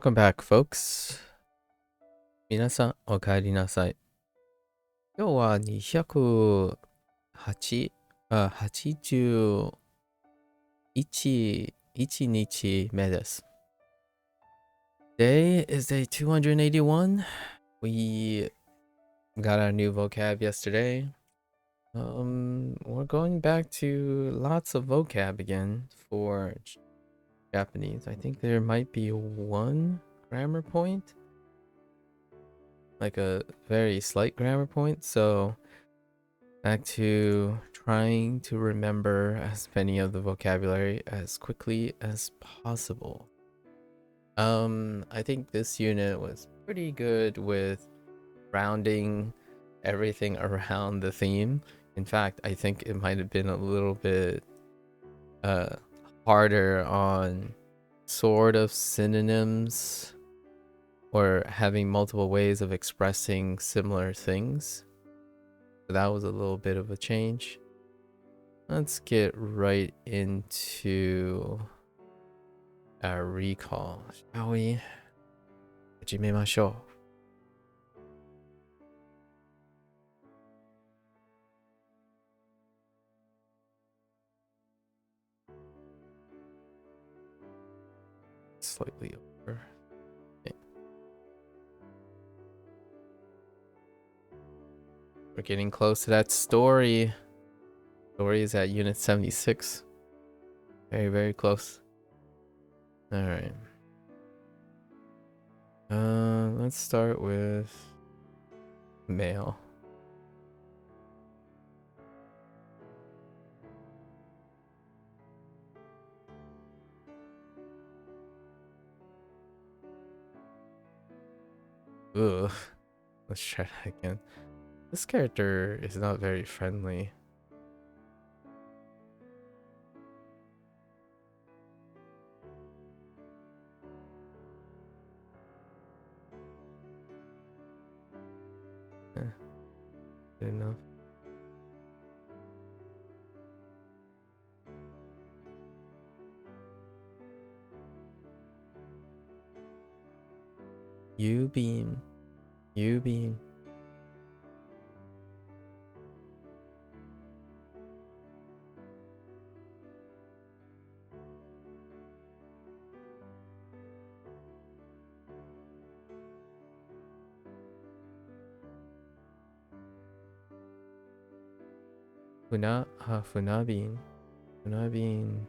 Welcome back, folks. 皆さん、お帰りなさい。今日は208、81日目です。Today is day 281. We got our new vocab yesterday. We're going back to lots of vocab again for Japanese. I think there might be one grammar point. Like a very slight grammar point, so back to trying to remember as many of the vocabulary as quickly as possible. I think this unit was pretty good with rounding everything around the theme. In fact, I think it might have been a little bit harder on sort of synonyms or having multiple ways of expressing similar things. So that was a little bit of a change. Let's get right into our recall, shall we? 始めましょう. Slightly over. Okay. We're getting close to that story. Story is at unit 76. Very, very close. All right. Let's start with male. Ugh. Let's try that again. This character is not very friendly. Good enough. U-beam. U-beam. Funabin. Funabin.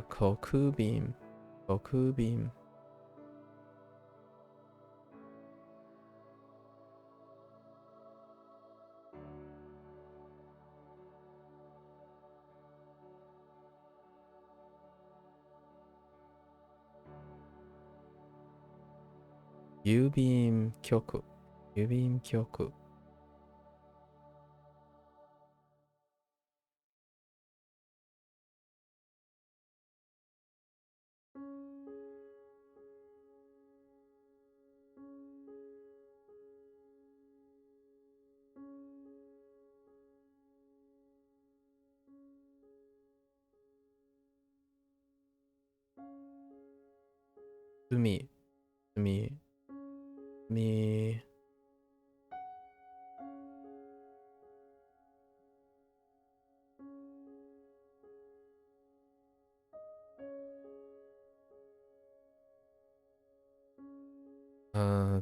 Koku beam. Koku beam. U-beam kyoku. U-beam kyoku. Umi. Umi. Me.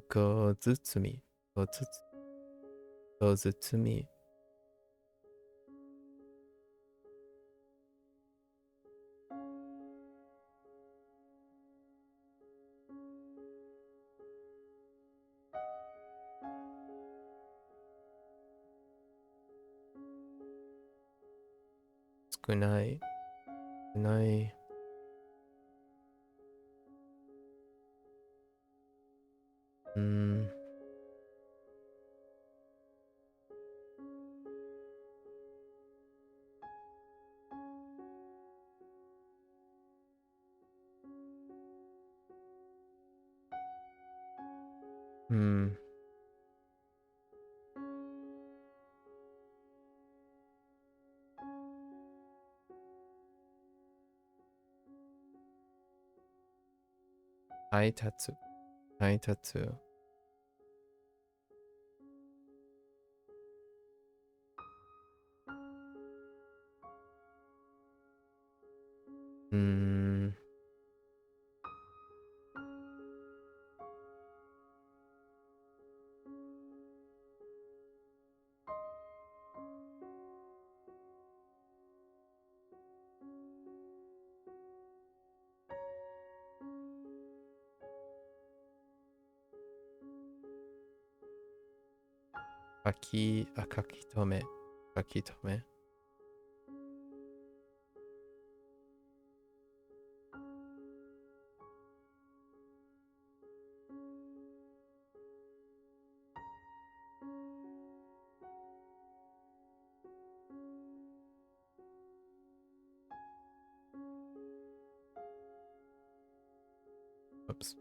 Gozutsumi. Gozutsumi. Tsukunai. Tsukunai. Hmm. Aitatsu. Aitatsu. Hmm. Akakitome. Akitome. Oops.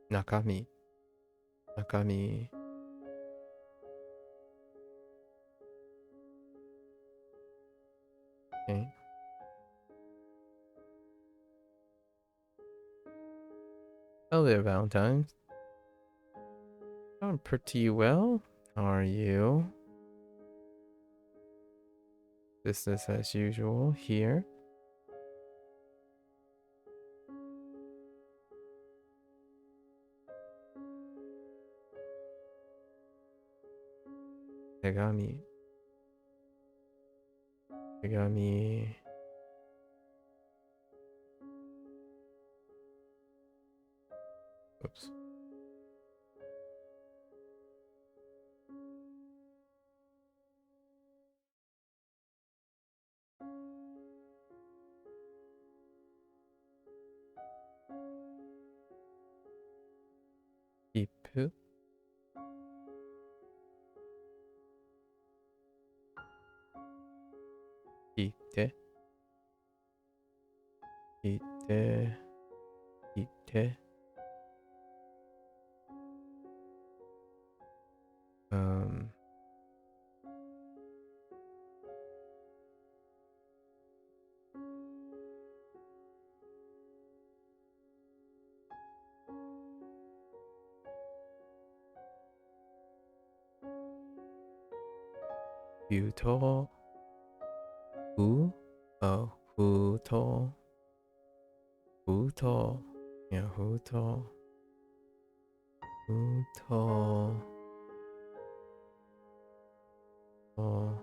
Nakami. Nakami. Okay. Hello there, Valentine. Doing pretty well. How are you? Business as usual here. Tegami. Tegami. Oops. Ipu. Ite. Ite. Ite. Futo. Fu. Oh. Futo. Futo. Yeah, Futo. Futo. Oh.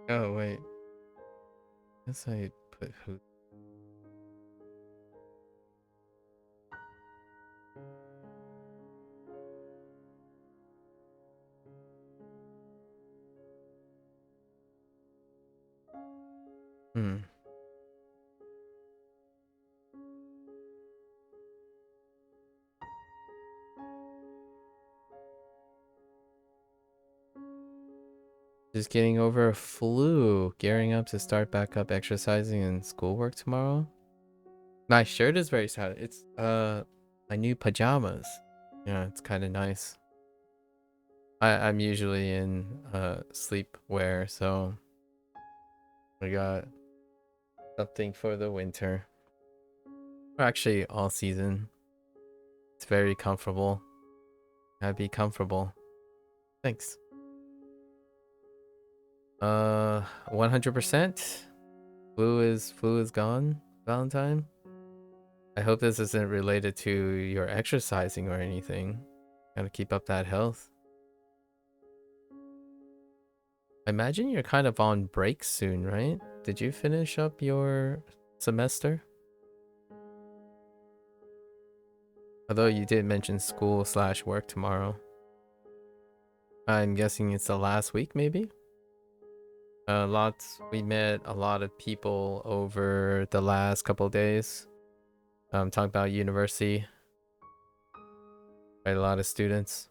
Oh, wait. Guess I put who. Hmm. Just getting over a flu. Gearing up to start back up exercising and schoolwork tomorrow. My shirt is very sad. It's my new pajamas. Yeah, it's kind of nice. I'm usually in sleepwear, so I got something for the winter. Or actually all season. It's very comfortable. Gotta be comfortable. Thanks. 100%. Flu is gone, Valentine. I hope this isn't related to your exercising or anything. Gotta keep up that health. I imagine you're kind of on break soon, right? Did you finish up your semester? Although you did mention school/work tomorrow. I'm guessing it's the last week, maybe? We met a lot of people over the last couple of days. Talking about university. Right, a lot of students.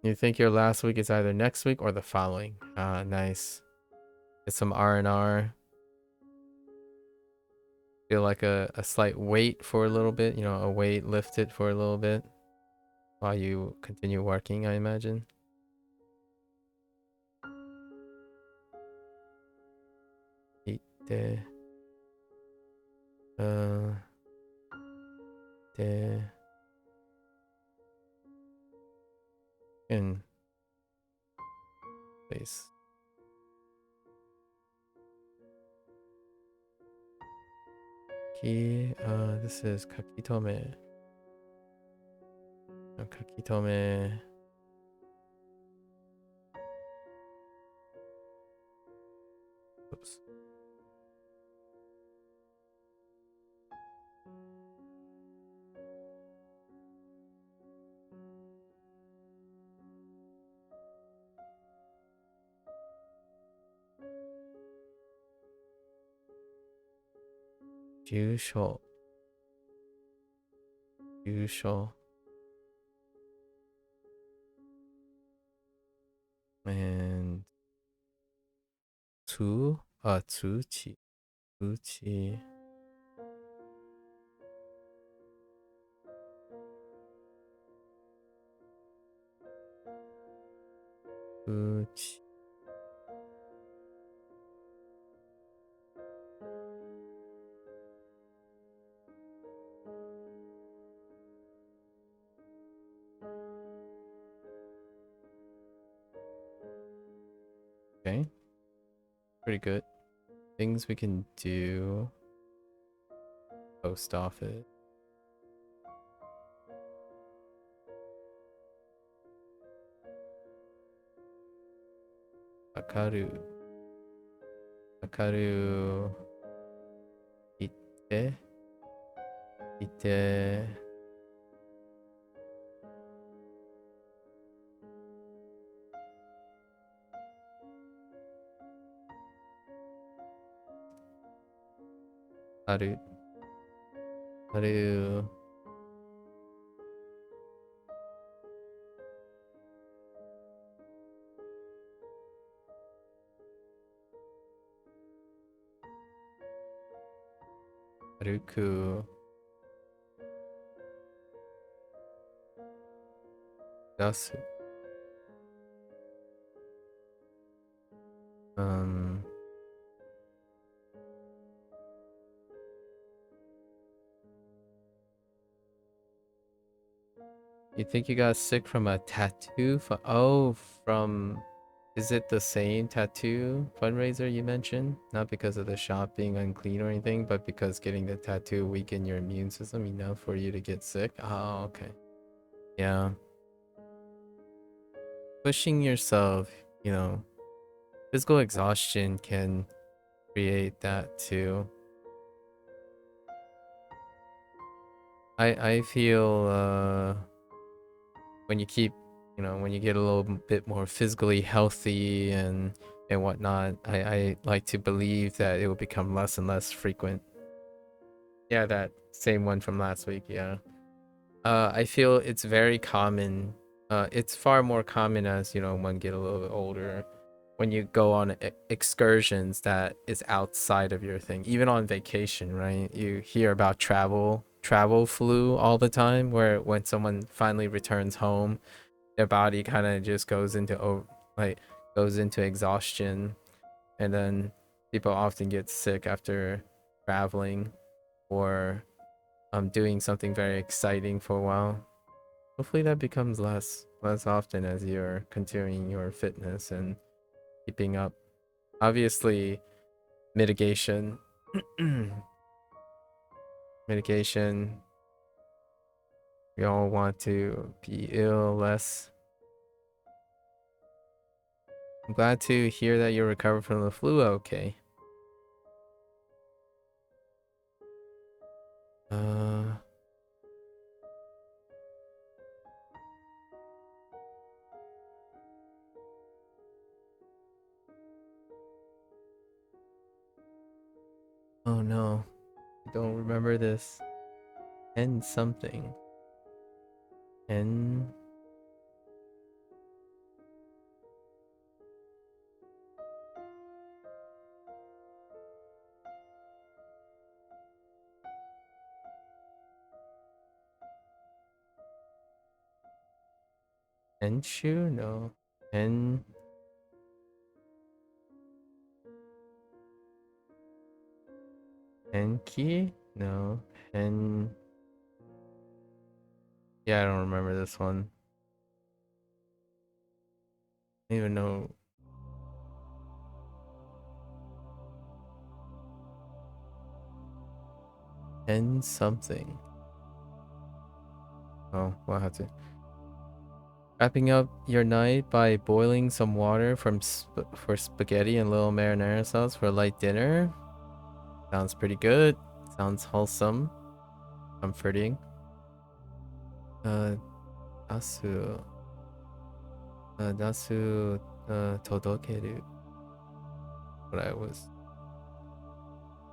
You think your last week is either next week or the following? Ah, nice. Get some R&R. Feel like a slight weight for a little bit, you know, a weight lifted for a little bit while you continue working, I imagine. Ite. De. In place. This is kakitome. No, kakitome. Oops. Jusho. Jusho. And tsuchi. Tsuchi. Tsuchi. Okay. Pretty good. Things we can do. Post office. Akaru. Akaru. Ite. Ite. Haru. Haru. Haruku. Dasu. You think you got sick from a tattoo? From... Is it the same tattoo fundraiser you mentioned? Not because of the shop being unclean or anything, but because getting the tattoo weaken your immune system enough for you to get sick? Oh, okay. Yeah. Pushing yourself, you know, physical exhaustion can create that too. I feel when you keep, you know, when you get a little bit more physically healthy and whatnot, I like to believe that it will become less and less frequent. Yeah, that same one from last week. Yeah. I feel it's very common. It's far more common as, you know, one get a little bit older, when you go on excursions that is outside of your thing. Even on vacation, right? You hear about travel flu all the time, where when someone finally returns home, their body kind of just goes into goes into exhaustion, and then people often get sick after traveling or doing something very exciting for a while. Hopefully that becomes less often as you're continuing your fitness and keeping up. Obviously, mitigation. Mitigation. We all want to be ill less. I'm glad to hear that you're recovered from the flu. Okay. Oh no. I don't remember this. and something. And Henshu? No. Henki? No. Yeah, I don't remember this one. I don't even know. Hen something. Oh, we'll have to. Wrapping up your night by boiling some water for spaghetti and little marinara sauce for a light dinner. Sounds pretty good. Sounds wholesome. Comforting. Dasu. Dasu todokeru. What I was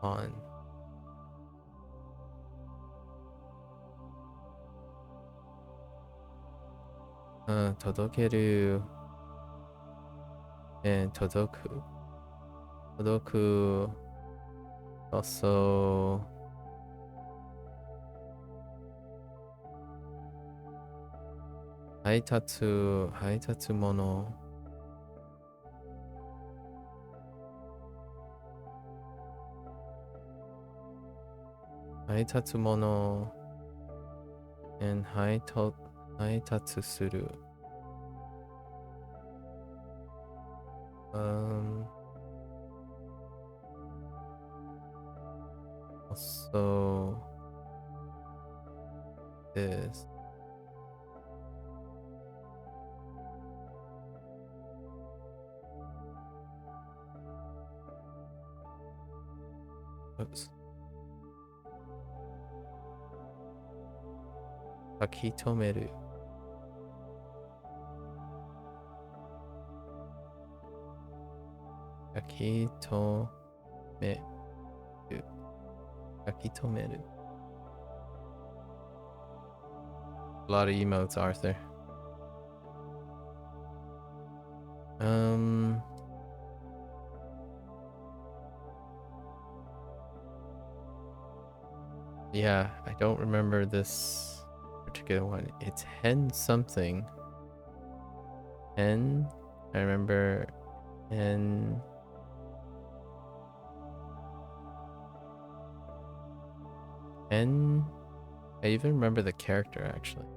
on. Todokeru and todoku. Todoku also haitatsu mono. Haitatsu mono and haitatsu suru. Also this. Oops. Takitomeru. Takitomeru. A lot of emotes, Arthur. Yeah, I don't remember this particular one. It's hen something. Hen. I remember hen. Hen. I even remember the character actually.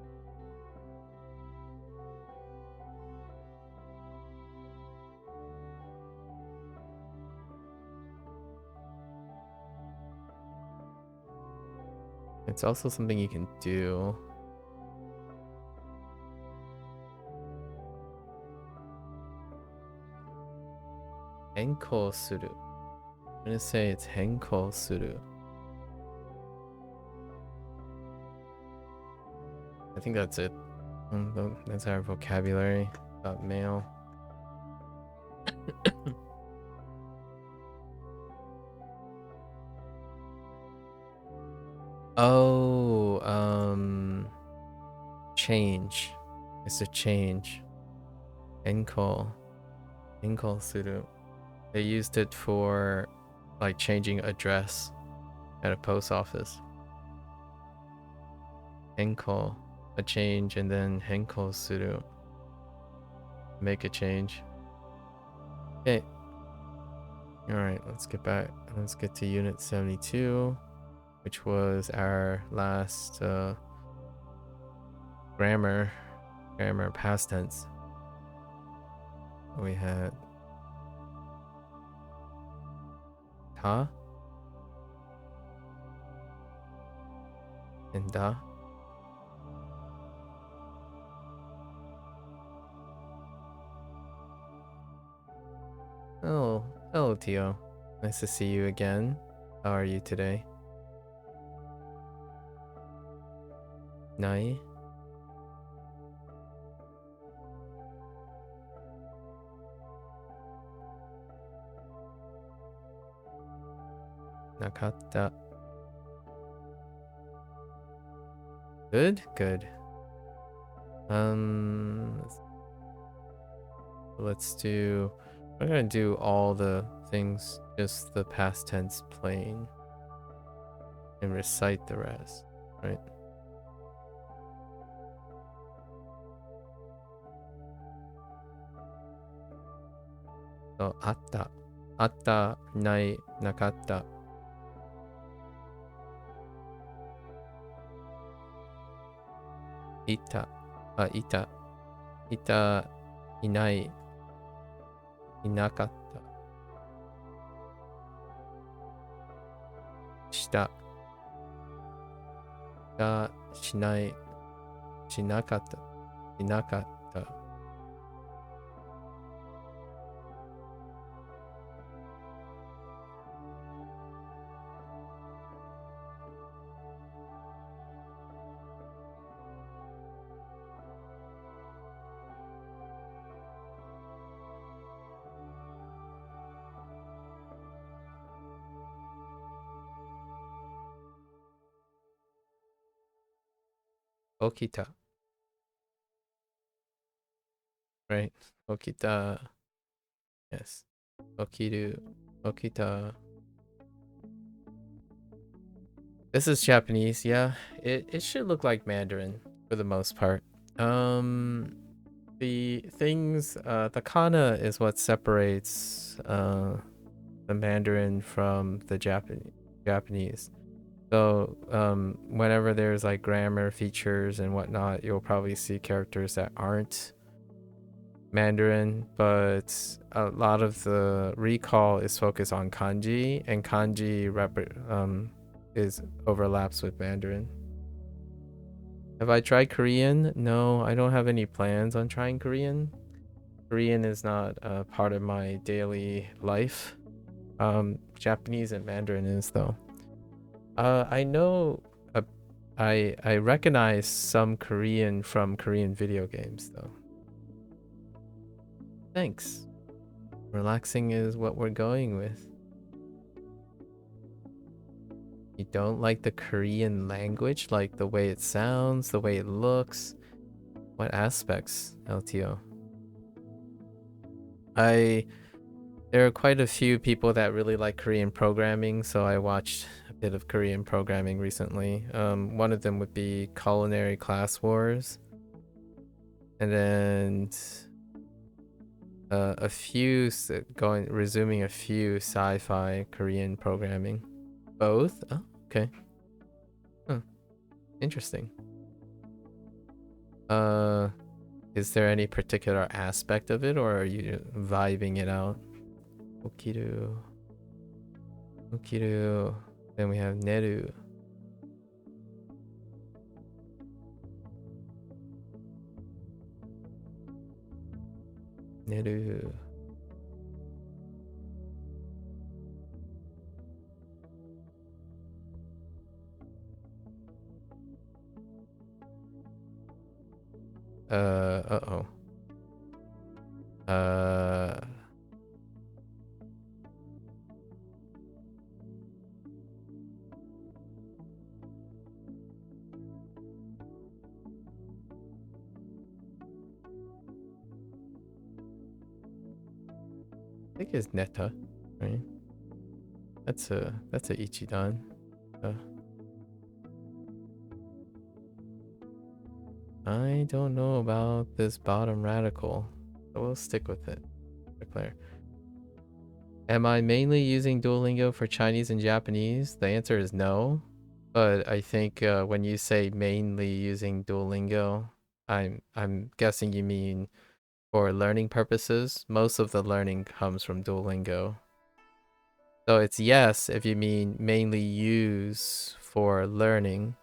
It's also something you can do. Henko suru. I'm gonna say it's henko suru. I think that's it. That's our vocabulary about male. Oh, change. It's a change. Enko suru. They used it for like changing address at a post office. Enko, a change, and then henko suru. Make a change. Okay. Alright, let's get back. Let's get to unit 72, which was our last grammar past tense. We had ta and da. Oh, hello Tio. Nice to see you again. How are you today? Nai? Nakatta. Good, good. Let's do. We're gonna do all the things, just the past tense plain, and recite the rest, right? So, atta, atta, nai, nakatta. Ita, ita, ita, inai, inakatta. Shita, ga, shinai, shinakatta, shinakatta. Okita, right? Okita, yes. Okiru, okita. This is Japanese, yeah. It should look like Mandarin for the most part. The things, the kana is what separates the Mandarin from the Japanese. So whenever there's like grammar features and whatnot, you'll probably see characters that aren't Mandarin, but a lot of the recall is focused on kanji, and kanji is overlaps with Mandarin. Have I tried Korean? No, I don't have any plans on trying Korean. Korean is not a part of my daily life. Japanese and Mandarin is though. I know, I recognize some Korean from Korean video games though. Thanks. Relaxing is what we're going with. You don't like the Korean language, like the way it sounds, the way it looks? What aspects, LTO? There are quite a few people that really like Korean programming, so I watched a bit of Korean programming recently. One of them would be Culinary Class Wars, and then resuming a few sci-fi Korean programming. Both? Oh, okay. Huh. Interesting. Is there any particular aspect of it, or are you vibing it out? Okiru. Okiru. Then we have Neru. Neru. Uh-oh. I think it's Neta, right? That's a Ichidan. I don't know about this bottom radical, so we'll stick with it. Player. Am I mainly using Duolingo for Chinese and Japanese? The answer is no. But I think when you say mainly using Duolingo, I'm guessing you mean for learning purposes. Most of the learning comes from Duolingo. So it's yes if you mean mainly use for learning,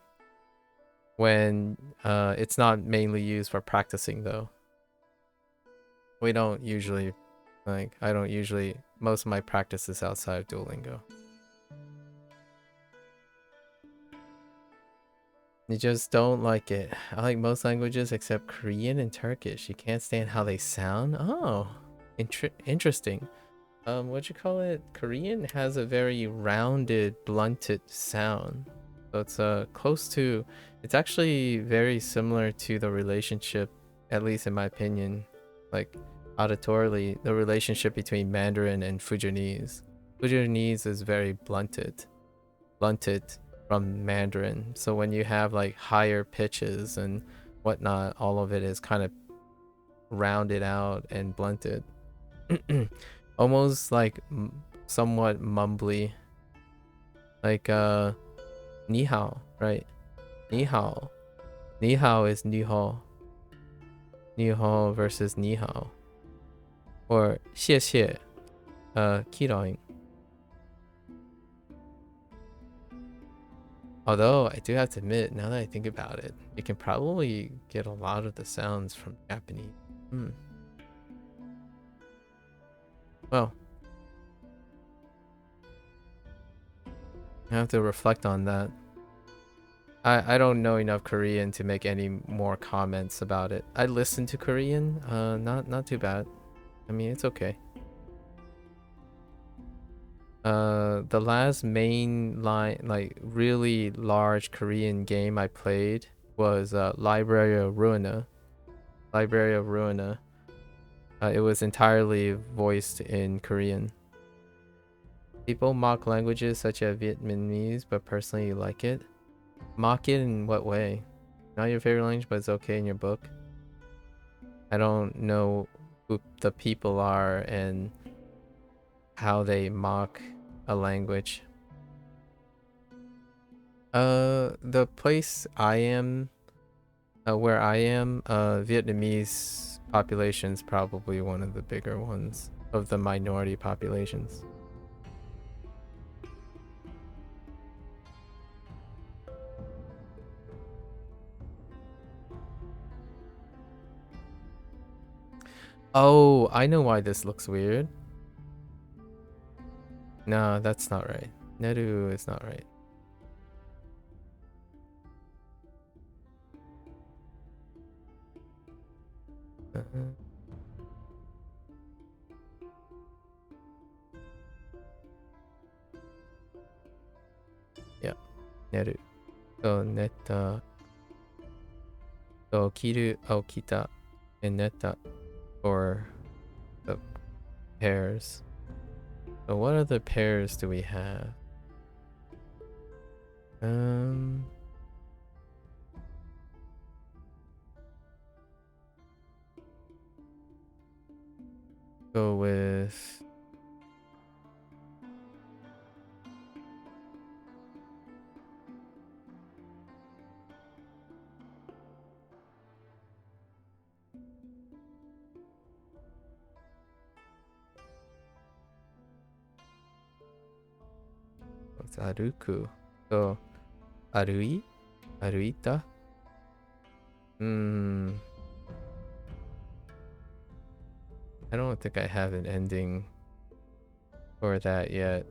when it's not mainly used for practicing though. We don't usually, I don't usually, most of my practice is outside of Duolingo. You just don't like it. I like most languages except Korean and Turkish. You can't stand how they sound? Oh, interesting. What you call it? Korean has a very rounded, blunted sound. So it's It's actually very similar to the relationship, at least in my opinion, like auditorily, the relationship between Mandarin and Fujianese. Fujianese is very blunted from Mandarin. So when you have like higher pitches and whatnot, all of it is kind of rounded out and blunted. Almost like somewhat mumbly. Like ni hao, right? Ni hao. Ni hao is ni hao. Ni hao versus ni hao. Or xie xie. Kidoing. Although I do have to admit, now that I think about it, you can probably get a lot of the sounds from Japanese. Well, I have to reflect on that. I don't know enough Korean to make any more comments about it. I listen to Korean, not too bad. I mean, it's okay. The last mainline, like really large Korean game I played was Library of Ruina. Library of Ruina. It was entirely voiced in Korean. People mock languages such as Vietnamese, but personally you like it. Mock it in what way? Not your favorite language, but it's okay in your book. I don't know who the people are and how they mock a language. The place I am, where I am, Vietnamese population is probably one of the bigger ones of the minority populations. Oh, I know why this looks weird. No, that's not right. Neru is not right. Yeah, Neru. So neta. So kiru, oh kita, and neta for the pairs. So what other pairs do we have? Go with what's aruku? So arui? Aruita? I don't think I have an ending for that yet.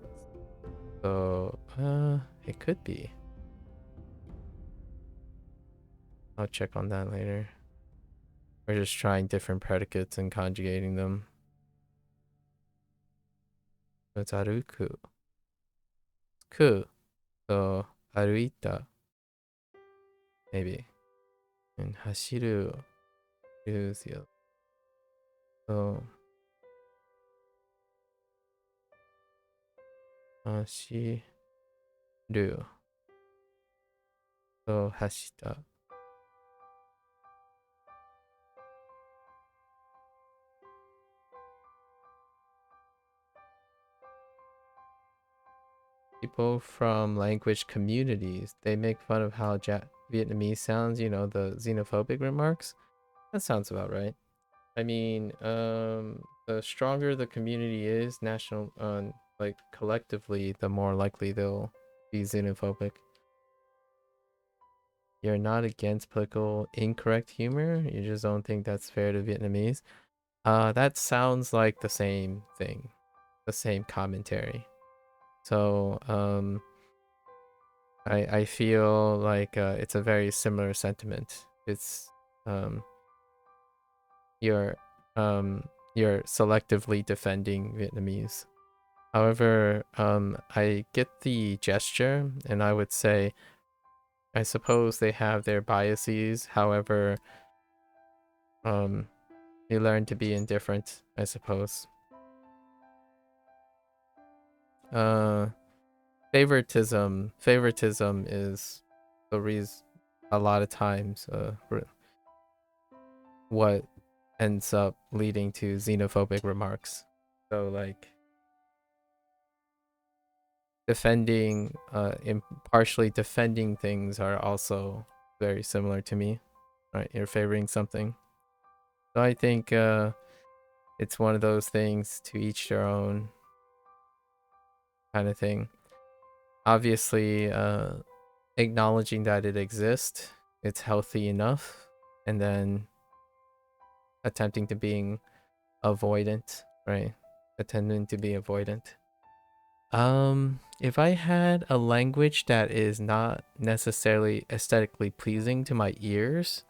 So it could be. I'll check on that later. We're just trying different predicates and conjugating them. So it's aruku. Ku. So aruita. Maybe. And hashiru is the other. So hashiru. So hashita. People from language communities, they make fun of how Vietnamese sounds, you know, the xenophobic remarks. That sounds about right. I mean, the stronger the community is, like collectively, the more likely they'll be xenophobic. You're not against political incorrect humor, you just don't think that's fair to Vietnamese. That sounds like the same thing, the same commentary. So, I feel like it's a very similar sentiment. It's you're selectively defending Vietnamese. However, I get the gesture, and I would say I suppose they have their biases. However, you learn to be indifferent, I suppose. Favoritism is the reason a lot of times what ends up leading to xenophobic remarks. So like defending partially defending things are also very similar to me, right? You're favoring something. So I think it's one of those things, to each their own kind of thing. Obviously, acknowledging that it exists, it's healthy enough, and then attempting to being avoidant, right? Attempting to be avoidant. If I had a language that is not necessarily aesthetically pleasing to my ears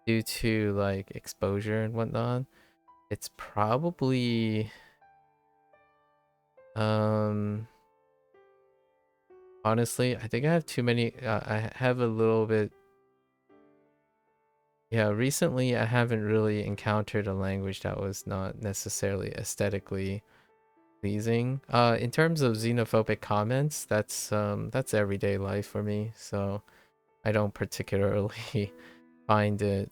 due to like exposure and whatnot, it's probably honestly, I think I have too many. I have a little bit. Yeah, recently I haven't really encountered a language that was not necessarily aesthetically pleasing. In terms of xenophobic comments, that's everyday life for me, so I don't particularly find it.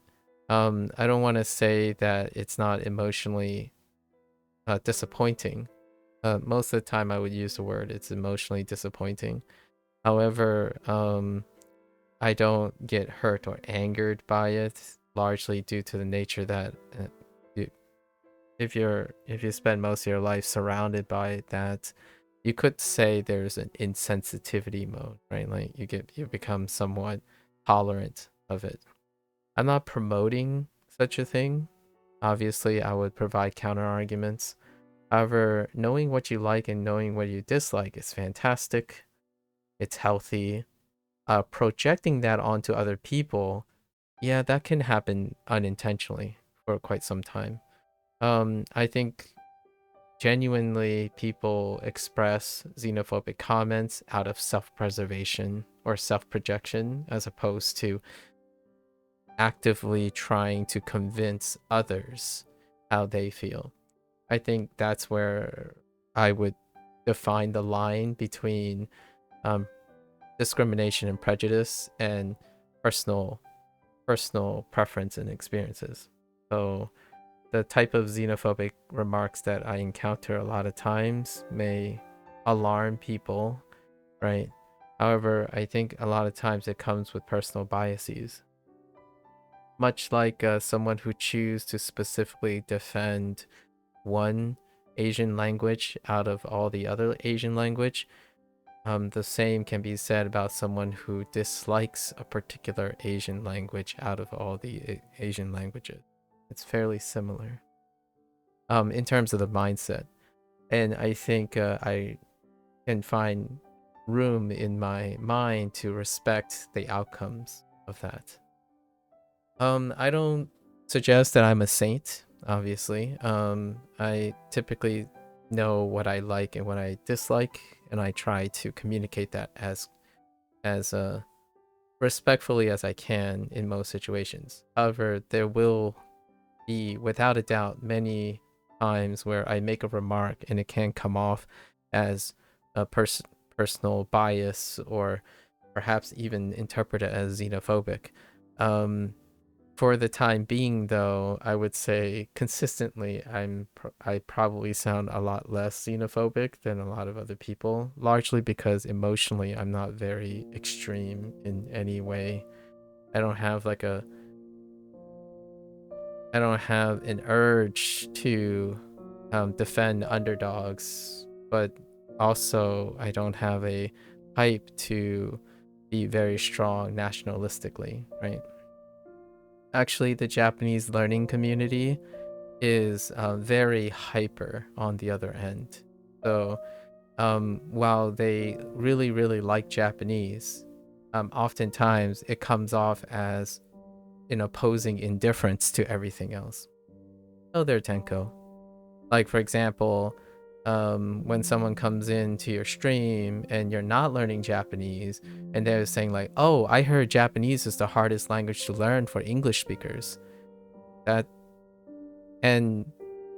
I don't want to say that it's not emotionally disappointing. Most of the time, I would use the word it's emotionally disappointing. However, I don't get hurt or angered by it, largely due to the nature that if you spend most of your life surrounded by that, you could say there's an insensitivity mode, right? Like you become somewhat tolerant of it. I'm not promoting such a thing. Obviously, I would provide counter arguments. However, knowing what you like and knowing what you dislike is fantastic. It's healthy. Projecting that onto other people, yeah, that can happen unintentionally for quite some time. I think genuinely people express xenophobic comments out of self-preservation or self-projection, as opposed to actively trying to convince others how they feel. I think that's where I would define the line between discrimination and prejudice and personal preference and experiences. So the type of xenophobic remarks that I encounter a lot of times may alarm people, right? However, I think a lot of times it comes with personal biases. Much like someone who chooses to specifically defend one Asian language out of all the other Asian language, the same can be said about someone who dislikes a particular Asian language out of all the Asian languages. It's fairly similar in terms of the mindset. And I think I can find room in my mind to respect the outcomes of that. I don't suggest that I'm a saint, obviously. I typically know what I like and what I dislike, and I try to communicate that as respectfully as I can in most situations. However, there will be, without a doubt, many times where I make a remark and it can come off as a personal bias, or perhaps even interpreted as xenophobic. For the time being, though, I would say consistently I probably sound a lot less xenophobic than a lot of other people, largely because emotionally I'm not very extreme in any way. I don't have an urge to defend underdogs, but also I don't have a hype to be very strong nationalistically, right? Actually, the Japanese learning community is very hyper on the other end. So while they really, really like Japanese, oftentimes it comes off as an opposing indifference to everything else. Oh, they're Tenko. Like, for example, when someone comes into your stream and you're not learning Japanese and they're saying like, oh, I heard Japanese is the hardest language to learn for English speakers. And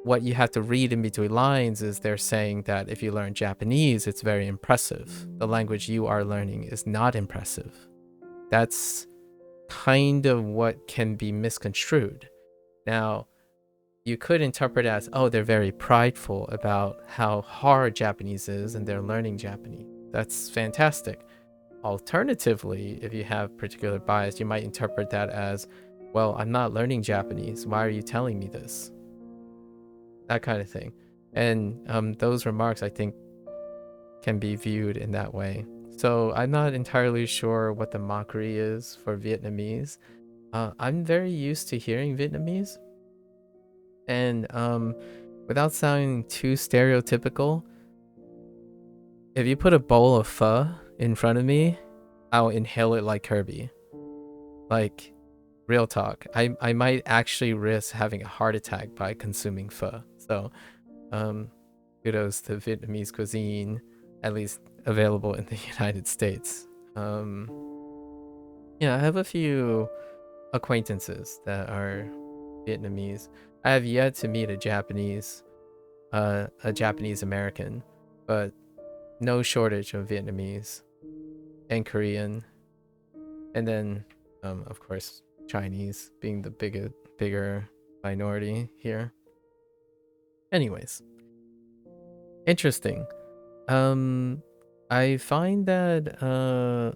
what you have to read in between lines is they're saying that if you learn Japanese, it's very impressive. The language you are learning is not impressive. That's kind of what can be misconstrued. Now, you could interpret it as, oh, they're very prideful about how hard Japanese is and they're learning Japanese. That's fantastic. Alternatively, if you have particular bias, you might interpret that as, well, I'm not learning Japanese. Why are you telling me this? That kind of thing. And those remarks, I think, can be viewed in that way. So I'm not entirely sure what the mockery is for Vietnamese. I'm very used to hearing Vietnamese. And without sounding too stereotypical, if you put a bowl of pho in front of me, I'll inhale it like Kirby. Like, real talk. I might actually risk having a heart attack by consuming pho. So, kudos to Vietnamese cuisine, at least available in the United States. Yeah, I have a few acquaintances that are Vietnamese. I have yet to meet a Japanese American, but no shortage of Vietnamese and Korean, and then of course Chinese being the bigger minority here. Anyways, interesting. I find that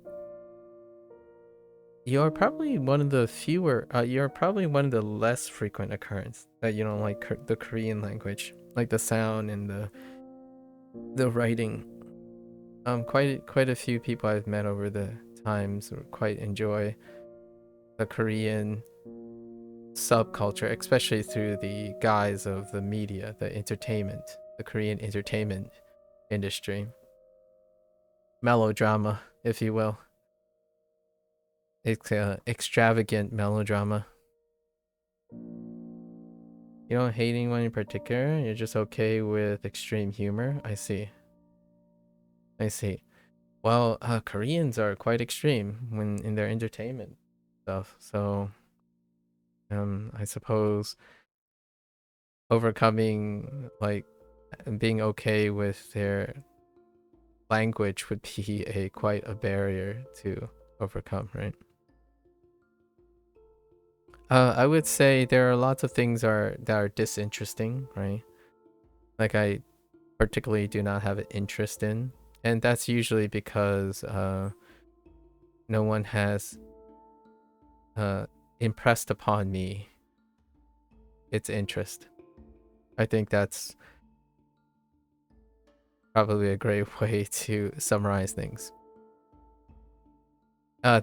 you're probably one of the fewer. You're probably one of the less frequent occurrence that you don't like the Korean language, like the sound and the writing. Quite a few people I've met over the times quite enjoy the Korean subculture, especially through the guise of the media, the entertainment, the Korean entertainment industry, melodrama, if you will. It's extravagant melodrama. You don't hate anyone in particular. You're just okay with extreme humor. I see. Well, Koreans are quite extreme when in their entertainment stuff. So, I suppose overcoming like being okay with their language would be quite a barrier to overcome, right? I would say there are lots of things that are disinteresting, right? Like I particularly do not have an interest in, and that's usually because no one has impressed upon me its interest. I think that's probably a great way to summarize things.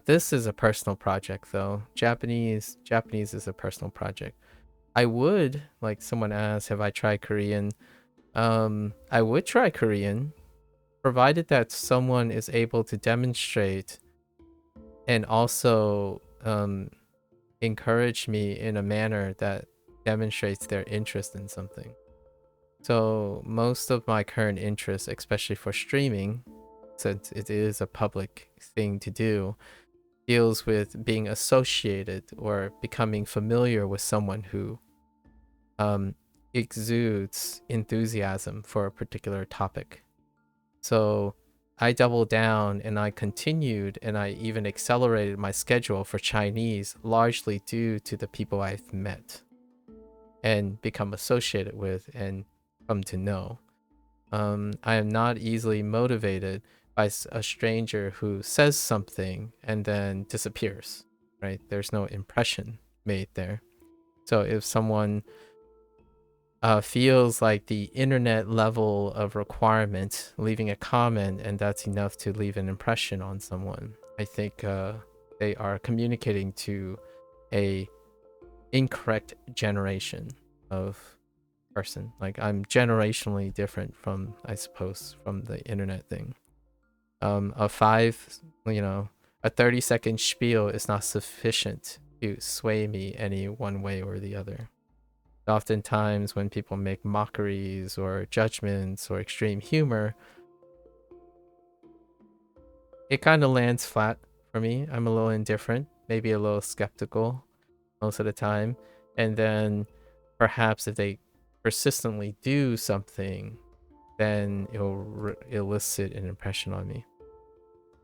This is a personal project though. Japanese is a personal project. I would, like someone asked, have I tried Korean? I would try Korean, provided that someone is able to demonstrate and also encourage me in a manner that demonstrates their interest in something. So most of my current interests, especially for streaming, since it is a public thing to do, deals with being associated or becoming familiar with someone who exudes enthusiasm for a particular topic. So I doubled down and I continued and I even accelerated my schedule for Chinese largely due to the people I've met and become associated with and come to know. I am not easily motivated by a stranger who says something and then disappears, right? There's no impression made there. So if someone feels like the internet level of requirement, leaving a comment, and that's enough to leave an impression on someone, I think they are communicating to a incorrect generation of person. Like I'm generationally different from, I suppose, from the internet thing. A 30-second spiel is not sufficient to sway me any one way or the other. Oftentimes, when people make mockeries or judgments or extreme humor, it kind of lands flat for me. I'm a little indifferent, maybe a little skeptical most of the time. And then perhaps if they persistently do something, then it'll elicit an impression on me.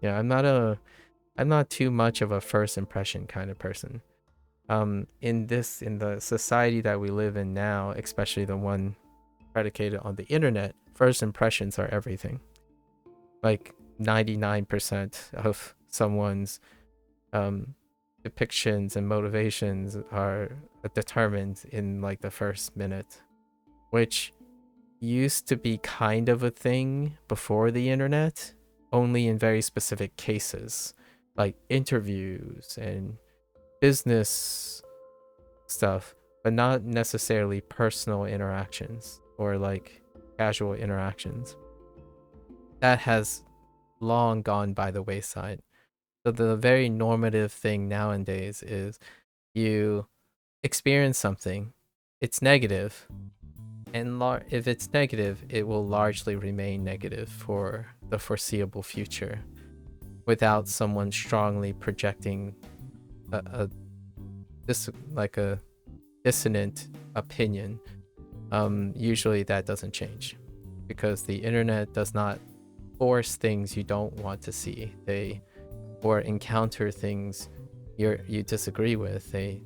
Yeah, I'm not too much of a first impression kind of person. In the society that we live in now, especially the one predicated on the internet, first impressions are everything. Like 99% of someone's depictions and motivations are determined in like the first minute, which used to be kind of a thing before the internet, only in very specific cases, like interviews and business stuff, but not necessarily personal interactions or like casual interactions. That has long gone by the wayside. So the very normative thing nowadays is you experience something, it's negative, and if it's negative, it will largely remain negative for the foreseeable future without someone strongly projecting a dissonant opinion. Usually that doesn't change because the internet does not force things you don't want to see. Or encounter things you disagree with. They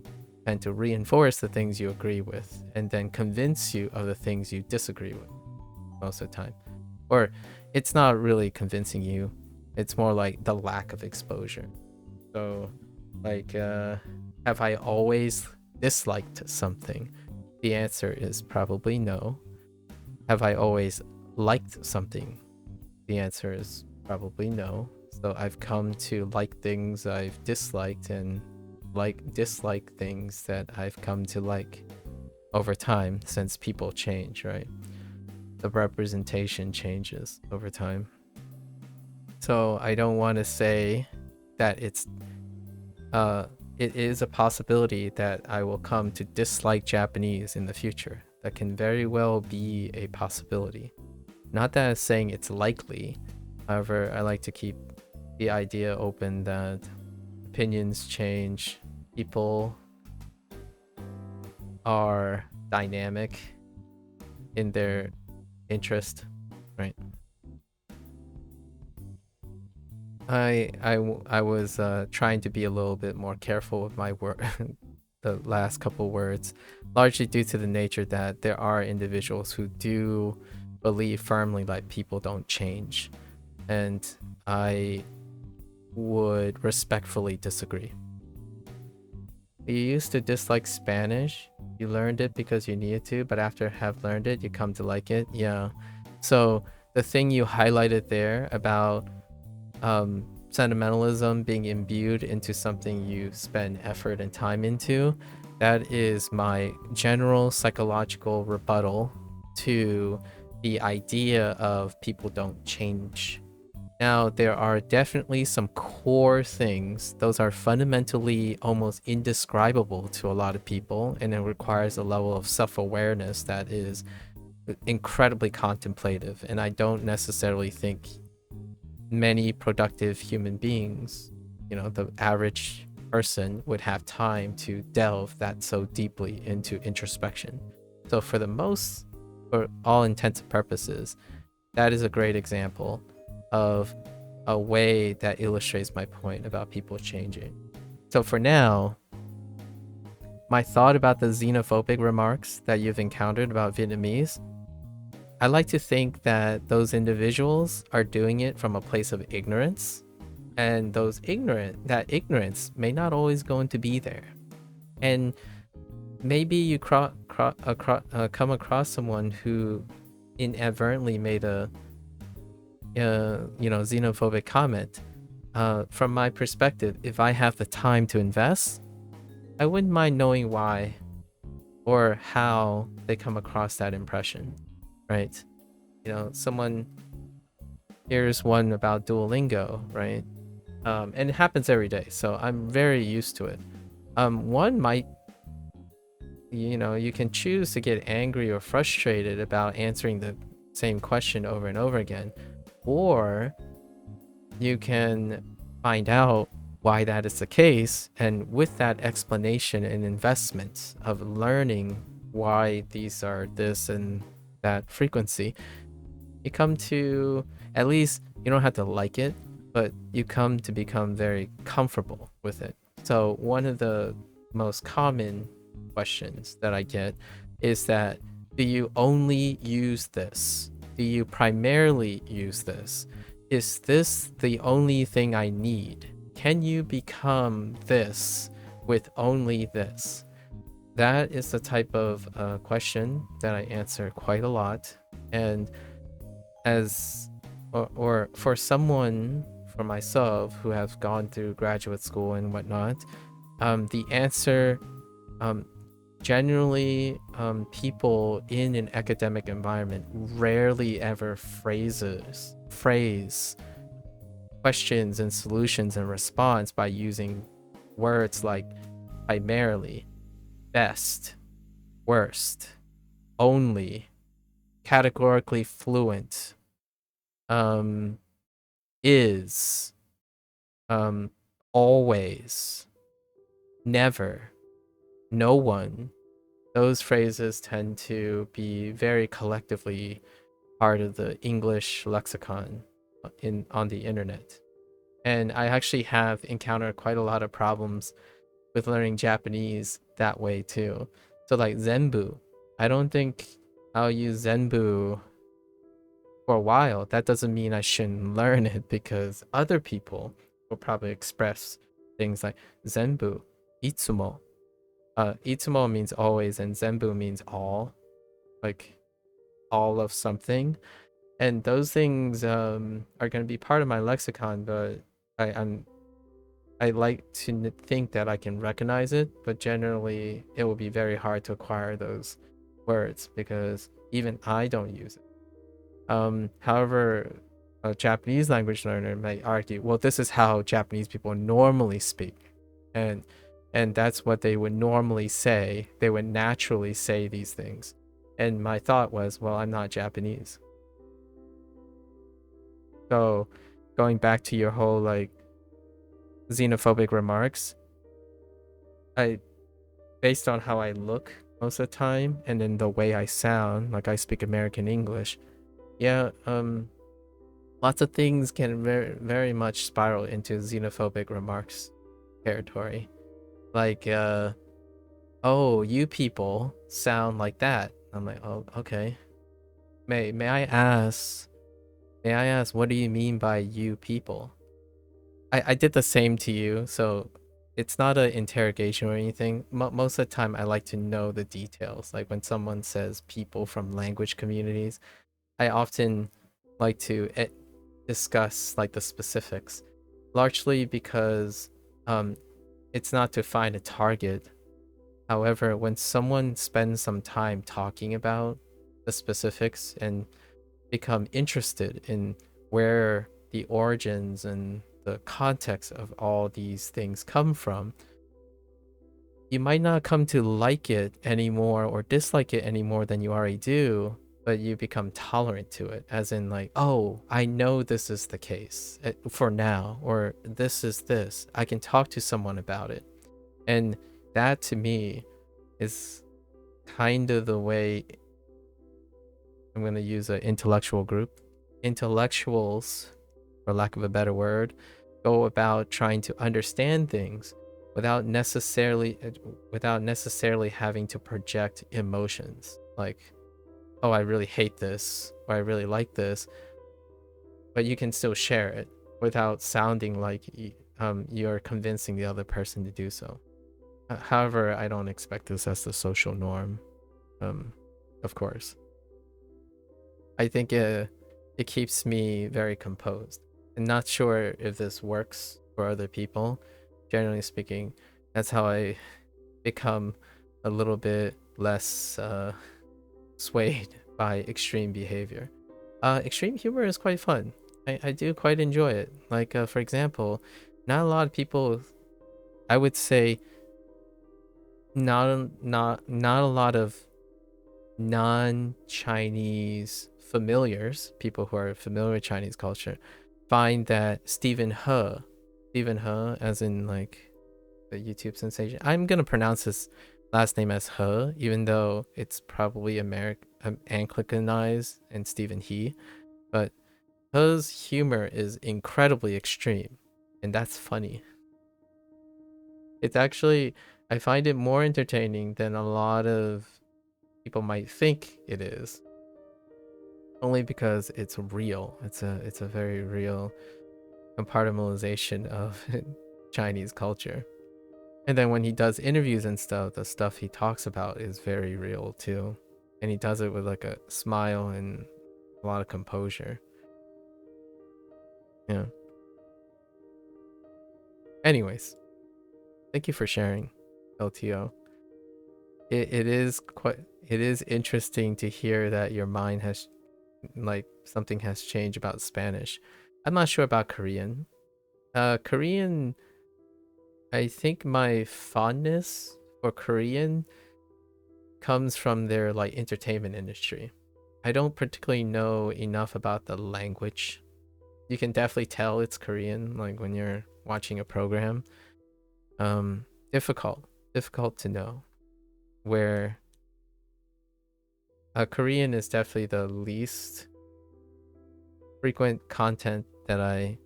tend to reinforce the things you agree with and then convince you of the things you disagree with most of the time. Or it's not really convincing you, it's more like the lack of exposure. So like have I always disliked something? The answer is probably no. Have I always liked something? The answer is probably no. So I've come to like things I've disliked and dislike things that I've come to like over time, since people change, right? The representation changes over time. So I don't want to say that it is a possibility that I will come to dislike Japanese in the future. That can very well be a possibility. Not that I'm saying it's likely. However, I like to keep the idea open that opinions change, people are dynamic in their interest, right? I was trying to be a little bit more careful with my word, the last couple words, largely due to the nature that there are individuals who do believe firmly that people don't change, and I would respectfully disagree. You used to dislike Spanish. You learned it because you needed to, but after have learned it, you come to like it. Yeah. So the thing you highlighted there about sentimentalism being imbued into something you spend effort and time into, that is my general psychological rebuttal to the idea of people don't change. Now, there are definitely some core things. Those are fundamentally almost indescribable to a lot of people, and it requires a level of self-awareness that is incredibly contemplative. And I don't necessarily think many productive human beings, the average person, would have time to delve that so deeply into introspection. So for all intents and purposes, that is a great example of a way that illustrates my point about people changing. So for now, my thought about the xenophobic remarks that you've encountered about Vietnamese, I like to think that those individuals are doing it from a place of ignorance, and that ignorance may not always going to be there. And maybe you come across someone who inadvertently made a xenophobic comment. From my perspective, if I have the time to invest, I wouldn't mind knowing why or how they come across that impression, right? Someone here's one about Duolingo, right? And it happens every day, so I'm very used to it. One might you can choose to get angry or frustrated about answering the same question over and over again, or you can find out why that is the case, and with that explanation and investment of learning why these are this and that frequency, you come to, at least you don't have to like it, but you come to become very comfortable with it. So one of the most common questions that I get is that, do you only use this? Do you primarily use this? Is this the only thing I need? Can you become this with only this? That is the type of question that I answer quite a lot. And as or for someone, for myself, who have gone through graduate school and whatnot, the answer, generally, people in an academic environment rarely ever phrase questions and solutions and response by using words like primarily, best, worst, only, categorically fluent, is, always, never, no one. Those phrases tend to be very collectively part of the English lexicon on the internet. And I actually have encountered quite a lot of problems with learning Japanese that way too. So like Zenbu, I don't think I'll use Zenbu for a while. That doesn't mean I shouldn't learn it, because other people will probably express things like Zenbu, itsumo. Itsumo means always, and Zenbu means all, like all of something. And those things are going to be part of my lexicon, but I like to think that I can recognize it, but generally it will be very hard to acquire those words because even I don't use it. However, a Japanese language learner might argue, well, this is how Japanese people normally speak, and that's what they would normally say. They would naturally say these things. And my thought was, well, I'm not Japanese. So going back to your whole like xenophobic remarks, based on how I look most of the time and then the way I sound, like I speak American English, yeah, lots of things can very, very much spiral into xenophobic remarks territory. Like, oh, you people sound like that. I'm like, oh, okay. May I ask, what do you mean by you people? I did the same to you, so it's not an interrogation or anything. Most of the time, I like to know the details. Like when someone says people from language communities, I often like to discuss like the specifics, largely because it's not to find a target. However, when someone spends some time talking about the specifics and become interested in where the origins and the context of all these things come from, you might not come to like it anymore or dislike it any more than you already do, but you become tolerant to it, as in like, oh, I know this is the case for now, or this is this. I can talk to someone about it. And that to me is kind of the way I'm going to use an intellectual group. Intellectuals, for lack of a better word, go about trying to understand things without necessarily having to project emotions like, oh, I really hate this, or I really like this, but you can still share it without sounding like you're convincing the other person to do so. However, I don't expect this as the social norm, of course. I think it keeps me very composed. I'm not sure if this works for other people. Generally speaking, that's how I become a little bit less swayed by extreme behavior. Extreme humor is quite fun. I do quite enjoy it. Like, for example, not a lot of people, I would say not a lot of non-Chinese familiars, people who are familiar with Chinese culture, find that Stephen He, as in like the YouTube sensation. I'm gonna pronounce his last name as He, even though it's probably Anglicanized and Stephen He. But He's humor is incredibly extreme, and that's funny. It's actually, I find it more entertaining than a lot of people might think it is, only because it's real. It's a very real compartmentalization of Chinese culture. And then when he does interviews and stuff, the stuff he talks about is very real too. And he does it with like a smile and a lot of composure. Yeah. Anyways, thank you for sharing, LTO. It is interesting to hear that your mind has, like, something has changed about Spanish. I'm not sure about Korean. Korean, I think my fondness for Korean comes from their like entertainment industry. I don't particularly know enough about the language. You can definitely tell it's Korean, like when you're watching a program. Difficult to know. Where Korean is definitely the least frequent content that I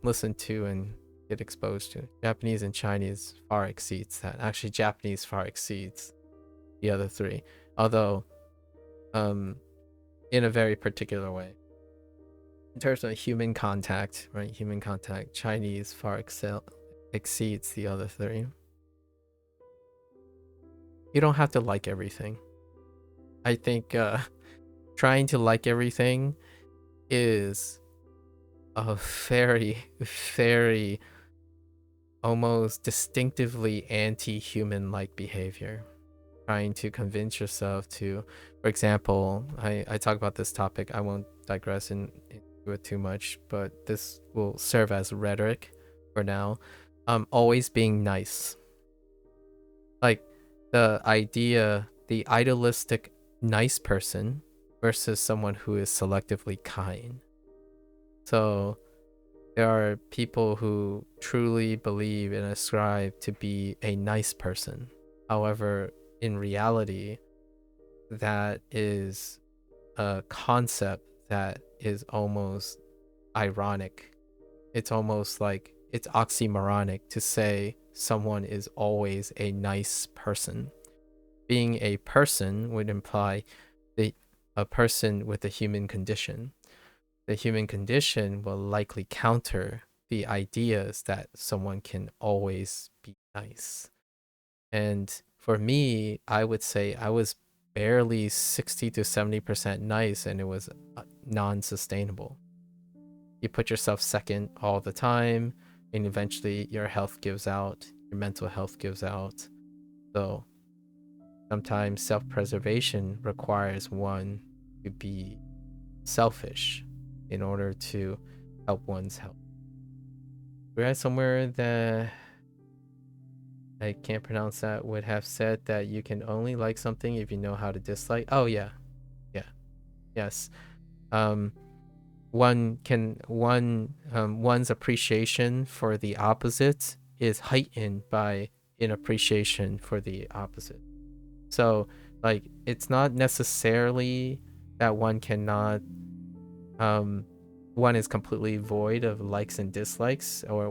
listen to and get exposed to. Japanese and Chinese far exceeds that. Actually, Japanese far exceeds the other three, although in a very particular way. In terms of human contact, right? Human contact, Chinese far exceeds the other three. You don't have to like everything. I think trying to like everything is a very, very almost distinctively anti-human like behavior. Trying to convince yourself to, for example, I talk about this topic, I won't digress into it too much, but this will serve as rhetoric for now. Always being nice. Like the idea, the idealistic nice person versus someone who is selectively kind. So there are people who truly believe and ascribe to be a nice person. However, in reality, that is a concept that is almost ironic. It's almost like it's oxymoronic to say someone is always a nice person. Being a person would imply a person with a human condition. The human condition will likely counter the ideas that someone can always be nice. And for me, I would say I was barely 60 to 70% nice, and it was non-sustainable. You put yourself second all the time, and eventually your health gives out, your mental health gives out. So sometimes self-preservation requires one to be selfish in order to help one's health. We're at somewhere that I can't pronounce that would have said that you can only like something if you know how to dislike. Oh yeah. Yes. One's appreciation for the opposite is heightened by an appreciation for the opposite. So like it's not necessarily that one cannot one is completely void of likes and dislikes, or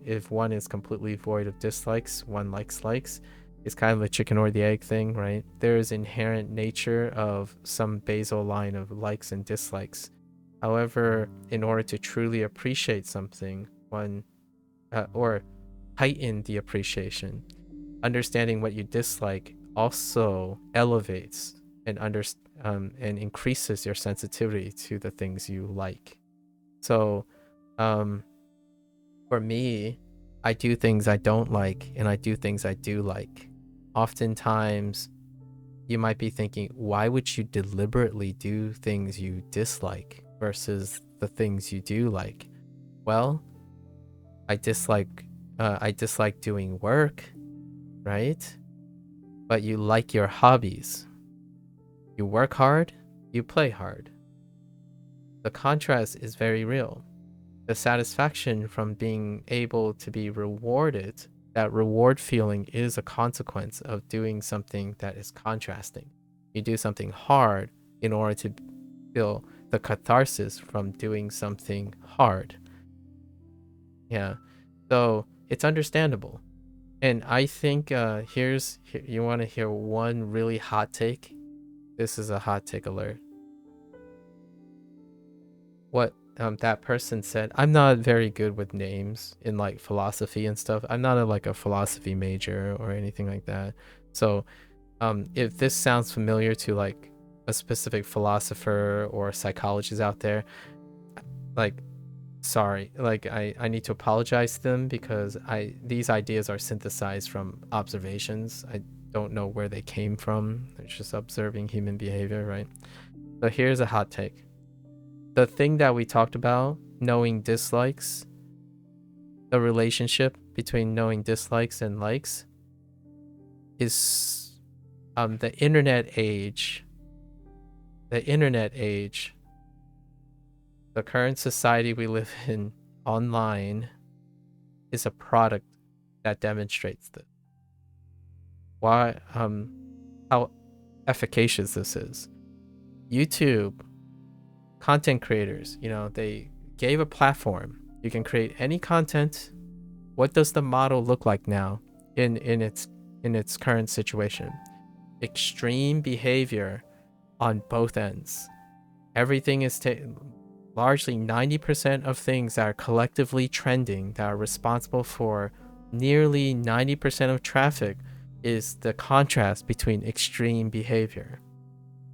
if one is completely void of dislikes, one likes. It's kind of a chicken or the egg thing, right? There is inherent nature of some basal line of likes and dislikes. However, in order to truly appreciate something, one or heighten the appreciation, understanding what you dislike also elevates and increases your sensitivity to the things you like. So, for me, I do things I don't like and I do things I do like. Oftentimes, you might be thinking, why would you deliberately do things you dislike versus the things you do like? Well, I dislike doing work. right? But you like your hobbies. You work hard, you play hard. The contrast is very real. The satisfaction from being able to be rewarded, that reward feeling is a consequence of doing something that is contrasting. You do something hard in order to feel the catharsis from doing something hard. Yeah. So it's understandable. And I think you want to hear one really hot take? This is a hot take alert. What that person said, I'm not very good with names in like philosophy and stuff. I'm not like a philosophy major or anything like that. So if this sounds familiar to like a specific philosopher or psychologist out there, like sorry, like I need to apologize to them because these ideas are synthesized from observations. I don't know where they came from. It's just observing human behavior, right? So here's a hot take. The thing that we talked about, knowing dislikes, the relationship between knowing dislikes and likes, is the internet age. The internet age, the current society we live in online, is a product that demonstrates this. Why? How efficacious this is. YouTube content creators, they gave a platform. You can create any content. What does the model look like now in its current situation? Extreme behavior on both ends. Everything is largely 90% of things that are collectively trending, that are responsible for nearly 90% of traffic, is the contrast between extreme behavior.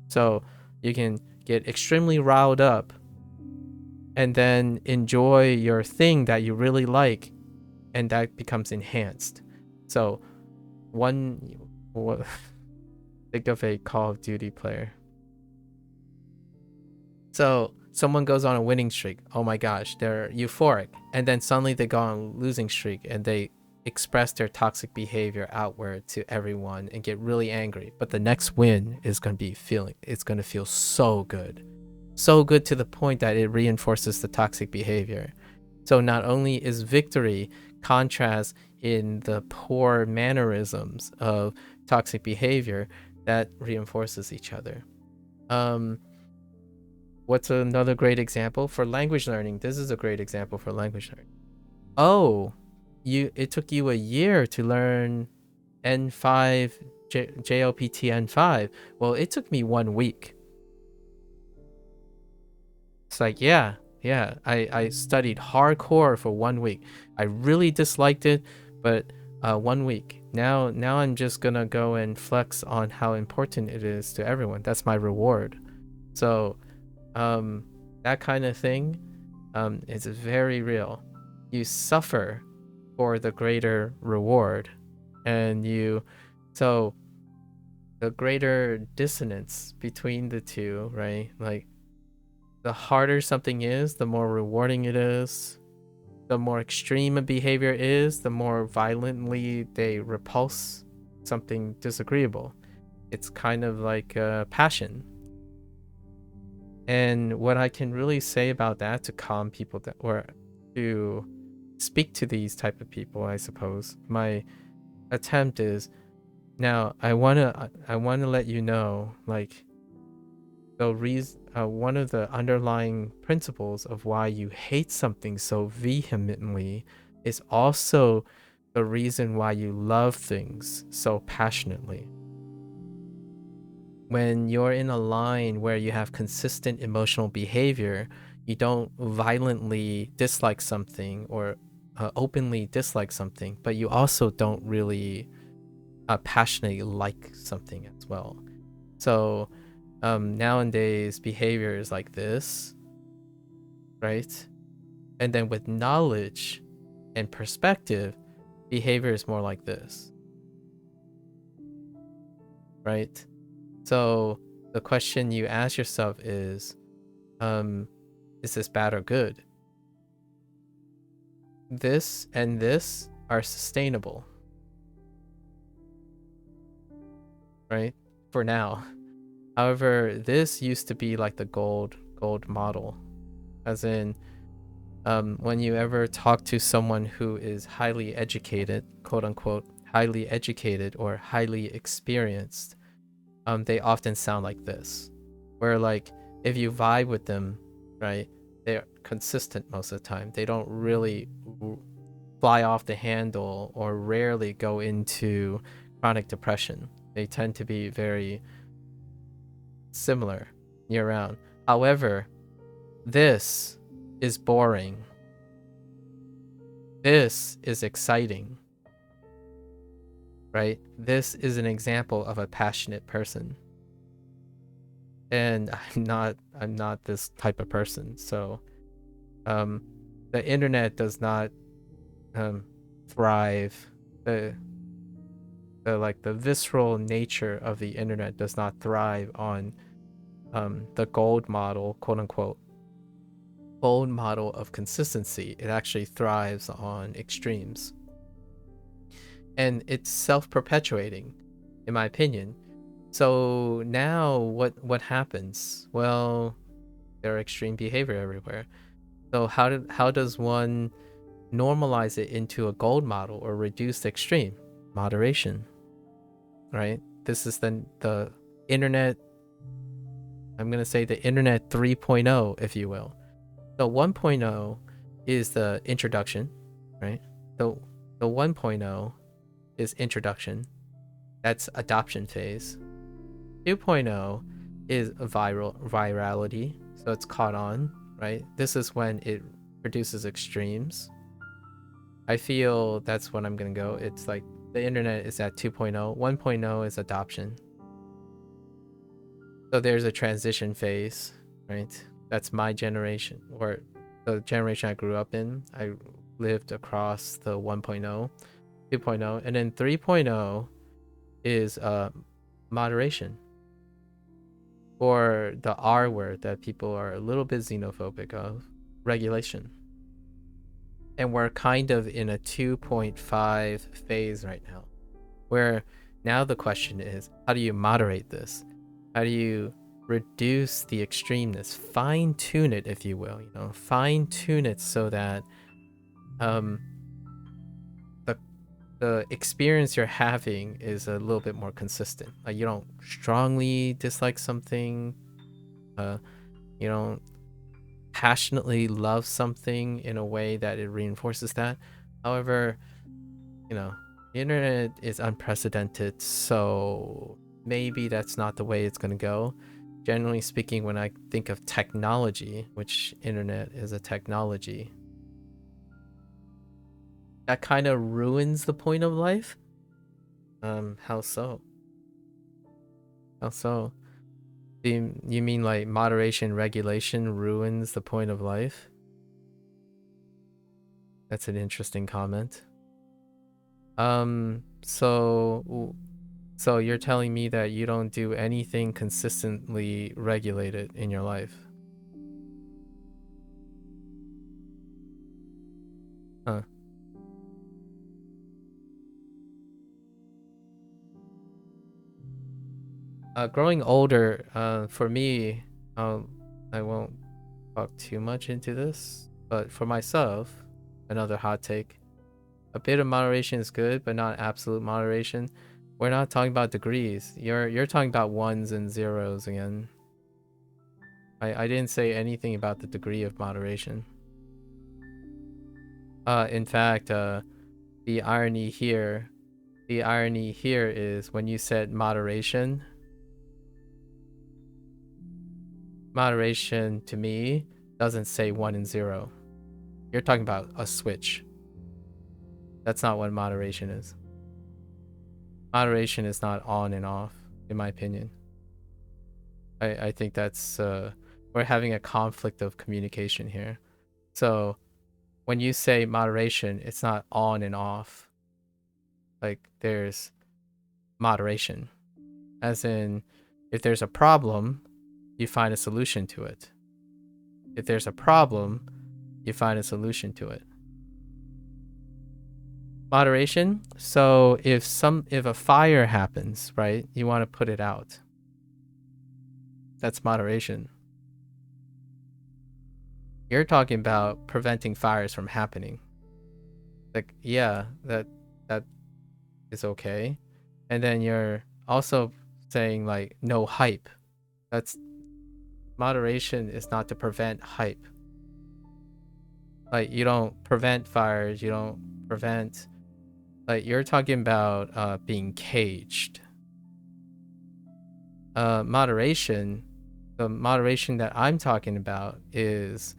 So you can get extremely riled up and then enjoy your thing that you really like, and that becomes enhanced. So think of a Call of Duty player. So someone goes on a winning streak. Oh my gosh, they're euphoric. And then suddenly they go on a losing streak and they express their toxic behavior outward to everyone and get really angry. But the next win is going to feel so good. So good to the point that it reinforces the toxic behavior. So not only is victory contrast in the poor mannerisms of toxic behavior, that reinforces each other. What's another great example for language learning? This is a great example for language learning. Oh, it took you a year to learn N5, JLPT N5. Well, it took me 1 week. It's like, yeah, I studied hardcore for 1 week. I really disliked it, but 1 week. Now I'm just gonna go and flex on how important it is to everyone. That's my reward. So that kind of thing is very real. You suffer for the greater reward, and so the greater dissonance between the two, right? Like, the harder something is, the more rewarding it is. The more extreme a behavior is, the more violently they repulse something disagreeable. It's kind of like passion. And what I can really say about that to calm people or to speak to these type of people, I suppose, my attempt is, now I wanna let you know, like, one of the underlying principles of why you hate something so vehemently is also the reason why you love things so passionately. When you're in a line where you have consistent emotional behavior, you don't violently dislike something or openly dislike something, but you also don't really passionately like something as well. So nowadays behavior is like this, right? And then with knowledge and perspective, behavior is more like this, right? So the question you ask yourself is this bad or good? This and this are sustainable. right? For now. However, this used to be like the gold model, as in when you ever talk to someone who is highly educated, quote unquote, highly educated or highly experienced, they often sound like this. Where like if you vibe with them, right, they're consistent most of the time. They don't really fly off the handle or rarely go into chronic depression. They tend to be very similar year round. However, this is boring. This is exciting, right? This is an example of a passionate person. And I'm not this type of person. So the internet does not thrive. The visceral nature of the internet does not thrive on the gold model, quote unquote, gold model of consistency. It actually thrives on extremes. And it's self-perpetuating, in my opinion. So now what happens? Well, there are extreme behavior everywhere. So how does one normalize it into a gold model or reduce the extreme? Moderation, right? This is the internet, I'm going to say the internet 3.0, if you will. So 1.0 is the introduction, right? The 1.0 is introduction. That's adoption phase. 2.0 is virality. So it's caught on, right? This is when it produces extremes. I feel that's when I'm going to go. It's like the internet is at 2.0. 1.0 is adoption. So there's a transition phase, right? That's my generation, or the generation I grew up in. I lived across the 1.0, 2.0, and then 3.0 is moderation, or the R word that people are a little bit xenophobic of, regulation. And we're kind of in a 2.5 phase right now, where now the question is, how do you moderate this? How do you reduce the extremeness, fine tune it, if you will, fine tune it so that the experience you're having is a little bit more consistent. Like you don't strongly dislike something, you don't passionately love something in a way that it reinforces that. However, the internet is unprecedented, so maybe that's not the way it's going to go. Generally speaking, when I think of technology, which internet is a technology, that kind of ruins the point of life. How so? How so? You mean like moderation, regulation ruins the point of life? That's an interesting comment. So you're telling me that you don't do anything consistently regulated in your life? Huh. Growing older, for me, I won't talk too much into this, but for myself, another hot take, a bit of moderation is good, but not absolute moderation. We're not talking about degrees. You're talking about ones and zeros again. I didn't say anything about the degree of moderation. In fact, the irony here is when you said moderation to me doesn't say 1 and 0. You're talking about a switch. That's not what moderation is. Moderation is not on and off, in my opinion. I think that's we're having a conflict of communication here. So when you say moderation, it's not on and off. Like there's moderation, as in if there's a problem, you find a solution to it. If there's a problem, you find a solution to it. Moderation. So if a fire happens, right, you want to put it out. That's moderation. You're talking about preventing fires from happening. Like, yeah, that is okay. And then you're also saying like no hype. That's moderation is not to prevent hype. Like, you don't prevent fires, you don't prevent, like, you're talking about being caged. Moderation, the moderation that I'm talking about is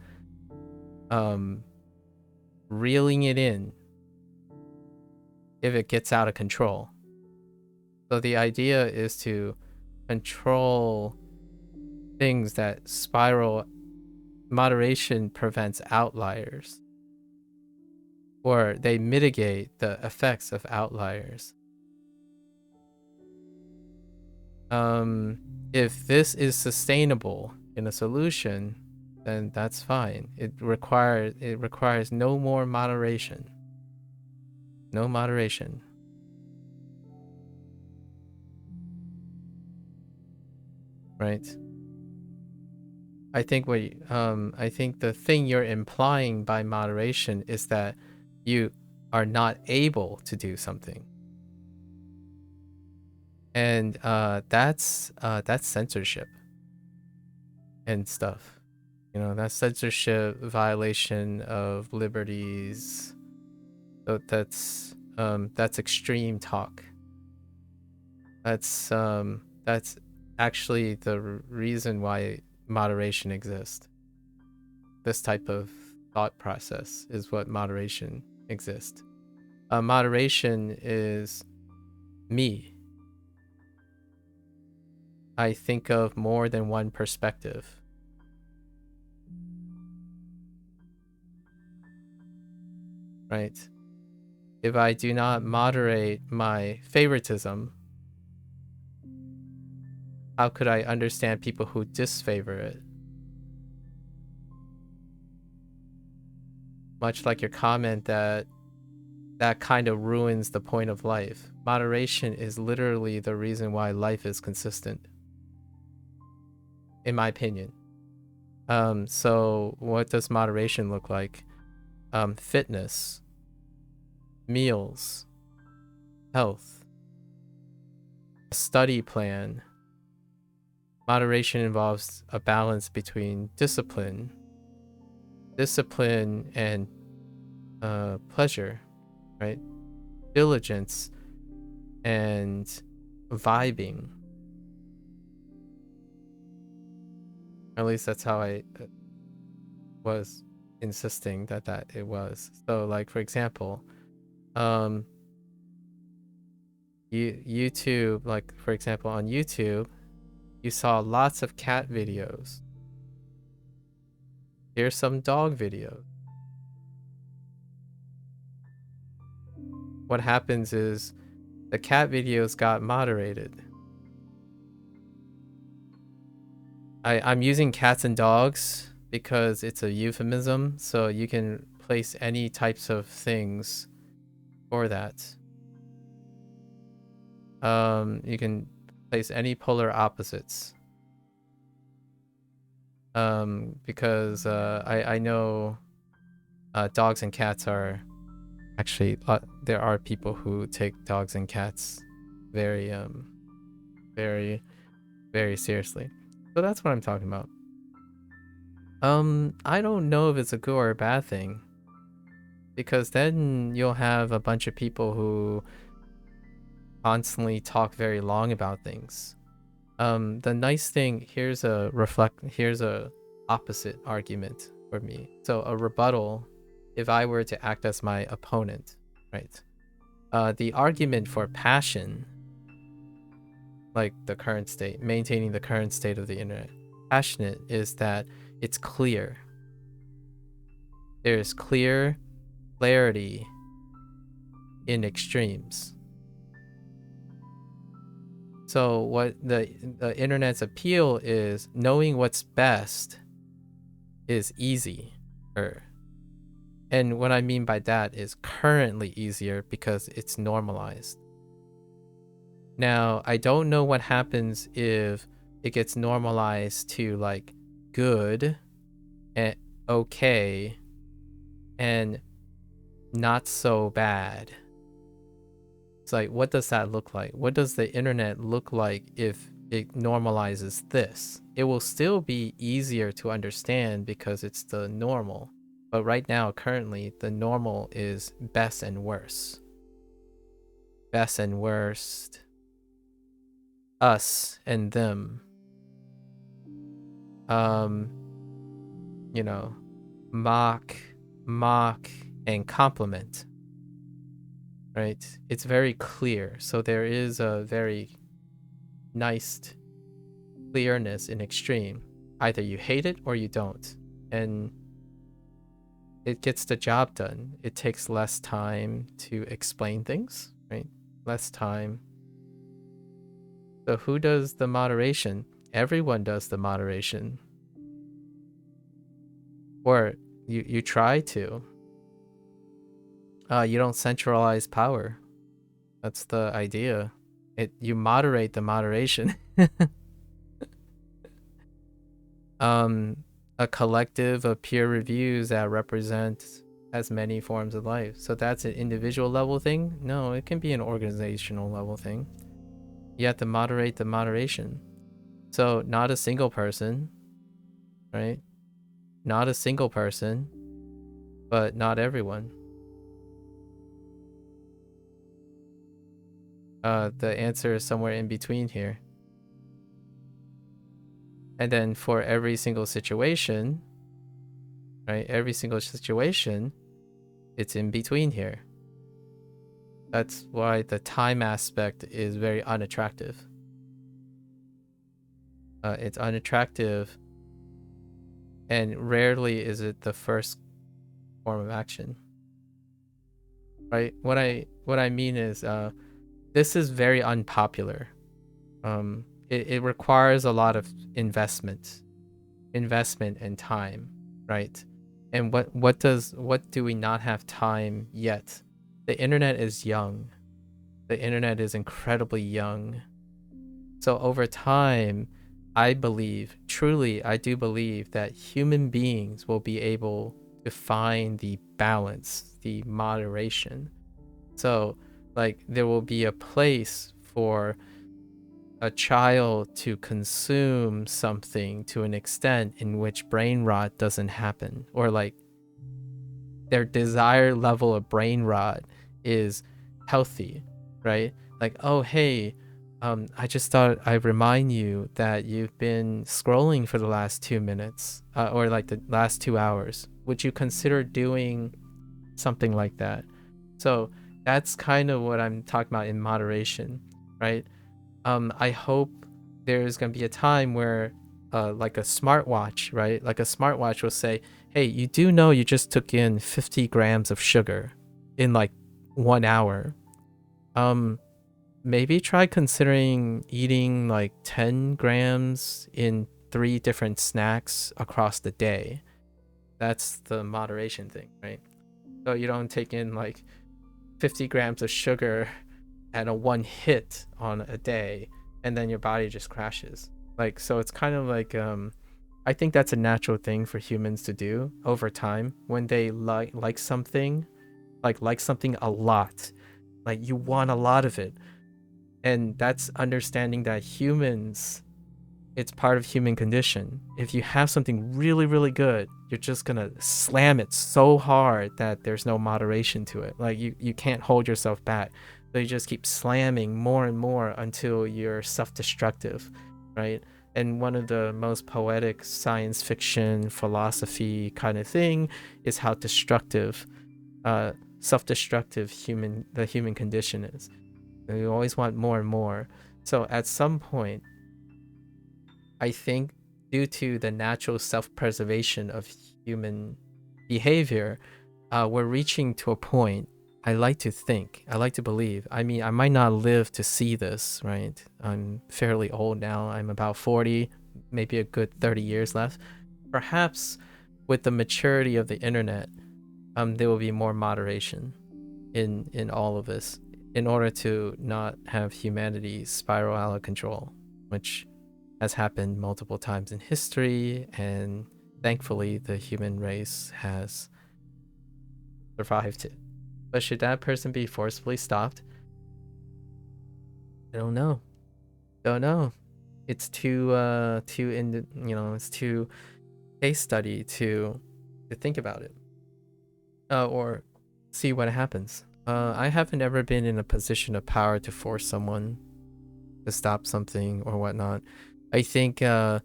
reeling it in if it gets out of control. So the idea is to control things that spiral. Moderation prevents outliers, or they mitigate the effects of outliers. If this is sustainable in a solution, then that's fine. It requires no more moderation. No moderation. Right? I think the thing you're implying by moderation is that you are not able to do something. And that's censorship and stuff. You know, that's censorship, violation of liberties. So that's extreme talk. That's actually the reason why moderation exists. This type of thought process is what moderation exists. Moderation is me. I think of more than one perspective. Right? If I do not moderate my favoritism, how could I understand people who disfavor it? Much like your comment that kind of ruins the point of life. Moderation is literally the reason why life is consistent, in my opinion. So what does moderation look like? Fitness, meals, health, a study plan. Moderation involves a balance between discipline and pleasure, right? Diligence and vibing. At least that's how I was insisting that it was. So, like, for example, YouTube, like, for example, on YouTube, you saw lots of cat videos. Here's some dog videos. What happens is the cat videos got moderated. I'm using cats and dogs because it's a euphemism, so you can place any types of things for that. You can place any polar opposites. Because I know dogs and cats are actually there are people who take dogs and cats very very very seriously. So that's what I'm talking about. I don't know if it's a good or a bad thing, because then you'll have a bunch of people who constantly talk very long about things. The nice thing, here's a opposite argument for me. So a rebuttal, if I were to act as my opponent, right? The argument for passion, like the current state, maintaining the current state of the internet, passionate, is that it's clear. There's clarity in extremes. So what the internet's appeal is, knowing what's best is easy. And what I mean by that is currently easier because it's normalized. Now, I don't know what happens if it gets normalized to like good and okay and not so bad. It's like, what does that look like? What does the internet look like if it normalizes this? It will still be easier to understand because it's the normal. But right now, currently, the normal is best and worst. Best and worst. Us and them. You know, mock, and compliment. Right? It's very clear. So there is a very nice clearness in extreme. Either you hate it or you don't. And it gets the job done. It takes less time to explain things, right? Less time. So who does the moderation? Everyone does the moderation. Or you try to. You don't centralize power. That's the idea. You moderate the moderation. A collective of peer reviews that represent as many forms of life. So that's an individual level thing? No, it can be an organizational level thing. You have to moderate the moderation. So not a single person, right? Not a single person, but not everyone. The answer is somewhere in between here. And then for every single situation, right? Every single situation, it's in between here. That's why the time aspect is very unattractive. It's unattractive, and rarely is it the first form of action. Right? What I mean is, this is very unpopular. It requires a lot of investment and time, right? And what do we not have time yet? The internet is young. The internet is incredibly young. So over time, I do believe that human beings will be able to find the balance, the moderation. So like there will be a place for a child to consume something to an extent in which brain rot doesn't happen, or like their desired level of brain rot is healthy, right? Like, oh hey, I just thought I'd remind you that you've been scrolling for the last 2 minutes, or like the last 2 hours. Would you consider doing something like that? So that's kind of what I'm talking about in moderation, right? I hope there's gonna be a time where like a smartwatch, right? Like a smartwatch will say, hey, you do know you just took in 50 grams of sugar in like 1 hour. Maybe try considering eating like 10 grams in 3 different snacks across the day. That's the moderation thing, right? So you don't take in like 50 grams of sugar at a one hit on a day, and then your body just crashes. Like, so it's kind of like, I think that's a natural thing for humans to do over time when they like something, like something a lot, like you want a lot of it. And that's understanding that humans, it's part of human condition. If you have something really, really good, you're just gonna slam it so hard that there's no moderation to it. Like you can't hold yourself back. So you just keep slamming more and more until you're self-destructive, right? And one of the most poetic science fiction philosophy kind of thing is how destructive, self-destructive the human condition is. You always want more and more. So at some point, I think due to the natural self-preservation of human behavior, we're reaching to a point. I like to believe. I mean, I might not live to see this, right? I'm fairly old now. I'm about 40, maybe a good 30 years left. Perhaps with the maturity of the internet, there will be more moderation in all of this in order to not have humanity spiral out of control, which has happened multiple times in history, and thankfully the human race has survived it. But should that person be forcibly stopped? I don't know. Don't know. It's it's too case study to think about it, or see what happens. I haven't ever been in a position of power to force someone to stop something or whatnot. I think I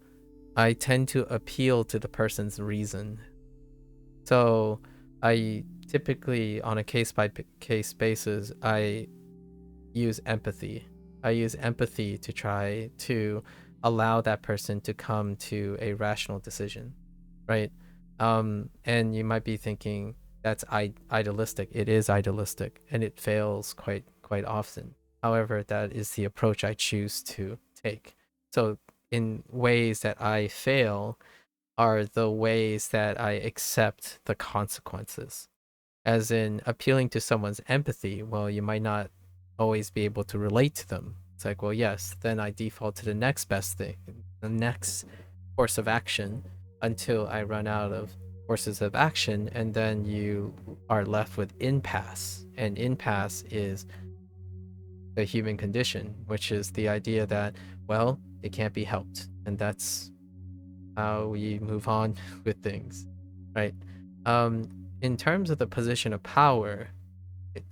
tend to appeal to the person's reason. So I typically, on a case by case basis, I use empathy. I use empathy to try to allow that person to come to a rational decision, right? And you might be thinking that's idealistic. It is idealistic, and it fails quite often. However, that is the approach I choose to take. So in ways that I fail are the ways that I accept the consequences. As in appealing to someone's empathy, well, you might not always be able to relate to them. It's like, well, yes, then I default to the next best thing, the next course of action until I run out of courses of action, and then you are left with impasse. And impasse is the human condition, which is the idea that, well, it can't be helped. And that's how we move on with things, right? In terms of the position of power, it,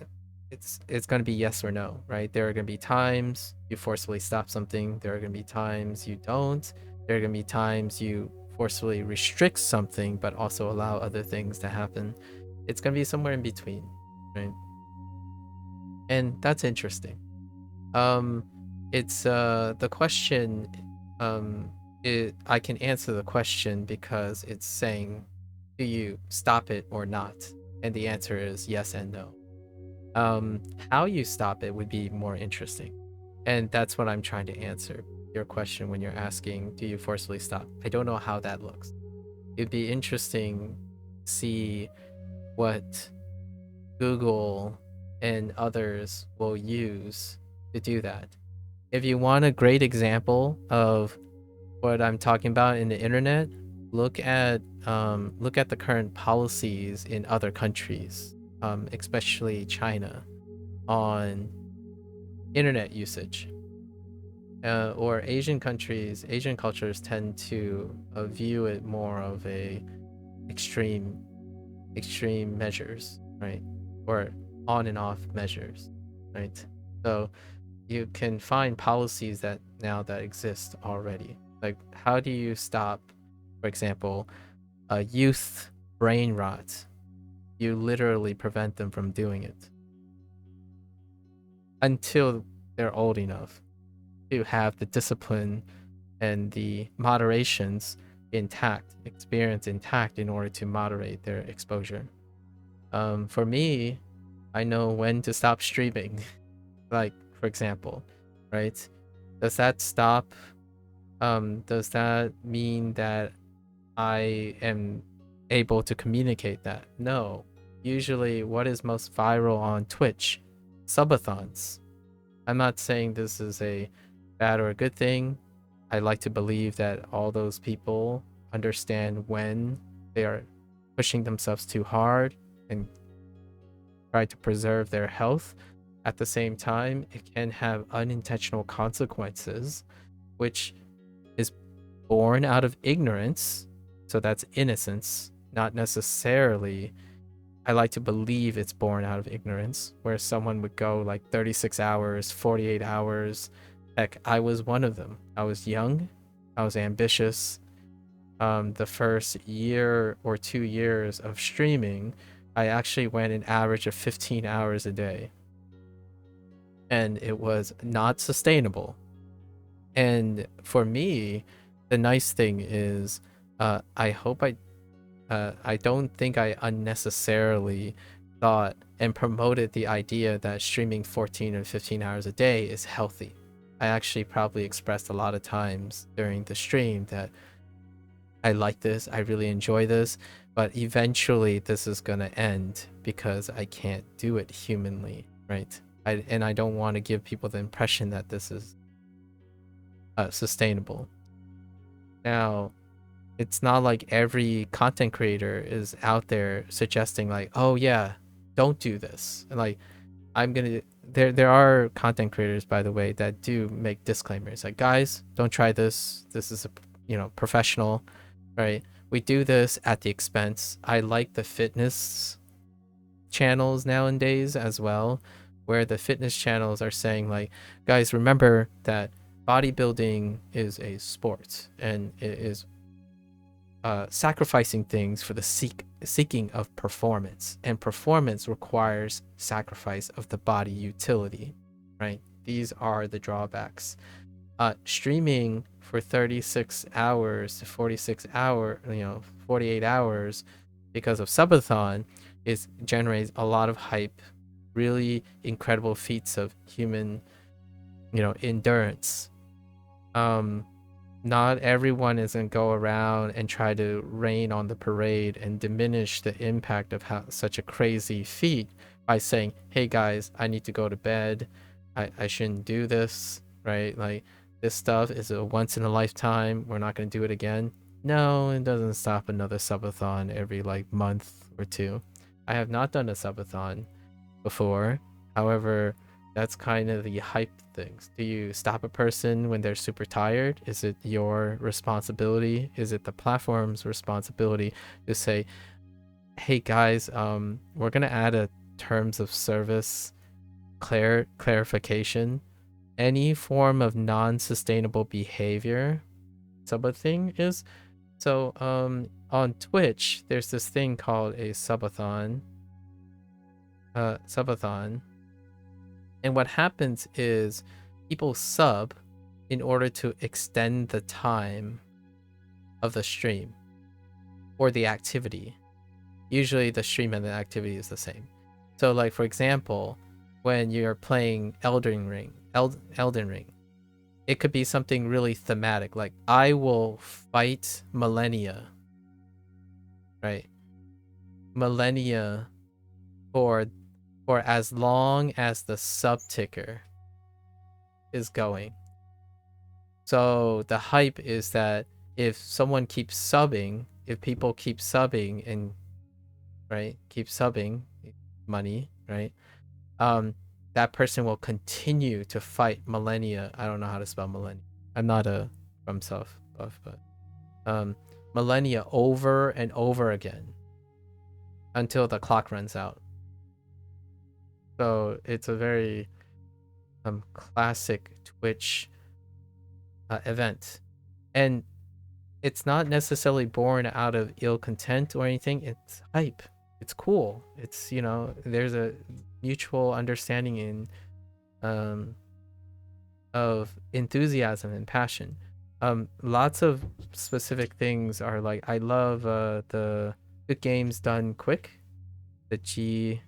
it's going to be yes or no, right? There are going to be times you forcefully stop something. There are going to be times you don't. There are going to be times you forcefully restrict something, but also allow other things to happen. It's going to be somewhere in between, right? And that's interesting. It's the question. I can answer the question because it's saying, do you stop it or not? And the answer is yes and no. How you stop it would be more interesting. And that's what I'm trying to answer your question when you're asking, do you forcefully stop? I don't know how that looks. It'd be interesting to see what Google and others will use to do that. If you want a great example of what I'm talking about in the internet, look at the current policies in other countries, especially China, on internet usage. Or Asian countries, Asian cultures tend to view it more of a extreme measures, right? Or on and off measures, right? So you can find policies that exist already. Like, how do you stop, for example, a youth brain rot? You literally prevent them from doing it until they're old enough to have the discipline and the moderations experience intact in order to moderate their exposure. For me, I know when to stop streaming. Like, for example, right? Does that stop? Does that mean that I am able to communicate that? No. Usually, what is most viral on Twitch? Subathons. I'm not saying this is a bad or a good thing. I like to believe that all those people understand when they are pushing themselves too hard and try to preserve their health. At the same time, it can have unintentional consequences, which is born out of ignorance. So that's innocence, not necessarily. I like to believe it's born out of ignorance, where someone would go like 36 hours, 48 hours. Heck, I was one of them. I was young, I was ambitious. The first year or 2 years of streaming, I actually went an average of 15 hours a day. And it was not sustainable. And for me, the nice thing is, I don't think I unnecessarily thought and promoted the idea that streaming 14 or 15 hours a day is healthy. I actually probably expressed a lot of times during the stream that I like this, I really enjoy this, but eventually this is going to end because I can't do it humanly, right? And I don't want to give people the impression that this is sustainable. Now, it's not like every content creator is out there suggesting like, oh yeah, don't do this. And like, there are content creators, by the way, that do make disclaimers like, guys, don't try this. This is a professional, right? We do this at the expense. I like the fitness channels nowadays as well, where the fitness channels are saying like, guys, remember that bodybuilding is a sport and it is sacrificing things for the seeking of performance, and performance requires sacrifice of the body utility, right? These are the drawbacks. Streaming for 36 hours to 48 hours because of subathon generates a lot of hype, really incredible feats of human endurance. Not everyone is going to go around and try to rain on the parade and diminish the impact of such a crazy feat by saying, hey guys, I need to go to bed. I shouldn't do this, right? Like, this stuff is a once in a lifetime. We're not going to do it again. No, it doesn't stop another subathon every like month or two. I have not done a subathon before. However, that's kind of the hype things. Do you stop a person when they're super tired? Is it your responsibility? Is it the platform's responsibility to say, hey guys, we're gonna add a terms of service clarification. Any form of non-sustainable behavior, subathon is. So on Twitch, there's this thing called a subathon. And what happens is people sub in order to extend the time of the stream or the activity. Usually the stream and the activity is the same. So like, for example, when you're playing Elden Ring, it could be something really thematic, like I will fight millennia, right? Millennia for as long as the sub ticker is going. So the hype is that if someone keeps subbing, if people keep subbing and keep subbing money, right? That person will continue to fight millennia. I don't know how to spell millennia. I'm not a FromSoft buff, but millennia over and over again until the clock runs out. So it's a very classic Twitch event, and it's not necessarily born out of ill content or anything. It's hype. It's cool. It's, there's a mutual understanding in of enthusiasm and passion. Lots of specific things are like, I love the good games done quick, the GDQ,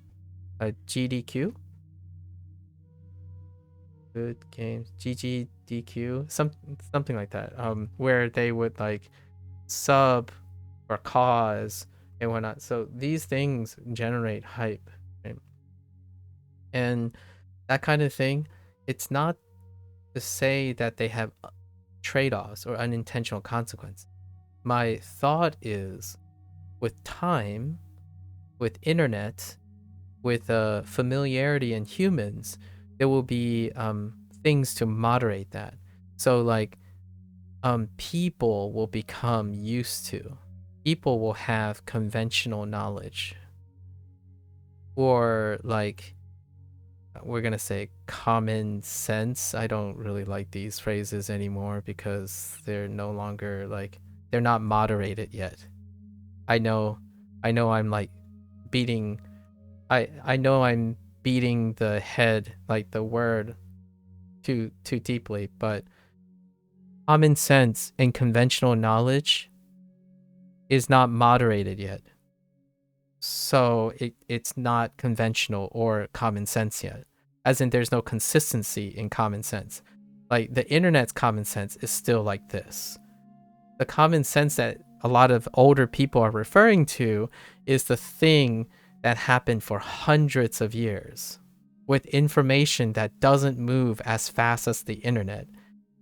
good games, GGDQ, something like that, where they would like sub or cause and whatnot. So these things generate hype, right? And that kind of thing, it's not to say that they have trade-offs or unintentional consequences. My thought is, with time, with internet, with familiarity in humans, there will be things to moderate that. So like, people will become used to, people will have conventional knowledge, or like, we're gonna say common sense. I don't really like these phrases anymore because they're no longer like, they're not moderated yet. I know I'm like beating, I know I'm beating the head, like the word too deeply, but common sense and conventional knowledge is not moderated yet. So it's not conventional or common sense yet. As in, there's no consistency in common sense. Like, the internet's common sense is still like this. The common sense that a lot of older people are referring to is the thing that happened for hundreds of years with information that doesn't move as fast as the internet.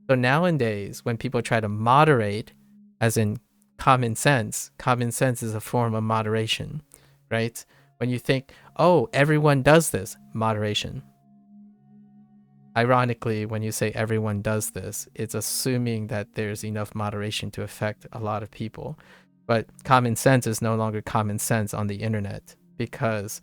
So nowadays, when people try to moderate, as in common sense is a form of moderation, right? When you think, oh, everyone does this, moderation. Ironically, when you say everyone does this, it's assuming that there's enough moderation to affect a lot of people. But common sense is no longer common sense on the internet, because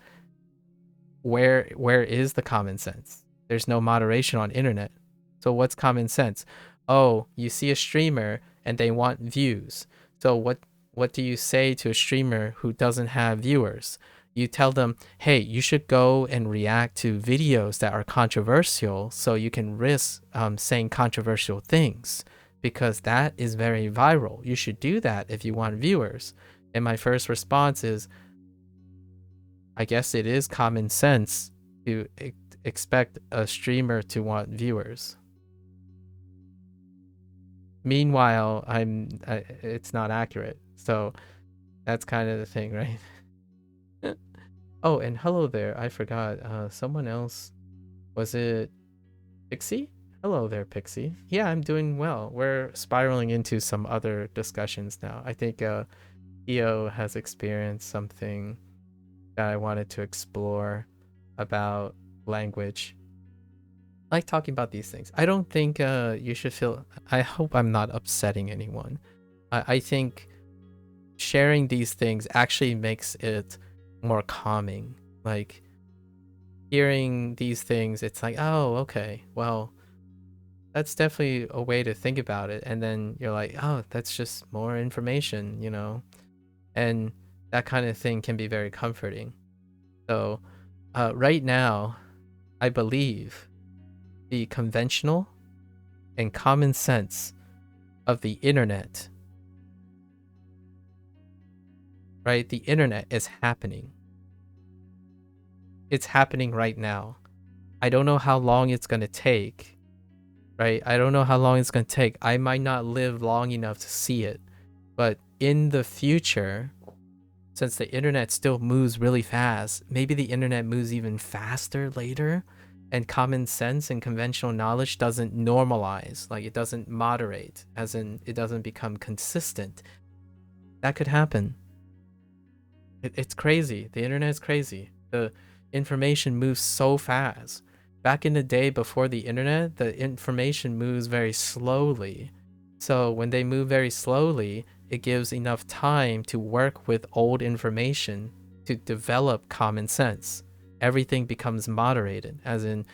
where is the common sense? There's no moderation on internet. So what's common sense? Oh, you see a streamer and they want views. So what do you say to a streamer who doesn't have viewers? You tell them, hey, you should go and react to videos that are controversial so you can risk saying controversial things, because that is very viral. You should do that if you want viewers. And my first response is, I guess it is common sense to expect a streamer to want viewers. Meanwhile, it's not accurate. So that's kind of the thing, right? Oh, and hello there. I forgot. Someone else. Was it Pixie? Hello there, Pixie. Yeah, I'm doing well. We're spiraling into some other discussions now. I think EO has experienced something that I wanted to explore about language. I like talking about these things. I don't think you should feel... I hope I'm not upsetting anyone. I think sharing these things actually makes it more calming. Like, hearing these things, it's like, oh, okay, well, that's definitely a way to think about it. And then you're like, oh, that's just more information, you know? And that kind of thing can be very comforting. So right now, I believe the conventional and common sense of the internet, right? The internet is happening. It's happening right now. I don't know how long it's going to take, right? I don't know how long it's going to take. I might not live long enough to see it. But in the future, since the internet still moves really fast, maybe the internet moves even faster later, and common sense and conventional knowledge doesn't normalize, like it doesn't moderate, as in it doesn't become consistent. That could happen. It's crazy. The internet is crazy. The information moves so fast. Back in the day before the internet, the information moves very slowly. So when they move very slowly, it gives enough time to work with old information to develop common sense. Everything becomes moderated, as in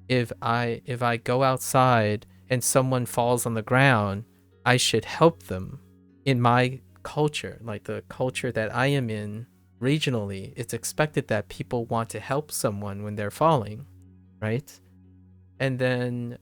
if I go outside and someone falls on the ground, I should help them. In my culture, like the culture that I am in regionally, it's expected that people want to help someone when they're falling, right? And then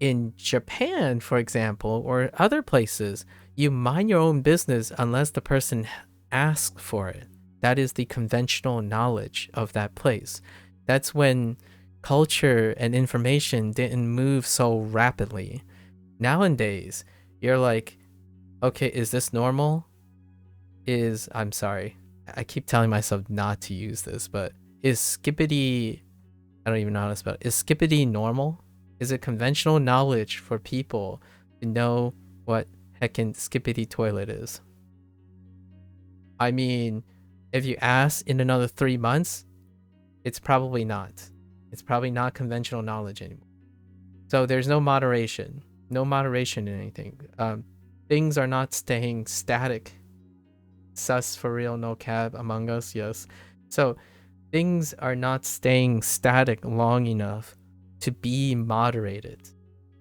in Japan, for example, or other places, you mind your own business unless the person asks for it. That is the conventional knowledge of that place. That's when culture and information didn't move so rapidly. Nowadays, you're like, okay, is this normal? I'm sorry, I keep telling myself not to use this, but is skippity, I don't even know how to spell it. Is skippity normal? Is it conventional knowledge for people to know what heckin' skippity toilet is? I mean, if you ask in another 3 months, it's probably not. It's probably not conventional knowledge anymore. So there's no moderation. No moderation in anything. Things are not staying static. Sus for real, no cab among us, yes. So things are not staying static long enough to be moderated.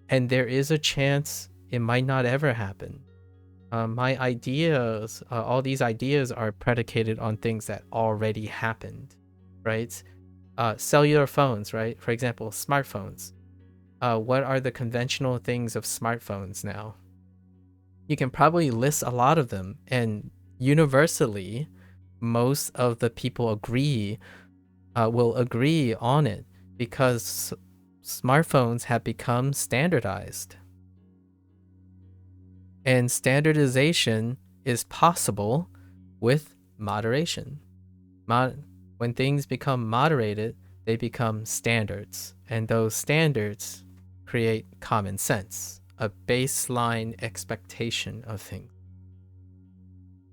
And there is a chance it might not ever happen. My ideas, all these ideas are predicated on things that already happened, right? Cellular phones, right? For example, smartphones. What are the conventional things of smartphones now? You can probably list a lot of them, and universally, most of the people will agree on it, because smartphones have become standardized. And standardization is possible with moderation. When things become moderated, they become standards. And those standards create common sense, a baseline expectation of things.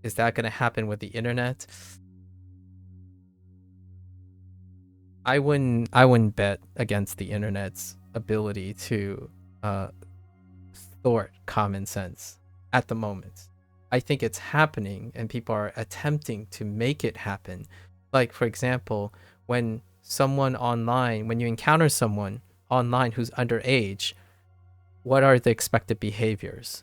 Is that going to happen with the internet? I wouldn't bet against the internet's ability to thwart common sense at the moment. I think it's happening and people are attempting to make it happen. Like, for example, when you encounter someone online who's underage, what are the expected behaviors?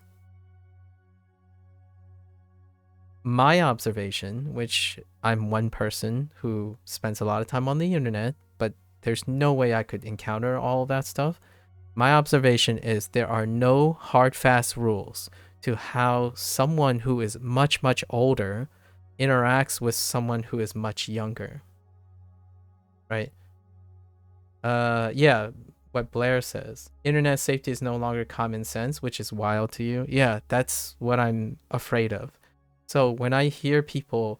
My observation, which I'm one person who spends a lot of time on the internet, but there's no way I could encounter all of that stuff. My observation is there are no hard, fast rules to how someone who is much, much older interacts with someone who is much younger. Right? Yeah, what Blair says. Internet safety is no longer common sense, which is wild to you. Yeah, that's what I'm afraid of. So when I hear people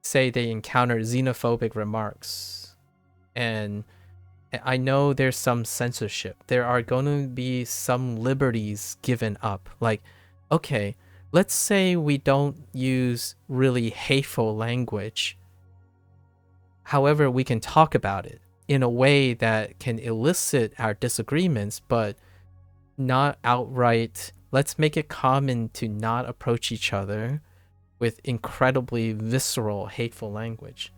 say they encounter xenophobic remarks, and I know there's some censorship, there are going to be some liberties given up. Like, okay, let's say we don't use really hateful language. However, we can talk about it in a way that can elicit our disagreements, but not outright. Let's make it common to not approach each other with incredibly visceral, hateful language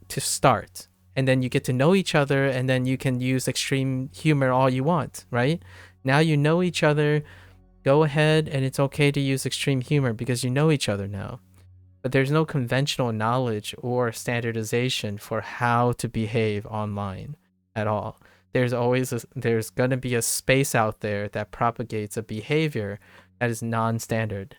to start. And then you get to know each other, and then you can use extreme humor all you want, right? Now you know each other, go ahead, and it's okay to use extreme humor because you know each other now. But there's no conventional knowledge or standardization for how to behave online at all. There's going to be a space out there that propagates a behavior that is non-standard.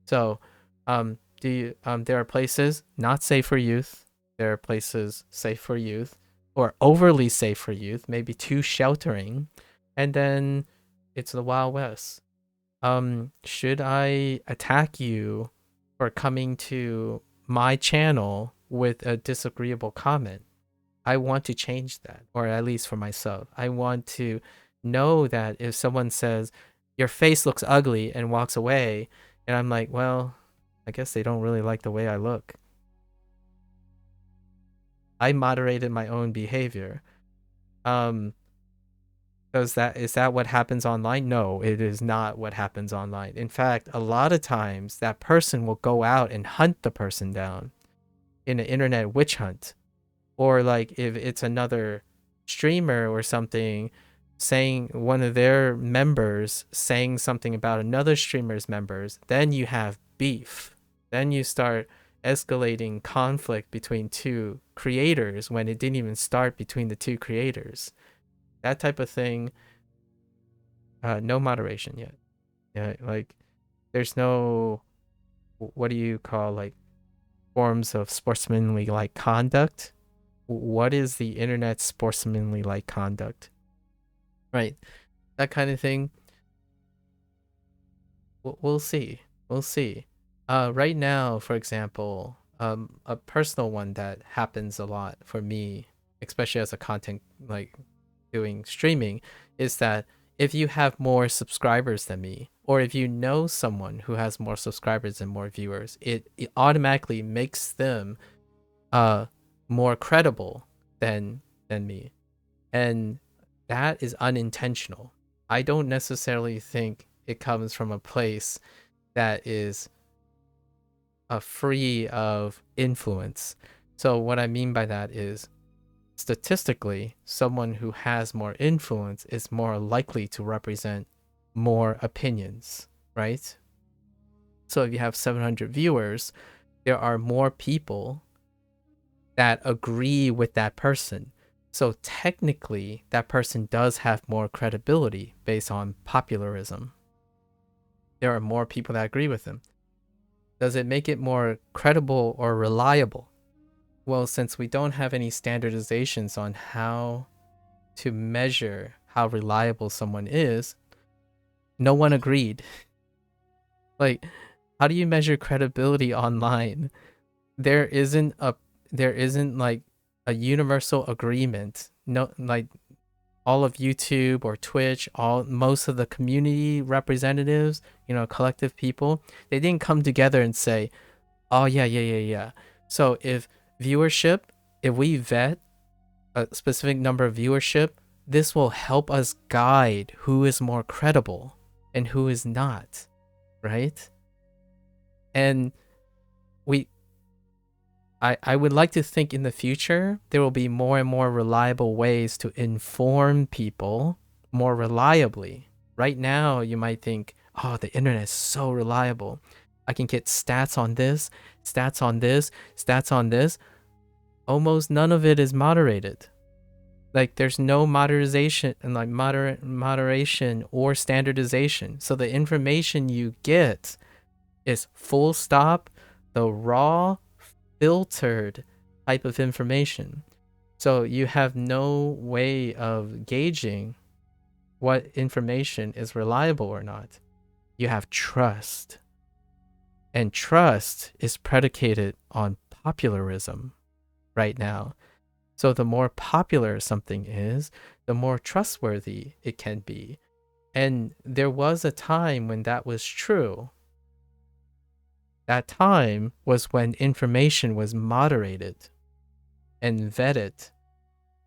So, there are places not safe for youth. There are places safe for youth, or overly safe for youth, maybe too sheltering, and then it's the Wild West. Should I attack you for coming to my channel with a disagreeable comment? I want to change that, or at least for myself. I want to know that if someone says, your face looks ugly, and walks away, and I'm like, well, I guess they don't really like the way I look. I moderated my own behavior. Is that what happens online? No, it is not what happens online. In fact, a lot of times that person will go out and hunt the person down in an internet witch hunt. Or like if it's another streamer or something saying one of their members saying something about another streamer's members, then you have beef. Then you start escalating conflict between two creators when it didn't even start between the two creators. That type of thing, no moderation yet. Yeah, like there's no, what do you call, like, forms of sportsmanly like conduct? What is the internet sportsmanly like conduct? Right, that kind of thing. We'll see. We'll see. Right now, for example, a personal one that happens a lot for me, especially as a content, like doing streaming, is that if you have more subscribers than me, or if you know someone who has more subscribers and more viewers, it automatically makes them more credible than me. And that is unintentional. I don't necessarily think it comes from a place that is free of influence. So what I mean by that is, statistically, someone who has more influence is more likely to represent more opinions, right? So if you have 700 viewers, there are more people that agree with that person. So technically, that person does have more credibility based on popularism. There are more people that agree with him. Does it make it more credible or reliable? Well, since we don't have any standardizations on how to measure how reliable someone is, no one agreed. Like, how do you measure credibility online? There isn't like a universal agreement. No, like all of YouTube or Twitch, most of the community representatives, collective people, they didn't come together and say, "Oh yeah, yeah, yeah, yeah." So viewership, if we vet a specific number of viewership, this will help us guide who is more credible and who is not, right? And we I would like to think in the future there will be more and more reliable ways to inform people more reliably. Right now, you might think, oh, the internet is so reliable. I can get stats on this, stats on this, stats on this. Almost none of it is moderated. Like there's no moderation and like moderation or standardization. So the information you get is full stop, the raw, filtered type of information. So you have no way of gauging what information is reliable or not. You have trust. And trust is predicated on popularism right now. So the more popular something is, the more trustworthy it can be. And there was a time when that was true. That time was when information was moderated and vetted.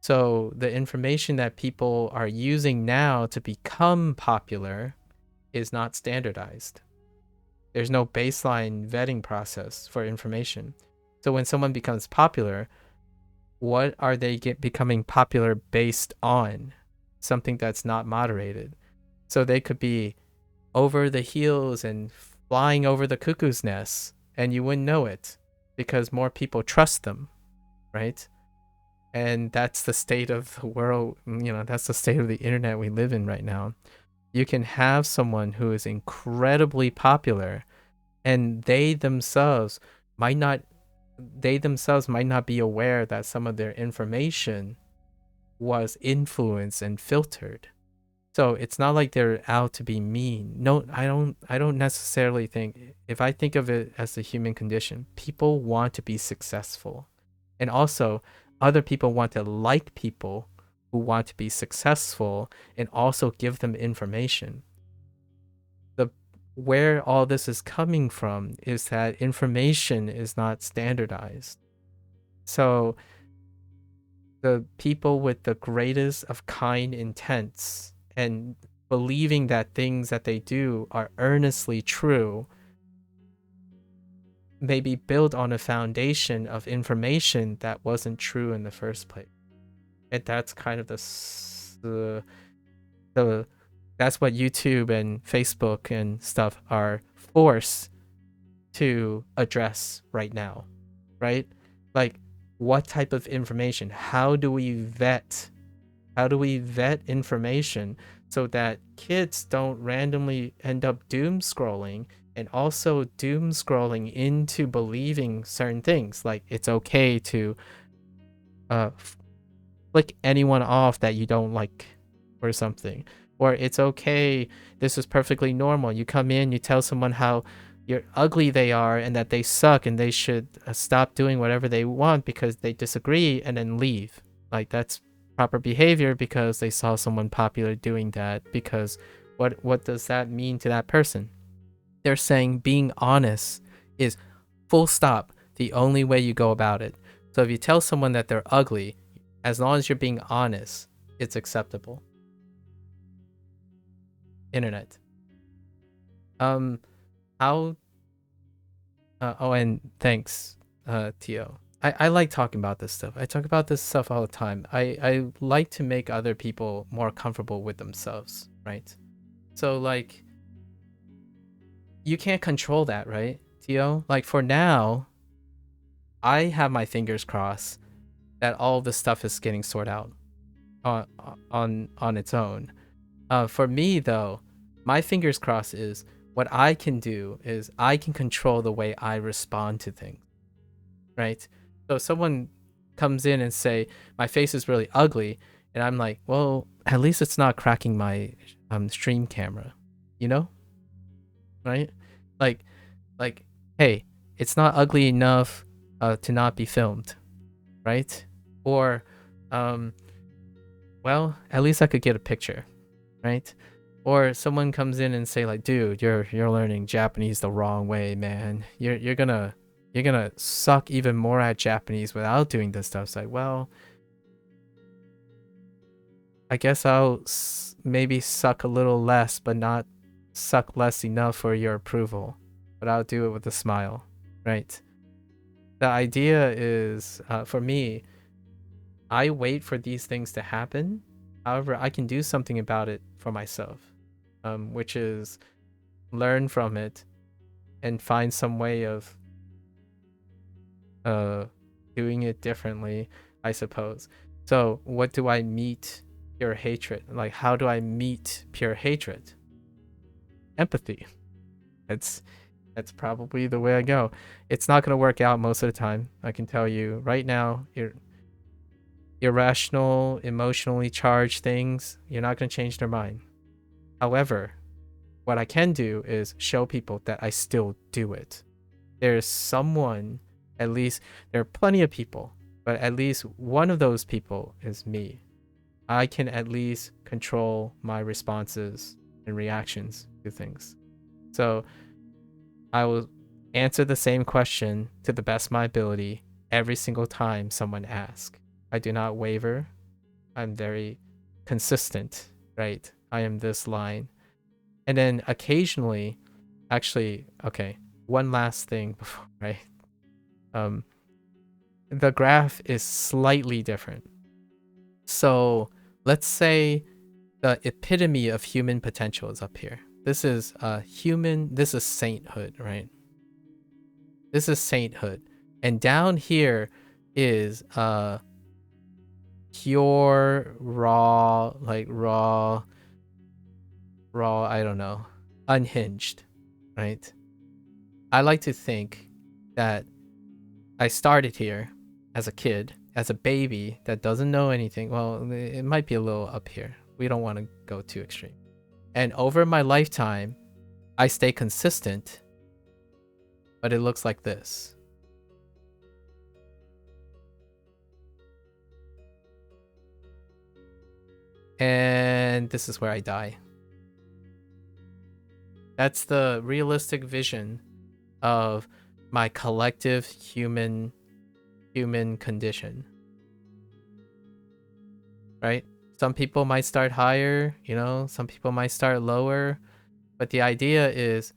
So the information that people are using now to become popular is not standardized. There's no baseline vetting process for information. So when someone becomes popular, what are they becoming popular based on? Something that's not moderated. So they could be over the heels and flying over the cuckoo's nest, and you wouldn't know it because more people trust them, right? And that's the state of the world, that's the state of the internet we live in right now. You can have someone who is incredibly popular and they themselves might not be aware that some of their information was influenced and filtered. So it's not like they're out to be mean. No, I don't necessarily think, if I think of it as the human condition, people want to be successful. And also other people want to like people who want to be successful and also give them information. Where all this is coming from is that information is not standardized. So the people with the greatest of kind intents and believing that things that they do are earnestly true may be built on a foundation of information that wasn't true in the first place. And that's kind of the that's what YouTube and Facebook and stuff are forced to address right now, right? Like, what type of information? How do we vet information so that kids don't randomly end up doom scrolling and also doom scrolling into believing certain things? Like, it's okay to flick anyone off that you don't like or something. Or it's okay, this is perfectly normal. You come in, you tell someone how ugly they are and that they suck and they should stop doing whatever they want because they disagree, and then leave. Like, that's proper behavior because they saw someone popular doing that. Because what does that mean to that person? They're saying being honest is full stop the only way you go about it. So if you tell someone that they're ugly, as long as you're being honest, it's acceptable. Internet. How and thanks, Tio. I like talking about this stuff. I talk about this stuff all the time. I like to make other people more comfortable with themselves, right? So like, you can't control that, right, Tio? Like, for now, I have my fingers crossed that all this stuff is getting sorted out on its own. For me though, my fingers crossed is what I can do is I can control the way I respond to things, right? So if someone comes in and say my face is really ugly, and I'm like, well, at least it's not cracking my stream camera, right? Like, hey, it's not ugly enough to not be filmed, right? Or, well, at least I could get a picture, right? Or someone comes in and say like, dude, you're learning Japanese the wrong way, man. You're gonna suck even more at Japanese without doing this stuff. It's like, well, I guess I'll maybe suck a little less, but not suck less enough for your approval. But I'll do it with a smile, right? The idea is, for me, I wait for these things to happen. However, I can do something about it for myself, which is learn from it and find some way of doing it differently, I suppose. So, what do I meet pure hatred? Like, how do I meet pure hatred? Empathy. That's probably the way I go. It's not gonna work out most of the time. I can tell you right now. Irrational, emotionally charged things, you're not gonna change their mind. However, what I can do is show people that I still do it. There's someone, at least there are plenty of people, but at least one of those people is me. I can at least control my responses and reactions to things. So I will answer the same question to the best of my ability every single time someone asks. I do not waver. I'm very consistent, right? I am this line. And then occasionally, actually, okay, one last thing before, right? The graph is slightly different. So let's say the epitome of human potential is up here. This is this is sainthood, right? This is sainthood. And down here is pure raw, I don't know, unhinged, right? I like to think that I started here as a kid, as a baby that doesn't know anything. Well, it might be a little up here. We don't want to go too extreme. And over my lifetime, I stay consistent, but it looks like this. And this is where I die. That's the realistic vision of my collective human condition. Right? Some people might start higher, some people might start lower, but the idea is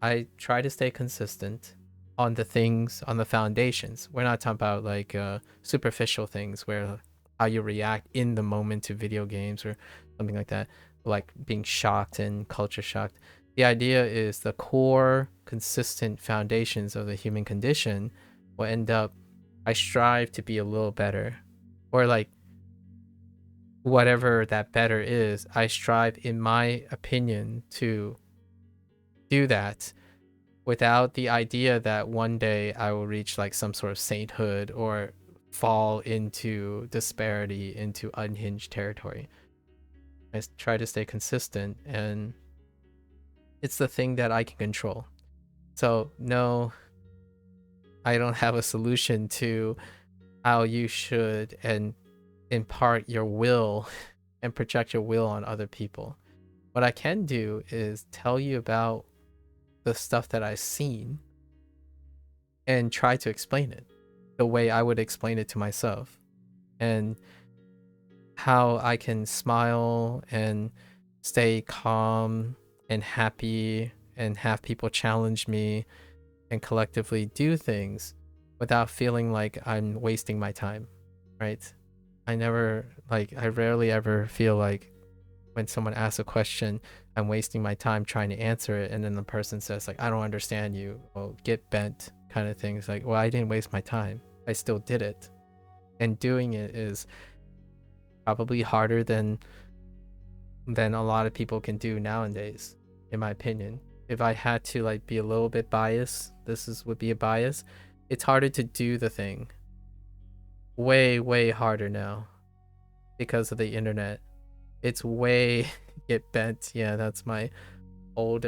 I try to stay consistent on the things, on the foundations. We're not talking about like superficial things where how you react in the moment to video games or something like that, like being shocked and culture shocked. The idea is the core consistent foundations of the human condition will end up, I strive to be a little better, or like whatever that better is, I strive, in my opinion, to do that without the idea that one day I will reach like some sort of sainthood or fall into disparity, into unhinged territory. I try to stay consistent, and it's the thing that I can control. So no, I don't have a solution to how you should and impart your will and project your will on other people. What I can do is tell you about the stuff that I've seen and try to explain it the way I would explain it to myself, and how I can smile and stay calm and happy and have people challenge me and collectively do things without feeling like I'm wasting my time, right? I rarely ever feel like when someone asks a question, I'm wasting my time trying to answer it, and then the person says like, I don't understand you, well, get bent kind of things. Like, well, I didn't waste my time. I still did it. And doing it is probably harder than a lot of people can do nowadays, in my opinion. If I had to like be a little bit biased, would be a bias. It's harder to do the thing. Way harder now because of the internet. It's way get bent. Yeah, that's my old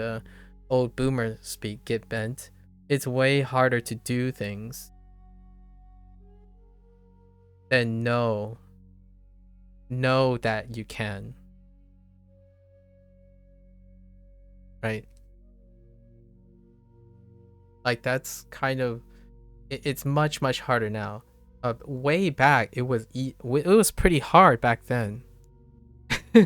old boomer speak, get bent. It's way harder to do things than know that you can, right? Like that's kind of it's much harder now. Way back, it was pretty hard back then.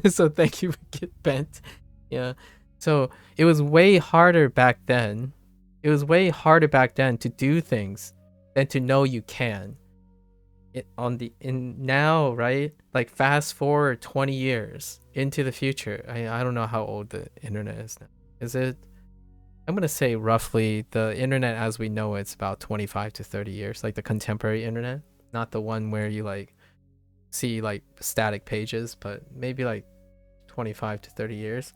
So thank you for get bent. Yeah. So it was way harder back then. It was way harder back then to do things than to know you can. In now, right? Like fast forward 20 years into the future. I don't know how old the internet is now. Is it? I'm gonna say roughly the internet as we know it's about 25 to 30 years, like the contemporary internet, not the one where you like see like static pages, but maybe like 25 to 30 years.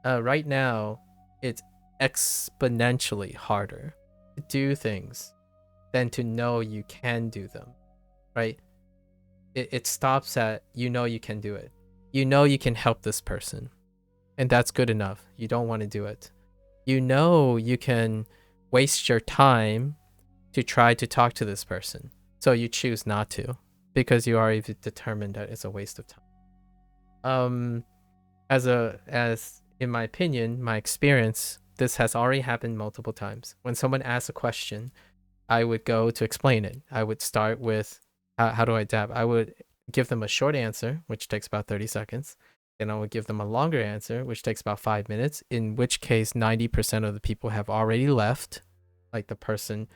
Right now, it's exponentially harder to do things than to know you can do them, right? It stops at you know you can do it. You know you can help this person, and that's good enough. You don't want to do it. You know you can waste your time to try to talk to this person, so you choose not to because you already determined that it's a waste of time. As in my opinion, my experience, this has already happened multiple times. When someone asks a question, I would go to explain it. I would start with how do I adapt? I would give them a short answer, which takes about 30 seconds. Then I would give them a longer answer, which takes about 5 minutes, in which case 90% of the people have already left. Like the person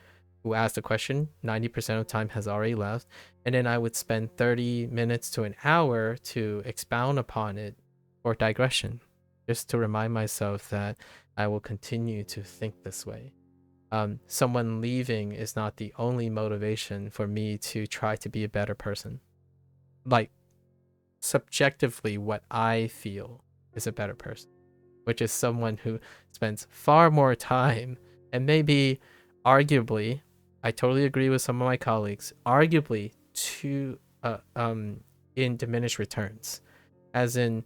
who asked the question, 90% of the time has already left. And then I would spend 30 minutes to an hour to expound upon it or digression, just to remind myself that I will continue to think this way. Someone leaving is not the only motivation for me to try to be a better person. Like, subjectively, what I feel is a better person, which is someone who spends far more time and maybe, arguably, I totally agree with some of my colleagues, arguably, in diminished returns. As in,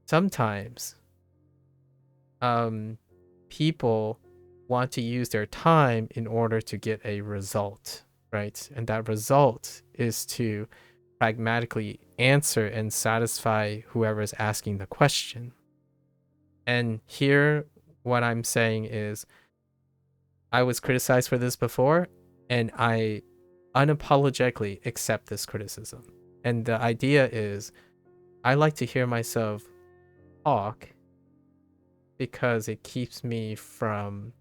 sometimes people want to use their time in order to get a result, right? And that result is to pragmatically answer and satisfy whoever is asking the question. And here, what I'm saying is, I was criticized for this before, and I unapologetically accept this criticism. And the idea is, I like to hear myself talk because it keeps me from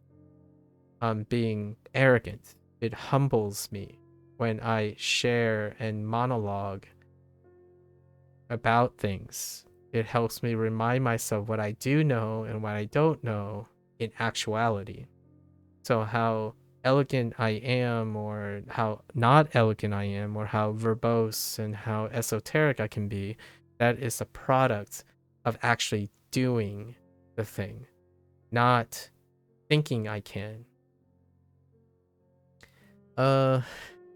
being arrogant. It humbles me when I share and monologue about things. It helps me remind myself what I do know and what I don't know in actuality. So how elegant I am, or how not elegant I am, or how verbose and how esoteric I can be, that is a product of actually doing the thing, not thinking I can. Uh,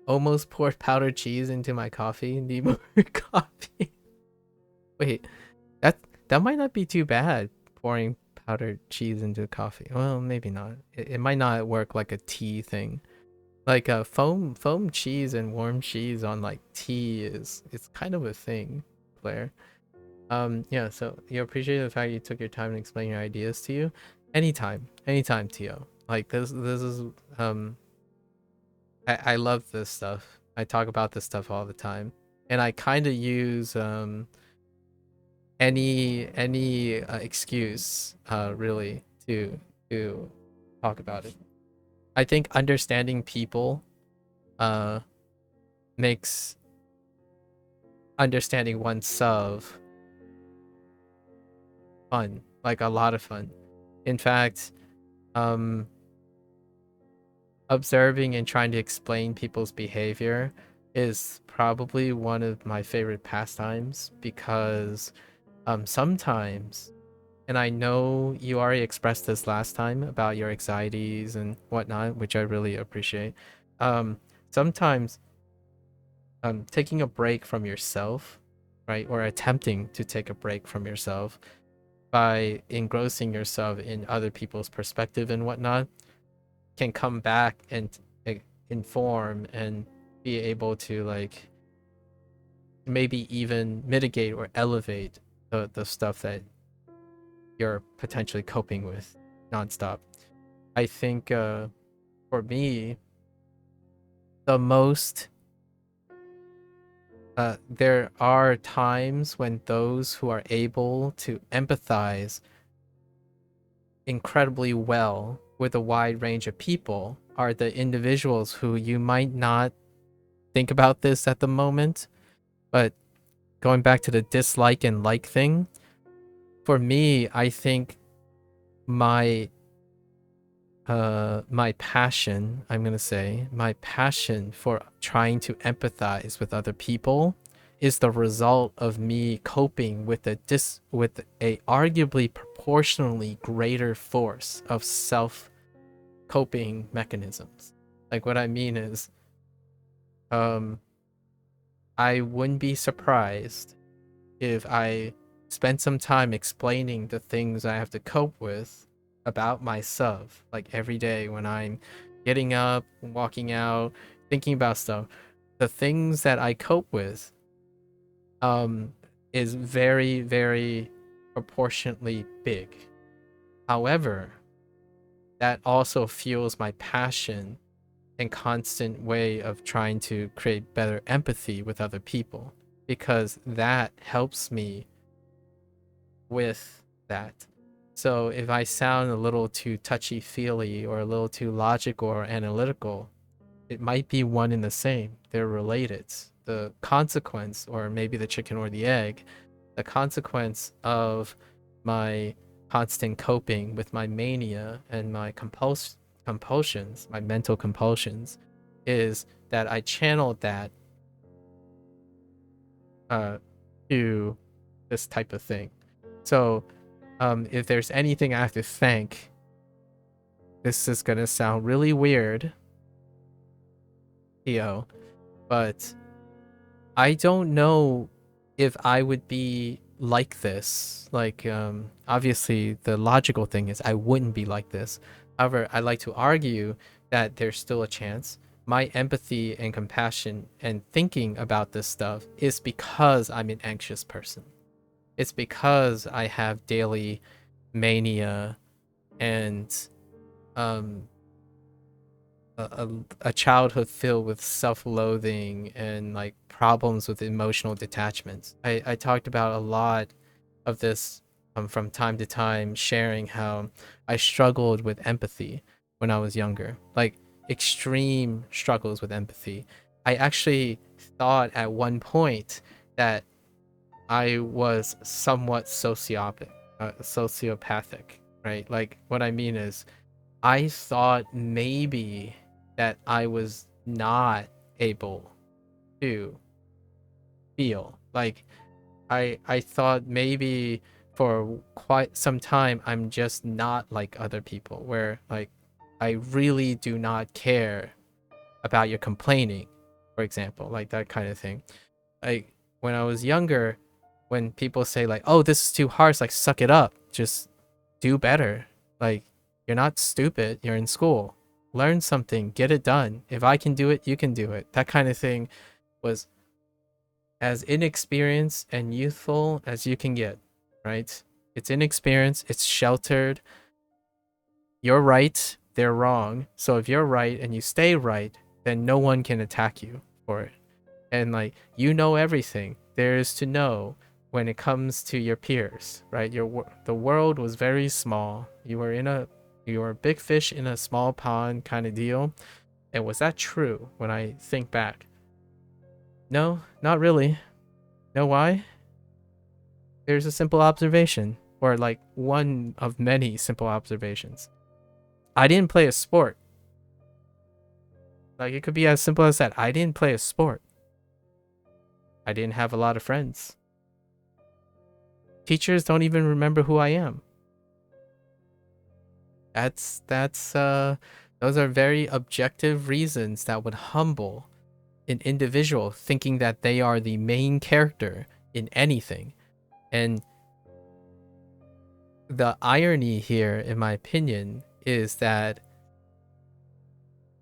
almost poured powdered cheese into my coffee. Need more coffee. Wait, that that might not be too bad. Pouring powdered cheese into coffee. Well, maybe not. It might not work like a tea thing. Like a foam cheese and warm cheese on like tea is it's kind of a thing, Claire. Yeah. So you appreciate the fact you took your time to explain your ideas to you. Anytime, Tio. Like this is I love this stuff. I talk about this stuff all the time, and I kind of use any excuse really to talk about it. I think understanding people uh makes understanding oneself fun, like a lot of fun. In fact, um observing and trying to explain people's behavior is probably one of my favorite pastimes because sometimes, and I know you already expressed this last time about your anxieties and whatnot, which I really appreciate. Sometimes taking a break from yourself, right, or attempting to take a break from yourself by engrossing yourself in other people's perspective and whatnot, can come back and inform and be able to like maybe even mitigate or elevate the stuff that you're potentially coping with nonstop. I think for me, the most there are times when those who are able to empathize incredibly well with a wide range of people are the individuals who you might not think about this at the moment, but going back to the dislike and like thing, for me, I think my my passion, I'm going to say, my passion for trying to empathize with other people is the result of me coping with with a arguably proportionally greater force of self coping mechanisms. Like what I mean is I wouldn't be surprised if I spent some time explaining the things I have to cope with about myself, like every day when I'm getting up, walking out, thinking about stuff. The things that I cope with is very, very proportionately big. However, that also fuels my passion and constant way of trying to create better empathy with other people, because that helps me with that. So if I sound a little too touchy-feely or a little too logical or analytical, it might be one and the same. They're related. The consequence, or maybe the chicken or the egg, the consequence of my constant coping with my mania and my compulsions, my mental compulsions, is that I channeled that to this type of thing. So if there's anything I have to thank, this is gonna sound really weird, Theo, but I don't know if I would be like this. Like, obviously, the logical thing is I wouldn't be like this. However, I like to argue that there's still a chance. My empathy and compassion and thinking about this stuff is because I'm an anxious person. It's because I have daily mania and a childhood filled with self-loathing and like problems with emotional detachment. I talked about a lot of this from time to time, sharing how I struggled with empathy when I was younger, like extreme struggles with empathy. I actually thought at one point that I was somewhat sociopathic, right? Like what I mean is I thought maybe that I was not able to feel. Like I thought maybe for quite some time I'm just not like other people, where like I really do not care about your complaining, for example, like that kind of thing. Like when I was younger, when people say like, "Oh, this is too harsh," like suck it up, just do better. Like you're not stupid, you're in school. Learn something, get it done. If I can do it, you can do it. That kind of thing was as inexperienced and youthful as you can get, right? It's inexperienced, it's sheltered. You're right, they're wrong. So if you're right and you stay right, then no one can attack you for it. And like you know everything there is to know when it comes to your peers, right? The world was very small. You were a big fish in a small pond kind of deal. And was that true when I think back? No, not really. Know why? There's a simple observation, or like one of many simple observations. I didn't play a sport. Like it could be as simple as that. I didn't play a sport. I didn't have a lot of friends. Teachers don't even remember who I am. Those are very objective reasons that would humble an individual thinking that they are the main character in anything. And the irony here, in my opinion, is that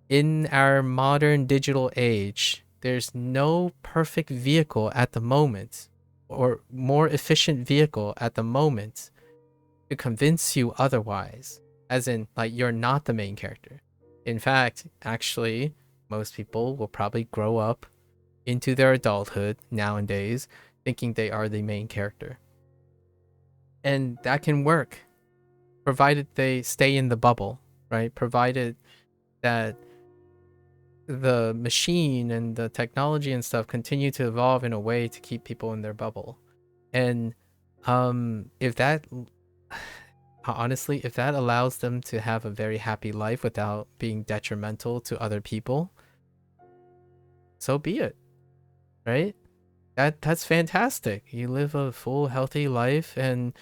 in our modern digital age, there's no perfect vehicle at the moment, or more efficient vehicle at the moment, to convince you otherwise. As in, like, you're not the main character. In fact, actually, most people will probably grow up into their adulthood nowadays thinking they are the main character. And that can work, provided they stay in the bubble, right? Provided that the machine and the technology and stuff continue to evolve in a way to keep people in their bubble. And if that honestly, if that allows them to have a very happy life without being detrimental to other people, so be it, right? That's fantastic. You live a full healthy life and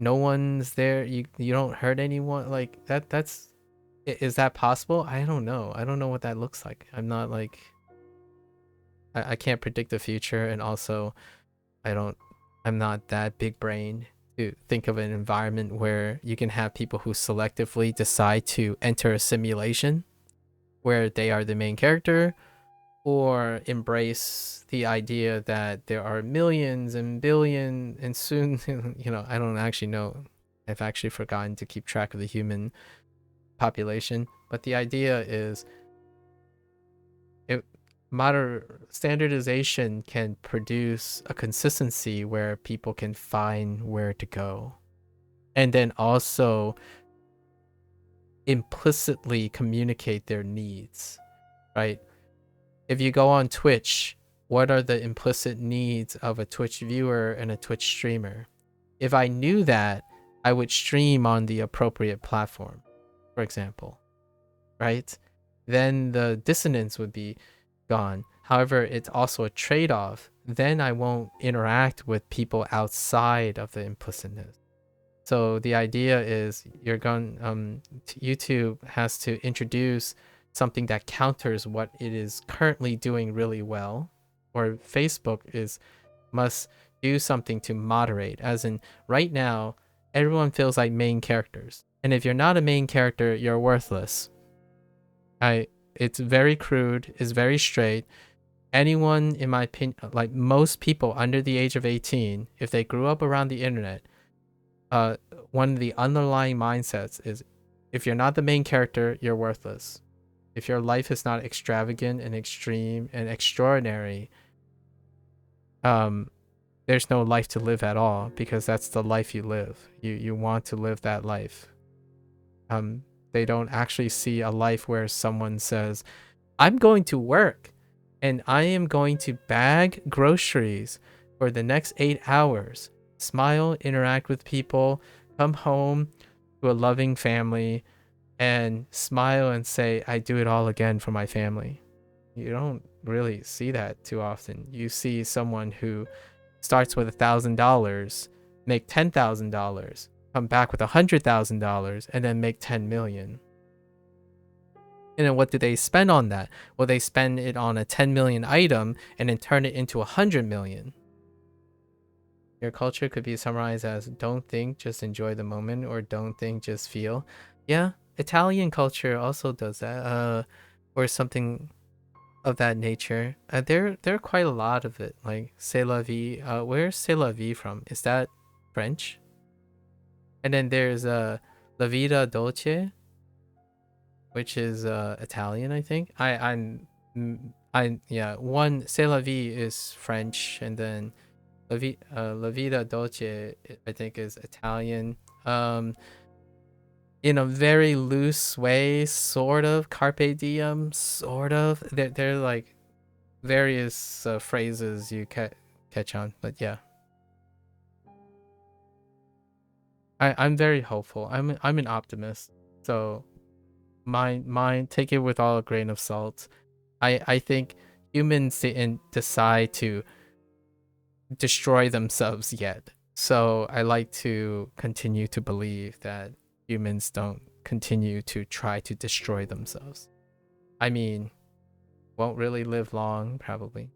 no one's there, you don't hurt anyone, like that's is that possible? I don't know. I don't know what that looks like. I'm not like I can't predict the future, and also I'm not that big brain to think of an environment where you can have people who selectively decide to enter a simulation where they are the main character, or embrace the idea that there are millions and billion and soon I don't actually know. I've actually forgotten to keep track of the human population, but the idea is modern standardization can produce a consistency where people can find where to go, and then also implicitly communicate their needs, right? If you go on Twitch, what are the implicit needs of a Twitch viewer and a Twitch streamer? If I knew that, I would stream on the appropriate platform, for example, right? Then the dissonance would be gone. However, it's also a trade-off. Then I won't interact with people outside of the implicitness. So the idea is YouTube has to introduce something that counters what it is currently doing really well, or Facebook must do something to moderate. As in, right now, everyone feels like main characters, and if you're not a main character, you're worthless. It's very crude, it's very straight. Anyone, in my opinion, like most people under the age of 18, if they grew up around the internet, one of the underlying mindsets is, if you're not the main character, you're worthless. If your life is not extravagant and extreme and extraordinary, there's no life to live at all, because that's the life you live. You want to live that life. They don't actually see a life where someone says, I'm going to work and I am going to bag groceries for the next 8 hours, smile, interact with people, come home to a loving family, and smile and say, I do it all again for my family. You don't really see that too often. You see someone who starts with $1,000, make $10,000, come back with $100,000, and then make 10 million. And then what do they spend on that? Well, they spend it on a 10 million item and then turn it into 100 million. Your culture could be summarized as, don't think, just enjoy the moment, or don't think, just feel. Yeah, Italian culture also does that, or something of that nature. There are quite a lot of it, like c'est la vie. Where's c'est la vie from? Is that French? And then there's la vida dolce, which is Italian, I think. One c'est la vie is French, and then la vida dolce, I think, is Italian. In a very loose way, sort of. Carpe diem, sort of. They're like various phrases you catch on, but yeah. I'm very hopeful. I'm an optimist, so mine take it with all a grain of salt. I think humans didn't decide to destroy themselves yet, so I like to continue to believe that humans don't continue to try to destroy themselves. I mean, won't really live long, probably.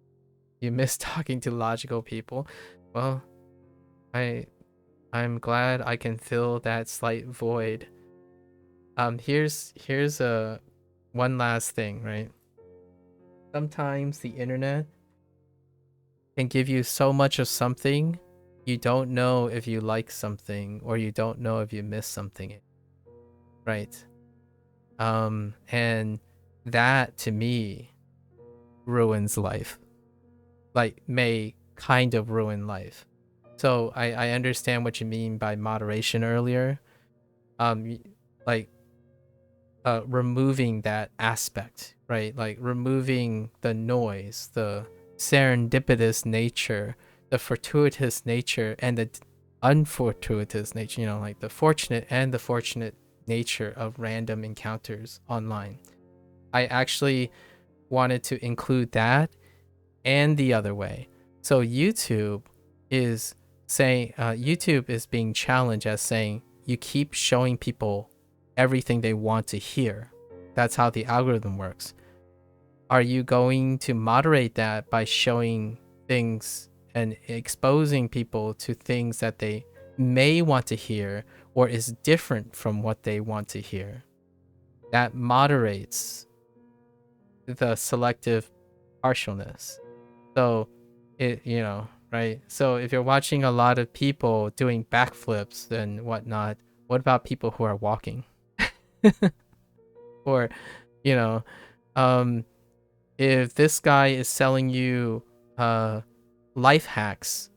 You miss talking to logical people. Well, I'm glad I can fill that slight void. Here's a one last thing, right? Sometimes the internet can give you so much of something, you don't know if you like something or you don't know if you miss something, right? And that to me ruins life. Like may kind of ruin life. So I understand what you mean by moderation earlier. Like removing that aspect, right? Like removing the noise, the serendipitous nature, the fortuitous nature, and the unfortuitous nature, you know, like the fortunate and the fortunate nature of random encounters online. I actually wanted to include that and the other way. So YouTube is YouTube is being challenged as saying you keep showing people everything they want to hear. That's how the algorithm works. Are you going to moderate that by showing things and exposing people to things that they may want to hear or is different from what they want to hear? That moderates the selective partialness. So it, you know, right? So if you're watching a lot of people doing backflips and whatnot, what about people who are walking? Or, you know, if this guy is selling you life hacks,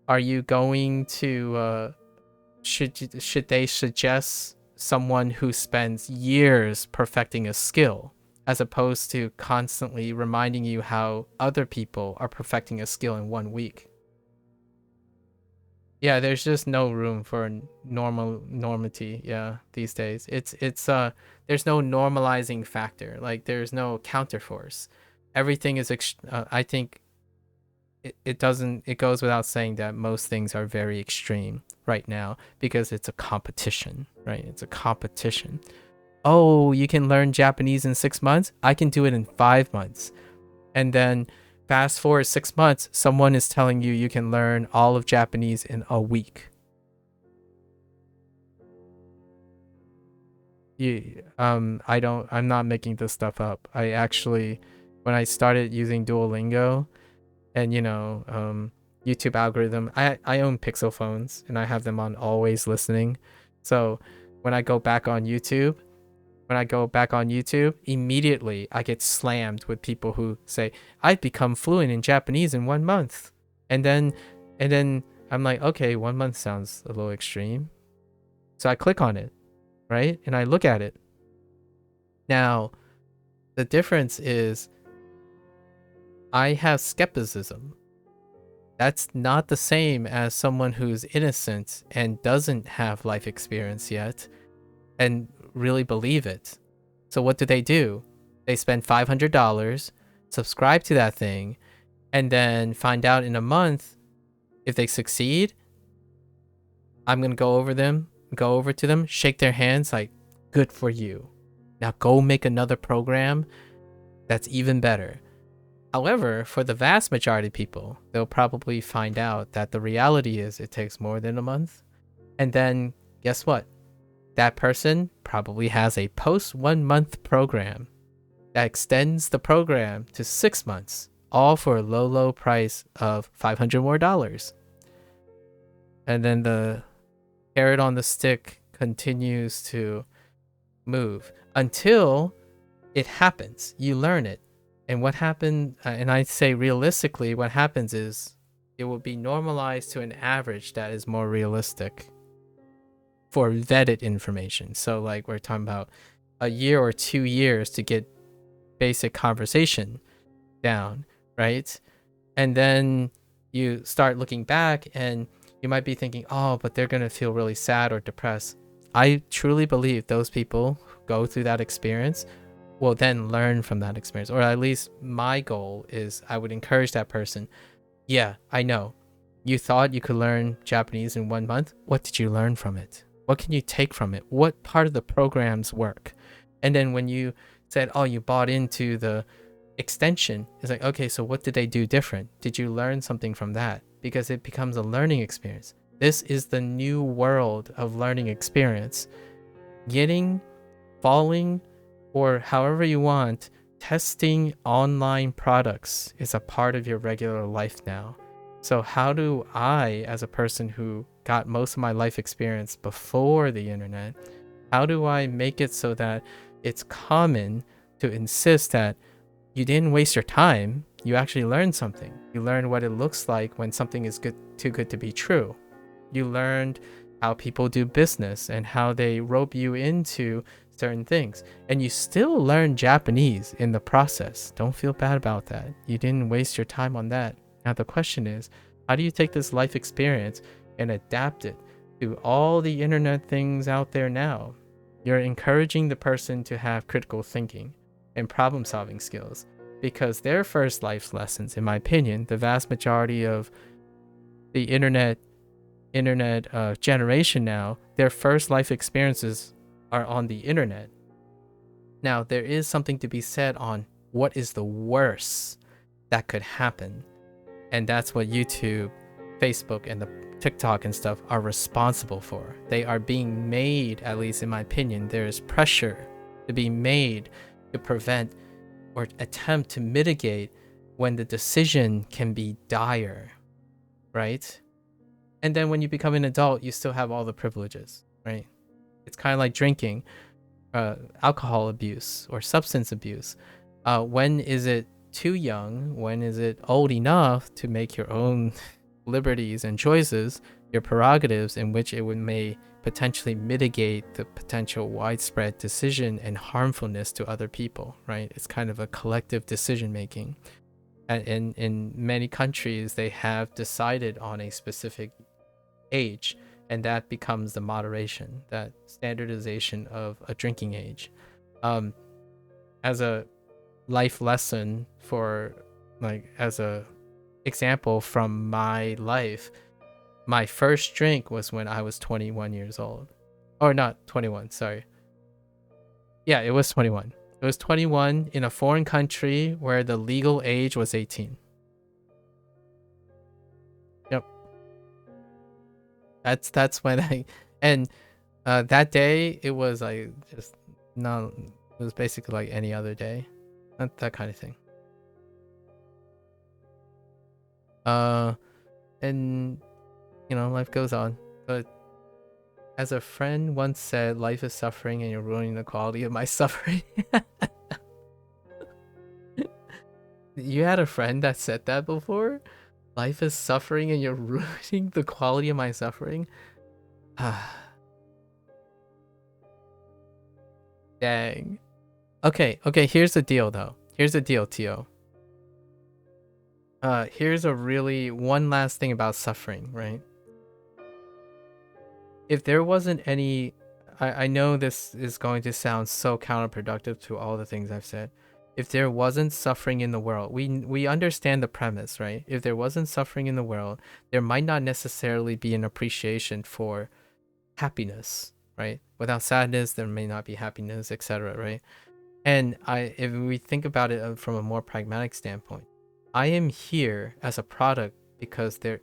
are you going to should they suggest someone who spends years perfecting a skill as opposed to constantly reminding you how other people are perfecting a skill in 1 week? Yeah, there's just no room for normity, yeah, these days. It's there's no normalizing factor. Like there's no counterforce. Everything is I think it doesn't it goes without saying that most things are very extreme right now because it's a competition, right? It's a competition. Oh, you can learn Japanese in 6 months? I can do it in 5 months. And then fast forward 6 months, someone is telling you you can learn all of Japanese in a week. I'm not making this stuff up. I actually, when I started using Duolingo and, you know, YouTube algorithm, I own Pixel phones and I have them on always listening. So when I go back on YouTube, immediately I get slammed with people who say, I've become fluent in Japanese in 1 month. And then I'm like, okay, 1 month sounds a little extreme. So I click on it, right? And I look at it. Now, the difference is I have skepticism. That's not the same as someone who's innocent and doesn't have life experience yet and really believe it. So what do? They spend $500, subscribe to that thing, and then find out in a month if they succeed. I'm gonna go over to them, shake their hands, like, good for you. Now go make another program that's even better. However, for the vast majority of people, they'll probably find out that the reality is it takes more than a month. And then guess what? That person probably has a post 1 month program that extends the program to 6 months, all for a low price of $500 more. And then the carrot on the stick continues to move until it happens. You learn it. And what happened, and I say realistically, what happens is it will be normalized to an average that is more realistic for vetted information. So like we're talking about a year or 2 years to get basic conversation down, right? And then you start looking back and you might be thinking, oh, but they're going to feel really sad or depressed. I truly believe those people who go through that experience will then learn from that experience. Or at least my goal is I would encourage that person. Yeah, I know. You thought you could learn Japanese in 1 month. What did you learn from it? What can you take from it? What part of the programs work? And then when you said, oh, you bought into the extension, it's like, okay, so what did they do different? Did you learn something from that? Because it becomes a learning experience. This is the new world of learning experience. Falling, or however you want, testing online products is a part of your regular life now. So how do I, as a person who got most of my life experience before the internet, how do I make it so that it's common to insist that you didn't waste your time, you actually learned something. You learned what it looks like when something is too good to be true. You learned how people do business and how they rope you into certain things. And you still learn Japanese in the process. Don't feel bad about that. You didn't waste your time on that. Now the question is, how do you take this life experience and adapt it to all the internet things out there now? You're encouraging the person to have critical thinking and problem solving skills, because their first life lessons, in my opinion, the vast majority of the internet generation now, their first life experiences are on the internet. Now, there is something to be said on what is the worst that could happen, and that's what YouTube, Facebook, and the TikTok and stuff are responsible for. They are being made, at least in my opinion, there is pressure to be made to prevent or attempt to mitigate when the decision can be dire, right? And then when you become an adult, you still have all the privileges, right? It's kind of like drinking, alcohol abuse or substance abuse. When is it too young? When is it old enough to make your own liberties and choices, your prerogatives, in which it may potentially mitigate the potential widespread decision and harmfulness to other people, right? It's kind of a collective decision making. And in many countries, they have decided on a specific age, and that becomes the moderation, that standardization of a drinking age. As a life lesson, for like, as a example from my life, my first drink was when I was 21 years old. Or not 21, sorry. Yeah, it was 21. It was 21 in a foreign country where the legal age was 18. Yep. That's when and that day it was like just no, it was basically like any other day. Not that kind of thing. And life goes on. But as a friend once said, life is suffering and you're ruining the quality of my suffering. You had a friend that said that before? Life is suffering and you're ruining the quality of my suffering? Dang. Okay, here's the deal though. Here's the deal, Tio. Here's one last thing about suffering, right? If there wasn't any, I know this is going to sound so counterproductive to all the things I've said. If there wasn't suffering in the world, we understand the premise, right? If there wasn't suffering in the world, there might not necessarily be an appreciation for happiness, right? Without sadness, there may not be happiness, etc., right? And if we think about it from a more pragmatic standpoint, I am here as a product because there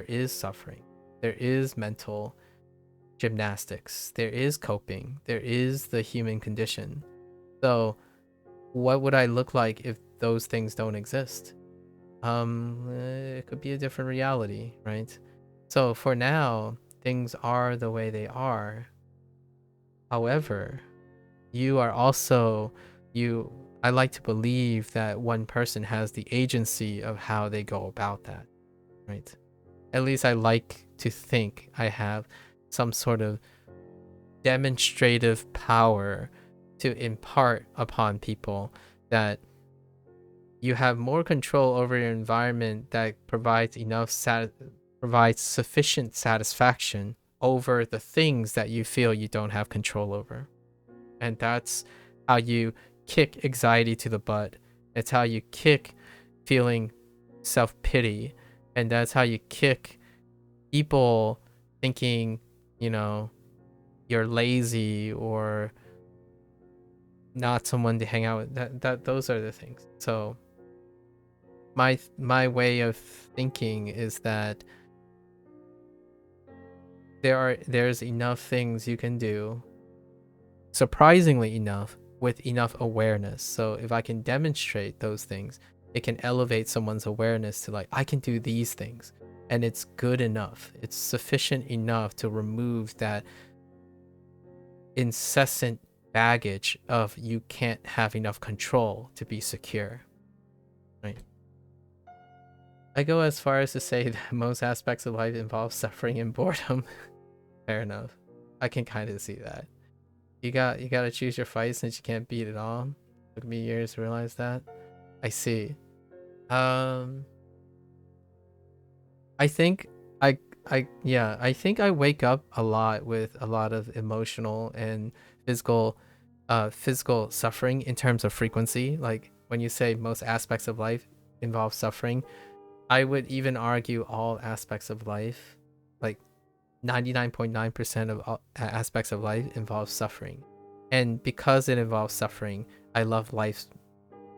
is suffering, there is mental gymnastics, there is coping, there is the human condition. So what would I look like if those things don't exist? It could be a different reality, right? So for now, things are the way they are. However, I like to believe that one person has the agency of how they go about that, right? At least I like to think I have some sort of demonstrative power to impart upon people that you have more control over your environment that provides sufficient satisfaction over the things that you feel you don't have control over. And that's how you kick anxiety to the butt. It's how you kick feeling self-pity. And that's how you kick people thinking, you're lazy or not someone to hang out with. Those are the things. So my way of thinking is that there's enough things you can do, surprisingly enough, with enough awareness. So if I can demonstrate those things, it can elevate someone's awareness to like, I can do these things, and it's good enough. It's sufficient enough to remove that incessant baggage of you can't have enough control to be secure, right? I go as far as to say that most aspects of life involve suffering and boredom. Fair enough. I can kind of see that. You got to choose your fight since you can't beat it all. Took me years to realize that. I see. I think I think I wake up a lot with a lot of emotional and physical suffering in terms of frequency. Like when you say most aspects of life involve suffering, I would even argue all aspects of life, like 99.9% of all aspects of life involve suffering. And because it involves suffering, I love life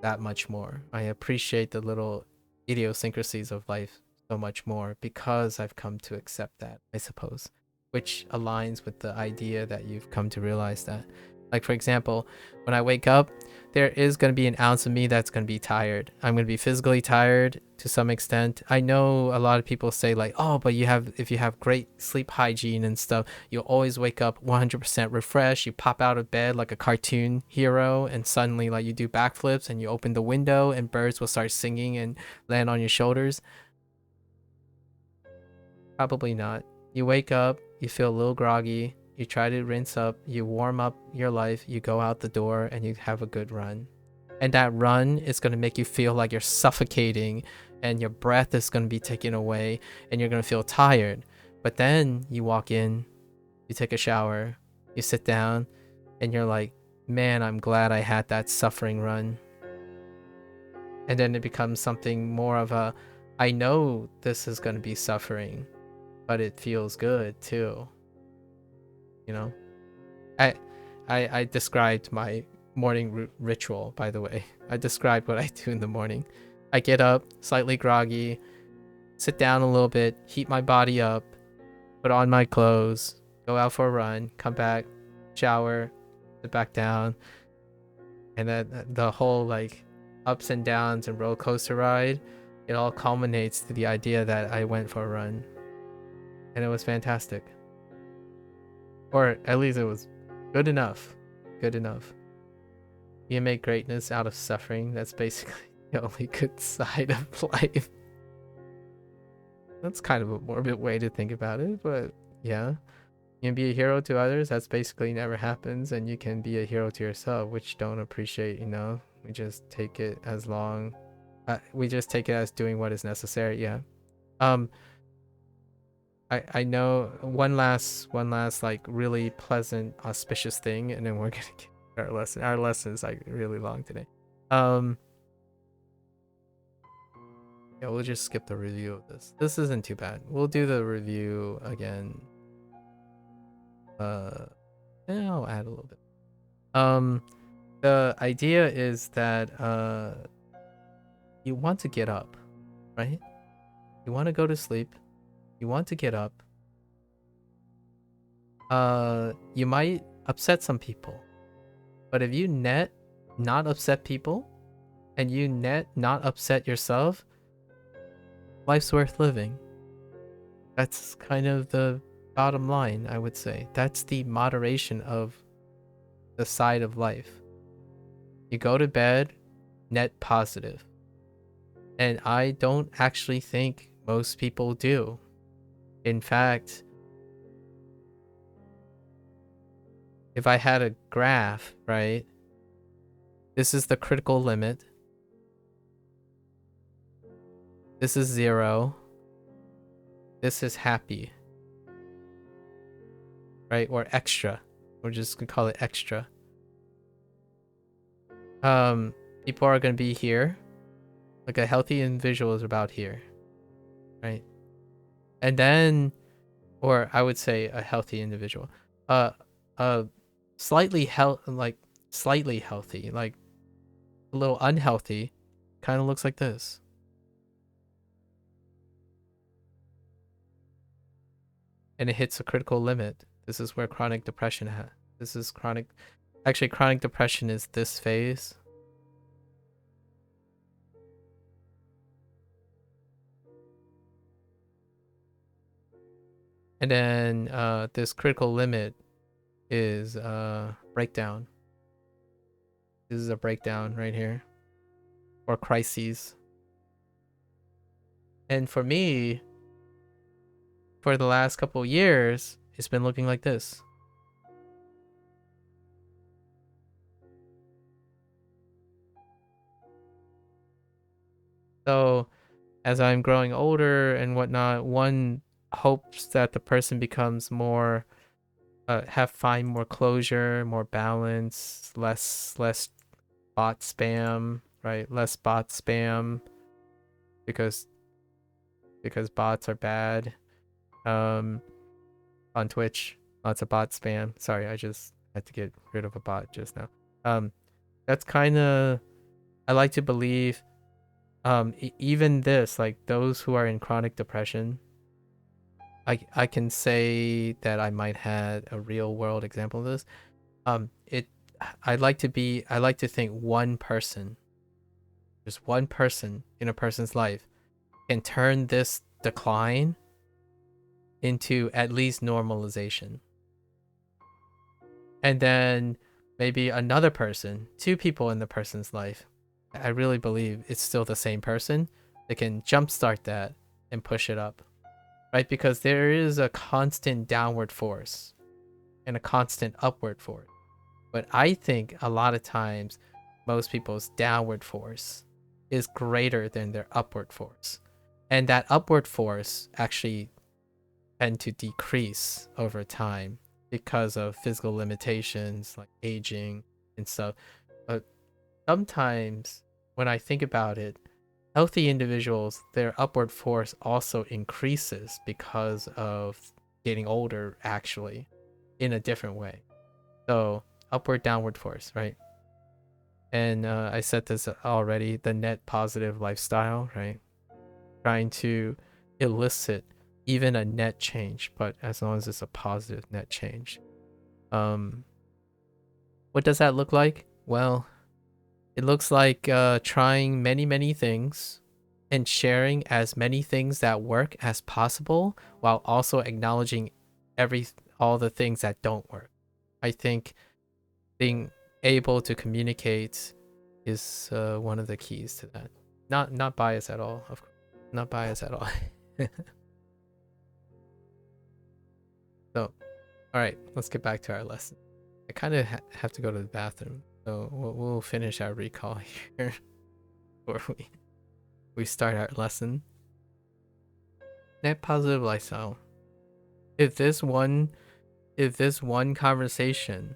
that much more. I appreciate the little idiosyncrasies of life so much more because I've come to accept that, I suppose, which aligns with the idea that you've come to realize that. Like, for example, when I wake up, there is going to be an ounce of me that's going to be tired. I'm going to be physically tired to some extent. I know a lot of people say like, oh, but if you have great sleep hygiene and stuff, you'll always wake up 100% refreshed. You pop out of bed like a cartoon hero, and suddenly like you do backflips and you open the window and birds will start singing and land on your shoulders. Probably not. You wake up, you feel a little groggy, you try to rinse up, you warm up your life, you go out the door, and you have a good run. And that run is going to make you feel like you're suffocating, and your breath is going to be taken away, and you're going to feel tired. But then you walk in, you take a shower, you sit down, and you're like, man, I'm glad I had that suffering run. And then it becomes something more of a, I know this is going to be suffering, but it feels good too. You know, I described my morning ritual, by the way. I described what I do in the morning. I get up slightly groggy, sit down a little bit, heat my body up, put on my clothes, go out for a run, come back, shower, sit back down, and then the whole like ups and downs and roller coaster ride, it all culminates to the idea that I went for a run, and it was fantastic. Or at least it was good enough. Good enough. You make greatness out of suffering. That's basically the only good side of life. That's kind of a morbid way to think about it, but yeah. You can be a hero to others. That's basically never happens, and you can be a hero to yourself, which don't appreciate, you know. We just take it as long. We just take it as doing what is necessary. Yeah. I know one last like really pleasant auspicious thing, and then we're gonna get our lesson. Our lesson is like really long today. Yeah, we'll just skip the review of this. This isn't too bad. We'll do the review again. Yeah, I'll add a little bit. The idea is that you want to get up, right? You want to go to sleep. You want to get up. You might upset some people, but if you not upset people, and you not upset yourself, life's worth living. That's kind of the bottom line, I would say. That's the moderation of the side of life. You go to bed net positive, and I don't actually think most people do. In fact, if I had a graph, right, this is the critical limit, this is 0, this is happy, right, or extra. We're just gonna call it extra. People are gonna be here, like a healthy individual is about here, right? And then, or I would say a healthy individual, slightly healthy, like a little unhealthy, kind of looks like this. and it hits a critical limit. This is where chronic depression this is chronic. Actually, chronic depression is this phase. And then this critical limit is breakdown. This is a breakdown right here, or crises. And for me, for the last couple years, it's been looking like this. So as I'm growing older and whatnot, one hopes that the person becomes more, find more closure, more balance, less bot spam, right? Less bot spam because bots are bad. On Twitch, lots of bot spam. Sorry, I just had to get rid of a bot just now. That's kind of, I like to believe, even this, like those who are in chronic depression, I can say that I might have a real world example of this. It, I like to think one person, just one person in a person's life, can turn this decline into at least normalization. And then maybe another person, two people in the person's life, I really believe it's still the same person that can jumpstart that and push it up, right? Because there is a constant downward force and a constant upward force. But I think a lot of times most people's downward force is greater than their upward force. And that upward force actually tend to decrease over time because of physical limitations like aging and stuff. But sometimes when I think about it, healthy individuals, their upward force also increases because of getting older, actually, in a different way. So upward, downward force, right? And I said this already, the net positive lifestyle, right? Trying to elicit even a net change, but as long as it's a positive net change. What does that look like? Well, it looks like trying many things and sharing as many things that work as possible while also acknowledging all the things that don't work. I think being able to communicate is one of the keys to that. Not bias at all, of course. Not bias at all. So, all right, let's get back to our lesson. I kind of have to go to the bathroom, so we'll finish our recall here before we start our lesson. Net positive lifestyle. If this one conversation,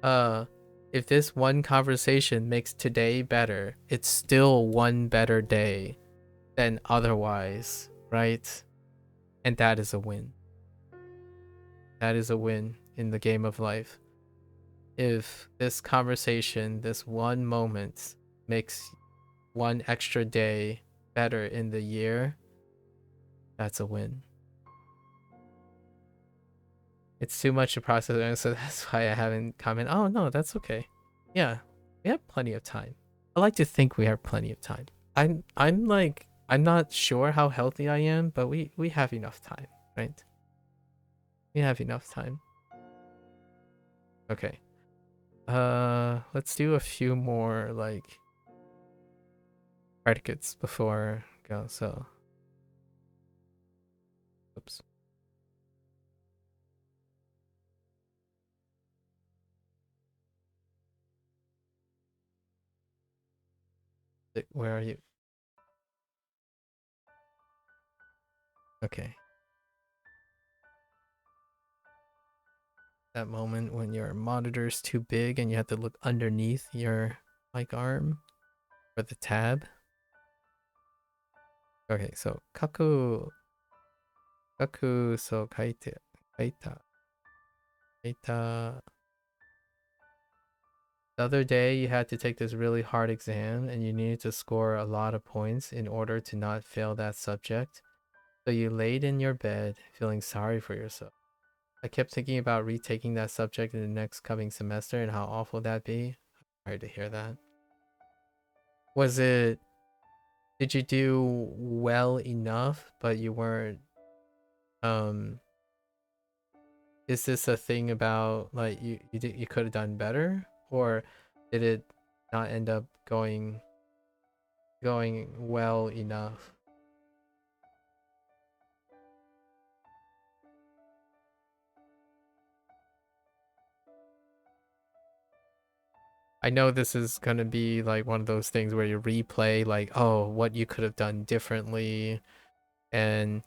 if this one conversation makes today better, it's still one better day than otherwise, right? And that is a win. That is a win in the game of life. If this conversation, this one moment, makes one extra day better in the year, that's a win. It's too much to process, so that's why I haven't commented. Oh no, that's okay. Yeah, we have plenty of time. I like to think we have plenty of time. I'm not sure how healthy I am, but we have enough time, right? We have enough time. Okay. Let's do a few more like predicates before go. So, oops. Where are you? Okay. That moment when your monitor's too big and you have to look underneath your mic arm for the tab. Okay, so kaku so kaita. The other day you had to take this really hard exam and you needed to score a lot of points in order to not fail that subject. So you laid in your bed feeling sorry for yourself. I kept thinking about retaking that subject in the next coming semester and how awful that'd be. Sorry to hear that. Was it, did you do well enough, but you weren't, um, is this a thing about like you could have done better, or did it not end up going well enough? I know this is gonna be like one of those things where you replay like, oh, what you could have done differently, and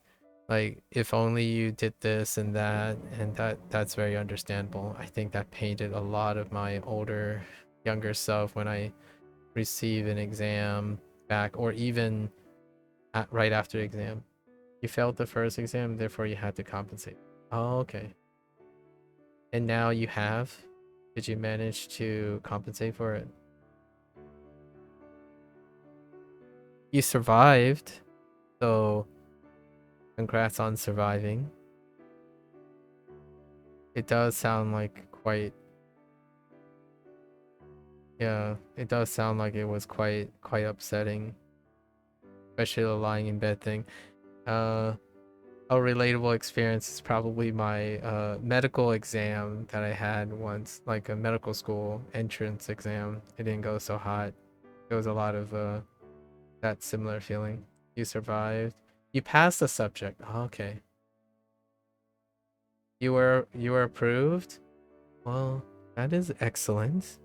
like if only you did this and that, and that's very understandable. I think that painted a lot of my younger self when I receive an exam back, or even right after exam. You failed the first exam, therefore you had to compensate. Oh, okay. And now you have? Did you manage to compensate for it? You survived, so congrats on surviving. It does sound like quite, yeah, it does sound like it was quite upsetting, especially the lying in bed thing. Uh, a relatable experience is probably my medical exam that I had once, like a medical school entrance exam. It didn't go so hot. There was a lot of that similar feeling. You survived. You passed the subject. Oh, okay. You were approved. Well, that is excellent.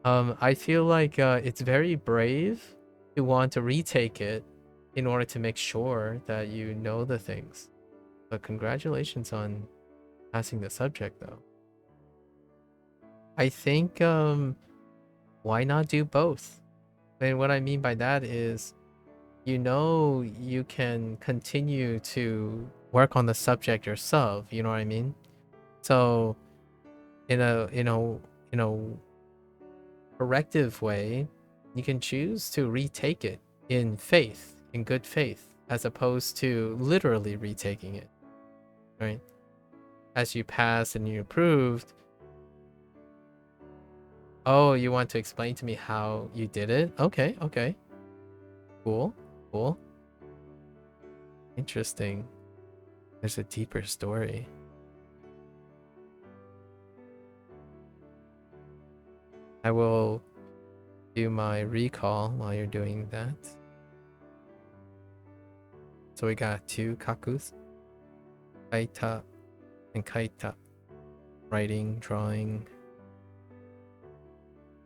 I feel like it's very brave to want to retake it in order to make sure that you know the things. But congratulations on passing the subject, though. I think why not do both? And what I mean by that is, you know, you can continue to work on the subject yourself. You know what I mean? So in a corrective way, you can choose to retake it in faith, in good faith, as opposed to literally retaking it, right? As you pass and you approved, oh, you want to explain to me how you did it? Okay, okay. Cool, cool. Interesting. There's a deeper story. I will do my recall while you're doing that. So we got two kakus, kaita and kaita. Writing, drawing.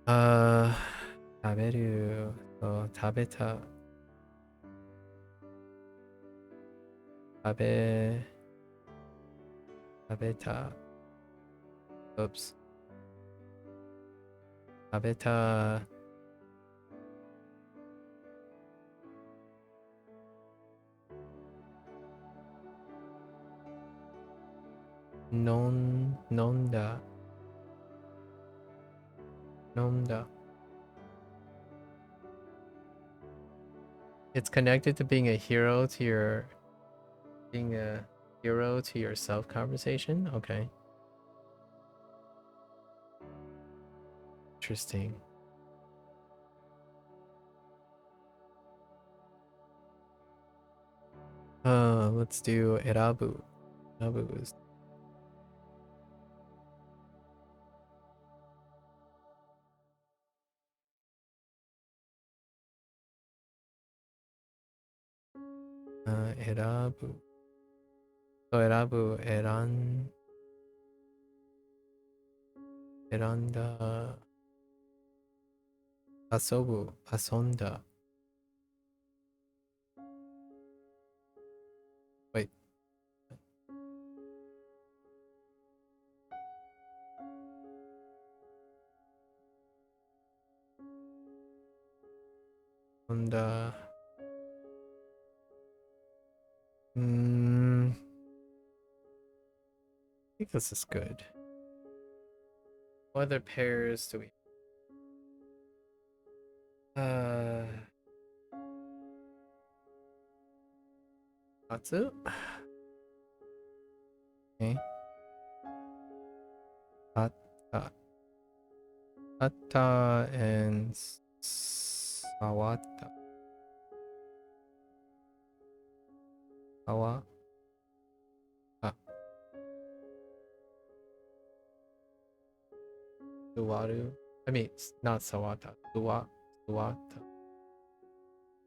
食べる、そう食べた、食べ、食べた、oops, 食べた、飲んだ、飲んだ. It's connected to being a hero to your, being a hero to your self conversation. Okay. Interesting. Let's do erabu. Erabu is erabu. So erabu, eranda, asobu, asonda. Wait. Onda. I think this is good. What other pairs do we? Uh, Atsu. Okay. Atta. Atta and Sawata. Sawa. Ah. Suwaru. I mean, not Sawata. Suwata.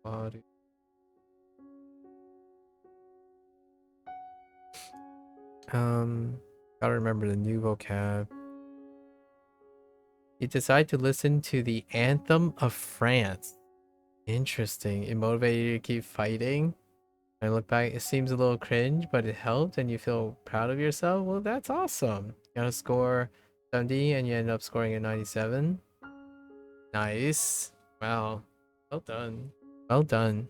Suwaru. Gotta remember the new vocab. You decide to listen to the Anthem of France. Interesting. It motivated you to keep fighting. I look back, it seems a little cringe, but it helped and you feel proud of yourself. Well, that's awesome. You got to score 70 and you end up scoring a 97. Nice. Wow. Well done. Well done.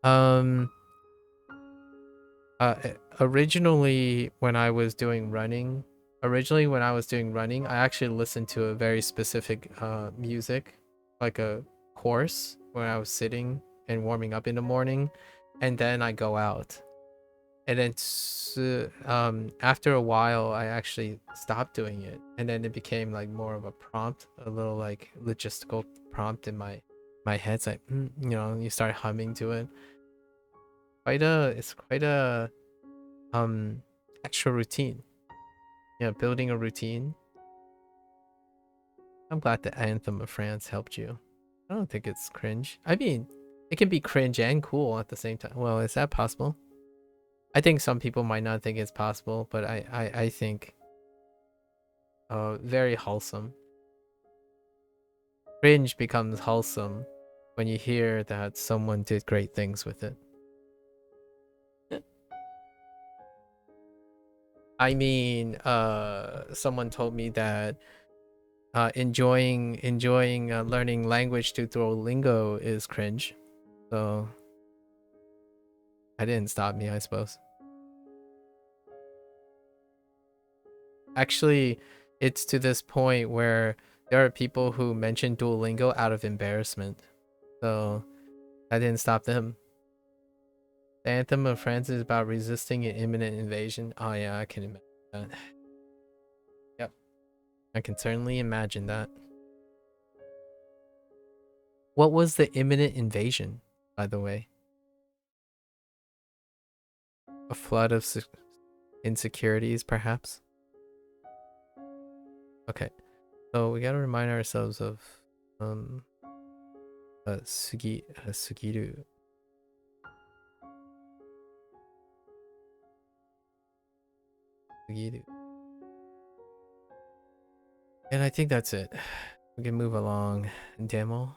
Um uh originally when I was doing running, I actually listened to a very specific music, like a course when I was sitting and warming up in the morning, and then I go out. And then after a while I actually stopped doing it, and then it became like more of a prompt, a little like logistical prompt in my head. It's like, you know, you start humming to it. It's quite a extra routine. Yeah, building a routine. I'm glad the Anthem of France helped you. I don't think it's cringe. I mean, it can be cringe and cool at the same time. Well, is that possible? I think some people might not think it's possible, but I think very wholesome. Cringe becomes wholesome when you hear that someone did great things with it. I mean, someone told me that enjoying learning language to Duolingo is cringe, so that didn't stop me, I suppose. Actually, it's to this point where there are people who mention Duolingo out of embarrassment, so that didn't stop them. The Anthem of France is about resisting an imminent invasion. Oh yeah, I can imagine that. Yep, I can certainly imagine that. What was the imminent invasion, by the way? A flood of insecurities, perhaps? Okay, so we gotta remind ourselves of sugiru. Sugiru. And I think that's it. We can move along. Demo.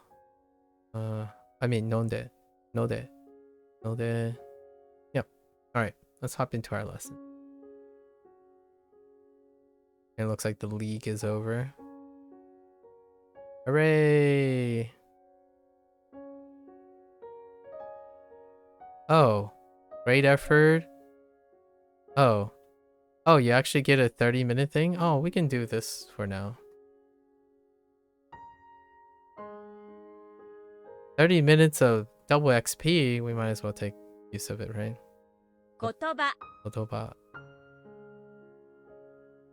I mean, nonde. Node. Node. Yep. Alright, let's hop into our lesson. It looks like the league is over. Hooray! Oh, great effort. Oh. Oh, you actually get a 30-minute thing? Oh, we can do this for now. 30 minutes of double XP, we might as well take use of it, right? Kotoba.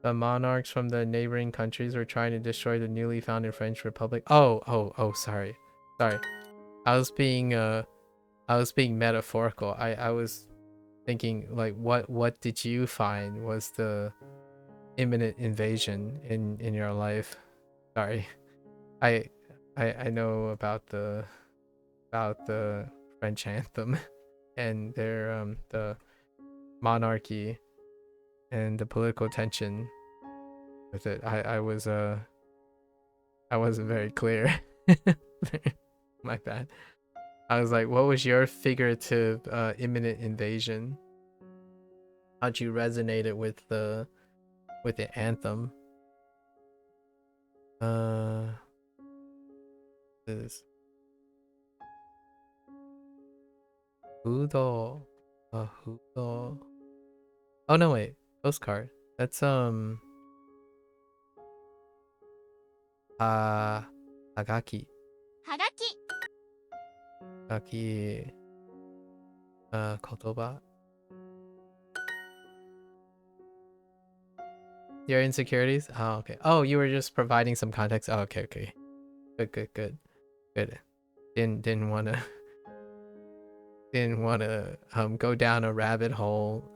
The monarchs from the neighboring countries were trying to destroy the newly founded French Republic. Oh, sorry. Sorry. I was being metaphorical. I was thinking like what did you find was the imminent invasion in your life? Sorry. I know about the French anthem and their the monarchy and the political tension with it. I wasn't very clear. My bad. I was like, what was your figurative imminent invasion? How'd you resonate it with the anthem? This Hudo. Hudo. Oh no, wait. Postcard. That's Hagaki. Hagaki. kotoba. Your insecurities? Oh, okay. Oh, you were just providing some context. Oh, okay, okay. Good. Didn't wanna go down a rabbit hole.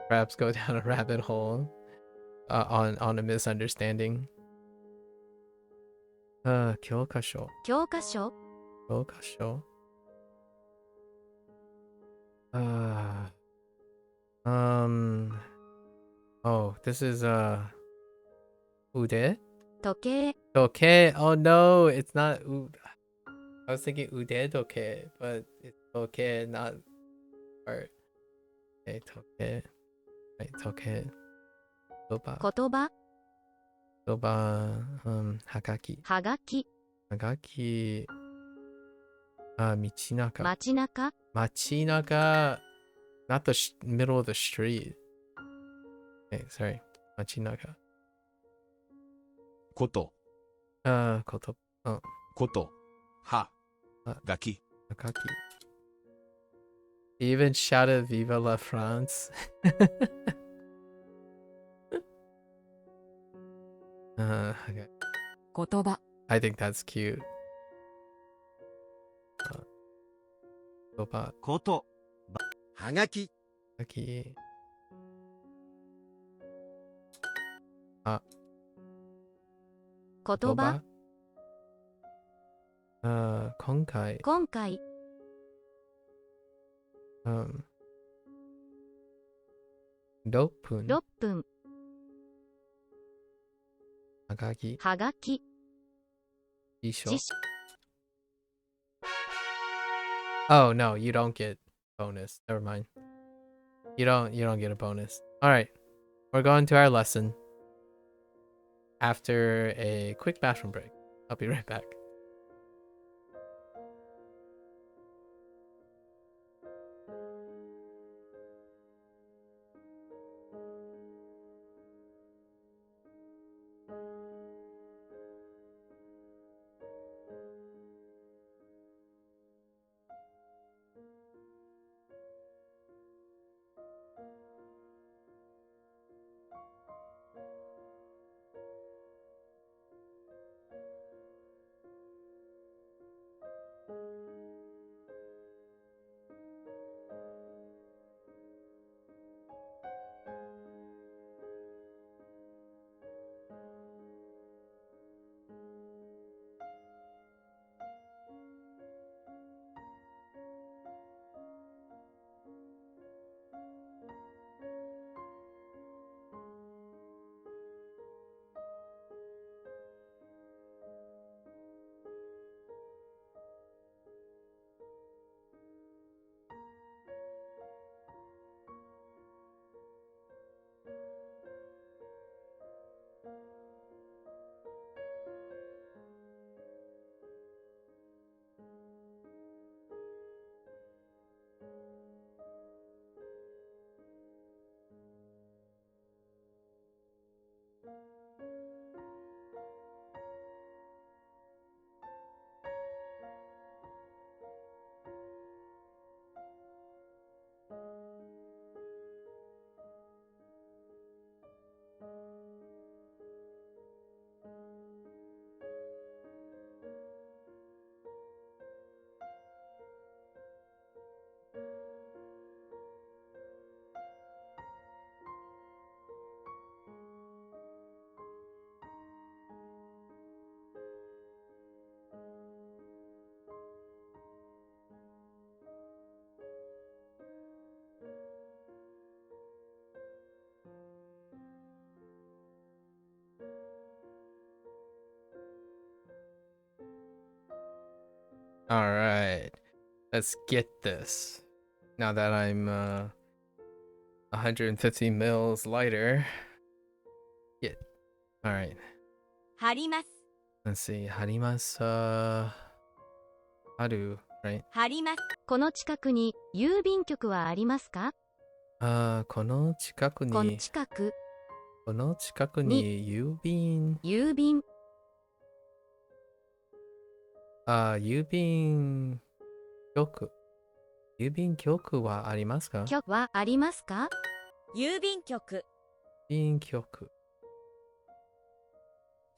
Perhaps go down a rabbit hole on a misunderstanding. 教科書。教科書。教科書。Oh, this is ude? 時計。Toke. Oh no, it's not I was thinking ude toke, but it's toke, not art. Okay, toke. Right, toke. Soba. 言葉。Soba. Hagaki. はがき。Hagaki. 道中。街中。街中. Not the middle of the street. Okay, sorry. 街中. こと。こと。こと。は。がき。はがき. He even shouted Viva la France. Okay. 言葉。I think that's cute. 言葉。こと。はがき。はがき。あ。言葉。今回。今回。6分。6分。はがき。はがき。辞書。辞書。Oh no, you don't get bonus. Never mind. You don't get a bonus. All right. We're going to our lesson after a quick bathroom break. I'll be right back. All right, let's get this. Now that I'm 150 mils lighter. Yeah. All right. 貼ります。 Let's see. 貼ります。貼る right? 貼ります。この近くに郵便局はありますか？この近くに。この近く。この近くに郵便。郵便。郵便局。郵便局はありますか？局はありますか？郵便局、郵便局。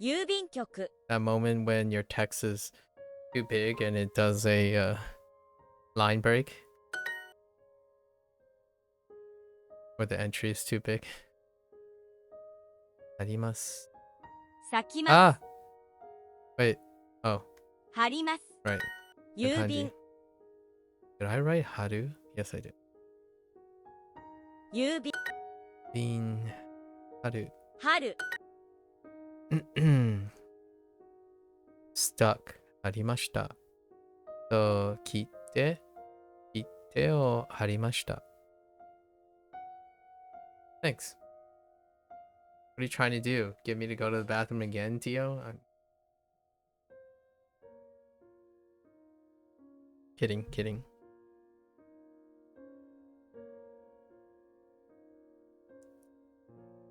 郵便局、 That moment when your text is too big and it does a line break. Or the entry is too big. あります。咲きます。Ah! Wait. Oh, 貼ります。 right. 郵便、 Did I write haru? Yes, I did. 郵便、 Bean. Haru. 春、 Stuck. ありました。切手を貼りました。Thanks. What are you trying to do? Get me to go to the bathroom again, Tio? I'm kidding.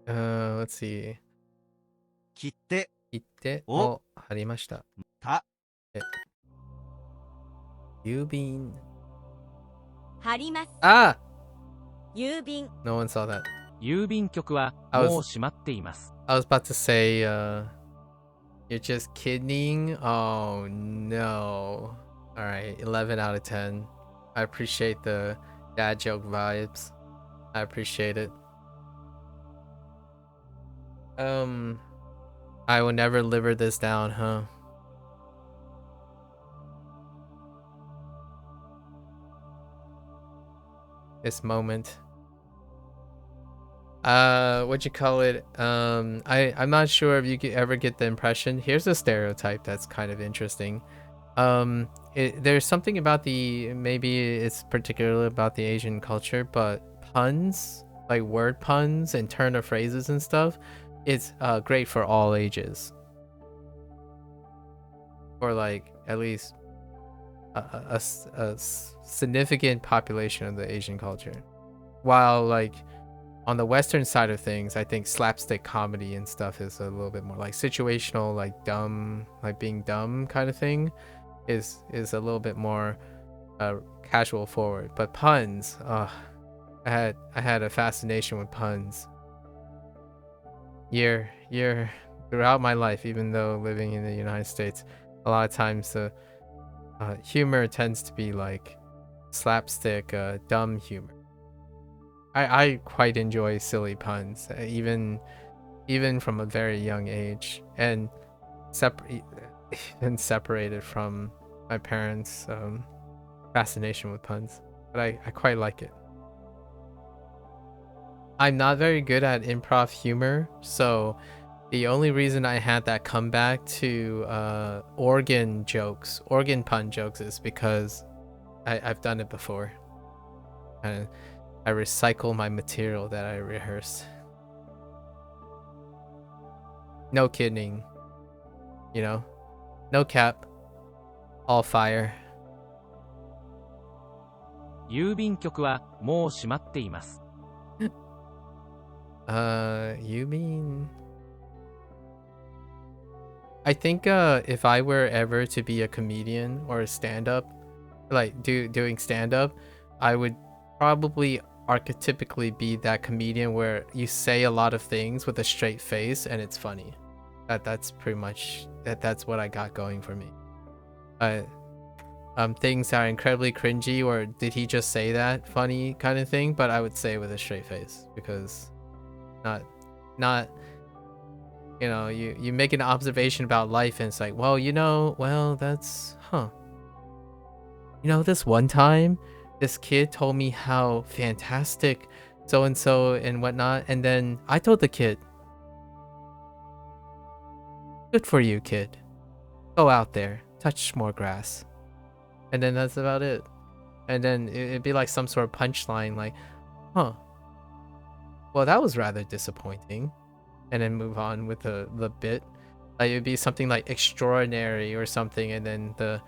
Let's see. 切手、切手を貼りました。た、郵便。貼ります。 Ah! 郵便、 No one saw that. 郵便局は I was- もう閉まっています。 I was about to say, you're just kidding? Oh no. Alright, 11 out of 10. I appreciate the dad joke vibes. I appreciate it. I will never liver this down, huh? This moment. What you call it? I'm not sure if you could ever get the impression. Here's a stereotype that's kind of interesting. There's something about maybe it's particularly about the Asian culture, but puns, like word puns and turn of phrases and stuff, it's great for all ages. Or like at least a significant population of the Asian culture. While like on the Western side of things, I think slapstick comedy and stuff is a little bit more like situational, like dumb, like being dumb kind of thing is a little bit more casual forward. But puns, I had a fascination with puns. Throughout my life, even though living in the United States, a lot of times the humor tends to be like slapstick, dumb humor. I quite enjoy silly puns, even from a very young age, and separated from my parents' fascination with puns. But I quite like it. I'm not very good at improv humor, so the only reason I had that comeback to organ pun jokes, is because I've done it before. And I recycle my material that I rehearsed. No kidding. You know? No cap. All fire. 郵便局はもう閉まっています。 You mean... I think if I were ever to be a comedian or a stand-up, like doing stand-up, I would probably archetypically be that comedian where you say a lot of things with a straight face and it's funny. That's pretty much that's what I got going for me. Things that are incredibly cringy, or did he just say that funny kind of thing, but I would say it with a straight face, because not you know, you make an observation about life and it's like, well, that's this one time this kid told me how fantastic so and so and whatnot, and then I told the kid, good for you, kid, go out there, touch more grass. And then that's about it. And then it'd be like some sort of punchline like, well, that was rather disappointing, and then move on with the bit. Like it'd be something like extraordinary or something, and then the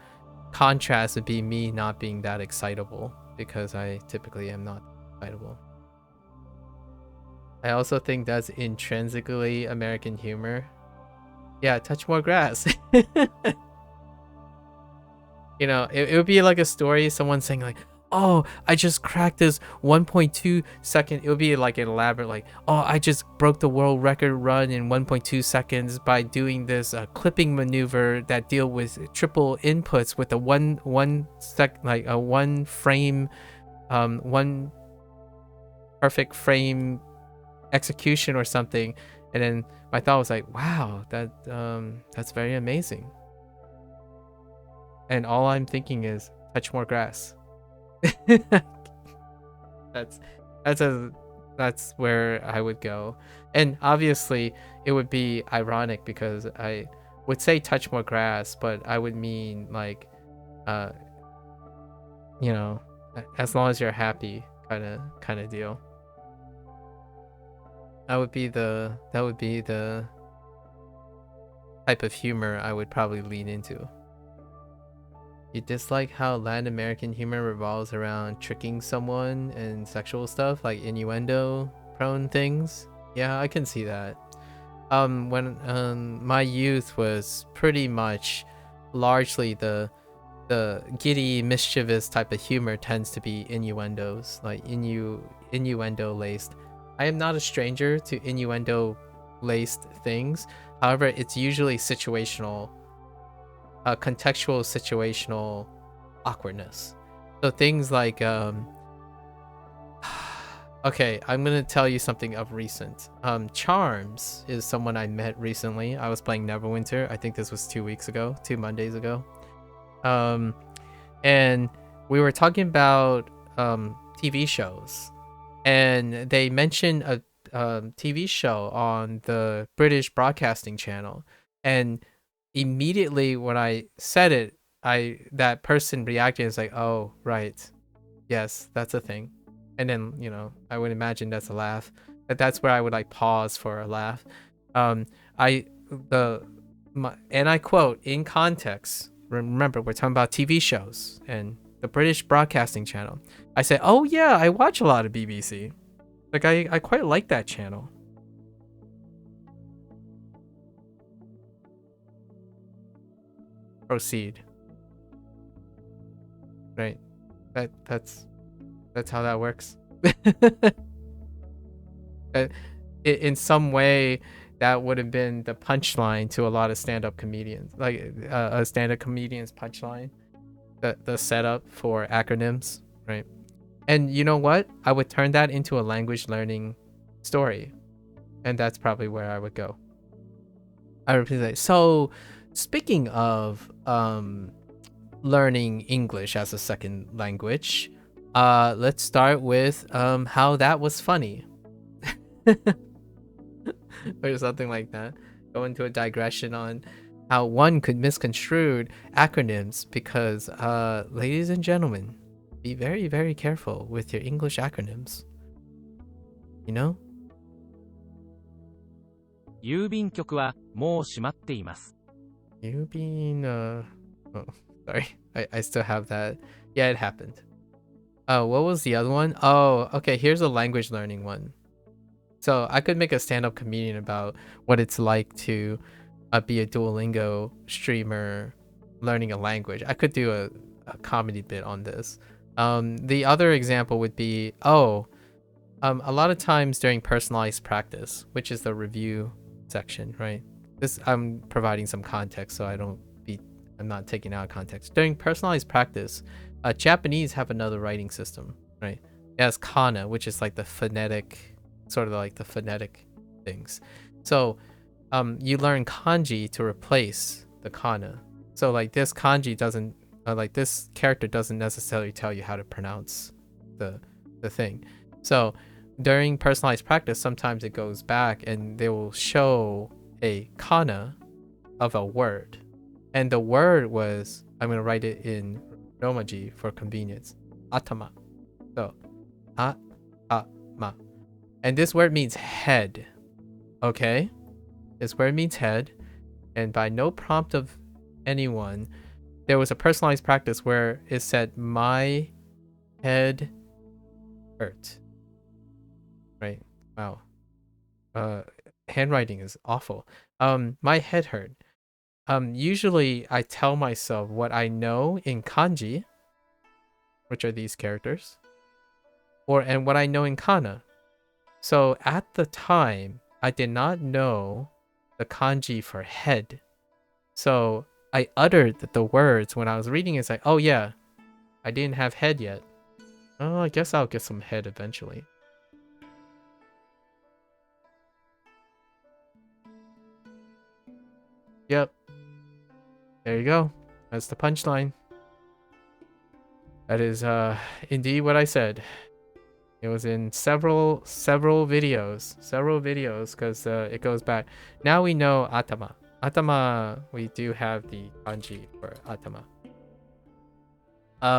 contrast would be me not being that excitable, because I typically am not excitable. I also think that's intrinsically American humor. Yeah, touch more grass. You know, it would be like a story, someone saying like, oh, I just cracked this 1.2 second. It would be like an elaborate, like, oh, I just broke the world record run in 1.2 seconds by doing this clipping maneuver that deal with triple inputs with a one frame, one perfect frame execution or something. And then my thought was like, wow, that's very amazing. And all I'm thinking is touch more grass. that's where I would go. And obviously it would be ironic because I would say touch more grass, but I would mean like you know, as long as you're happy kind of deal. That would be the type of humor I would probably lean into. You dislike how Latin American humor revolves around tricking someone and sexual stuff, like innuendo prone things? Yeah, I can see that. When my youth was pretty much largely the giddy, mischievous type of humor tends to be innuendos, like innuendo laced. I am not a stranger to innuendo laced things. However, it's usually situational, contextual situational awkwardness. So things like okay, I'm gonna tell you something of recent. Charms is someone I met recently. I was playing Neverwinter. I think this was 2 Mondays ago. And we were talking about TV shows, and they mentioned a TV show on the British Broadcasting Channel, and immediately when I said it, that person reacted as like, oh right, yes, that's a thing. And then, you know, I would imagine that's a laugh. But that's where I would like pause for a laugh. And I quote, in context, remember we're talking about TV shows and the British Broadcasting Channel. I said, oh yeah, I watch a lot of BBC. Like I quite like that channel. Proceed. Right. That's how that works. In some way, that would have been the punchline to a lot of stand-up comedians, like a stand-up comedian's punchline, the setup for acronyms, right? And you know what? I would turn that into a language learning story, and that's probably where I would go. I would be like, so speaking of learning English as a second language, let's start with how that was funny. Or something like that. Go into a digression on how one could misconstrue acronyms because, ladies and gentlemen, be very, very careful with your English acronyms. You know? 郵便局はもう閉まっています。 You being oh, sorry. I still have that. Yeah, it happened. Oh, what was the other one? Oh, okay, here's a language learning one. So I could make a stand-up comedian about what it's like to be a Duolingo streamer learning a language. I could do a comedy bit on this. The other example would be, a lot of times during personalized practice, which is the review section, right? This, I'm providing some context so I'm not taking out context. During personalized practice, Japanese have another writing system, right? It has kana, which is like the phonetic, sort of like the phonetic things. So you learn kanji to replace the kana. So like this kanji doesn't, like this character doesn't necessarily tell you how to pronounce the thing. So during personalized practice, sometimes it goes back and they will show a kana of a word. And the word was, I'm going to write it in Romaji for convenience, atama. So, atama. And this word means head. Okay? This word means head. And by no prompt of anyone, there was a personalized practice where it said, my head hurt. Right? Wow. Handwriting is awful. My head hurt. Usually I tell myself what I know in kanji, which are these characters, and what I know in kana. So at the time, I did not know the kanji for head. So I uttered the words when I was reading. It's like, oh yeah, I didn't have head yet. Oh, I guess I'll get some head eventually. Yep. There you go. That's the punchline. That is indeed what I said. It was in several videos. Because it goes back. Now we know atama. Atama, we do have the kanji for atama.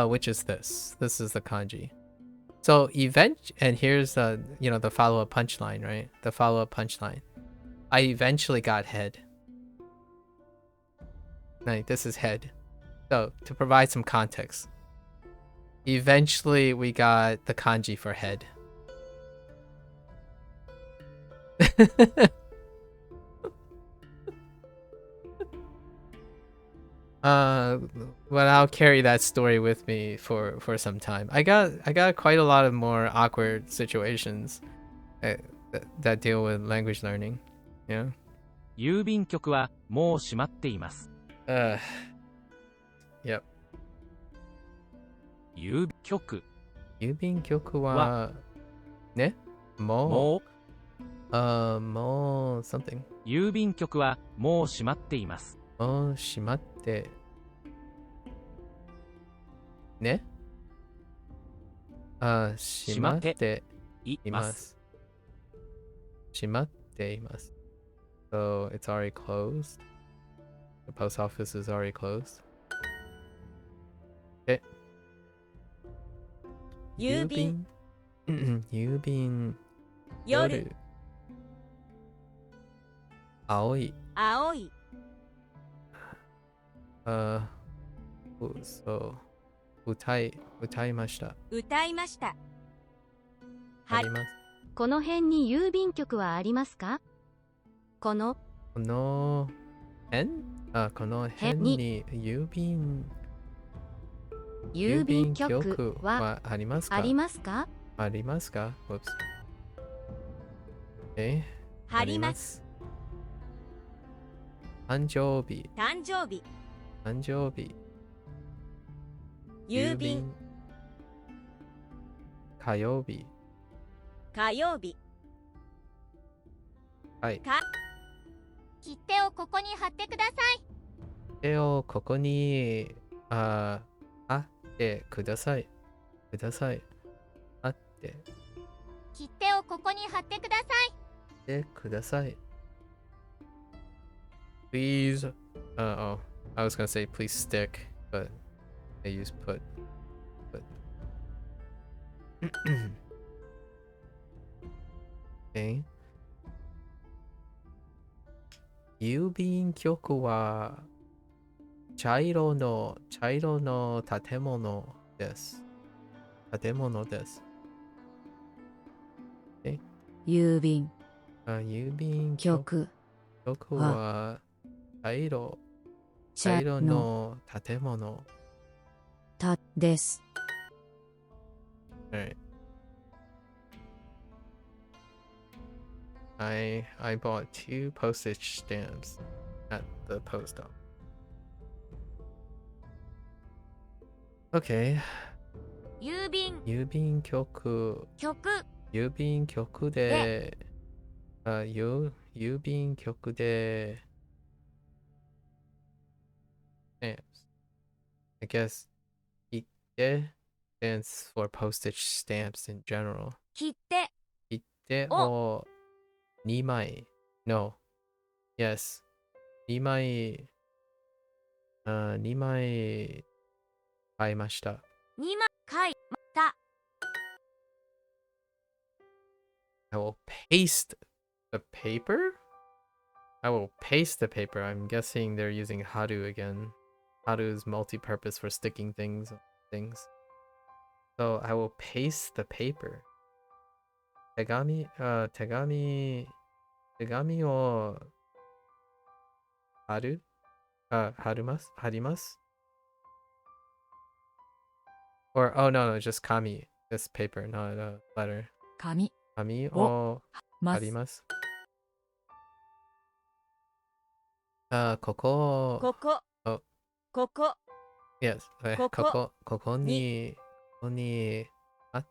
Which is this. This is the kanji. So and here's the follow-up punchline, right? The follow-up punchline. I eventually got head. Like, this is head. So to provide some context, eventually we got the kanji for head. But I'll carry that story with me for some time. I got quite a lot of more awkward situations that deal with language learning. Yeah. 郵便局はもう閉まっています。Yep. 郵便局郵便局はね、もうsomething。郵便局はもう閉まっています。もう閉まってね。閉まっています。閉まっています。So it's already closed. The post office is already closed. Okay. 郵便郵便夜青い青いそう歌いました。歌いました。あります。この辺に郵便局はありますか？この辺この辺に郵便局はありますか？ありますか？ありますか？ Whoops. あります。誕生日郵便火曜日はい。切手をここに貼ってください。切手をここに貼ってください。貼って切手をここに貼ってください。ください。Please, I was gonna say please stick, but I use put. Okay. 郵便局は茶色の建物です。郵便局は茶色の建物です。Alright. I bought 2 postage stamps at the post office. Okay. 郵便局局郵便局で郵便局で stamps. I guess 切手 stands for postage stamps in general. 切手切手を2枚 No. Yes. 2枚買いました。2枚買いました。I will paste the paper? I'm guessing they're using haru again. Haru is multi-purpose for sticking things. So I will paste the paper. 手紙を貼ります Or oh no, just kami. This paper, not a letter. 紙 Kami を o ます arimasu. ここ。ここ Oh, ここ yes. ここここにあっ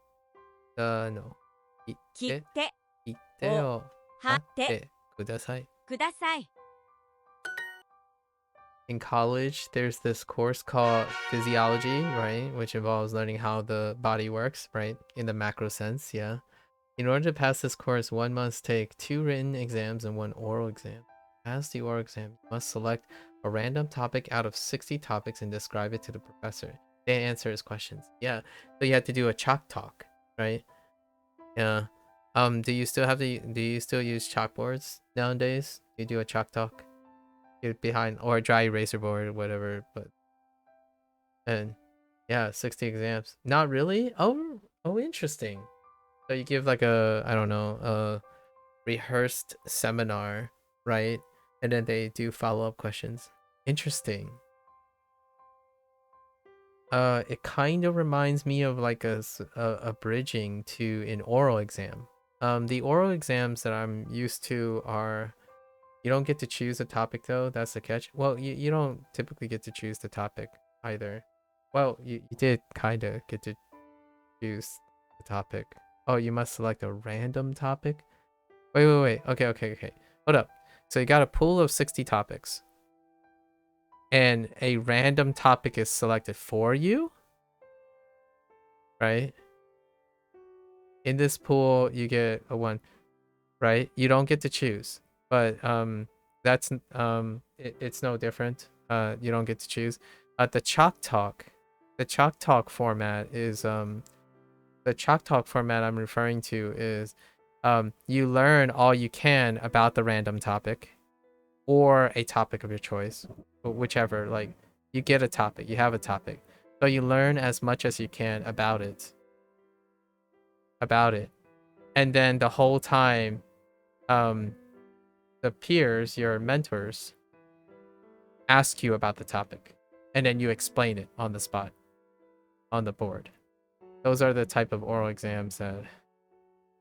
たの。切って言ってよ。貼っててください。ください In college, there's this course called physiology, right? Which involves learning how the body works, right? In the macro sense, yeah. In order to pass this course, one must take 2 written exams and 1 oral exam. To pass the oral exam, you must select a random topic out of 60 topics and describe it to the professor. They answer his questions. Yeah, so you have to do a chalk talk, right? Yeah. Do you still use chalkboards nowadays? You do a chalk talk? You're behind or a dry eraser board or whatever, but and yeah, 60 exams. Not really? Oh, interesting. So you give like a, I don't know, a rehearsed seminar, right? And then they do follow-up questions. Interesting. It kind of reminds me of like a bridging to an oral exam. The oral exams that I'm used to are, you don't get to choose a topic though. That's the catch. Well, you don't typically get to choose the topic either. Well, you did kind of get to choose the topic. Oh, you must select a random topic? Wait. Okay. Hold up. So you got a pool of 60 topics. And a random topic is selected for you? Right? In this pool, you get a 1, right? You don't get to choose. But that's it's no different. You don't get to choose. The chalk talk format is the chalk talk format I'm referring to is you learn all you can about the random topic or a topic of your choice, whichever. Like, you get a topic, you have a topic, so you learn as much as you can about it, and then the whole time the peers, your mentors, ask you about the topic, and then you explain it on the spot, on the board. Those are the type of oral exams that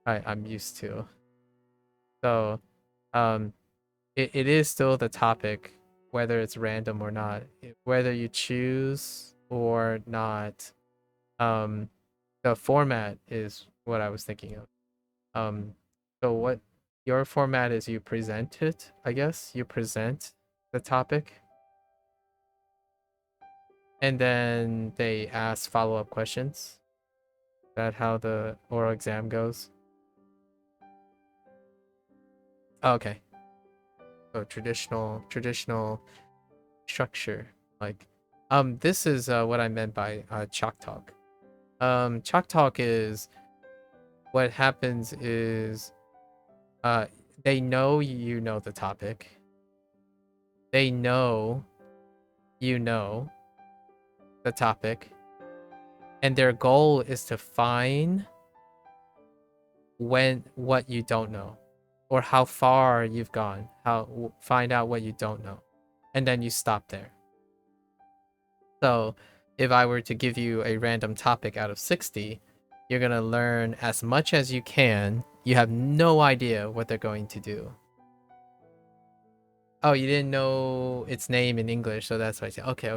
I'm used to. So it is still the topic, whether it's random or not, whether you choose or not. The format is what I was thinking of. So what your format is, you present it, I guess. You present the topic, and then they ask follow-up questions. Is that how the oral exam goes? Oh, okay. So traditional structure. Like, this is what I meant by chalk talk. Chalk talk is, what happens is they know you know the topic. They know you know the topic. And their goal is to find what you don't know, or how far you've gone. Find out what you don't know, and then you stop there. So if I were to give you a random topic out of 60, you're gonna learn as much as you can. You have no idea what they're going to do. Oh, you didn't know its name in English, so that's why I said okay.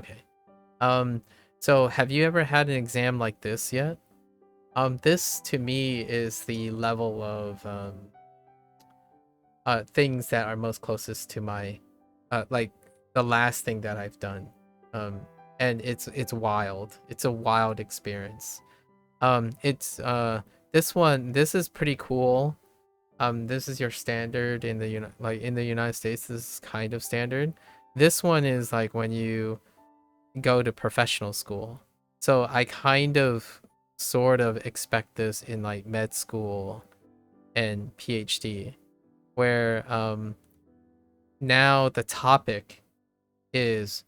So have you ever had an exam like this yet? This to me is the level of things that are most closest to my like the last thing that I've done. And it's wild. It's a wild experience. It's this is pretty cool. This is your standard in the United States. This is kind of standard. This one is like when you go to professional school. So I kind of sort of expect this in like med school and PhD, where now the topic is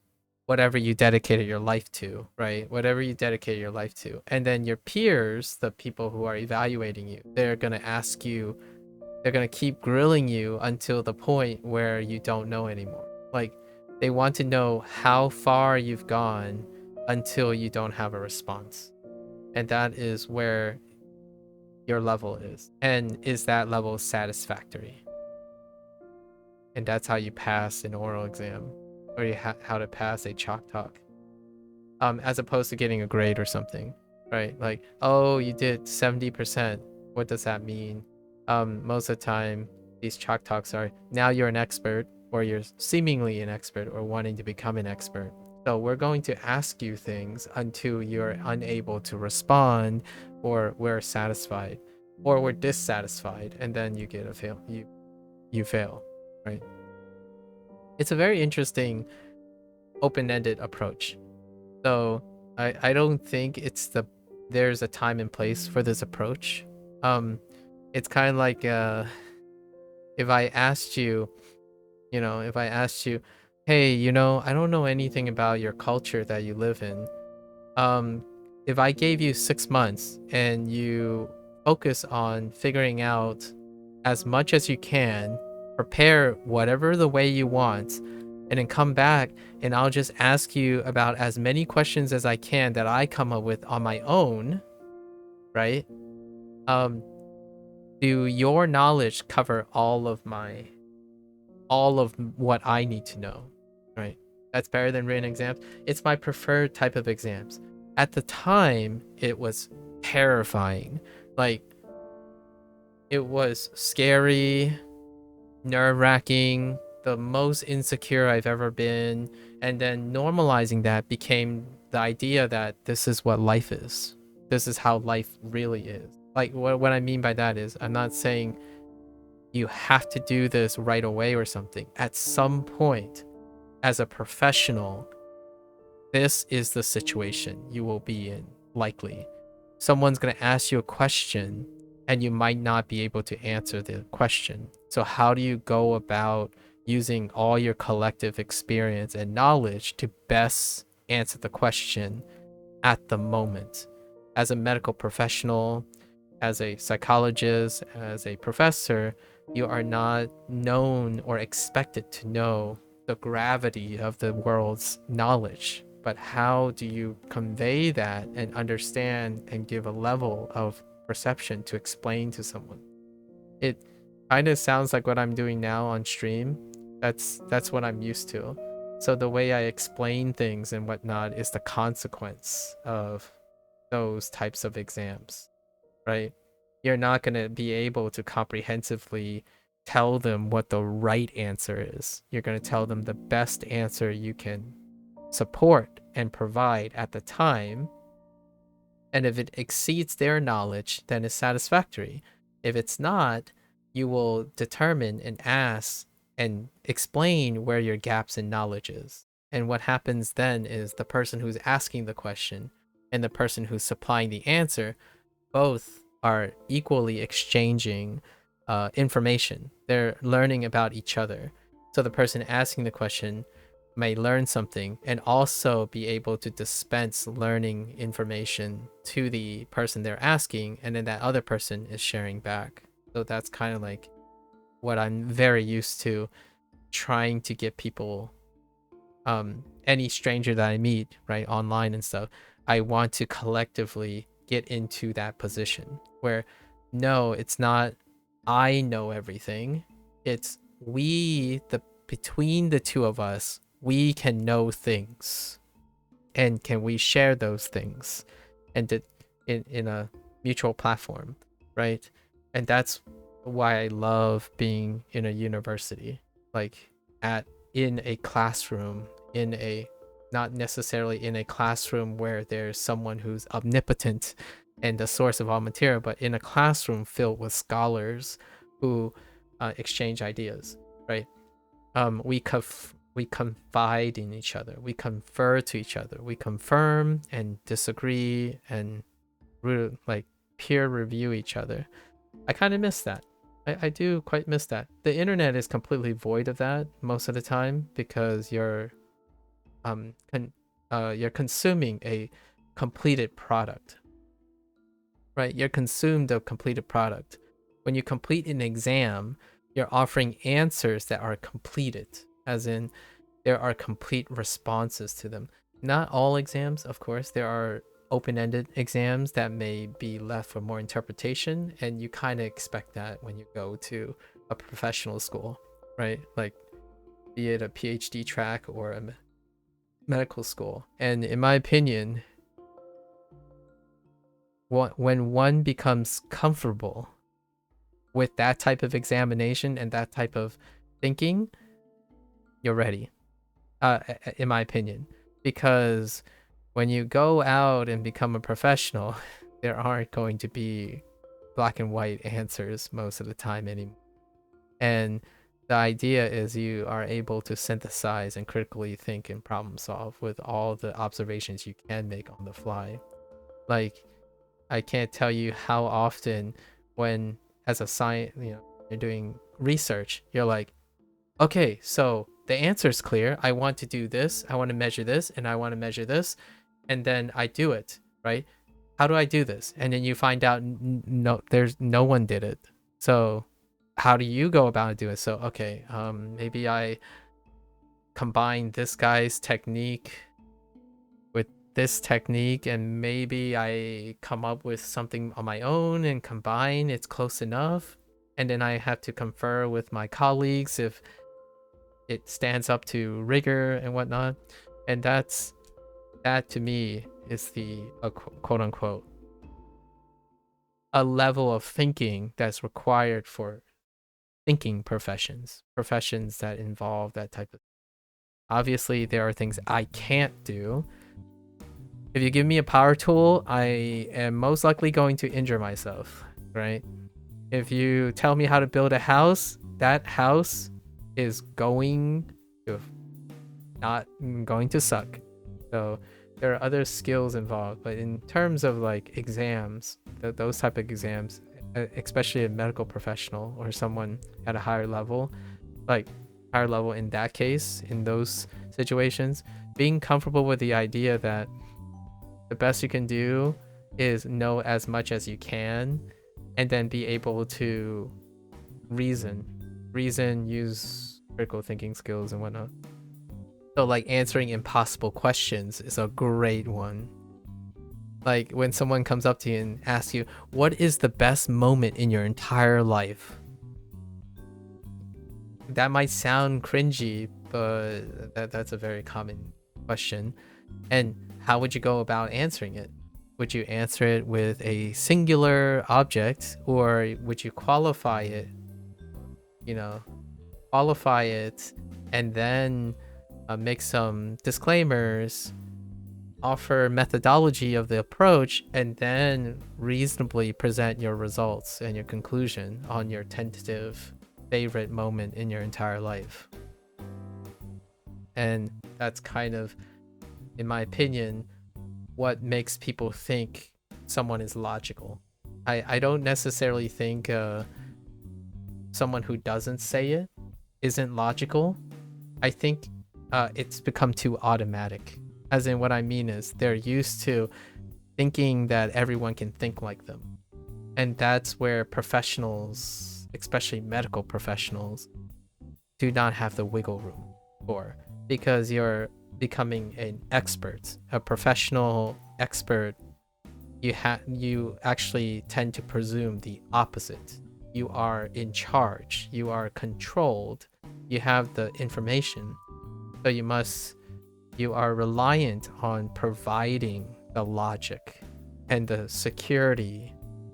whatever you dedicated your life to, right? Whatever you dedicated your life to. And then your peers, the people who are evaluating you, they're going to keep grilling you until the point where you don't know anymore. Like, they want to know how far you've gone until you don't have a response. and that is where your level is, and is that level satisfactory? And that's how you pass an oral exam, or how to pass a chalk talk, as opposed to getting a grade or something, right? Like, oh, you did 70%. What does that mean? Most of the time, these chalk talks are, now you're an expert, or you're seemingly an expert, or wanting to become an expert. So we're going to ask you things until you're unable to respond, or we're satisfied, or we're dissatisfied, and then you get a fail. You fail, right? It's a very interesting open-ended approach. So I don't think there's a time and place for this approach. It's kind of like if I asked you, hey, I don't know anything about your culture that you live in. If I gave you 6 months and you focus on figuring out as much as you can, prepare whatever the way you want, and then come back and I'll just ask you about as many questions as I can that I come up with on my own, right? Do your knowledge cover all of what I need to know, right? That's better than written exams. It's my preferred type of exams. At the time, it was terrifying. Like, it was scary, nerve-wracking, the most insecure I've ever been. And then normalizing that became the idea that this is what life is. This is how life really is. Like, what I mean by that is, I'm not saying you have to do this right away or something. At some point, as a professional, this is the situation you will be in, likely. Someone's going to ask you a question and you might not be able to answer the question. So how do you go about using all your collective experience and knowledge to best answer the question at the moment? As a medical professional, as a psychologist, as a professor, you are not known or expected to know the gravity of the world's knowledge. But how do you convey that and understand and give a level of perception to explain to someone? It kind of sounds like what I'm doing now on stream. That's what I'm used to. So the way I explain things and whatnot is the consequence of those types of exams, right? You're not going to be able to comprehensively tell them what the right answer is. You're going to tell them the best answer you can support and provide at the time. And if it exceeds their knowledge, then it's satisfactory. If it's not, you will determine and ask and explain where your gaps in knowledge is. And what happens then is the person who's asking the question and the person who's supplying the answer both are equally exchanging information. They're learning about each other. So the person asking the question may learn something and also be able to dispense learning information to the person they're asking, and then that other person is sharing back. So that's kind of like what I'm very used to trying to get people, any stranger that I meet, right, online and stuff, I want to collectively get into that position where, no, it's not I know everything. It's between the two of us, we can know things, and can we share those things, and in a mutual platform, right? And that's why I love being in a university, like in a classroom, not necessarily in a classroom where there's someone who's omnipotent and the source of all material, but in a classroom filled with scholars who exchange ideas, right? We confide in each other, we confer to each other, we confirm and disagree and like peer review each other. I kind of miss that. I do quite miss that. The internet is completely void of that most of the time because you're consuming a completed product, right? You're consumed a completed product. When you complete an exam, you're offering answers that are completed, as in there are complete responses to them. Not all exams, of course. There are open-ended exams that may be left for more interpretation, and you kind of expect that when you go to a professional school, right? Like, be it a PhD track or a medical school. And in my opinion, when one becomes comfortable with that type of examination and that type of thinking, you're ready, in my opinion. Because when you go out and become a professional, there aren't going to be black and white answers most of the time anymore. And the idea is you are able to synthesize and critically think and problem solve with all the observations you can make on the fly. Like, I can't tell you how often when, as a science, you're doing research, you're like, okay, so the answer is clear. I want to do this. I want to measure this, and I want to measure this, and then I do it, right? How do I do this? And then you find out no one did it. So how do you go about doing it? So okay, maybe I combine this guy's technique with this technique, and maybe I come up with something on my own and combine. It's close enough, and then I have to confer with my colleagues if it stands up to rigor and whatnot. And that to me is the quote unquote a level of thinking that's required for thinking professions that involve that type of. Obviously there are things I can't do. If you give me a power tool, I am most likely going to injure myself, right? If you tell me how to build a house, that house is going to not going to suck. So there are other skills involved, but in terms of like exams, those type of exams, especially a medical professional or someone at a higher level, in that case, in those situations, being comfortable with the idea that the best you can do is know as much as you can, and then be able to reason, use critical thinking skills and whatnot. So like answering impossible questions is a great one. Like when someone comes up to you and asks you, what is the best moment in your entire life? That might sound cringy, but that's a very common question. And how would you go about answering it? Would you answer it with a singular object, or would you qualify it? Qualify it and then make some disclaimers, offer methodology of the approach, and then reasonably present your results and your conclusion on your tentative favorite moment in your entire life. And that's kind of, in my opinion, what makes people think someone is logical. I don't necessarily think someone who doesn't say it isn't logical. I think it's become too automatic. As in, what I mean is they're used to thinking that everyone can think like them. And that's where professionals, especially medical professionals, do not have the wiggle room for, because you're becoming an expert, a professional expert. You actually tend to presume the opposite. You are in charge, you are controlled, you have the information, so you are reliant on providing the logic and the security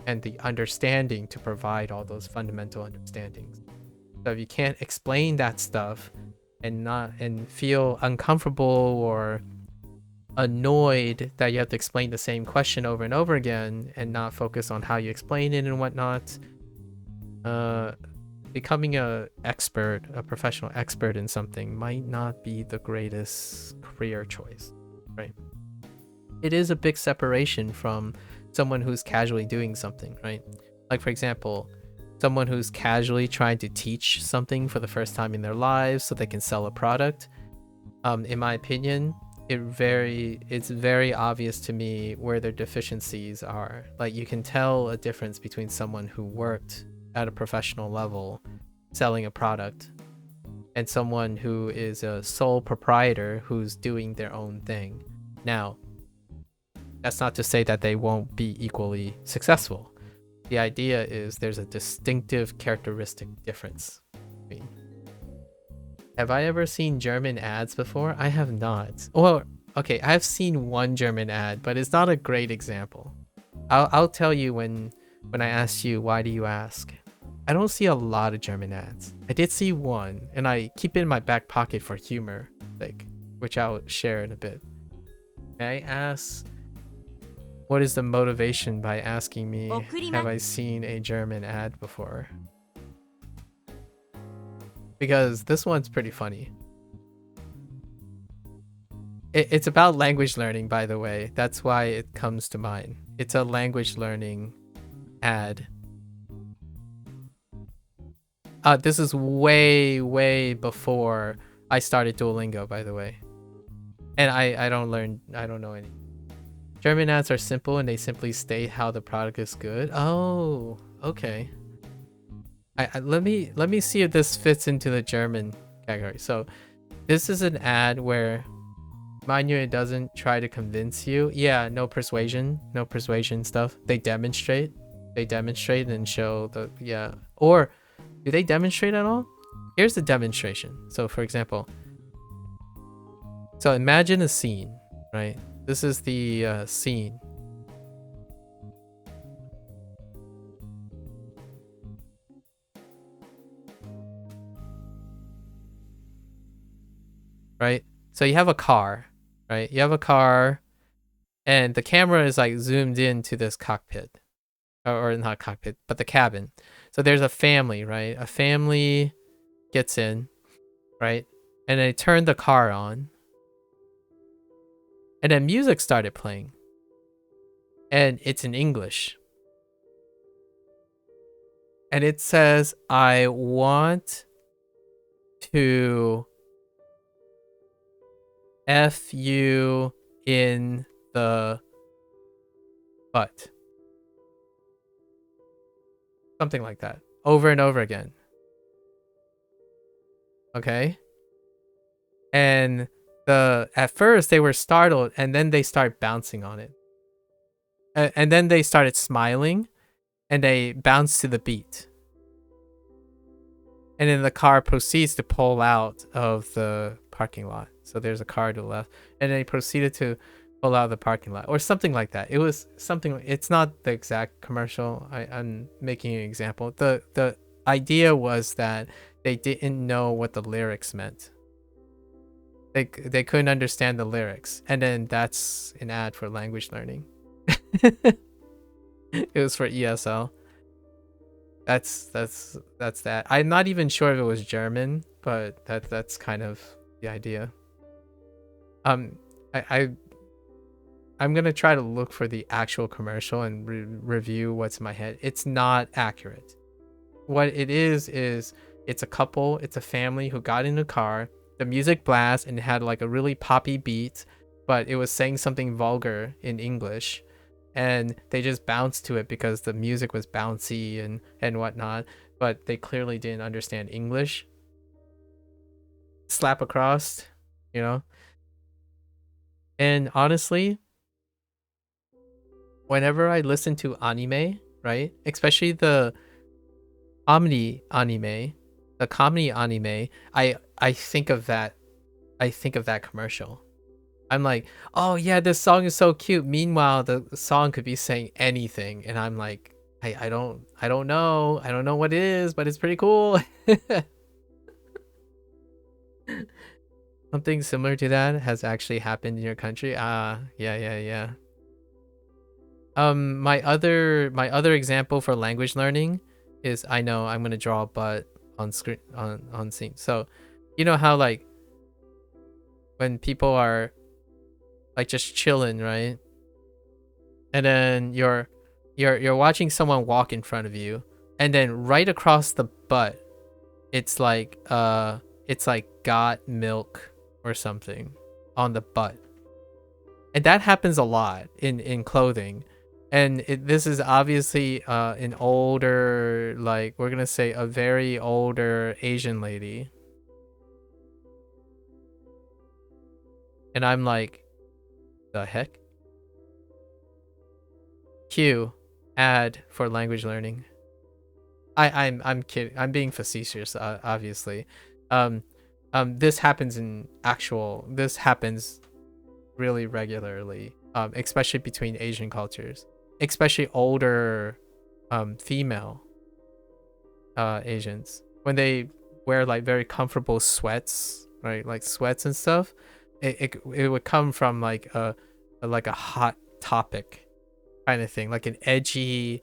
and the understanding to provide all those fundamental understandings. So if you can't explain that stuff and feel uncomfortable or annoyed that you have to explain the same question over and over again and not focus on how you explain it and whatnot, becoming a professional expert in something might not be the greatest career choice, right? It is a big separation from someone who's casually doing something, right? Like, for example, someone who's casually trying to teach something for the first time in their lives so they can sell a product. In my opinion, it's very obvious to me where their deficiencies are. Like, you can tell a difference between someone who worked at a professional level selling a product and someone who is a sole proprietor who's doing their own thing. Now, That's not to say that they won't be equally successful. The idea is there's a distinctive characteristic difference. Have I ever seen German ads before? I have not. Well, okay, I've seen one German ad, but it's not a great example. I'll tell you when I ask you, why do you ask? I don't see a lot of German ads. I did see one, and I keep it in my back pocket for humor, like, which I'll share in a bit. May I ask, what is the motivation by asking me, have I seen a German ad before? Because this one's pretty funny. It's about language learning, by the way. That's why it comes to mind. It's a language learning ad. This is way before I started Duolingo, by the way. And I don't know any. German ads are simple and they simply state how the product is good. Oh, okay. Let me see if this fits into the German category. So this is an ad where, mind you, it doesn't try to convince you. Yeah, no persuasion stuff. They demonstrate and show the, yeah. Or do they demonstrate at all? Here's the demonstration. So for example, so imagine a scene, right? This is the scene. Right? So you have a car, right? You have a car and the camera is like zoomed into this cockpit. Or not cockpit, but the cabin. So there's a family, right? A family gets in, right? And they turn the car on. And then music started playing. And it's in English. And it says, I want to F you in the butt. Something like that. Over and over again. Okay? And at first they were startled and then they start bouncing on it. And then they started smiling and they bounced to the beat. And then the car proceeds to pull out of the parking lot. So there's a car to the left. And they proceeded to pull out of the parking lot. Or something like that. It was something, it's not the exact commercial. I'm making an example. The idea was that they didn't know what the lyrics meant. They couldn't understand the lyrics. And then that's an ad for language learning. It was for ESL. That's that. I'm not even sure if it was German, but that's kind of the idea. I'm gonna try to look for the actual commercial and review what's in my head. It's not accurate. What it is it's a couple, it's a family who got in a car. The music blasts and it had like a really poppy beat, but it was saying something vulgar in English. And they just bounced to it because the music was bouncy and whatnot, but they clearly didn't understand English. Slap across, you know? And honestly, whenever I listen to anime, right? Especially the comedy anime, I think of that. I think of that commercial. I'm like, oh yeah, this song is so cute. Meanwhile, the song could be saying anything, and I'm like, I don't know what it is, but it's pretty cool. Something similar to that has actually happened in your country. Yeah. My other example for language learning is, I know I'm gonna draw a butt on screen on scene. So, you know how like when people are like just chilling, right? And then you're watching someone walk in front of you, and then right across the butt, it's like got milk or something on the butt. And that happens a lot in clothing. And this is obviously an older, like we're gonna say a very older Asian lady. And I'm like, the heck? Q, ad for language learning. I'm kidding. I'm being facetious, obviously. This happens this happens really regularly, especially between Asian cultures, especially older, female, Asians, when they wear like very comfortable sweats, right? Like sweats and stuff. It would come from like a hot topic kind of thing, like an edgy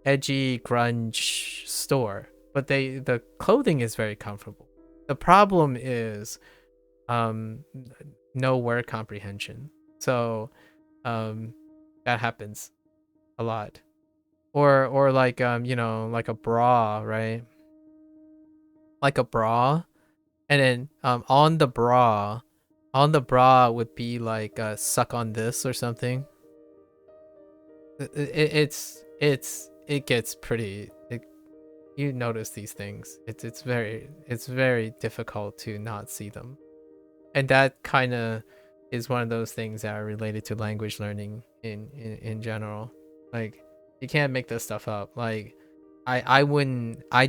grunge store, but the clothing is very comfortable. The problem is no word comprehension. So that happens a lot. Or like like a bra, right? Like a bra, and then on the bra would be like suck on this or something. It gets pretty, you notice these things. It's very difficult to not see them. And that kind of is one of those things that are related to language learning in general. Like, you can't make this stuff up. Like, I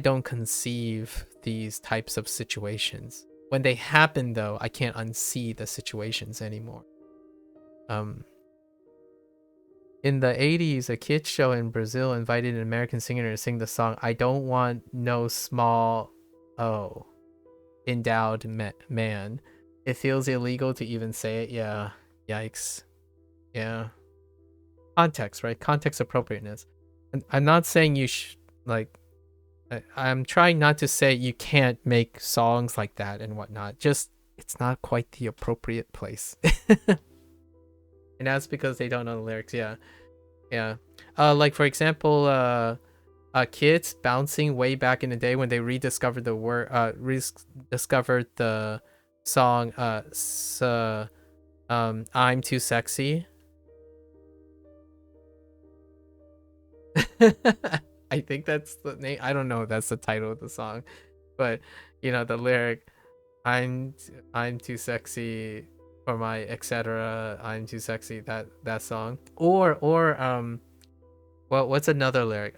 don't conceive these types of situations. When they happen though, I can't unsee the situations anymore. In the 80s, a kids show in Brazil invited an American singer to sing the song I Don't Want No Small O, Endowed Man. It feels illegal to even say it. Yeah. Yikes. Yeah. Context, right? Context appropriateness. And I'm not saying you I'm trying not to say you can't make songs like that and whatnot. Just, it's not quite the appropriate place. And that's because they don't know the lyrics. Yeah. Like for example, kids bouncing way back in the day when they rediscovered the word, rediscovered the song, I'm Too Sexy. I think that's the name. I don't know if that's the title of the song, but the lyric, I'm too sexy for my etc. I'm too sexy. That song. Or well, what's another lyric?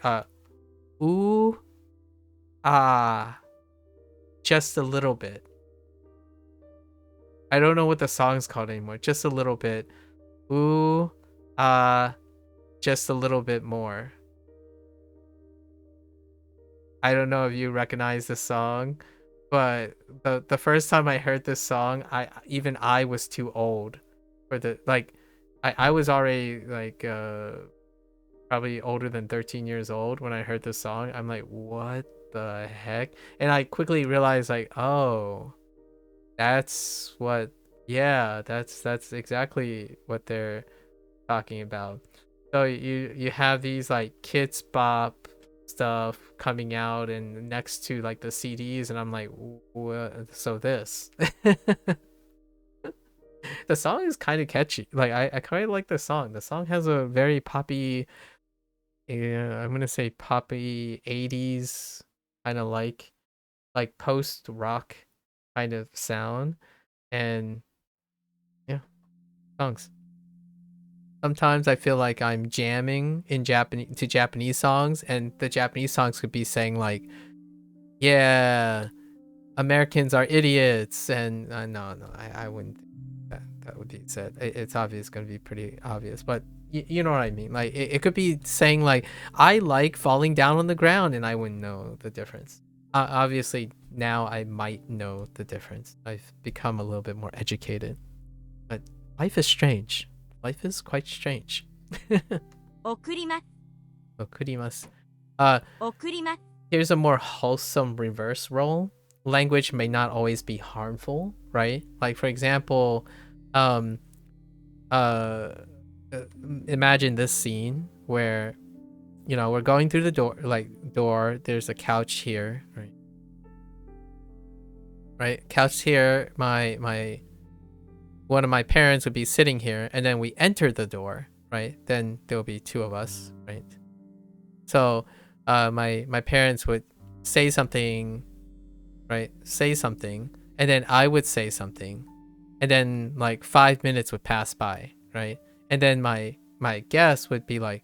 Ooh, ah, just a little bit. I don't know what the song's called anymore. Just a little bit. Ooh, just a little bit more. I don't know if you recognize the song, but the first time I heard this song, I was too old for the, like, I was already like probably older than 13 years old when I heard this song. I'm like, what the heck? And I quickly realized, like, oh, that's what, yeah, that's exactly what they're talking about. So you have these like kids bop stuff coming out and next to like the CDs, and I'm like, what? So this the song is kind of catchy. Like, I kind of like the song. The song has a very poppy, I'm gonna say poppy 80s kind of like post rock kind of sound. And yeah, songs. Sometimes I feel like I'm jamming in Japanese songs, and the Japanese songs could be saying like, yeah, Americans are idiots, and no, I wouldn't think that would be said. It's obvious, going to be pretty obvious, but you know what I mean. Like, it could be saying like, I like falling down on the ground, and I wouldn't know the difference. Obviously now I might know the difference. I've become a little bit more educated, but life is strange. Life is quite strange. 送ります Okurimasu. 送ります Here's a more wholesome reverse role. Language may not always be harmful, right? Like, for example, imagine this scene where, we're going through the door, there's a couch here, right? Right? Couch here, one of my parents would be sitting here, and then we enter the door, right? Then there'll be two of us, right? So my parents would say something, right? Say something, and then I would say something, and then like 5 minutes would pass by, right? And then my guest would be like,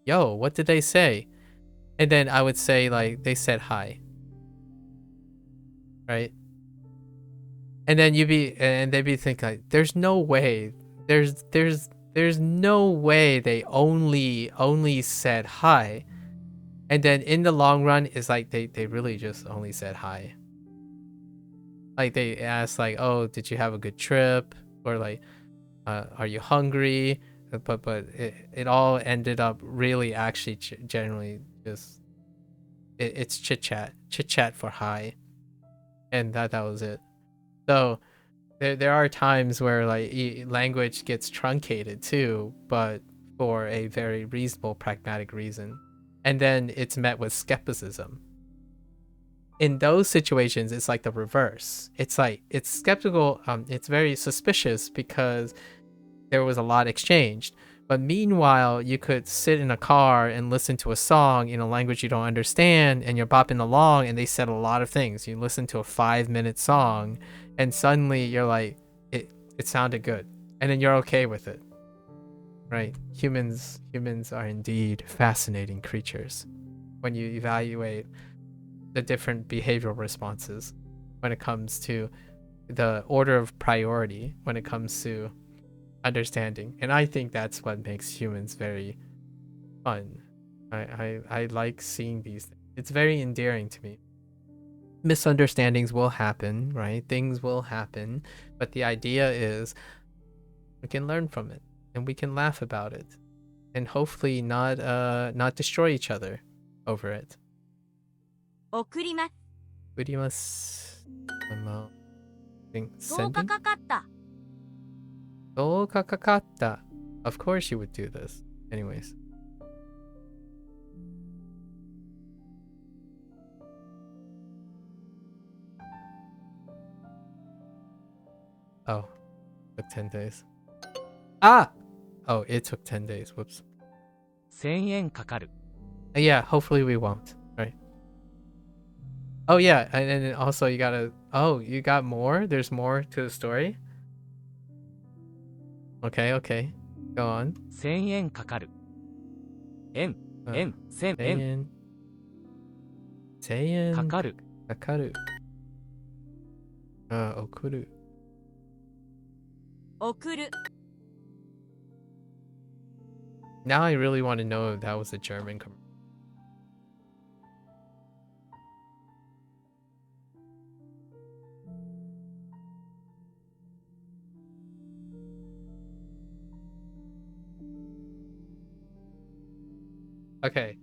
yo, what did they say? And then I would say, like, they said hi. Right? And then they'd be thinking, like, there's no way. There's no way they only said hi. And then in the long run, it's like they really just only said hi. Like, they asked, like, oh, did you have a good trip? Or like, are you hungry? But it all ended up really actually generally just it's chit chat for hi, and that was it. So there are times where like language gets truncated too, but for a very reasonable pragmatic reason, and then it's met with skepticism. In those situations, it's like the reverse. It's like it's skeptical. It's very suspicious because there was a lot exchanged. But meanwhile, you could sit in a car and listen to a song in a language you don't understand, and you're bopping along, and they said a lot of things. You listen to a 5-minute song, and suddenly you're like, it sounded good, and then you're okay with it, right? Humans are indeed fascinating creatures when you evaluate the different behavioral responses when it comes to the order of priority when it comes to understanding. And I think that's what makes humans very fun. I like seeing these things. It's very endearing to me. Misunderstandings will happen, right? Things will happen, but the idea is we can learn from it and we can laugh about it and hopefully not destroy each other over it. 送ります。送ります。10 Sending? 日かかった。10日かかった. Of course you would do this. Anyways. Oh, took 10 days. Ah! Oh, it took 10 days. Whoops. 1000円かかる。 Yeah, hopefully we won't. Right. Oh, yeah. And then also you gotta... Oh, you got more? There's more to the story? Okay, okay. Go on. 1000円かかる。円、円、1000 1000円。円。1000円。かかる。かかる。送る。送る。 Now I really want to know if that was a German commercial. Okay.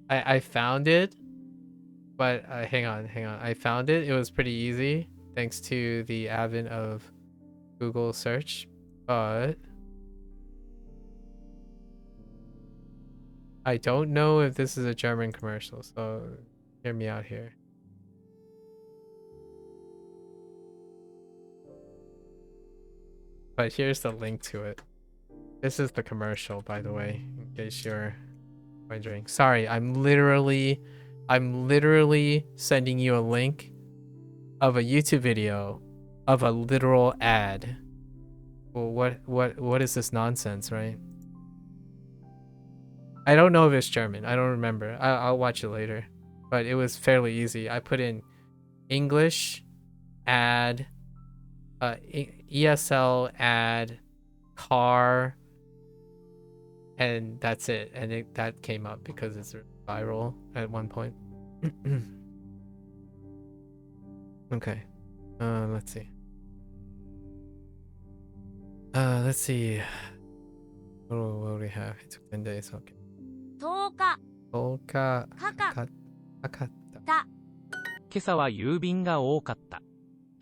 I found it, but hang on. I found it. It was pretty easy thanks to the advent of Google search, but I don't know if this is a German commercial, so hear me out here. But here's the link to it. This is the commercial, by the way, in case you're wondering. Sorry, I'm literally sending you a link of a YouTube video of a literal ad. Well, what is this nonsense, right? I don't know if it's German. I don't remember. I'll watch it later. But it was fairly easy. I put in English ad, ESL ad, car, and that's it. And that came up because it's viral at one point. Okay. Let's see. Let's see. What do we have? It took 10 days. Okay. 10日。 10日かかかかった。た。今朝は郵便が多かった。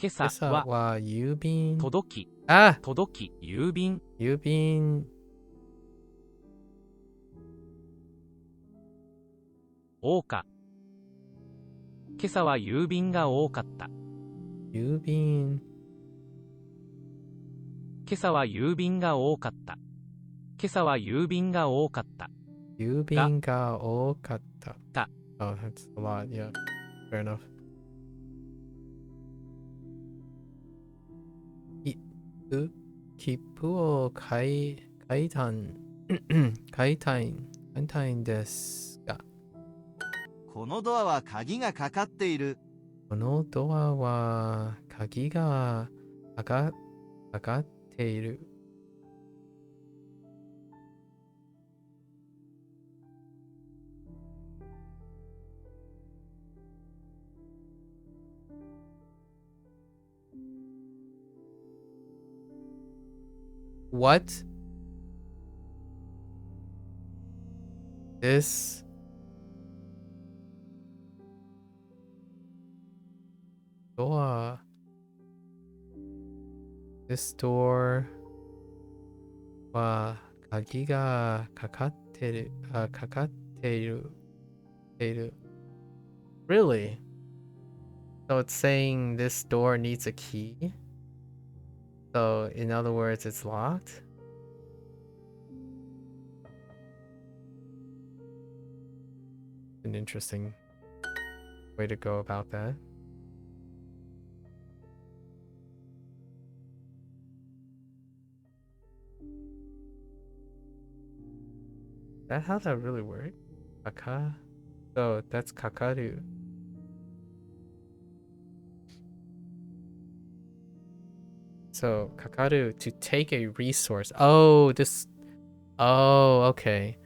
今朝今朝はは郵便。届き、あ、届き、郵便。郵便。多か。今朝は郵便が多かった。郵便。今朝は郵便が多かった。今朝は郵便が多かった。郵便が多かった。た。Oh, that's a lot. Yeah. Fair enough. 切符を買いたい。簡単ですが、このドアは鍵がかかっている。このドアは鍵がかかっている。What? This door. This door は鍵がかかってる。かかっている。Really? So it's saying this door needs a key? So in other words, it's locked? An interesting way to go about that. Is that how that really works? Kaka? So that's kakaru. So kakaru, to take a resource. Oh, this. Oh, okay.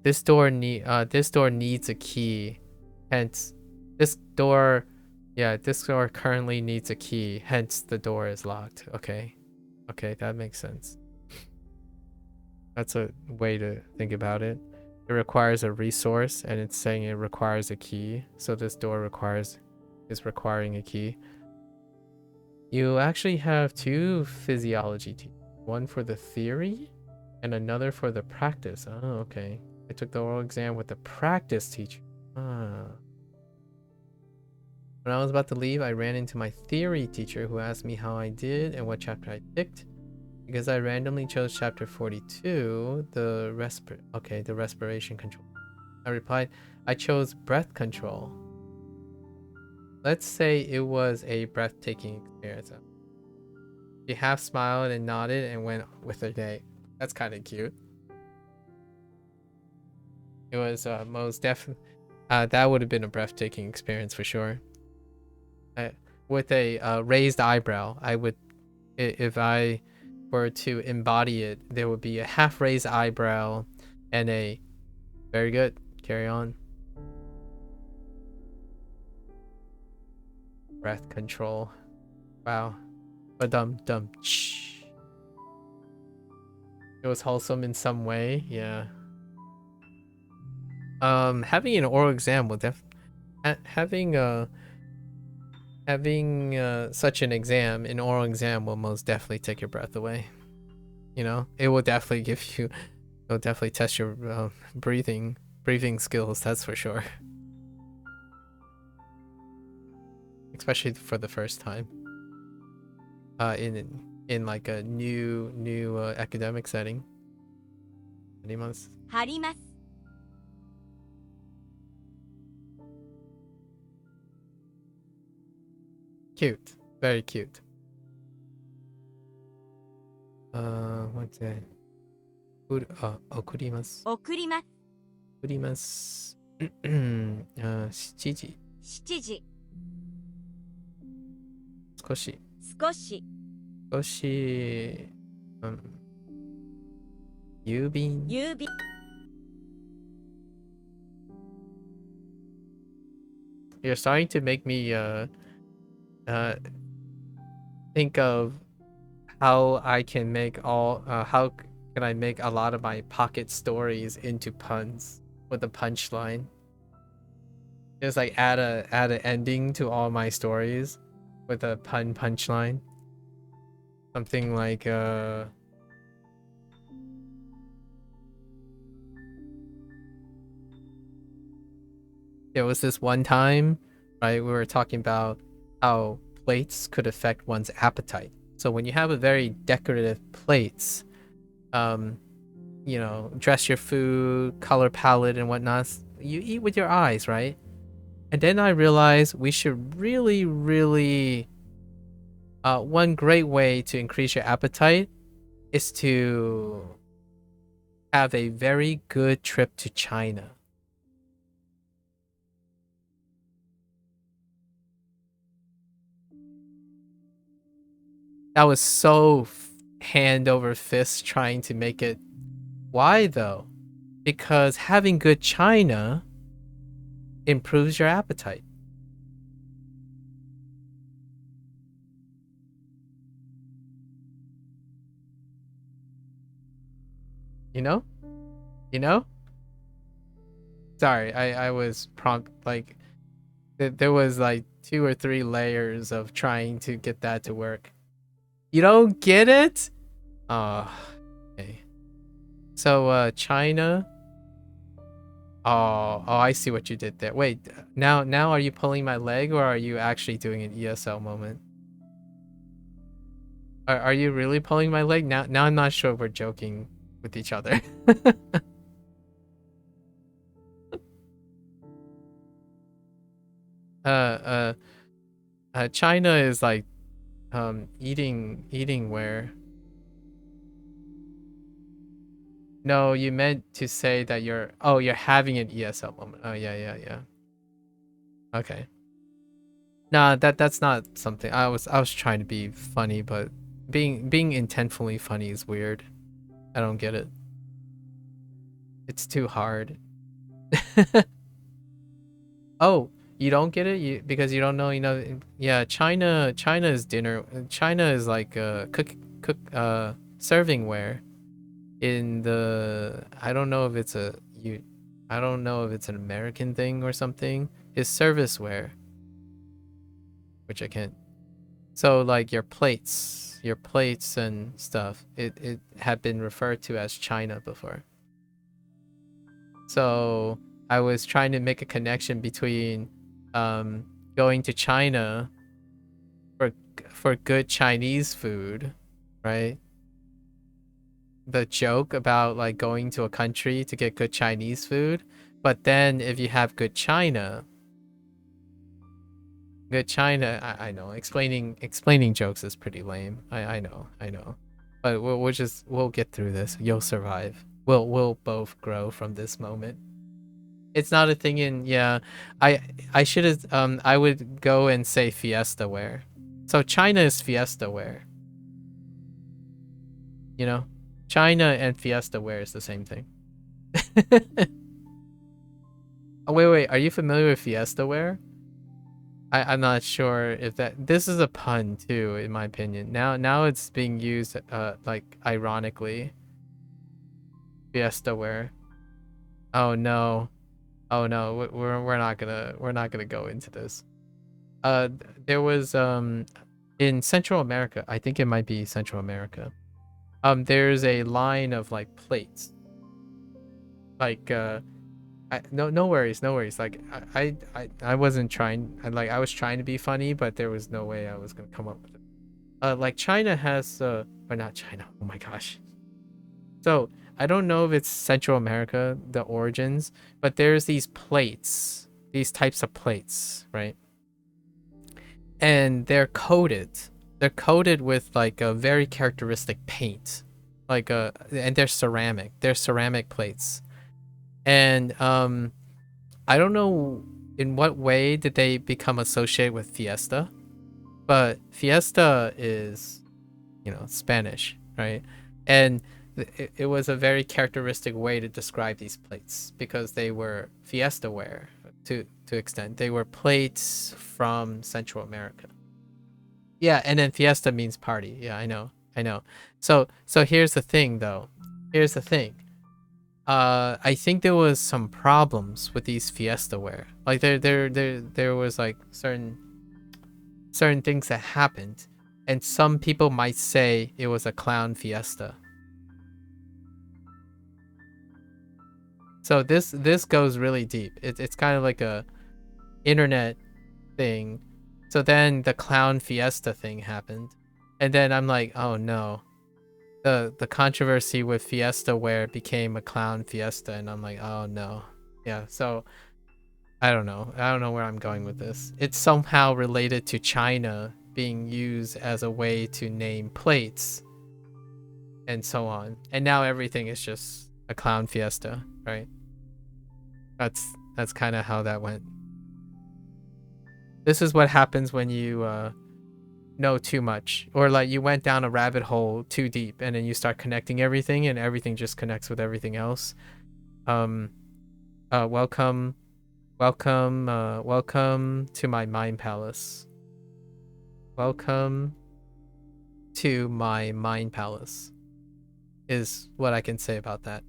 This door needs a key. Hence, this door currently needs a key. Hence, the door is locked. Okay, that makes sense. That's a way to think about it. It requires a resource, and it's saying it requires a key. So this door is requiring a key. You actually have two physiology teachers. One for the theory, and another for the practice. Oh, okay. I took the oral exam with the practice teacher. Ah. When I was about to leave, I ran into my theory teacher who asked me how I did and what chapter I picked. Because I randomly chose chapter 42, the respiration control. I replied, I chose breath control. Let's say it was a breathtaking experience. She half smiled and nodded and went with her day. That's kind of cute. It was most definitely that would have been a breathtaking experience for sure. With a raised eyebrow, I would, if I were to embody it, there would be a half raised eyebrow and a very good. Carry on. Breath control. Wow. Dum. It was wholesome in some way. Yeah. Having an oral exam will having such an exam, an oral exam will most definitely take your breath away. You know, it will definitely test your breathing skills. That's for sure. Especially for the first time. In like a new academic setting. あります。貼ります。Cute. Very cute. What's that? 送ります。送ります。送ります。7時。7時。少し。郵便。You're starting to make me think of how I can make how can I make a lot of my pocket stories into puns with a punchline. Just like add an ending to all my stories with a punchline. Something like there was this one time, right, we were talking about how plates could affect one's appetite. So when you have a very decorative plates, you know, dress your food, color palette and whatnot, you eat with your eyes, right? And then I realized we should really one great way to increase your appetite is to have a very good trip to China. That was so hand over fist trying to make it. Why though? Because having good China improves your appetite. You know? You know? Sorry, I was prompt, like, there was like 2 or 3 layers of trying to get that to work. You don't get it? Oh, okay. So, China. Oh, I see what you did there. Wait, now are you pulling my leg or are you actually doing an ESL moment? Are you really pulling my leg? Now I'm not sure if we're joking with each other. China is like eating where? No, you meant to say that you're having an ESL moment. Oh yeah. Okay. Nah, that's not something. I was trying to be funny, but being intentfully funny is weird. I don't get it. It's too hard. Oh, you don't get it? Because you don't know, yeah, China is dinner. China is like servingware in the I don't know if it's I don't know if it's an American thing or something. It's serviceware, which I can't. So like your plates and stuff, it had been referred to as China before. So I was trying to make a connection between going to China for good Chinese food, right? The joke about like going to a country to get good Chinese food, but then if you have good China, I know explaining jokes is pretty lame. I know, but we'll get through this. You'll survive. We'll both grow from this moment. It's not a thing in, yeah. I should have I would go and say fiesta ware. So China is fiesta ware. You know? China and fiesta ware is the same thing. Oh wait, are you familiar with fiesta ware? I'm not sure if this is a pun too, in my opinion. Now it's being used like ironically. Fiesta ware. Oh no. Oh no, we're not gonna go into this. There was in Central America, I think it might be Central America. There's a line of like plates. Like no worries. Like I wasn't trying. I was trying to be funny, but there was no way I was gonna come up with it. Like China has or not China. Oh my gosh. So I don't know if it's Central America, the origins, but there's these plates, these types of plates, right? And they're coated. They're coated with like a very characteristic paint, and they're ceramic. They're ceramic plates, and I don't know in what way did they become associated with fiesta, but fiesta is, Spanish, right? And it was a very characteristic way to describe these plates because they were fiesta ware to extent. They were plates from Central America. Yeah, and then fiesta means party. Yeah, I know. So here's the thing though. Here's the thing. I think there was some problems with these fiesta ware. Like there was like certain things that happened, and some people might say it was a clown fiesta. So this goes really deep. It's kind of like a internet thing. So then the clown fiesta thing happened, and then I'm like, oh no, the controversy with fiesta ware became a clown fiesta, and I'm like, oh no, yeah. So I don't know where I'm going with this. It's somehow related to China being used as a way to name plates, and so on. And now everything is just a clown fiesta, right? That's kind of how that went. This is what happens when you know too much, or like you went down a rabbit hole too deep and then you start connecting everything and everything just connects with everything else. Welcome to my mind palace. Welcome to my mind palace is what I can say about that.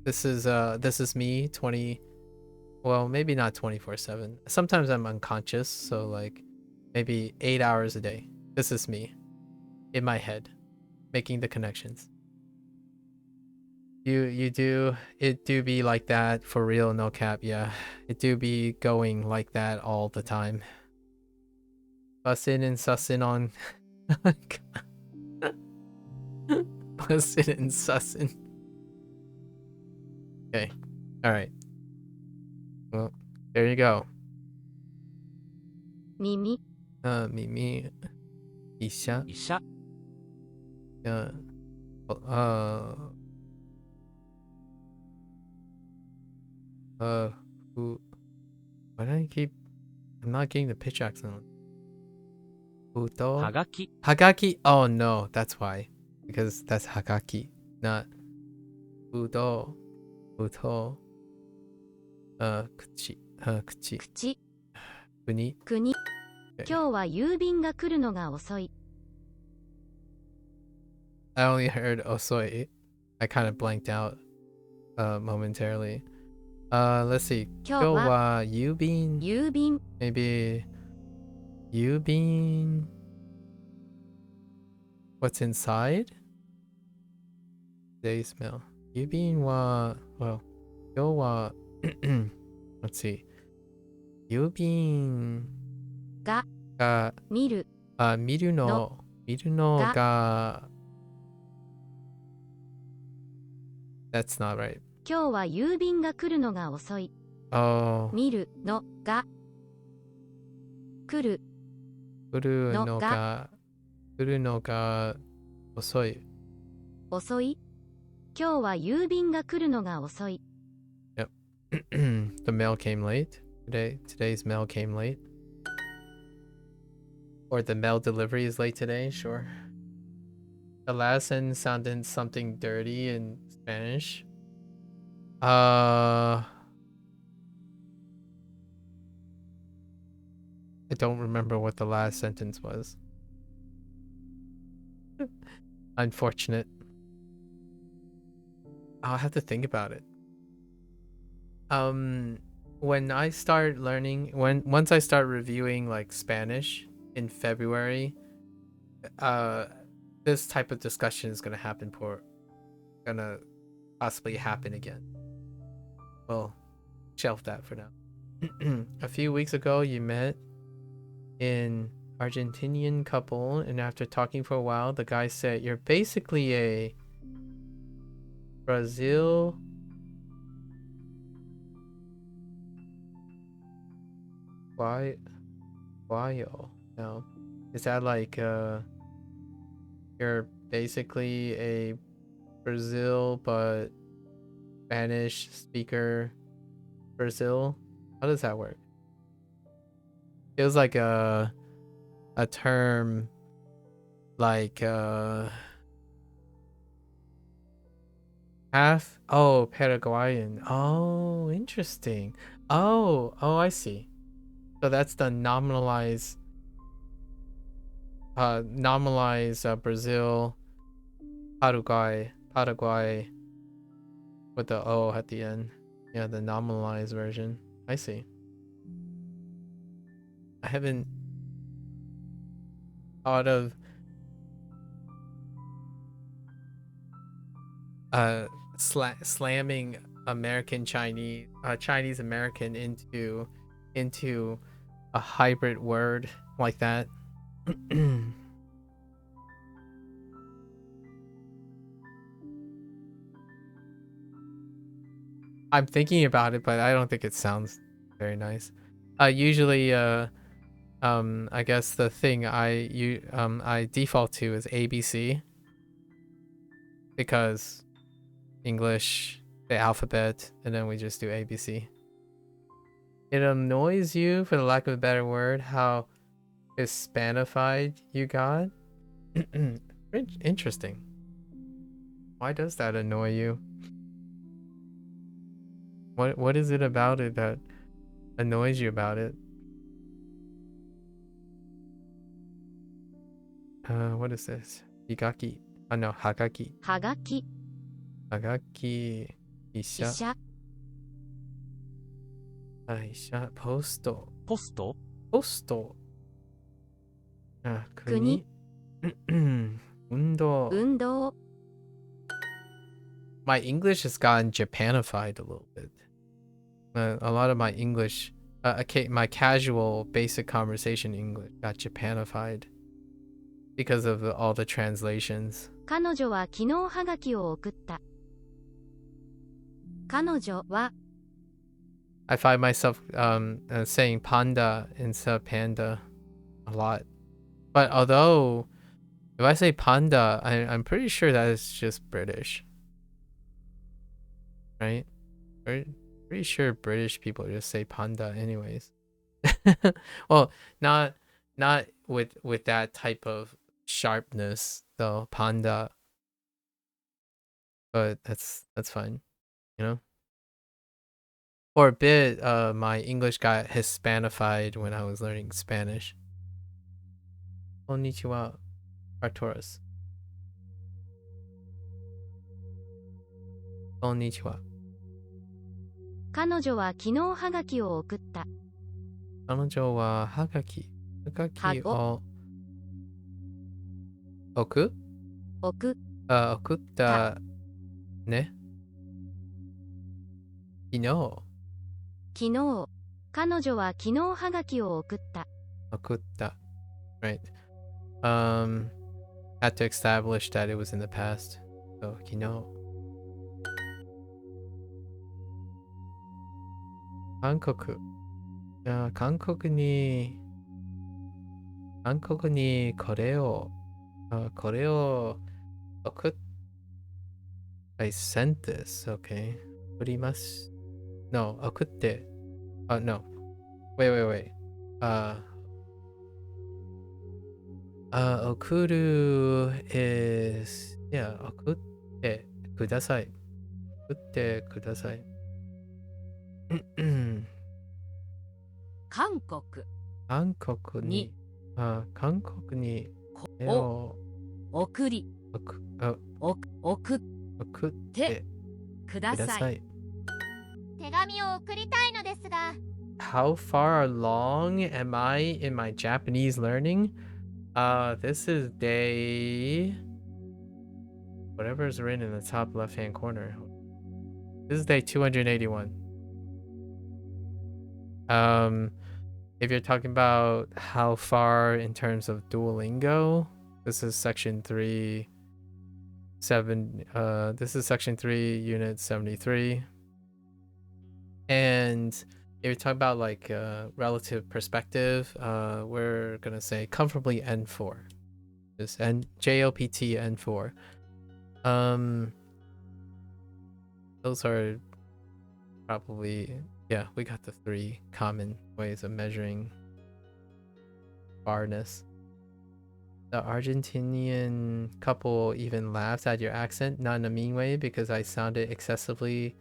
This is me 20, well, maybe not 24/7. Sometimes I'm unconscious, so like maybe 8 hours a day. This is me in my head making the connections. It do be like that for real, no cap. Yeah, it do be going like that all the time. Bussin' and sussin' on. Bussin' and sussin'. Okay, all right. Well, there you go. 耳、耳、医者、医者、who? Why do I keep? I'm not getting the pitch accent. はがき、 Hagaki. Oh no, that's why. Because that's hagaki, not udo. Uto. Kuchi. Kuchi. 口、 Kuni. 国。 Okay. 今日は郵便が来るのが遅い。 I only heard osoi. I kind of blanked out momentarily. Let's see. 今日は Yubin. 郵便、 Maybe Yubin. What's inside? Today's mail. Yubin wa, well, yo wa let's see. Yubin が ga 見る、 miru no Ga. ga. That's not right. 今日は郵便が来るのが遅い。 Oh, 見るのが来る、 kuru No no ga. ga. Kuru no ga osoi. 遅い。今日は郵便が来るのが遅い。 The mail came late. Today's mail came late. Or the mail delivery is late today, sure. The last sentence sounded something dirty in Spanish. I don't remember what the last sentence was. Unfortunate. I'll have to think about it. When I start learning, once I start reviewing like Spanish in February, this type of discussion is gonna possibly happen again. Well, shelf that for now. A few weeks ago, you met an Argentinian couple, and after talking for a while, the guy said, "You're basically a Brazil." Why? No. Is that like you're basically a Brazil but Spanish speaker Brazil? How does that work? It was like a term like half, oh, Paraguayan. Oh, interesting. Oh, I see. So that's the nominalize Brazil, Paraguay with the O at the end. Yeah, the nominalized version. I see. I haven't thought of slamming American Chinese Chinese American into a hybrid word like that. I'm thinking about it, but I don't think it sounds very nice. Usually I guess the thing I default to is ABC, because English, the alphabet, and then we just do ABC. It annoys you, for the lack of a better word, how Hispanified you got? Interesting. Why does that annoy you? What is it about it that annoys you about it? What is this? Higaki. No, Hagaki. はがき Hagaki. 医 Isha. 者 Isha. Posto. ポスト Posto. Kuni. Kuni. Undo. 運動 My English has gotten Japanified a little bit. A lot of my English, my casual basic conversation English got Japanified because of all the translations. 彼女は昨日はがきを送った彼女は I find myself saying panda instead of panda a lot. But although, if I say panda, I'm pretty sure that is just British. Right? Pretty sure British people just say panda anyways. Well, not with that type of sharpness though, panda. But that's fine, you know? For a bit, my English got Hispanified when I was learning Spanish. Konnichiwa, Arturus. Konnichiwa. 彼女は昨日はがきを送った 彼女ははがきを送ったね。昨日昨日彼女は昨日はがきを送った 送った right. Had to establish that it was in the past. So 昨日韓国にこれを送っ I sent this, okay. 送ります No, 送って no. Wait. 送る is yeah, 送ってください韓国韓国に絵を送り送送ってください手紙を送りたいのですが How far along am I in my Japanese learning? This is day whatever is written in the top left hand corner. This is day 281. If you're talking about how far in terms of Duolingo, this is section 3 unit 73. And if you're talking about like relative perspective, we're gonna say comfortably N4. Just JOPT N4. Those are probably, yeah, we got the 3 common ways of measuring farness. The Argentinian couple even laughed at your accent, not in a mean way, because I sounded excessively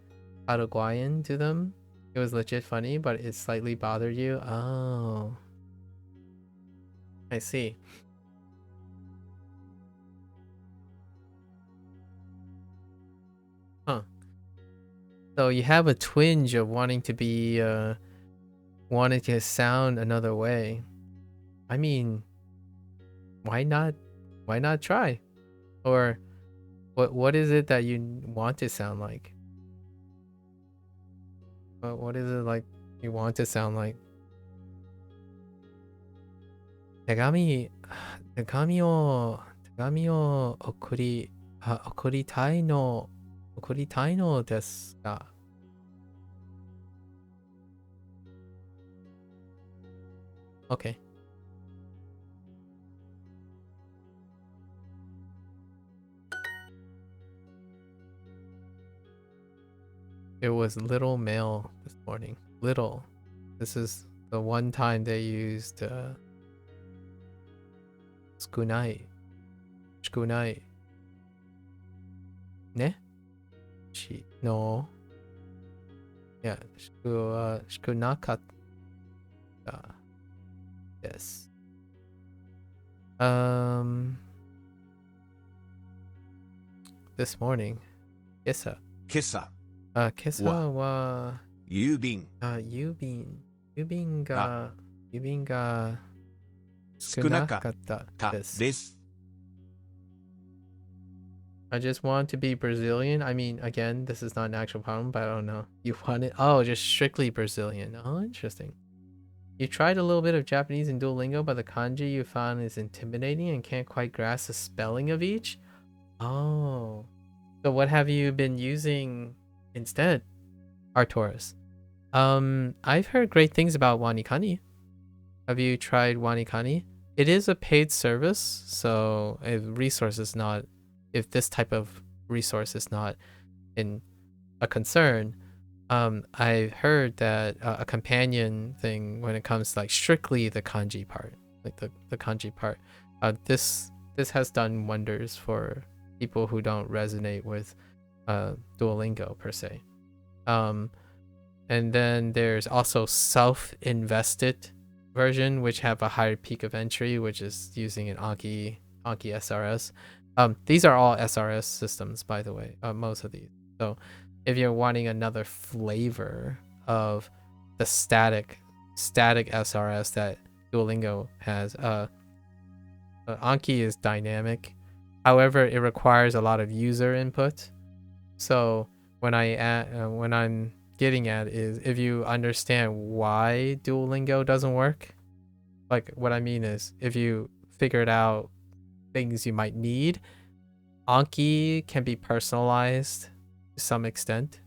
Paraguayan to them. It was legit funny, but it slightly bothered you. Oh, I see. Huh. So you have a twinge of wanting to sound another way. I mean, why not try? Or what is it that you want to sound like? What is it like you want to sound like? 手紙を送りたいのですが。Okay. It was little mail this morning. Little. This is the one time they used Skunai. Skunai. Ne? No. Yeah. Skunakatta. Yes. This morning. Kesa. 今朝、 Kesa wa 郵便、 郵便が少少なかなかったたです。です。 I just want to be Brazilian. I mean, again, this is not an actual problem, but I don't know. You want it? Oh, just strictly Brazilian. Oh, interesting. You tried a little bit of Japanese in Duolingo, but the kanji you found is intimidating and can't quite grasp the spelling of each? Oh. So what have you been using instead, Arturus? I've heard great things about Wanikani. Have you tried Wanikani? It is a paid service, so if this type of resource is not in a concern, I've heard that a companion thing when it comes to like strictly the kanji part, like the kanji part, this has done wonders for people who don't resonate with Duolingo per se. And then there's also self-invested version, which have a higher peak of entry, which is using an Anki SRS. These are all SRS systems, by the way, most of these. So if you're wanting another flavor of the static SRS that Duolingo has, Anki is dynamic. However, it requires a lot of user input. So when I'm getting at is if you understand why Duolingo doesn't work, like what I mean is if you figured out things you might need, Anki can be personalized to some extent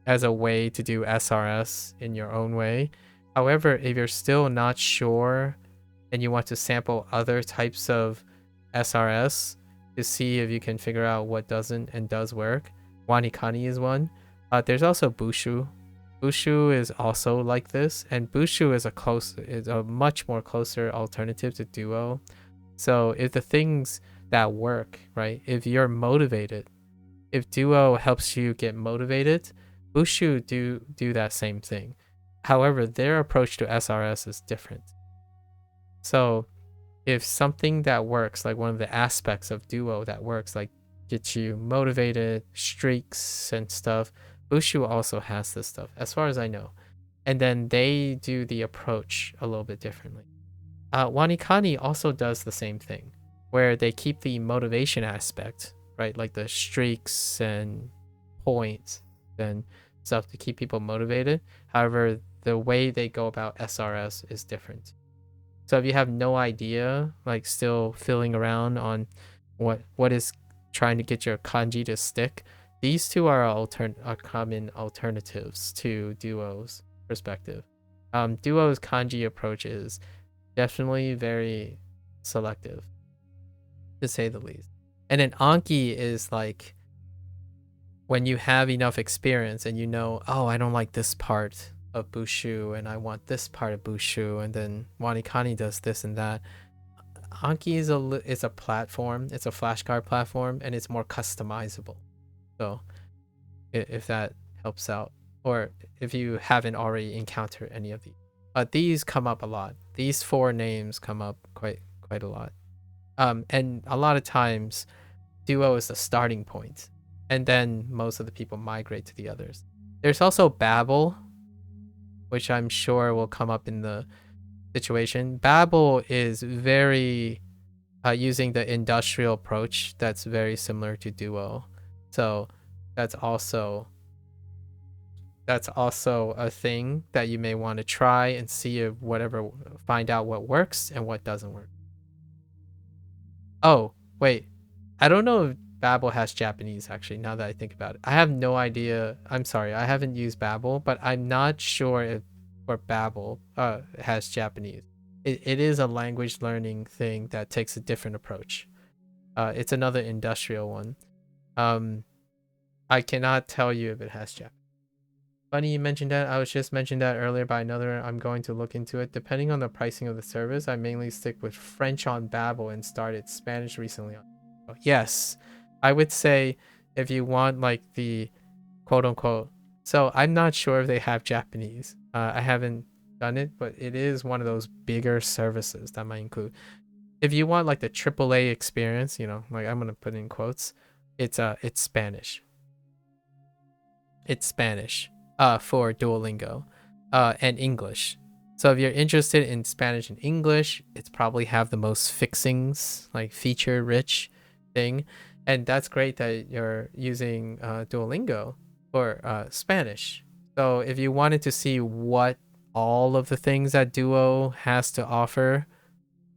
as a way to do SRS in your own way. However, if you're still not sure and you want to sample other types of SRS to see if you can figure out what doesn't and does work, Wanikani is one. There's also Bushu. Bushu is also like this, and Bushu is a much more closer alternative to Duo. So if the things that work, right, if you're motivated, if Duo helps you get motivated, Bushu do that same thing. However, their approach to SRS is different. So if something that works, like one of the aspects of Duo that works, like gets you motivated, streaks and stuff, Bushu also has this stuff, as far as I know. And then they do the approach a little bit differently. Wanikani also does the same thing, where they keep the motivation aspect, right? Like the streaks and points and stuff to keep people motivated. However, the way they go about SRS is different. So if you have no idea, like still filling around on what is trying to get your kanji to stick, these two are common alternatives to Duo's perspective. Duo's kanji approach is definitely very selective, to say the least. And then Anki is like when you have enough experience and you know, oh, I don't like this part of Bushu and I want this part of Bushu, and then Wanikani does this and that. Anki is a platform, it's a flashcard platform, and it's more customizable. So if that helps out, or if you haven't already encountered any of these. These come up a lot. These four names come up quite a lot. And a lot of times Duo is the starting point, and then most of the people migrate to the others. There's also Babel, which I'm sure will come up in the situation. Babel is very using the industrial approach that's very similar to Duo. So that's also a thing that you may want to try and see if find out what works and what doesn't work. Oh, wait. I don't know if Babel has Japanese, actually, now that I think about it. I have no idea. I'm sorry, I haven't used Babel, but I'm not sure if Babel has Japanese. It is a language learning thing that takes a different approach. It's another industrial one. I cannot tell you if it has Japanese. Funny you mentioned that. I was just mentioned that earlier by another. I'm going to look into it. Depending on the pricing of the service, I mainly stick with French on Babbel and started Spanish recently. Yes, I would say if you want like the quote unquote. So I'm not sure if they have Japanese. I haven't done it, but it is one of those bigger services that might include. If you want like the AAA experience, like I'm gonna put in quotes, it's Spanish. It's Spanish for Duolingo and English. So if you're interested in Spanish and English, it's probably have the most fixings, like feature rich thing. And that's great that you're using Duolingo for Spanish. So if you wanted to see what all of the things that Duo has to offer,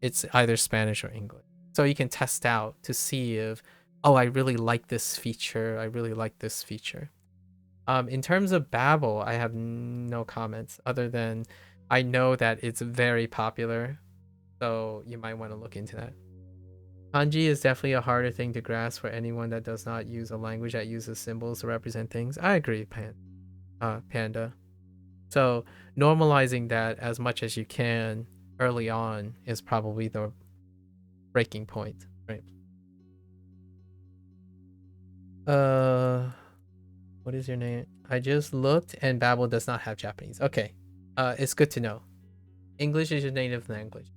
it's either Spanish or English. So you can test out to see if, oh, I really like this feature. I really like this feature. In terms of Babbel, I have no comments other than I know that it's very popular. So you might want to look into that. Kanji is definitely a harder thing to grasp for anyone that does not use a language that uses symbols to represent things. I agree, Panda. So normalizing that as much as you can early on is probably the breaking point, right? What is your name? I just looked and Babbel does not have Japanese. Okay. It's good to know. English is your native language.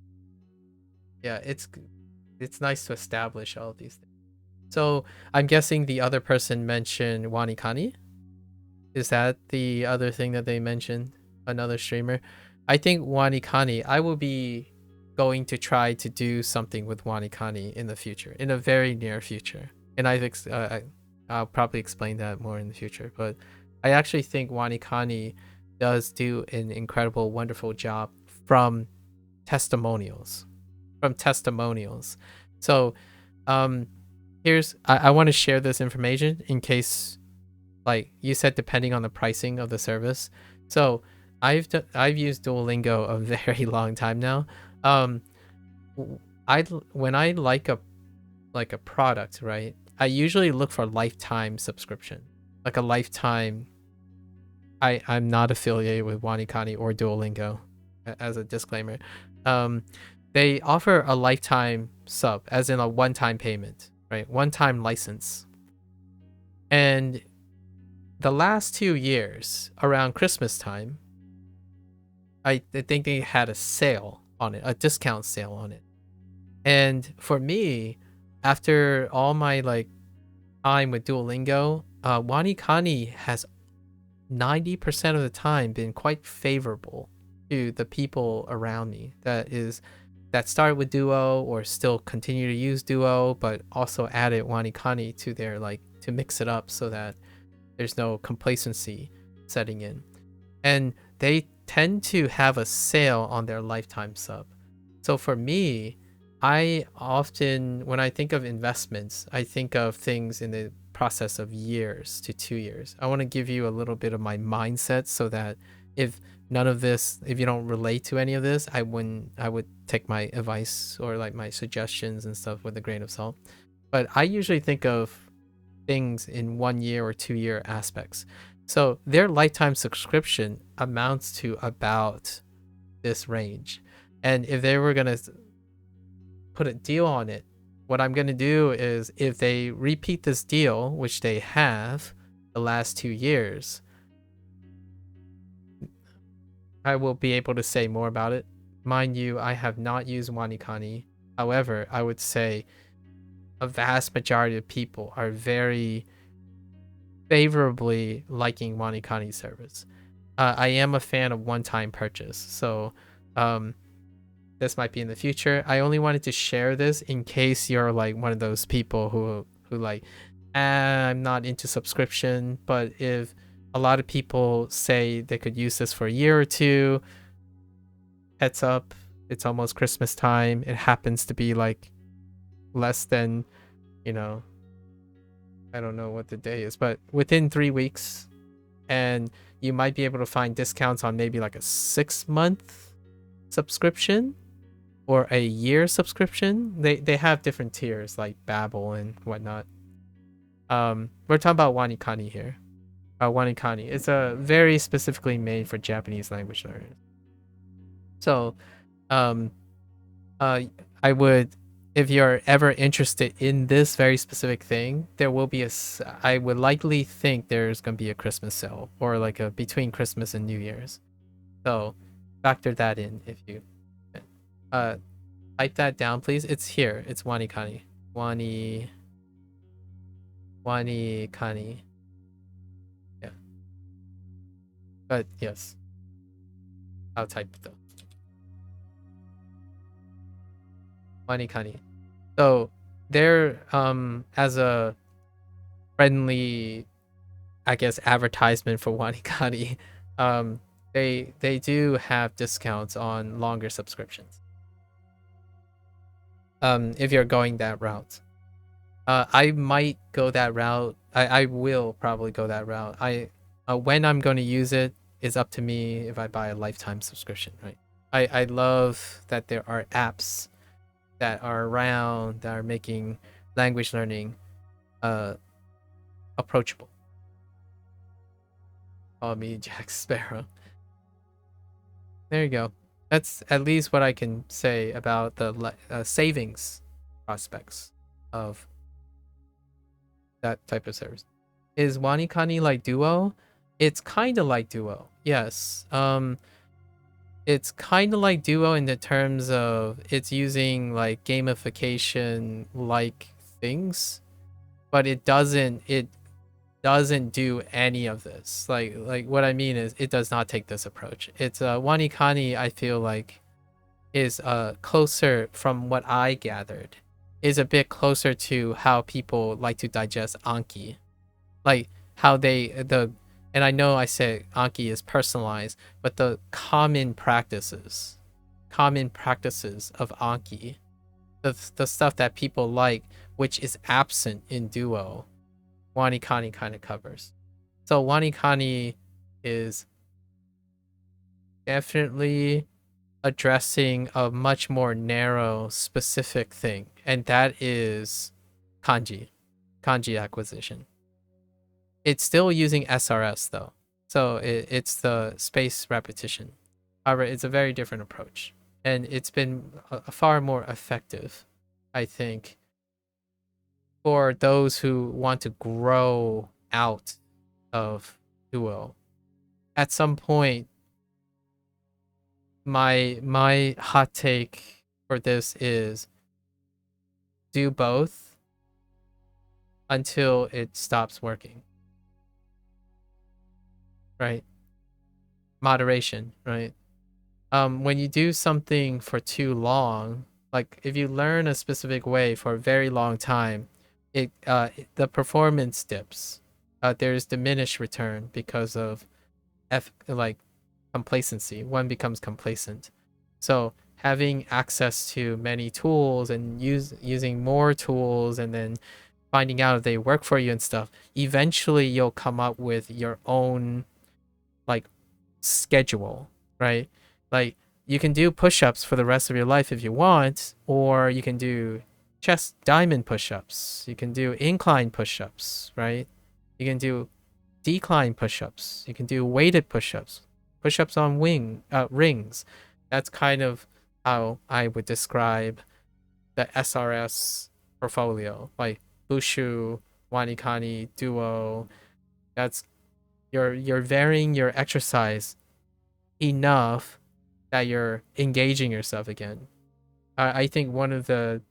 Yeah, it's nice to establish all of these things. So I'm guessing the other person mentioned Wanikani. Is that the other thing that they mentioned? Another streamer? I think Wanikani, I will be going to try to do something with Wanikani in the future, in a very near future. And I'll probably explain that more in the future. But I actually think Wanikani does do an incredible, wonderful job from testimonials. So I want to share this information in case, like you said, depending on the pricing of the service. So I've used Duolingo a very long time now. When I like a product, right, I usually look for lifetime subscription, like a lifetime. I'm not affiliated with Wanikani or Duolingo, as a disclaimer. They offer a lifetime sub, as in a one-time payment, right? One-time license. And the last 2 years, around Christmas time, I think they had a sale on it, a discount sale on it. And for me, after all my like time with Duolingo, Wanikani has 90% of the time been quite favorable to the people around me that started with Duo or still continue to use Duo, but also added Wanikani to their to mix it up so that there's no complacency setting in. And they tend to have a sale on their lifetime sub. So for me, I often, when I think of investments, I think of things in the process of years to 2 years. I want to give you a little bit of my mindset so that if you don't relate to any of this, I would take my advice or like my suggestions and stuff with a grain of salt. But I usually think of things in 1 year or 2 year aspects. So their lifetime subscription amounts to about this range. And if they were going to put a deal on it, what I'm going to do is if they repeat this deal, which they have the last 2 years, I will be able to say more about it. Mind you, I have not used Wanikani. However, I would say a vast majority of people are very favorably liking Wanikani's service. I am a fan of one-time purchase, so this might be in the future. I only wanted to share this in case you're like one of those people who like, I'm not into subscription, but if a lot of people say they could use this for a year or two, heads up, it's almost Christmas time. It happens to be like less than, I don't know what the day is, but within 3 weeks, and you might be able to find discounts on maybe like a 6-month subscription or a year subscription. They have different tiers like Babbel and whatnot. We're talking about wanikani here. Wanikani. It's very specifically made for Japanese language learners. So, I would, if you're ever interested in this very specific thing, there will be I would likely think there's going to be a Christmas sale or like a between Christmas and New Year's. So factor that in if you type that down, please. It's here. It's wanikani. Wanikani. Yeah. But yes. I'll type it though. Wanikani. So they're as a friendly, I guess, advertisement for Wanikani, they do have discounts on longer subscriptions. If you're going that route. I might go that route. I will probably go that route. When I'm going to use it is up to me if I buy a lifetime subscription, right? I love that there are apps that are around that are making language learning approachable. Call me Jack Sparrow. There you go. That's at least what I can say about the savings prospects of that type of service. Is Wanikani like Duo? It's kind of like Duo. Yes. It's kind of like Duo in the terms of it's using like gamification like things, but it doesn't do any of this. Like what I mean is it does not take this approach. It's Wanikani, I feel like is closer, from what I gathered, is a bit closer to how people like to digest Anki. Like how and I know I said Anki is personalized, but the common practices of Anki, the stuff that people like, which is absent in Duo, Wanikani kind of covers. So Wanikani is definitely addressing a much more narrow, specific thing, and that is kanji acquisition. It's still using SRS though, so it's the space repetition. However, it's a very different approach, and it's been a far more effective, I think, for those who want to grow out of Duo. At some point, my hot take for this is do both until it stops working. Right? Moderation, right? When you do something for too long, like if you learn a specific way for a very long time, the performance dips. There's diminished return because of complacency. One becomes complacent. So having access to many tools and using more tools and then finding out if they work for you and stuff, eventually you'll come up with your own like schedule, right? Like you can do push-ups for the rest of your life if you want, or you can do chest diamond push-ups. You can do incline push-ups, right? You can do decline push-ups. You can do weighted push-ups. Push-ups on rings. That's kind of how I would describe the SRS portfolio, like Bushu, Wanikani, Duo. That's you're varying your exercise enough that you're engaging yourself again. I think one of the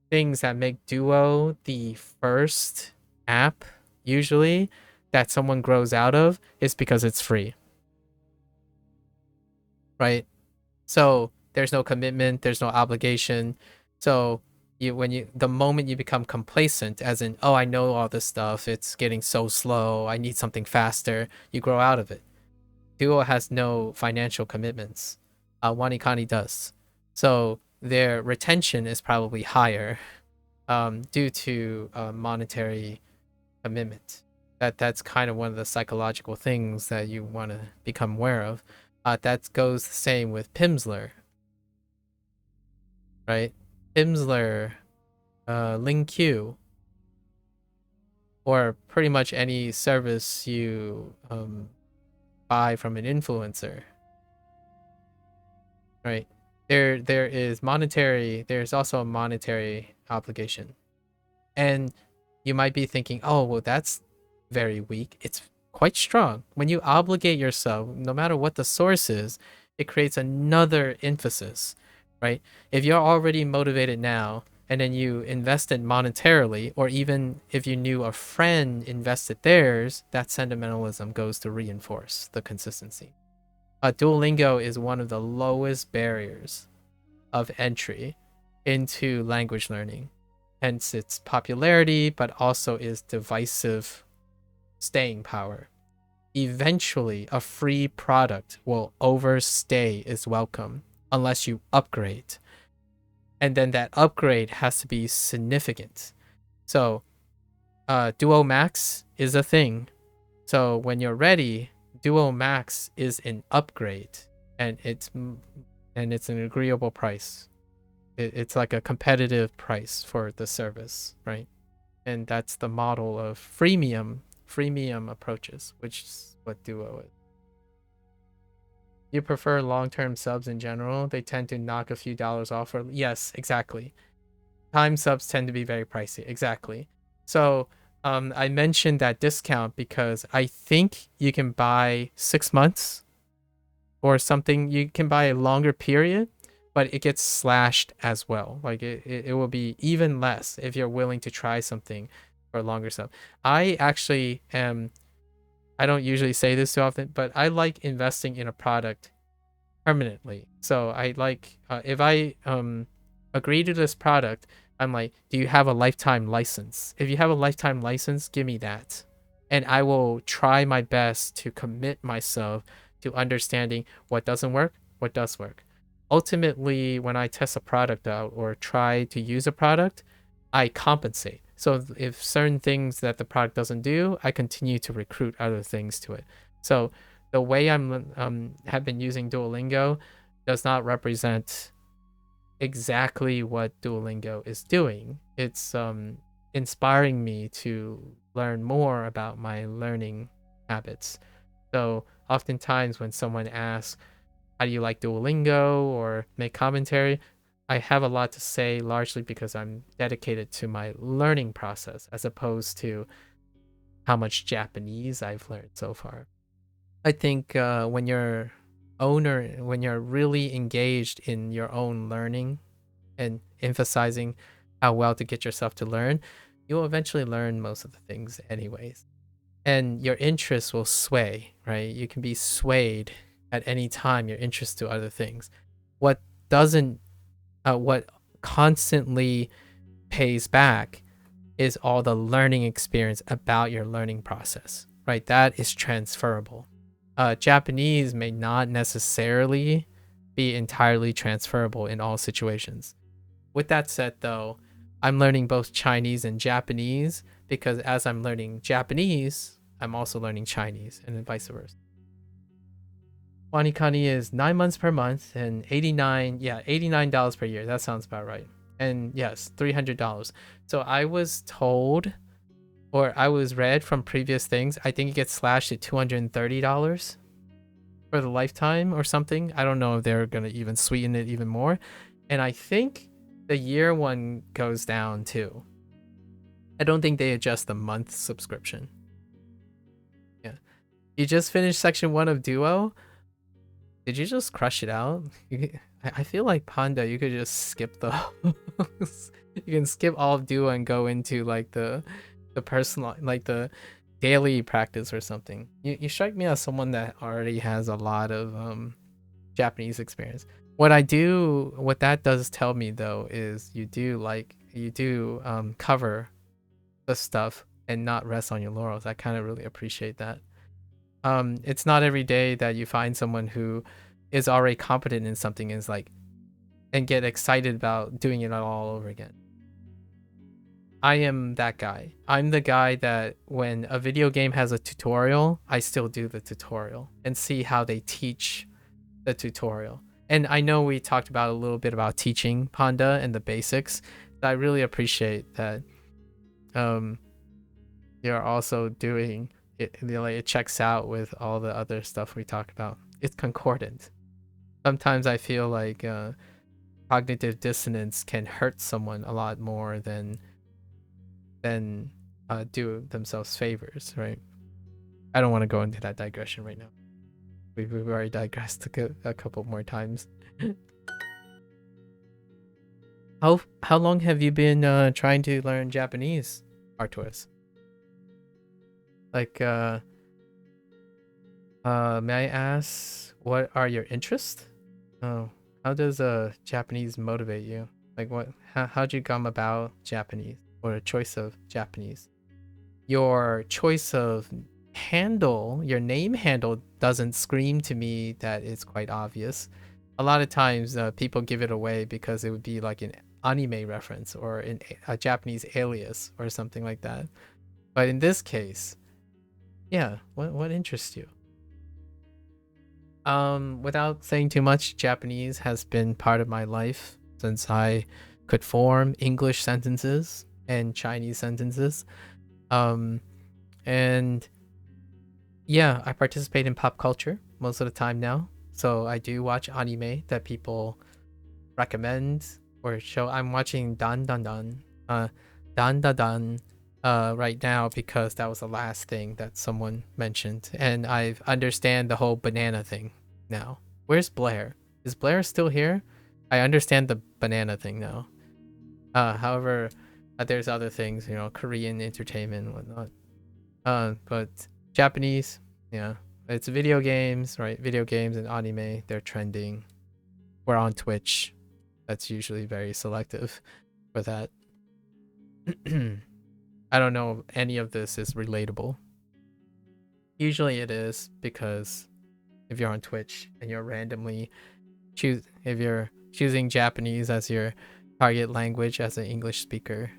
things that make Duo the first app usually that someone grows out of is because it's free. Right? So there's no commitment, there's no obligation. So the moment you become complacent, as in, oh, I know all this stuff, it's getting so slow, I need something faster, you grow out of it. Duo has no financial commitments. Wanikani does. So their retention is probably higher due to monetary commitment. That's kind of one of the psychological things that you want to become aware of. That goes the same with Pimsleur. Right? Pimsleur, LingQ. or pretty much any service you buy from an influencer, right? There's also a monetary obligation. And you might be thinking, oh, well, that's very weak. It's quite strong. When you obligate yourself, no matter what the source is, it creates another emphasis, right? If you're already motivated now and then you invest it monetarily, or even if you knew a friend invested theirs, that sentimentalism goes to reinforce the consistency. Duolingo is one of the lowest barriers of entry into language learning, hence its popularity, but also its divisive staying power. Eventually, a free product will overstay its welcome unless you upgrade. And then that upgrade has to be significant. So, Duo Max is a thing. So when you're ready, Duo Max is an upgrade, and it's an agreeable price. It's like a competitive price for the service, right? And that's the model of freemium approaches, which is what Duo is. You prefer long-term subs in general? They tend to knock a few dollars off. Or yes, exactly. Time subs tend to be very pricey. Exactly. So I mentioned that discount because I think you can buy 6 months or something. You can buy a longer period, but it gets slashed as well. Like it will be even less if you're willing to try something for a longer sub. I actually am, I don't usually say this too often, but I like investing in a product permanently. So I like, if I agree to this product, I'm like, do you have a lifetime license? If you have a lifetime license, give me that. And I will try my best to commit myself to understanding what doesn't work, what does work. Ultimately, when I test a product out or try to use a product, I compensate. So if certain things that the product doesn't do, I continue to recruit other things to it. So the way I'm have been using Duolingo does not represent exactly what Duolingo is doing. It's inspiring me to learn more about my learning habits. So oftentimes when someone asks, how do you like Duolingo, or make commentary, I have a lot to say, largely because I'm dedicated to my learning process as opposed to how much Japanese I've learned so far. I think when you're really engaged in your own learning and emphasizing how well to get yourself to learn, you'll eventually learn most of the things anyways. And your interests will sway, right? You can be swayed at any time, your interest to other things. What constantly pays back is all the learning experience about your learning process, right? That is transferable. Japanese may not necessarily be entirely transferable in all situations. With that said, though, I'm learning both Chinese and Japanese because as I'm learning Japanese, I'm also learning Chinese, and then vice versa. Wanikani is 9 months per month and $89 per year. That sounds about right. And yes, $300. So I was told, or I was read from previous things, I think it gets slashed to $230 for the lifetime or something. I don't know if they're going to even sweeten it even more. And I think the year one goes down too. I don't think they adjust the month subscription. Yeah. You just finished section 1 of Duo? Did you just crush it out? I feel like Panda, you could just skip the you can skip all of Duo and go into like the personal, like the daily practice or something. You strike me as someone that already has a lot of Japanese experience. What that does tell me though is you do cover the stuff and not rest on your laurels. I kind of really appreciate that. It's not every day that you find someone who is already competent in something and get excited about doing it all over again. I am that guy. I'm the guy that when a video game has a tutorial, I still do the tutorial and see how they teach the tutorial. And I know we talked about a little bit about teaching Panda and the basics. I really appreciate that you're also doing it, like it checks out with all the other stuff we talk about. It's concordant. Sometimes I feel like cognitive dissonance can hurt someone a lot more than do themselves favors, right? I don't want to go into that digression right now. We've already digressed a couple more times. How long have you been trying to learn Japanese, Artois? Like may I ask what are your interests? Oh, how does Japanese motivate you? Like how'd you come about Japanese or a choice of Japanese? Your choice of handle, your name handle doesn't scream to me that it's quite obvious. A lot of times people give it away because it would be like an anime reference or a Japanese alias or something like that. But in this case, yeah, what interests you? Without saying too much, Japanese has been part of my life since I could form English sentences and Chinese sentences. And yeah, I participate in pop culture most of the time now. So I do watch anime that people recommend or show. I'm watching Dan Dan Dan, Dan Dan Dan, right now because that was the last thing that someone mentioned, and I understand the whole banana thing now. Where's Blair? Is Blair still here? I understand the banana thing now. However, there's other things, you know, Korean entertainment and whatnot. But Japanese, yeah, it's video games, right? Video games and anime, they're trending. We're on Twitch. That's usually very selective for that. I don't know if any of this is relatable. Usually it is, because if you're on Twitch and you're randomly if you're choosing Japanese as your target language as an English speaker,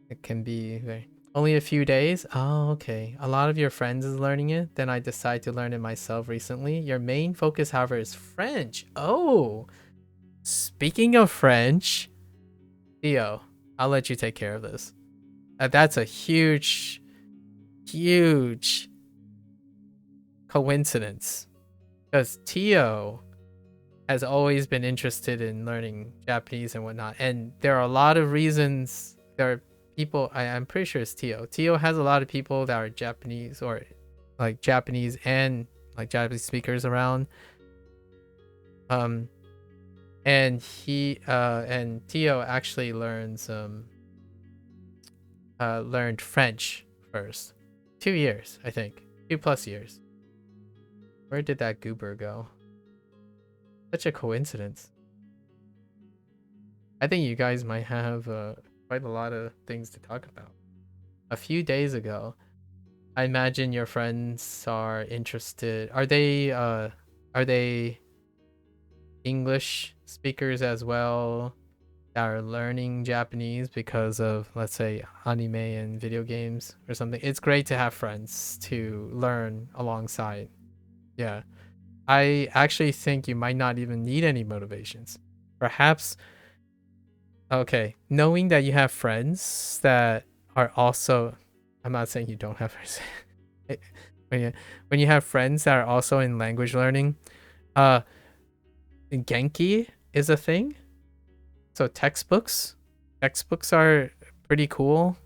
it can be very only a few days. Oh, okay. A lot of your friends is learning it. Then I decide to learn it myself recently. Your main focus, however, is French. Oh, speaking of French, Theo, I'll let you take care of this. That's a huge coincidence, because Tio has always been interested in learning Japanese and whatnot, and there are a lot of reasons. There are people, I'm pretty sure it's Tio. Tio has a lot of people that are Japanese or like Japanese and like Japanese speakers around. And he and Tio actually learned French first. 2 years, I think. 2+ years. Where did that goober go? Such a coincidence. I think you guys might have quite a lot of things to talk about. A few days ago, I imagine your friends are interested. Are they English speakers as well that are learning Japanese because of, let's say, anime and video games or something? It's great to have friends to learn alongside. Yeah. I actually think you might not even need any motivations. Perhaps, okay, knowing that you have friends that are also, I'm not saying you don't have friends. when you have friends that are also in language learning, Genki is a thing. So textbooks are pretty cool,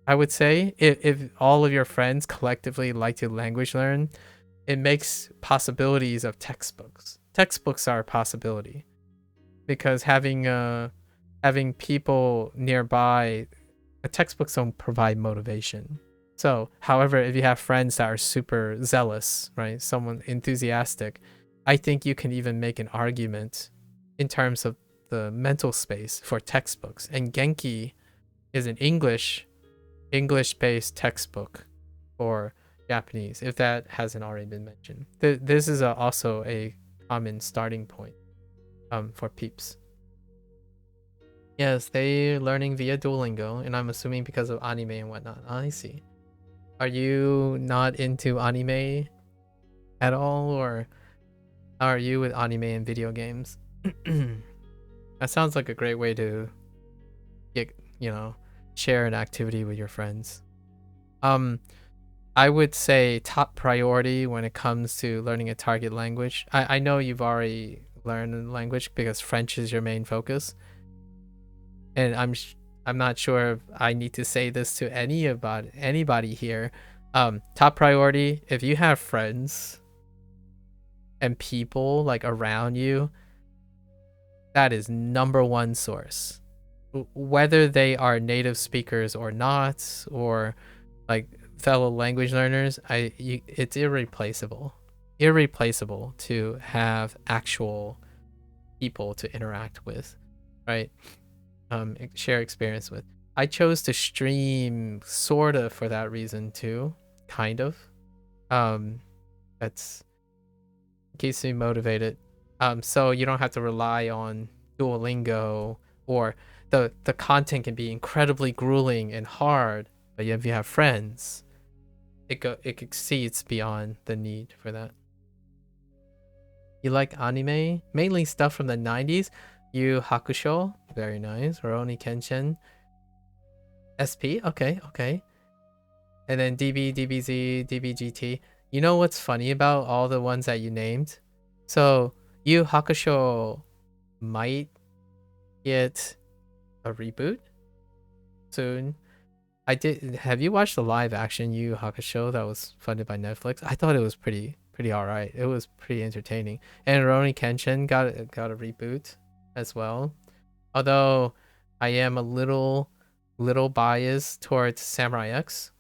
I would say. If all of your friends collectively like to language learn, it makes possibilities of textbooks. Textbooks are a possibility, because having people nearby, textbooks don't provide motivation. So, however, if you have friends that are super zealous, right, someone enthusiastic, I think you can even make an argument in terms of the mental space for textbooks. And Genki is an English-based textbook for Japanese, if that hasn't already been mentioned. This is also a common starting point for peeps. Yes, they're learning via Duolingo, and I'm assuming because of anime and whatnot. I see. Are you not into anime at all, or how are you with anime and video games? That sounds like a great way to get, share an activity with your friends. I would say top priority when it comes to learning a target language. I know you've already learned a language because French is your main focus, and I'm not sure if I need to say this to anybody here. Top priority, if you have friends and people like around you, that is number one source. Whether they are native speakers or not, or like fellow language learners, it's irreplaceable to have actual people to interact with, right? Share experience with. I chose to stream sort of for that reason too, kind of. That's keeps me motivated. So you don't have to rely on Duolingo, or the content can be incredibly grueling and hard, but if you have friends, it exceeds beyond the need for that. You like anime? Mainly stuff from the 90s. Yu Hakusho, very nice. Rurouni Kenshin. SP, okay. And then DB, DBZ, DBGT. You know what's funny about all the ones that you named? So Yu Hakusho might get a reboot soon. Have you watched the live action Yu Hakusho that was funded by Netflix? I thought it was pretty alright. It was pretty entertaining. And Rurouni Kenshin got a reboot as well. Although I am a little biased towards Samurai X.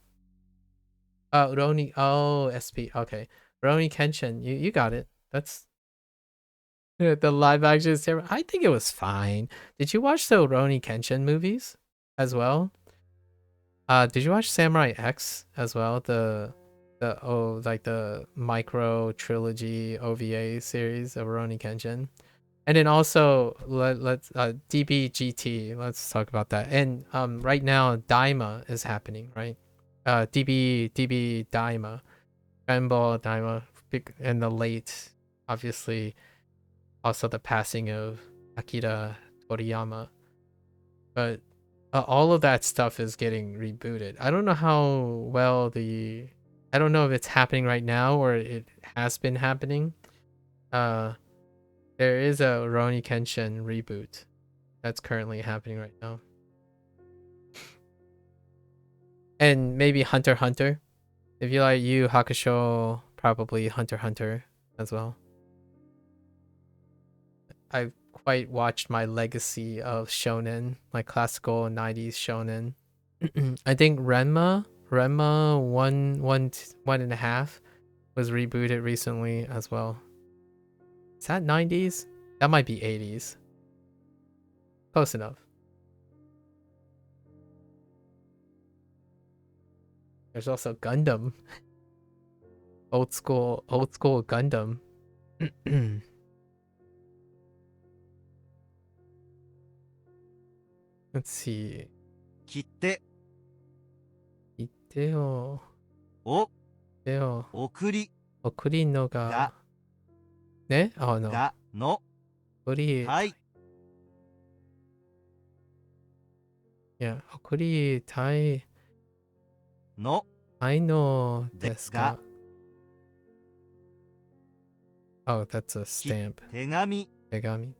SP. Okay. Rurouni Kenshin, you got it. That's the live action Samurai. I think it was fine. Did you watch the Rurouni Kenshin movies as well? Did you watch Samurai X as well? The micro trilogy OVA series of Rurouni Kenshin. And then also let's DBGT, let's talk about that. And right now Daima is happening, right? DB Daima, Dragon Ball Daima, and the late, obviously, also the passing of Akira Toriyama. But all of that stuff is getting rebooted. I don't know how well I don't know if it's happening right now or it has been happening. There is a Rurouni Kenshin reboot that's currently happening right now. And maybe Hunter x Hunter. If you like Yu Hakusho, probably Hunter x Hunter as well. I've quite watched my legacy of shonen, like classical 90s shonen. I think Renma 1.5 was rebooted recently as well. Is that 90s? That might be 80s. Close enough. There's also Gundam. Old school Gundam. Let's see. 切手、言ってよ。お、言ってよ。送り、送りのが。が、ね？あの。が、の、送り。はい。いや、送りたい。の、I know でですか。Oh, that's a き、 stamp. 手紙、 Tegami.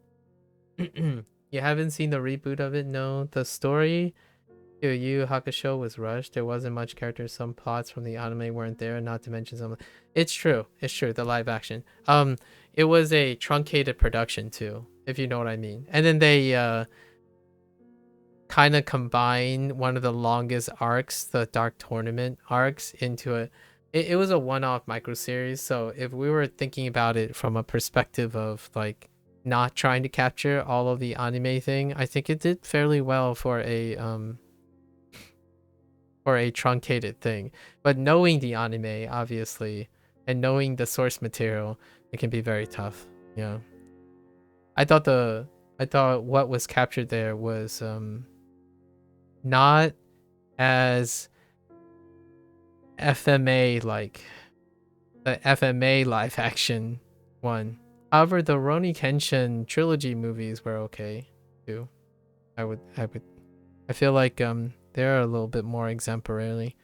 You haven't seen the reboot of it? No. The story to Yu Hakusho was rushed. There wasn't much character. Some plots from the anime weren't there, not to mention some. It's true. The live action. It was a truncated production too, if you know what I mean. And then they kind of combined one of the longest arcs, the Dark Tournament arcs, into it. It was a one-off micro series. So if we were thinking about it from a perspective of like not trying to capture all of the anime thing, I think it did fairly well for a truncated thing. But knowing the anime, obviously, and knowing the source material, it can be very tough. Yeah. I thought what was captured there was not as FMA like the FMA live action one. However, the Rurouni Kenshin trilogy movies were okay too. I feel like they're a little bit more exemplary.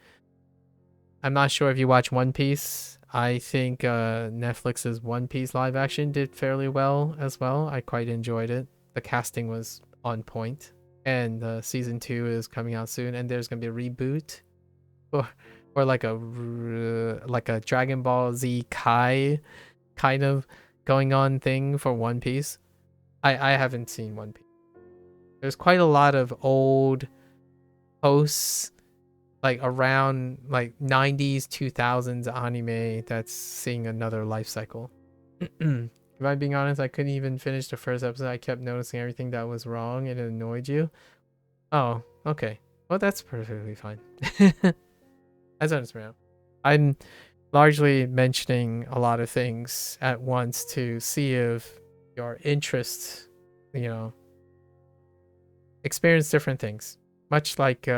I'm not sure if you watch One Piece. I think Netflix's One Piece live action did fairly well as well. I quite enjoyed it. The casting was on point. And season 2 is coming out soon, and there's gonna be a reboot, or like a Dragon Ball Z Kai kind of going on thing for One Piece. I haven't seen One Piece. There's quite a lot of old posts, like around like 90s 2000s anime that's seeing another life cycle. If I'm being honest, I couldn't even finish the first episode. I kept noticing everything that was wrong and it annoyed you. Oh, okay. Well, that's perfectly fine. As I understand. I'm largely mentioning a lot of things at once to see if your interests, experience different things. Much like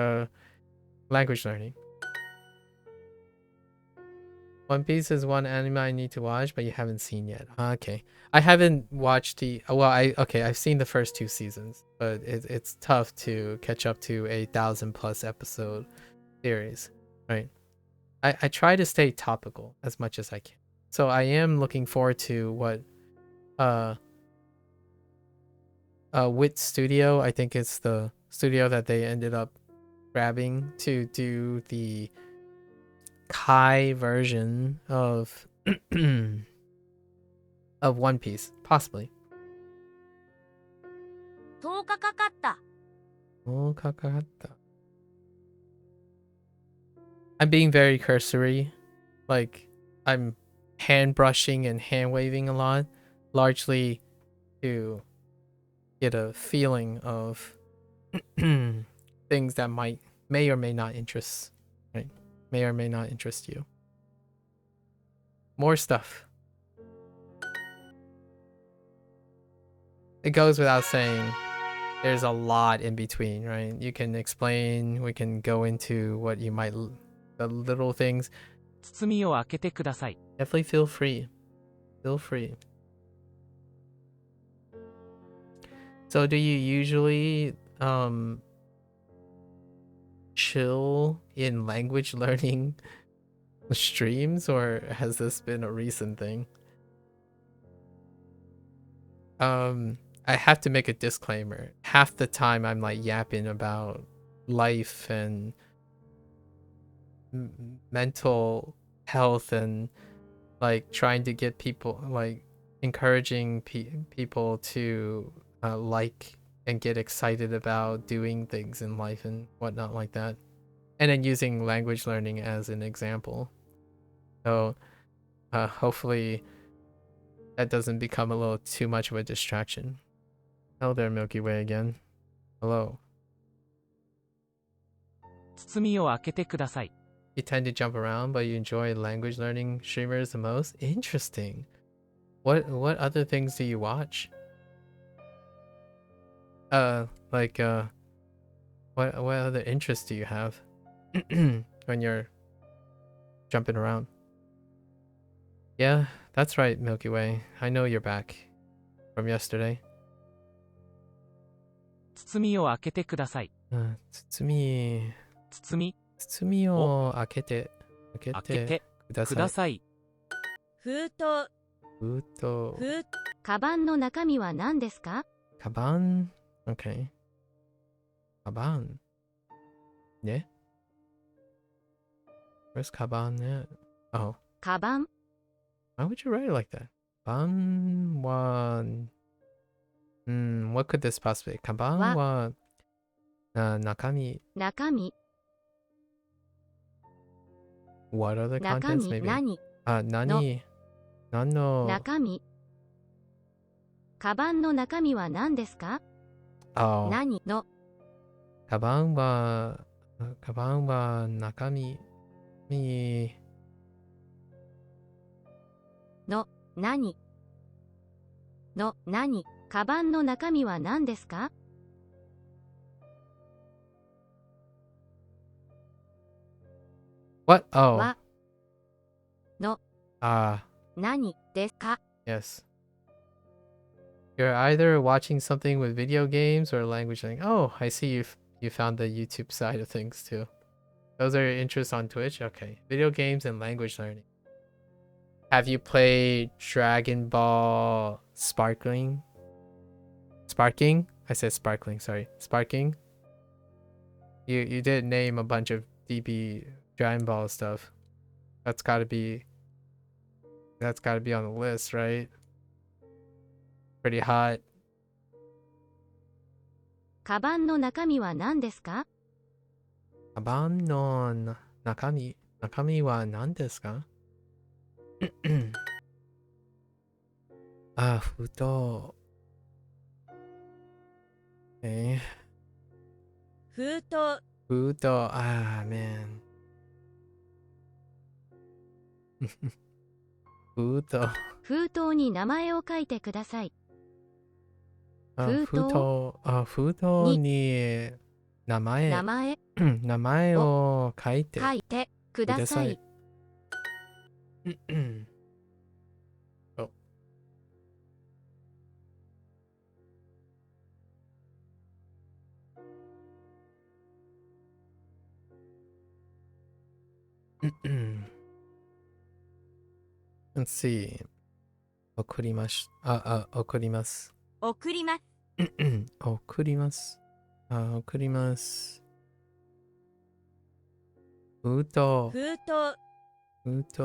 language learning. One Piece is one anime I need to watch, but you haven't seen yet. Okay. I haven't watched I've seen the first 2 seasons, but it's tough to catch up to a 1,000+ episode series, right? I try to stay topical as much as I can. So I am looking forward to what Wit Studio, I think it's the studio that they ended up grabbing to do the Kai version of of One Piece, possibly. 10日かかった I'm being very cursory. Like, I'm hand brushing and hand waving a lot, largely to get a feeling of things that may or may not interest, right? May or may not interest you. More stuff. It goes without saying, there's a lot in between, right? You can explain, we can go into what you might, the little things. 包みを開けてください。 Definitely feel free. Feel free. So do you usually chill in language learning streams, or has this been a recent thing? I have to make a disclaimer. Half the time I'm like yapping about life and mental health and like trying to get people, like encouraging people to like and get excited about doing things in life and whatnot like that, and then using language learning as an example. So hopefully that doesn't become a little too much of a distraction. Hello there, Milky Way again. Hello. 包みを開けてください。 You tend to jump around, but you enjoy language learning streamers the most? Interesting. What other things do you watch? What other interests do you have when you're jumping around? Yeah, that's right, Milky Way. I know you're back from yesterday. 包みを開けてください。包みを開けて開けてくだください。封筒カバンの中身は何ですか？ Kaban? Okay. Kaban. Yeah? Where's Kaban at? Oh. カバン Why would you write it like that? Kaban wa... what could this possibly be? Kaban wa... nakami. 中身 What other 中 contents 身 maybe? 何 Nani? Nano? 中身カバンの中身は何ですか？ Oh. 何の Kaban wa nakami. Mi... の何の何カバンの中身は何ですか？ What? Oh. はの Ah. 何ですか？ Yes. You're either watching something with video games or language learning. Oh, I see you found the YouTube side of things too. Those are your interests on Twitch? Okay. Video games and language learning. Have you played Dragon Ball Sparkling? Sparking? I said sparkling, sorry. Sparking? You did name a bunch of DB Dragon Ball stuff. That's gotta be on the list, right? Pretty hot. カバンの中身は何ですか？カバンの中身は何ですか？あ、封筒。封筒。封筒。Ah, man. 封筒。封筒に名前を書いてください。封筒封筒に名前を書いてください。Oh. Let's see. 送ります。送ります。送ります。送ります。送ります。封筒。封筒。封筒。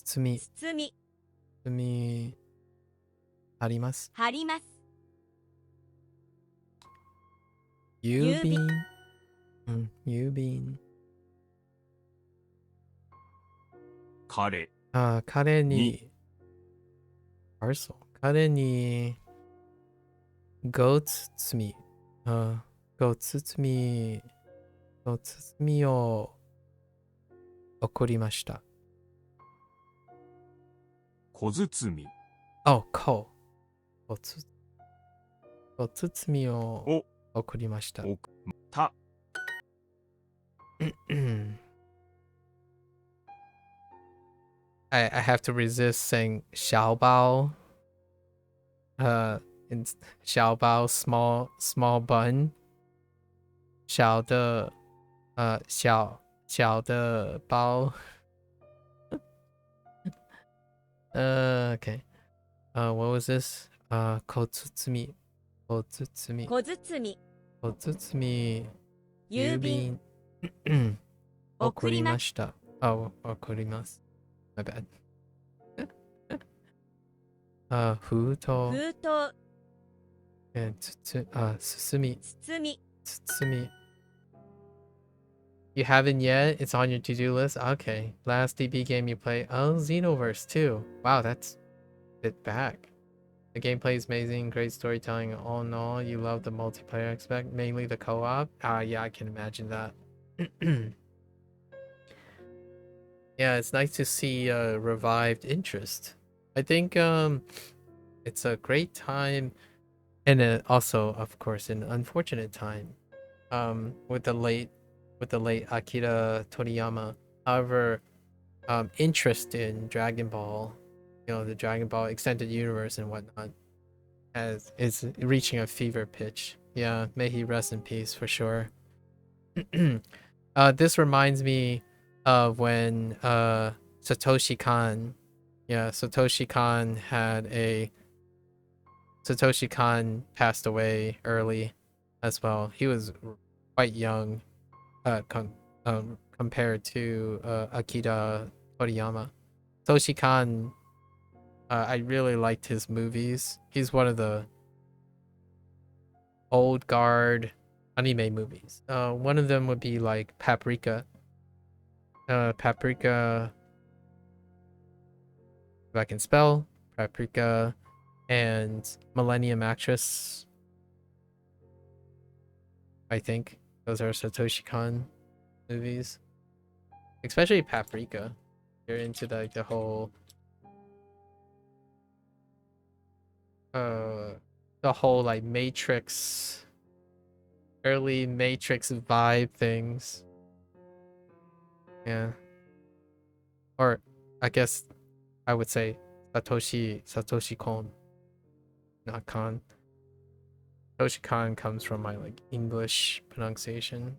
包み。包み。包み。貼ります。貼ります。郵便。郵便。彼彼に。parcel。彼に。ご包み。ご包み。ご包みを送りました。小包み。ご包みを送りました。た。I have to resist saying 小包. In 小包 small bun. 小的小的包. Okay. What was this? 小包み。小包み。小包み。小包み。郵便。送りました。送ります。My bad. 封筒。封筒。包み。包み。包み。You haven't yet? It's on your to-do list? Okay. Last DB game you play? Oh, Xenoverse 2. Wow, that's a bit back. The gameplay is amazing, great storytelling. All in all, you love the multiplayer aspect, mainly the co-op? Yeah, I can imagine that. Yeah, it's nice to see revived interest. I think it's a great time, and also, of course, an unfortunate time with the late Akira Toriyama. However, interest in Dragon Ball, the Dragon Ball extended universe and whatnot, is reaching a fever pitch. Yeah, may he rest in peace for sure. This reminds me of when Satoshi Kon passed away early as well. He was quite young compared to Akira Toriyama. Satoshi Kon, I really liked his movies. He's one of the old guard anime movies. One of them would be like Paprika. Paprika, if I can spell, Paprika, and Millennium Actress. I think those are Satoshi Kon movies. Especially Paprika. You're into the whole like Matrix, early Matrix vibe things. Yeah. Or I guess I would say Satoshi Kon, not Kon. Toshikan comes from my like English pronunciation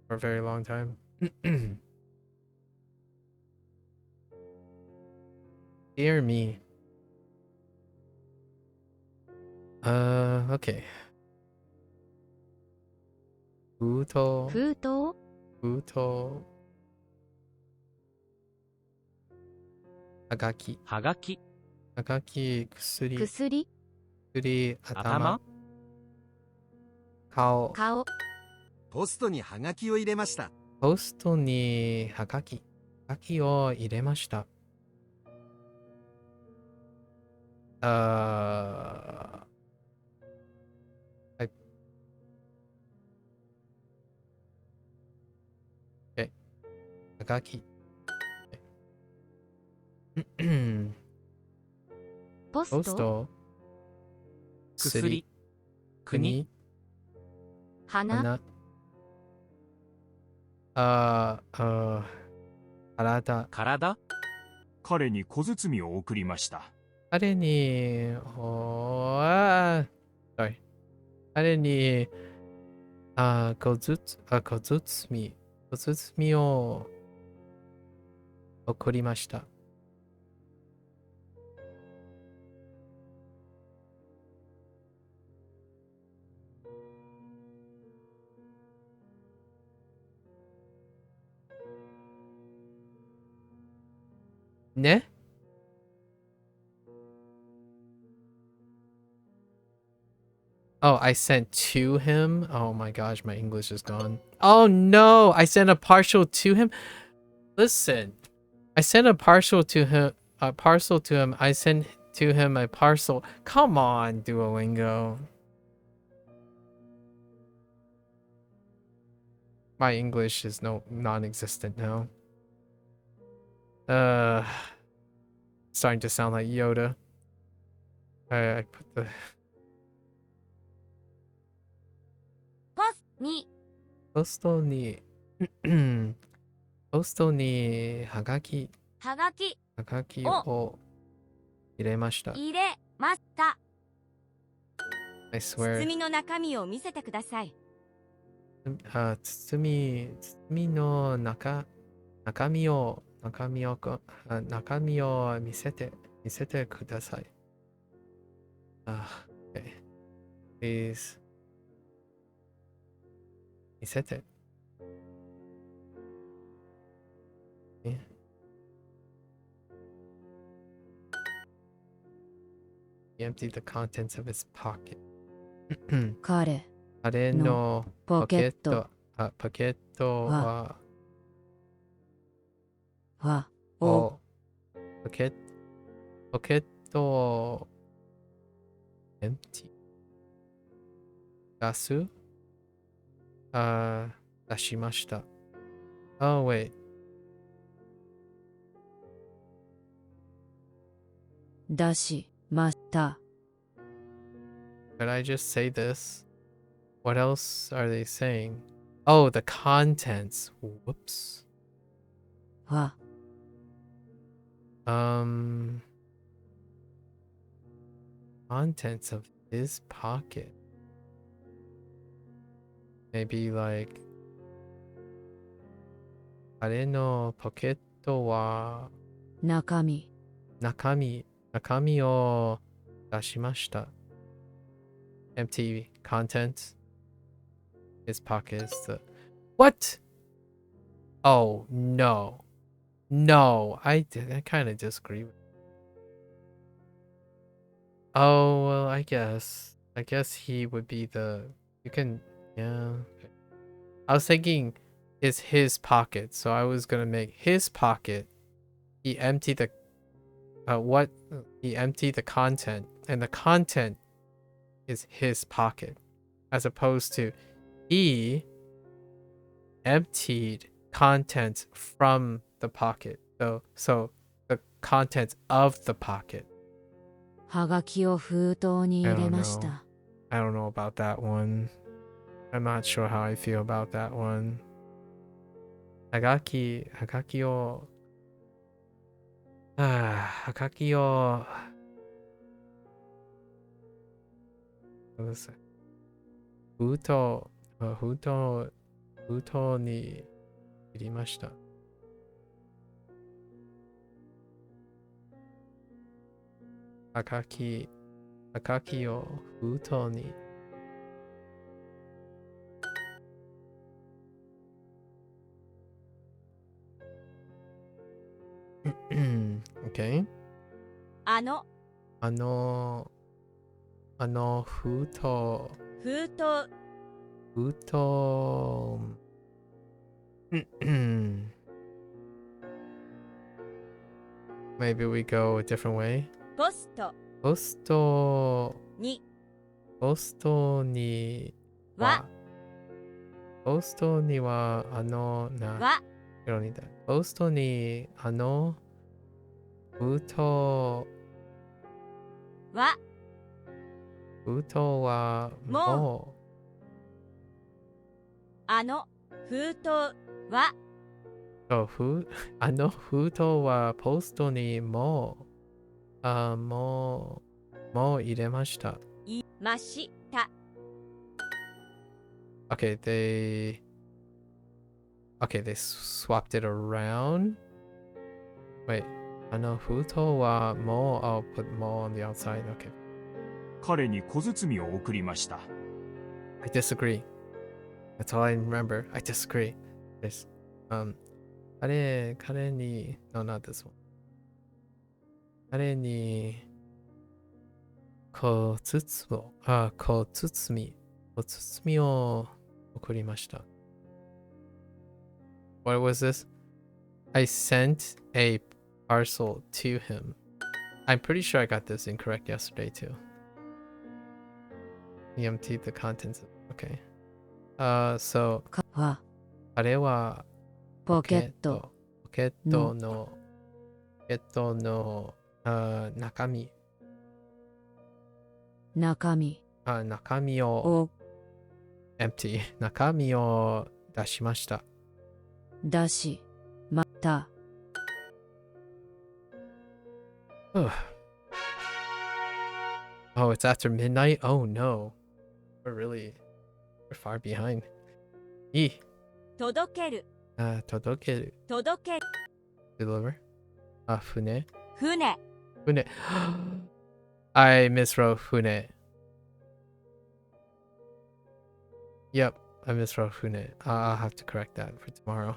for a very long time. Dear me. Okay. 封筒封筒封筒はがきはがき、はがき薬薬薬頭頭、顔顔ポストにハガキを入れました。ポストにはがきを入れました。はい。はがき。ポストポスト薬、国花花体体、彼に小包を送りました。彼にsorry 彼に小包を送りました。ねOh, I sent to him? Oh my gosh, my English is gone. Oh no, I sent a partial to him? Listen, I sent a parcel to him. I sent to him a parcel. Come on, Duolingo. My English is non-existent now. Starting to sound like Yoda. I put the ポスにポストにはがきはがきを入れました。入れました。 I swear. 包みの中身を見せてください。包みの中身を見せてください。Okay. Please. 見せて。He emptied the contents of his pocket. 彼彼のポケットはポケットをempty 出しました。Oh wait. 出しました。 Could I just say this? What else are they saying? Oh, the contents. Whoops. は Contents of his pocket. Maybe like 彼のポケットは中身中身を出しました。Empty contents. His pocket is the what? Oh no. No, I kind of disagree with. Oh well, I guess he would be the. You can, yeah. Okay. I was thinking, is his pocket, so I was gonna make his pocket. He emptied the. He emptied the content, and the content is his pocket, as opposed to he emptied contents from the pocket. So the contents of the pocket. はがきを封筒に入れまし I don't know. I don't た。know about that one. I'm not sure how I feel about that one. はがきをはがきを封筒、封筒に入れました。はがきを封筒に。Okay. あの封筒。封筒封筒。Maybe we go a different way. ポストポストにはポストにははポストに封筒は封筒はもあの封筒はう封筒はポストにもう入れました。いました。Okay, they swapped it around. Wait, 封筒はもう I'll put more on the outside. Okay. 彼に小包を送りました。I disagree. That's all I remember. I disagree. Yes. 彼に no, not this one. 彼に小包を送りました。What was this? I sent a parcel to him. I'm pretty sure I got this incorrect yesterday too. He emptied the contents. Okay. So はあれはポケットポケットの中身をを empty 中身を出しました。出しまた。Oh, it's after midnight? Oh no. We're far behind. いい。届ける届ける。届ける Deliver. 船。船船。I miswrote 船。Yep, I miswrote 船. I'll have to correct that for tomorrow.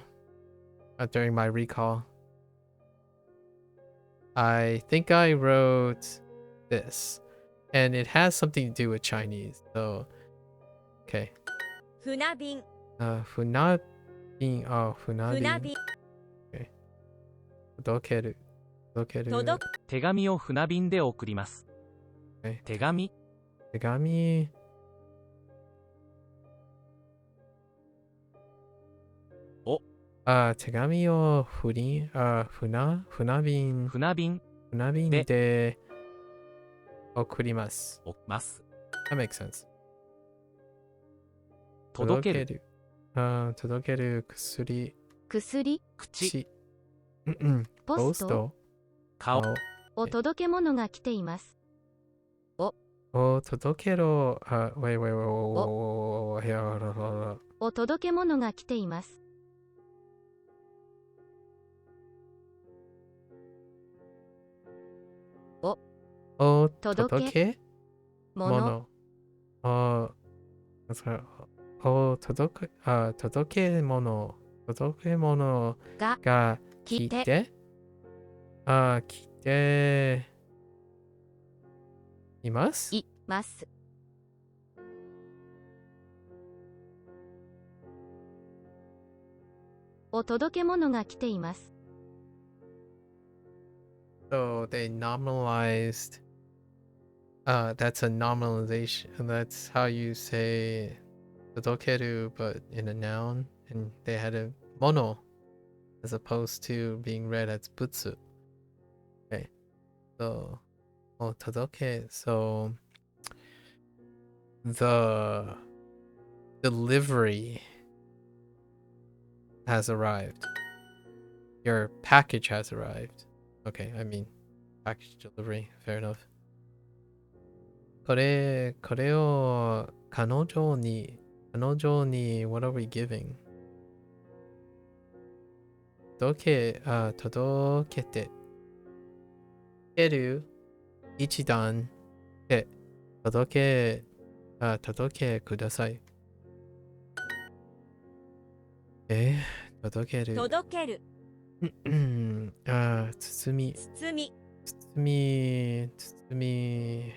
During my recall. I think I wrote this. And it has something to do with Chinese. So, okay. 船便船便。船便。船便 Okay. 届ける。手紙を船便で送ります。Okay. 手紙手紙。手紙を船便で送ります。That makes sense. 届ける届ける薬。口ポスト顔お届け物が来ています。お届けろ。wait. お届け物が来ています。お届け物届け物が来ています。お届け物が来ています。So they nominalized. That's a nominalization. That's how you say todokeru, but in a noun, and they had a mono as opposed to being read as butsu. Okay, so todoke. So the delivery has arrived. Your package has arrived. Okay, I mean package delivery. Fair enough. これを彼女に what are we giving? 届けてける一段で届けください。届ける。届ける。包み。包み。包み。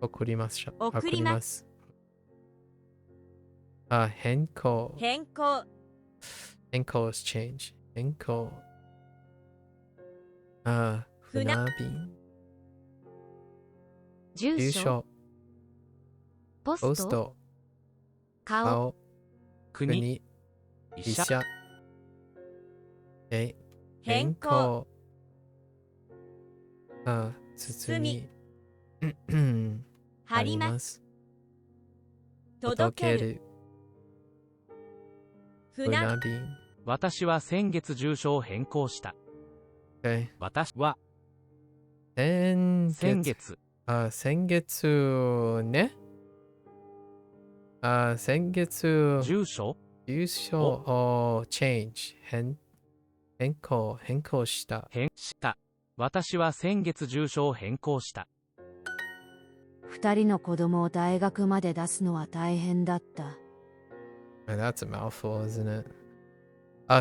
送ります。送ります。変更。変更。変更 is change. 変更。船便。住所。ポスト。顔。国。医者。変更。包み。貼ります。届ける。船便。私は先月住所を変更した。私は先月。先月ね。先月。住所を change 変更した。私は先月住所を変更した。二人の子供を大学まで出すのは大変だった。That's a mouthful, isn't it?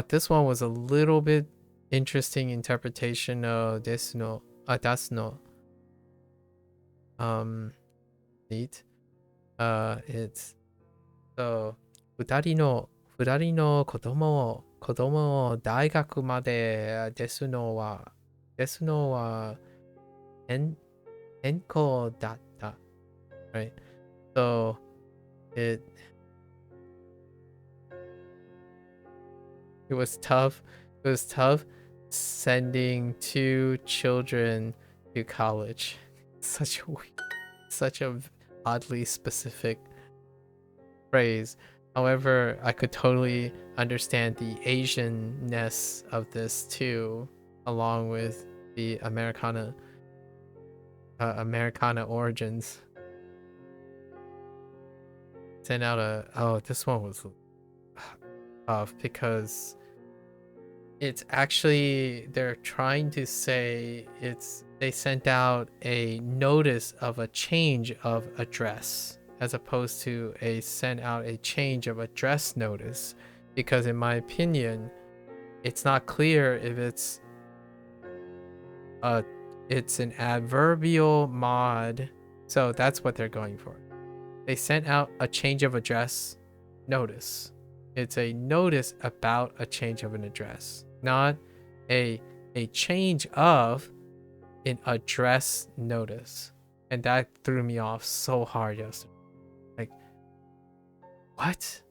This one was a little bit interesting interpretation of ですの。出すの。Neat. It's so 二人の子供を大学まで出すのは変更だった。Right? So it was tough. It was tough sending two children to college. Such a oddly specific phrase. However, I could totally understand the Asian-ness of this too, along with the Americana origins. Send out this one was tough because it's actually, they're trying to say they sent out a notice of a change of address as opposed to send out a change of address notice, because in my opinion it's not clear if it's an adverbial mod. So that's what they're going for. They sent out a change of address notice. It's a notice about a change of an address, not a change of an address notice. And that threw me off so hard yesterday. Like, what?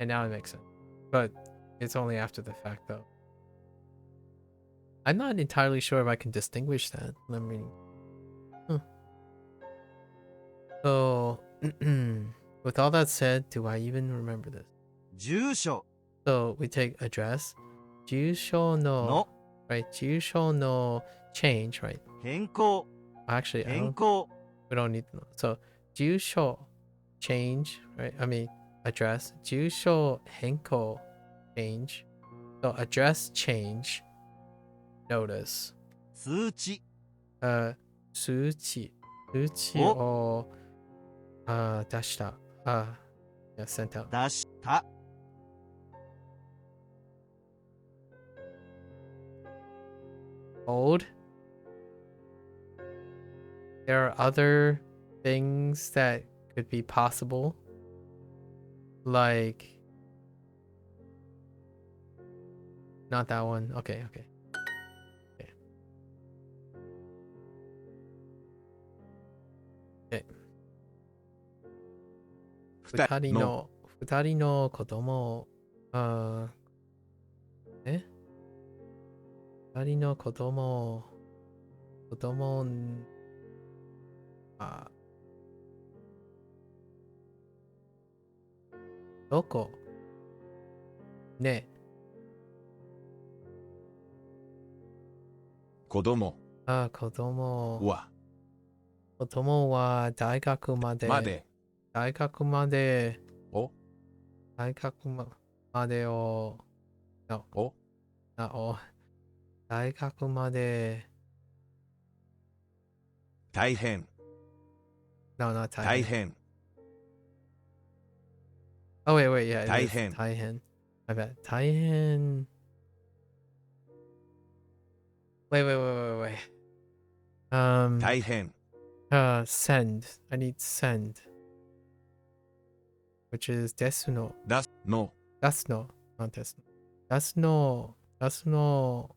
And now it makes sense. But it's only after the fact though. I'm not entirely sure if I can distinguish that. Let me... So, with all that said, do I even remember this? 住所 So we take address. 住所の right? 住所の change, right? 変更 Actually,変更 we don't need to know. So 住所 change, right? I mean address. 住所変更 change. So address change notice. 通知数値を出した。Yeah, sent out. 出した Old. There are other things that could be possible, like not that one. Okay. 二人の子供二人の子供どこね子供子供は子供は大学まで、まで、大学まで、お、大学までを、お、大学まで、大変、 no, not 大 大変。変、 Oh, wait, yeah, it 大 is 変、 大変. I bet. 大変. Wait. 大変、 Send. I need send. Which is ですの。出すの、出すの。not ですの。出すの。出すの。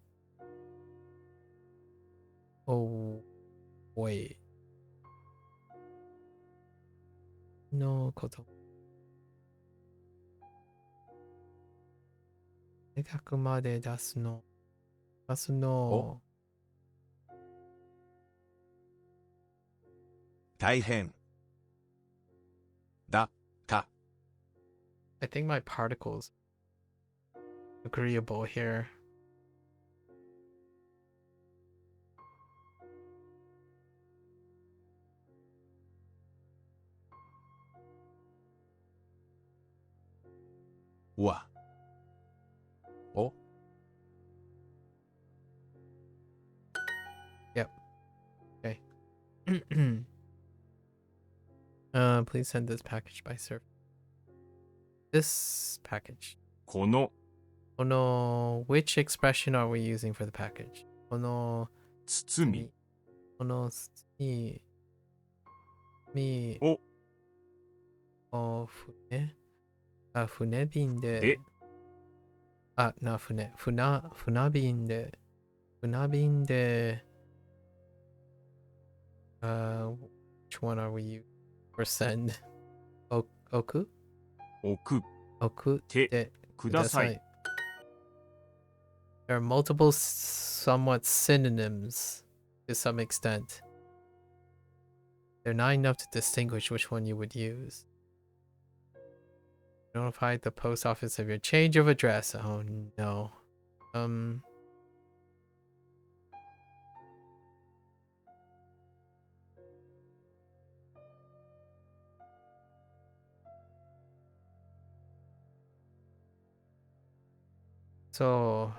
Oh, wait. のこと。大学まで出すの。出すの。大変、だ、た、 I think my particles agreeable here. « は、お、 Please send this package by Severin. This package. この Oh no, which expression are we using for the package? この包みこの包みおを船便でで船便でwhich one are we using for send? 置く置くてでください。 There are multiple somewhat synonyms to some extent. They're not enough to distinguish which one you would use. Notify the post office of your change of address. Oh no. So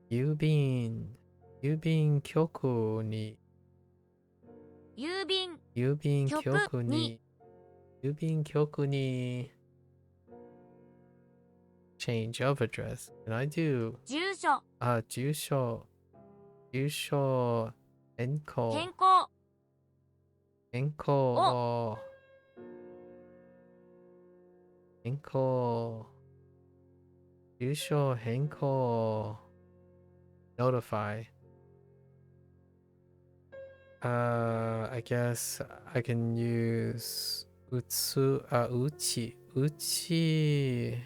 郵便局に郵便郵便局局にに郵便局に change of address. Can I do 住所住所変更変更住所変更 notify. I guess I can use うち通知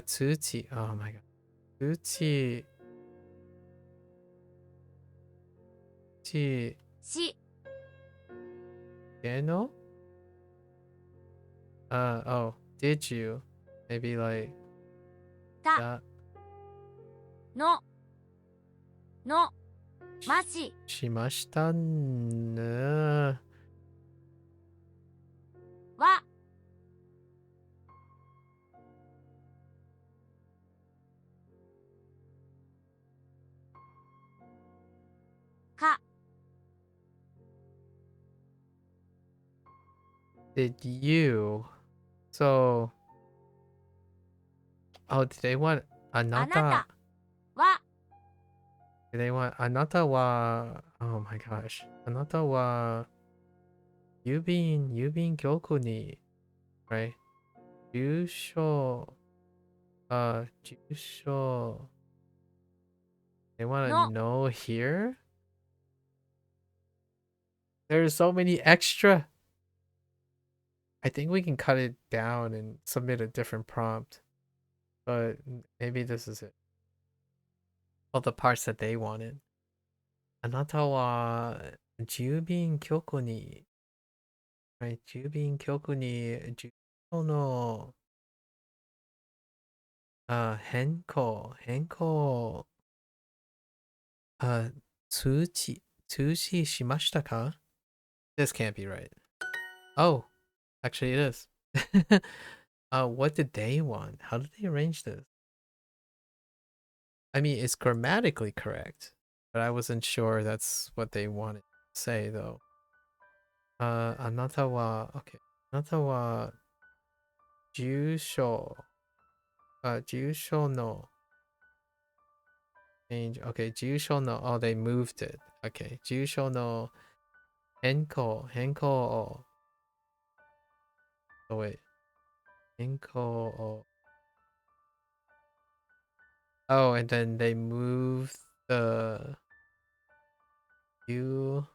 通知 oh my god 通知し芸能 oh did you maybe like た that のまししましたねはか Did you? So, oh, did they want あなたは Did they want あなたは Oh my gosh あなたは郵便局に right 住所住所 They want to know here? There's so many extra. I think we can cut it down and submit a different prompt. But maybe this is it. All the parts that they wanted. あなたは郵便局に、right? 郵便局に住所の変更通知 Tushi shimashita ka? This can't be right. Oh, actually it is. What did they want? How did they arrange this? I mean, it's grammatically correct, but I wasn't sure that's what they wanted to say though. Anata wa, okay. Anata wa, jusho. Jusho no. Change. Okay, jusho no. Oh, they moved it. Okay, jusho no. Henko o. Oh, wait. Henko o. Oh, and then they moved the Yubin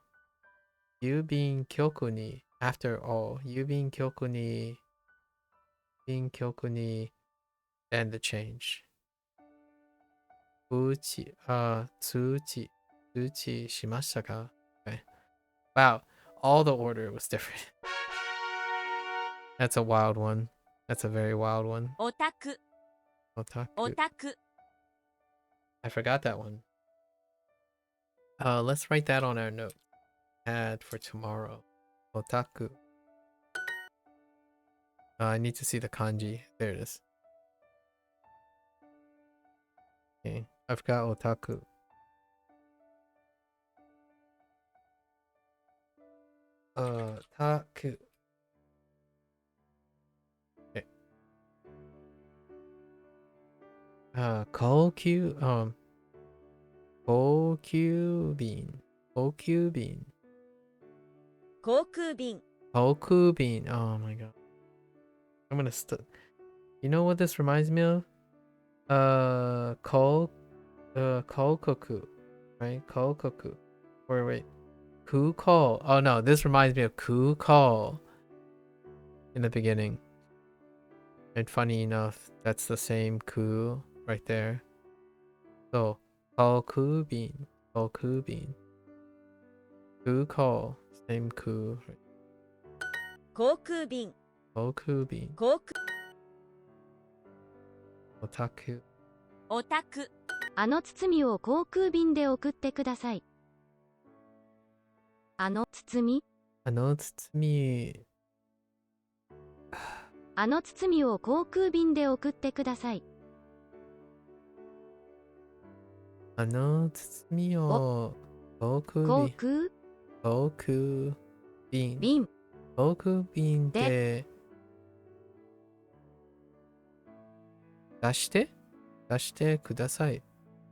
kyoku ni after all. Yubin kyoku ni and the change. Tsuchi shimashita ka? Okay. Wow, all the order was different. That's a wild one. That's a very wild one. オタク Otaku. オタク I forgot that one. Let's write that on our note. Add for tomorrow. Otaku. I need to see the kanji. There it is. Okay, I forgot otaku. Taku. Okay. Kokyubin. Kokubin. 航空便 Kokubin. Oh my god. I'm gonna You know what this reminds me of? Kokoku. Right? Kokoku. Or wait. Ku call. Oh no, this reminds me of ku call in the beginning. And funny enough, that's the same ku right there. So, kokubin. Kokubin. Ku call. Same ku. 航空便 Kokubin. 航空 Otaku. オタクあの包みを航空便で送ってください。あの包み Tsutsumi. あの包みを航空便で送ってください。Tsutsumi o 航 kokubin. 空 Kokubin. 便 Kokubin で出してください。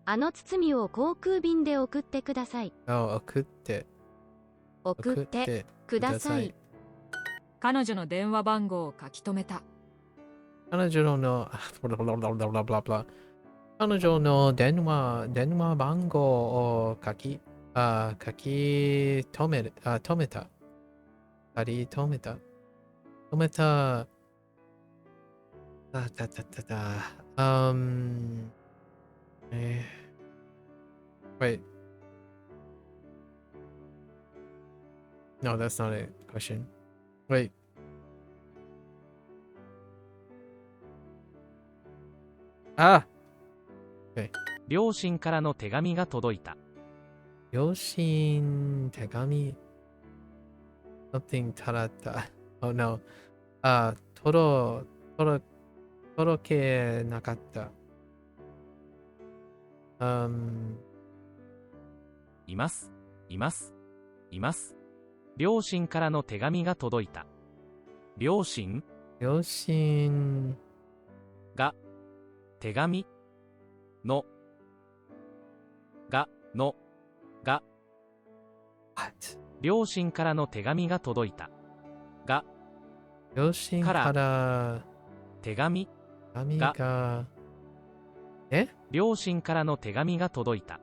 あの包みを航空便で送ってください。送ってください。彼女の電話番号を書き留めた。彼女の電話番号を書き留めた。止めた。Wait. No, that's not a question. Wait. 両親からの手紙が届いた。両親手紙 something たらった。Oh no. 届けなかった。います。両親からの手紙が届いた。両親が手紙のが What? 両親からの手紙が届いた。が両親から手紙が両親からの手紙が届いた。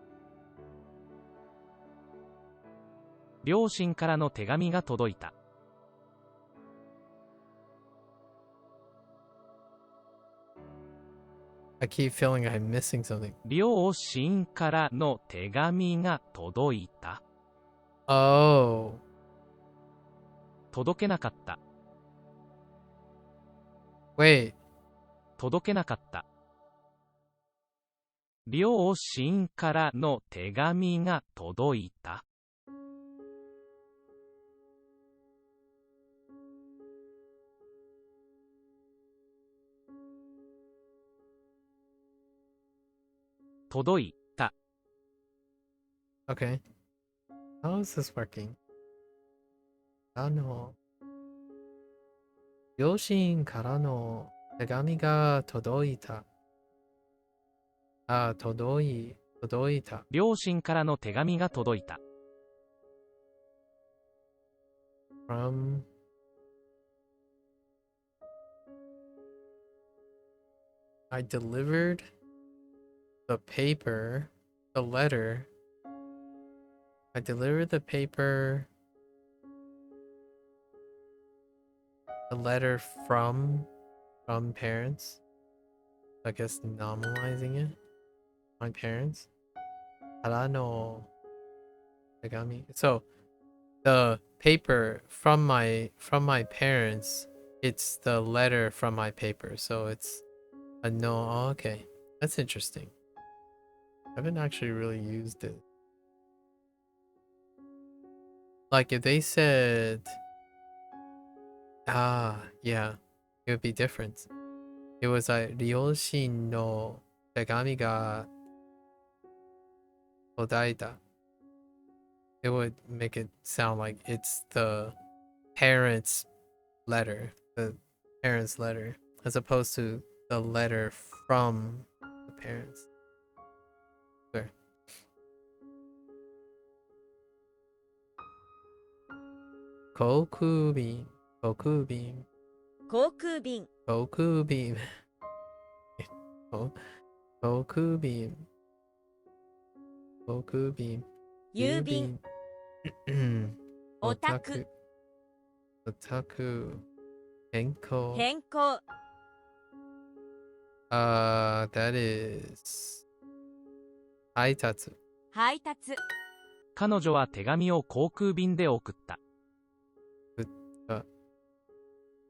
両親からの手紙が届いた。I keep feeling I'm missing something. 両親からの手紙が届いた。Oh. 届けなかった。Wait. 届けなかった。両親からの手紙が届いた。届いた。Okay. How is this working? 両親からの手紙が届いた。届いた。両親からの手紙が届いた。From I delivered the paper, the letter. I delivered the paper, the letter from parents. I guess normalizing it. My parents. からの手紙. So the paper from my parents, it's the letter from my paper. So it's a no. Oh, okay. That's interesting. I haven't actually really used it. Like if they said, yeah, it would be different. It was like 両親の手紙が届いた. It would make it sound like it's the parents' letter, as opposed to the letter from the parents. Sure. 航空便。航空便航空便。航空便。郵便。オタク。変更。that is 配達。彼女は手紙を航空便で送った。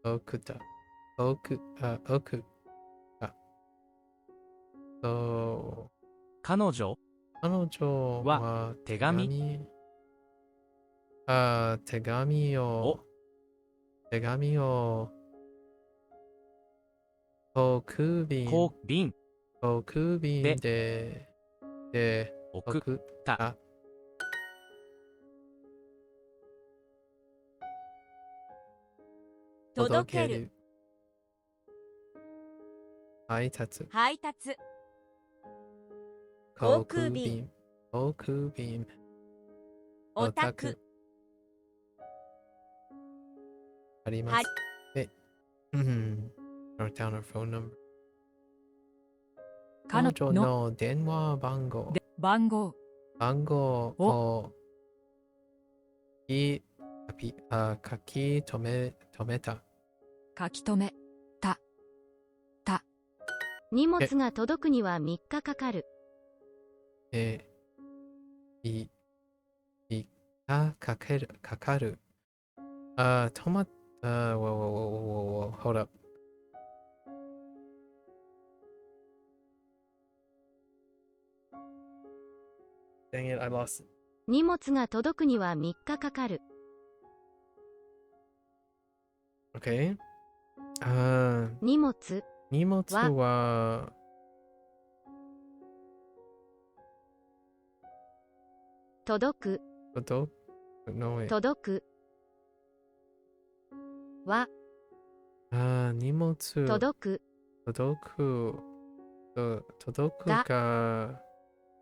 送った。彼女は手紙を航空便で送った。届ける。配達。航空便。オタク。あります。Wrote down her phone number. 彼女の電話番号を書き留めた。荷物が届くには3日かかる。3日かかる。Hold up. Dang it, I lost it. 荷物が届くには3日かかる。Okay. 荷物は届くは荷物届くが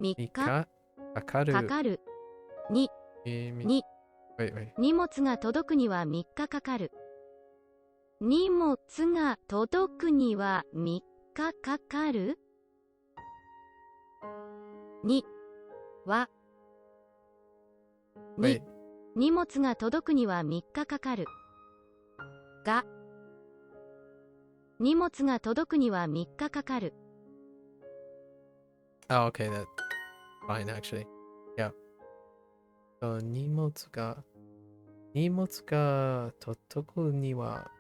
3日かかるに荷物が届くには3日かかる。荷物が届くには3日かかるにはに荷物が届くには3日かかるが荷物が届くには3日かかる。Oh, okay, that's fine actually. Yeah. So, 荷物が届くには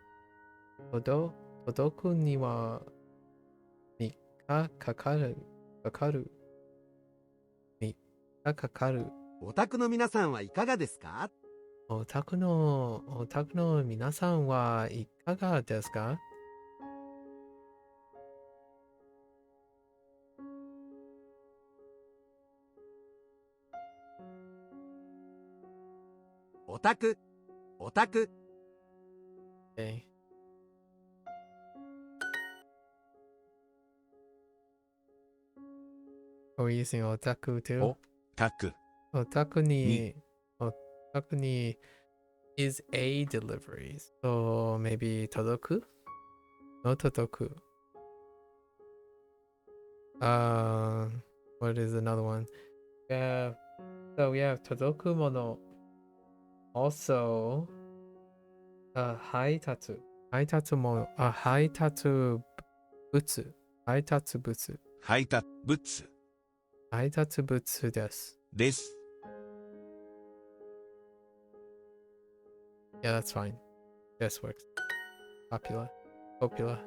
3日かかる。3日かかる。お宅の皆さんはいかがですか？お宅の皆さんはいかがですか？オタク、オタク。Okay. Are we using otaku too? お、たく、 Otaku ni is a delivery. So maybe todoku? No todoku. What is another one? Yeah. So we have todoku mono. Also, haitatsu. Haitatsu mono. Haitatsu butsu. Haitatsu butsu. 配達物 Haitatsu butsu desu. です。 Yeah, that's fine. This works. Popular. It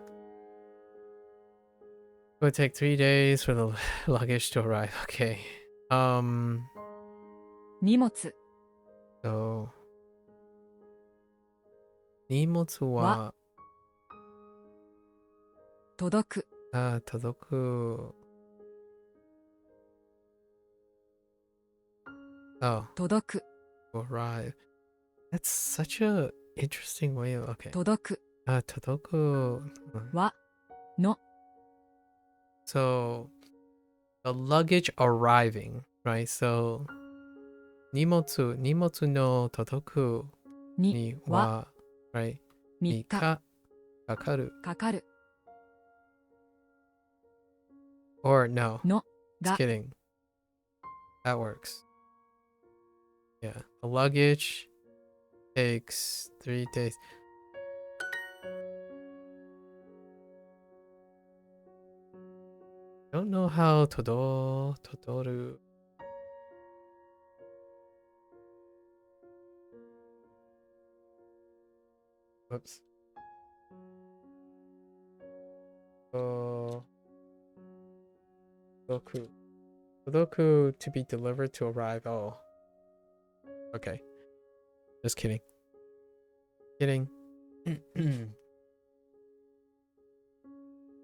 would take 3 days for the luggage to arrive. Okay. 荷物 So 荷物は届く 届く Oh, 届く arrive. That's such a interesting way of, okay. 届く 届く はの So the luggage arriving, right? So 荷物の届くににはは right? 3 3日日かかるかかる or no, の just が kidding. That works. Yeah, the luggage takes 3 days. Don't know how todoru. Whoops. Todoku to be delivered to arrive. Oh. Okay. Just kidding.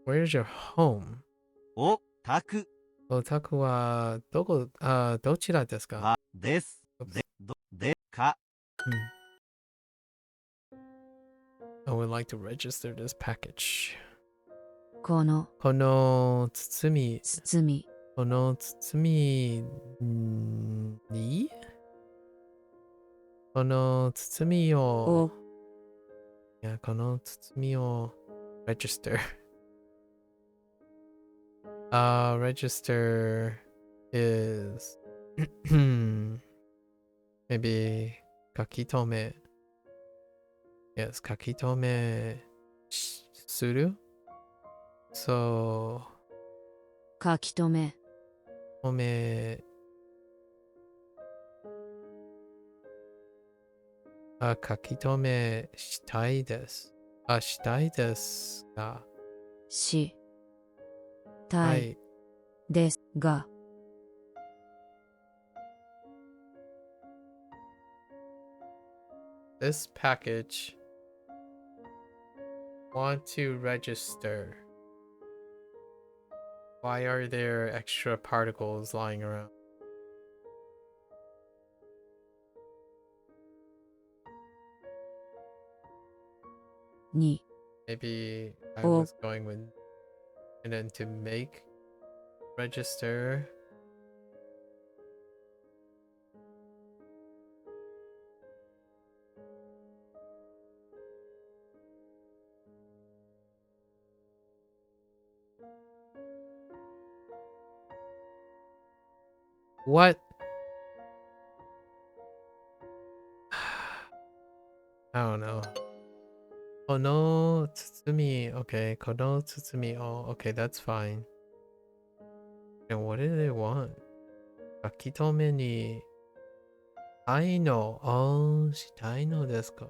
Where's your home? オタク Otaku wa dochira desu ka? はです。 Oops. でか I would like to register this package. このこの包み包みこの包みにこの包みををいやこの包みを register. Register is maybe 書き留め Yes, 書き留めする So 書き留め留め書き留めしたいですしたいですがしたはいいですが This package want to register. Why are there extra particles lying around?に Maybe I Oh. was going with and then to make register. What? I don't know. この包み okay この包み oh okay that's fine. And what did they want? 書き留めにしたいの oh したいのですか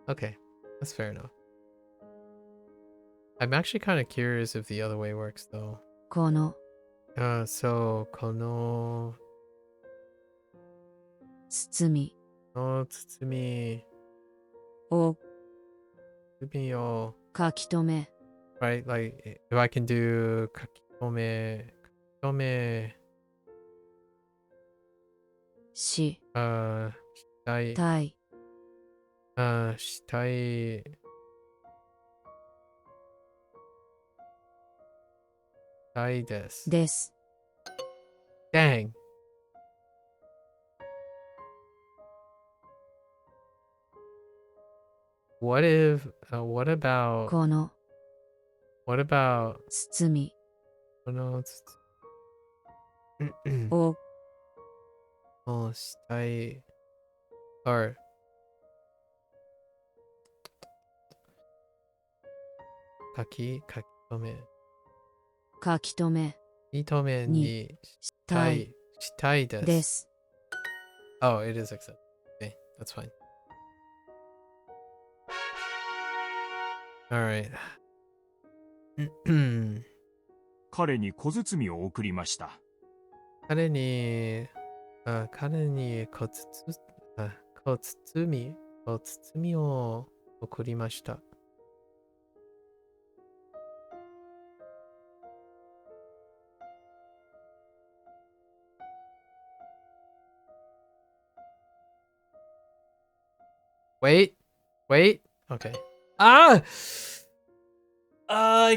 Okay, that's fair enough. I'm actually kind of curious if the other way works though. この So この包み包みをを書き留め right like if I can do とめ、したい、たい、したい、したいです。です。Dang. What about, この what about, 包みこの、をしたい、or, 書き留め、書き留めにしたいです。です。Oh, it is accepted. Okay, that's fine. Alright. 彼に小包を送りました。彼に小包みを送りました。Wait. Okay. I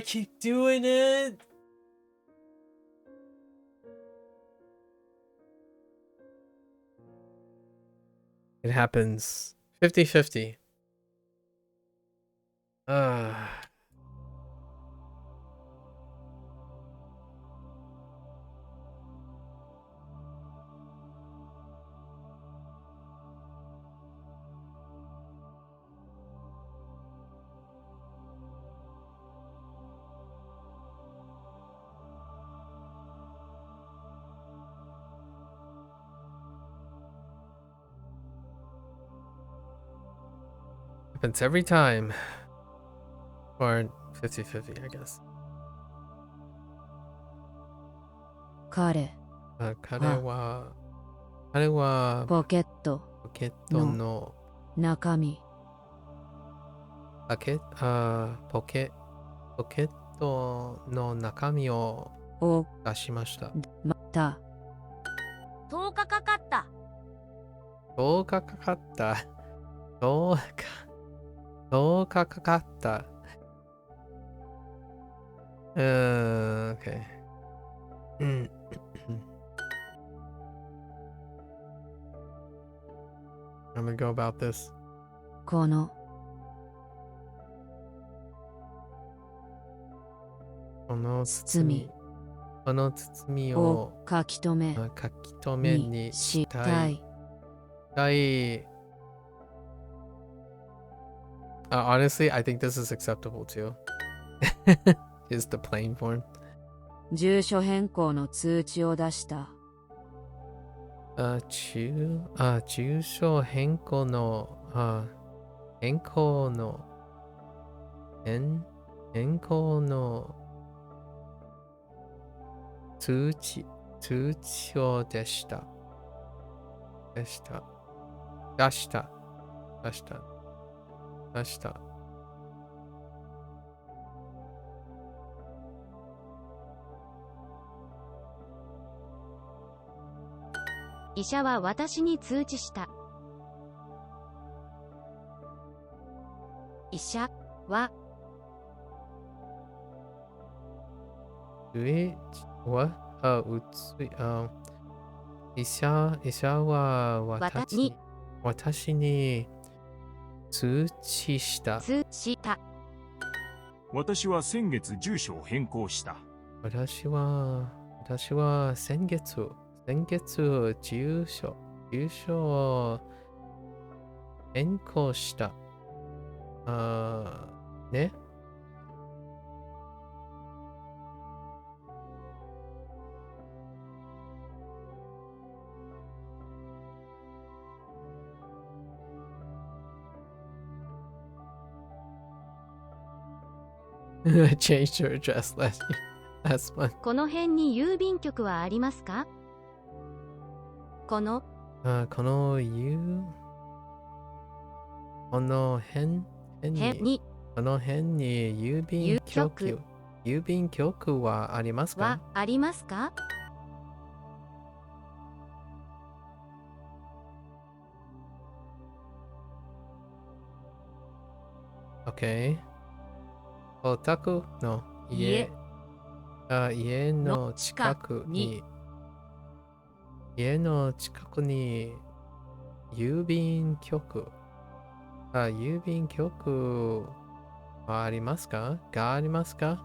keep doing it. It happens 50-50. Happens every time. Or 50-50, I guess. 彼はポケットの中身ポケットの中身をを出しました。また10日かかった。10日かかった。10日かかった。Okay. I'm gonna go about this. このこの包みをを書き留めにしたい。Honestly, I think this is acceptable too. Is the plain form. 住所変更の通知を出した。住所変更の通知を出した。医者は私に通知した。医者は医者は私に通知した。私は先月住所を変更した。私は先月住所を変更した。ね。I changed your address last month. この辺に郵便局はありますか？この辺に郵便局郵便局はありますか？はありますか？ OK。お宅の家家のの近くに、家の近くに郵便局、郵便局はありますか？がありますか？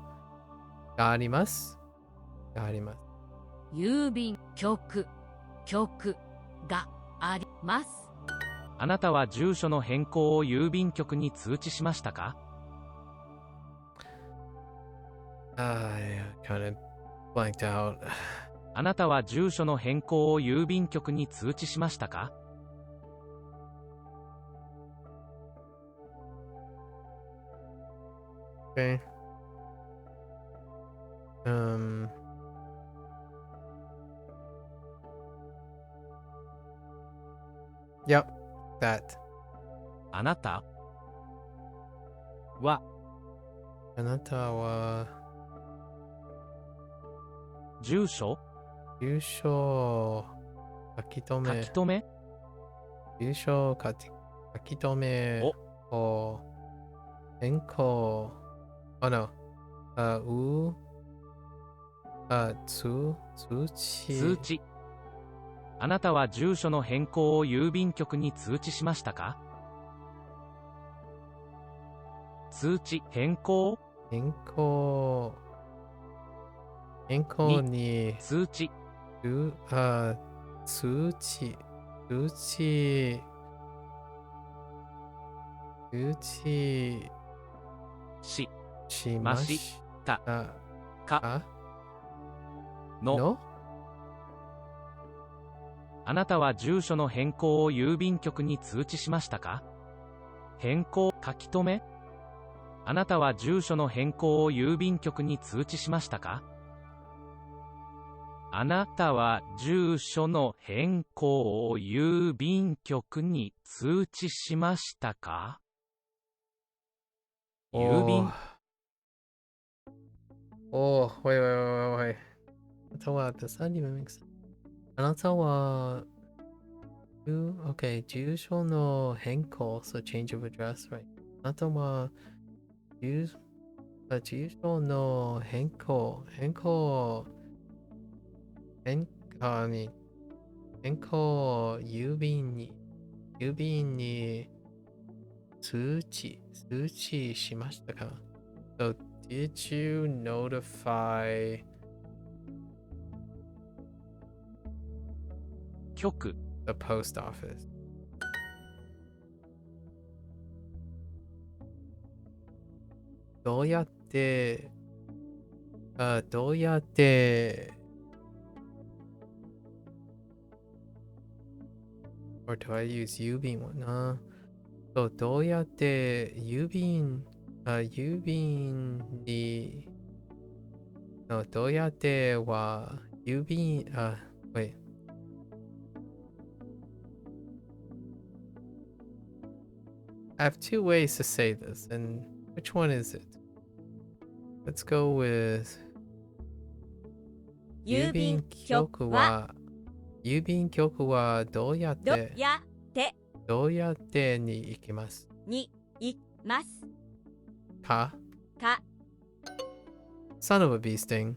があります。があります。郵便局があります。あなたは住所の変更を郵便局に通知しましたか？ I kind of blanked out. あなたは住所の変更を郵便局に通知しましたか？ Okay. Yep, that. あなたはあなたは住所住所書き留め書き留め住所書き留めを変更no 通知あなたは住所の変更を郵便局に通知しましたか？通知変更に通知しましたかのあなたは住所の変更を郵便局に通知しましたか？変更書き留めあなたは住所の変更を郵便局に通知しましたか？あなたは住所の変更を郵便局に通知しましたか？郵便wait. あなたは does that even make sense? あなたは住所の変更 so change of address, right? あなたは住所の変更郵便に通知しましたか？ So did you notify 局 the post office? どうやって or do I use 郵便はな。そうどうやって郵便にどうやっては郵便wait I have two ways to say this, and which one is it? Let's go with 郵便局はどうやってに行きますか Son of a bee sting.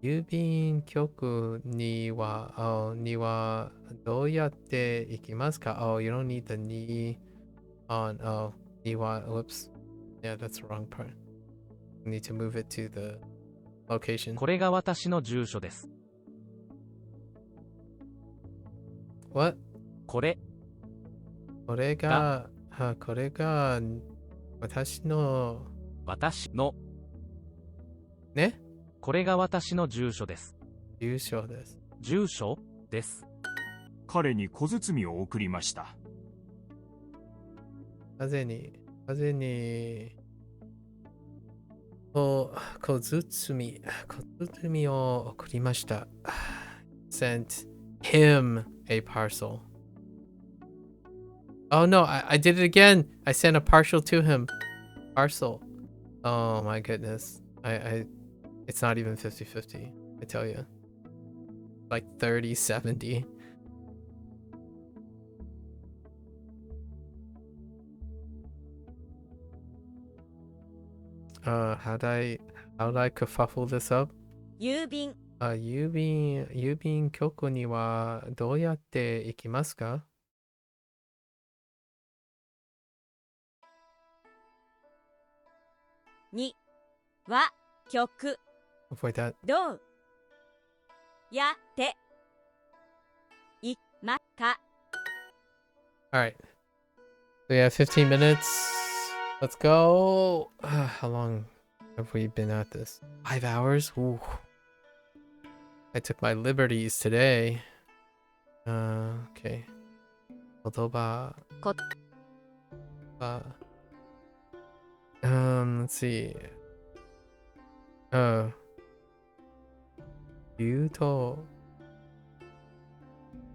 郵便局にはどうやって行きますか？ Oh, you don't need the に on. Oh, には whoops. Yeah, that's the wrong part. You need to move it to the location. これが私の住所です。What? これが私のねこれが私の住所です。住所です。住所です。彼に小包を送りました。風に小包を送りました。Sent him a parcel. Oh no, I did it again. I sent a parcel to him. Parcel. Oh my goodness. It's not even 50-50, I tell you. Like 30-70. How do I kerfuffle this up? 郵便郵便局にはどうやって行きますか？には局 Avoid that. どうやっていまか Alright. So yeah, 15 minutes. Let's go. How long have we been at this? 5 hours? Ooh. I took my liberties today. Okay. 言葉. Let's see. 言うと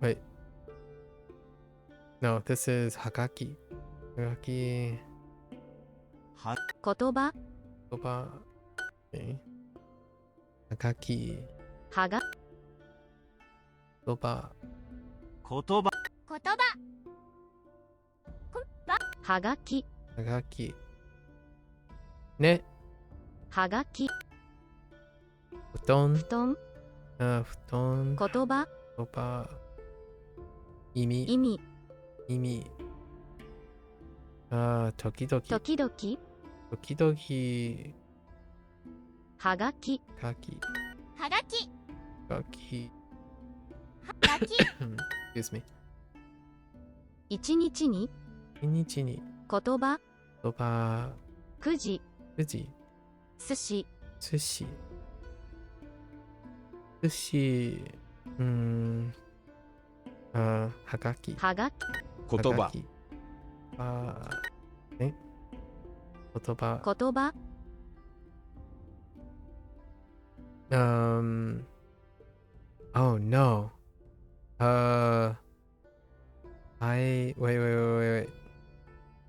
Wait. No, this is はがき. はがき. 言葉言葉. Okay. はがき. はが言葉. 言葉はがきはがき. ね。はがき布団. 布団布団. 言葉言葉. 意味. 意味意味. 時々. 時々時々. はがきはがき. はがきはがき. はがき Excuse me. 一日に一日に. 言葉言葉. 9時9時. 寿司寿司. 寿司. はがき. はがき言葉。言葉. 言葉 Oh no.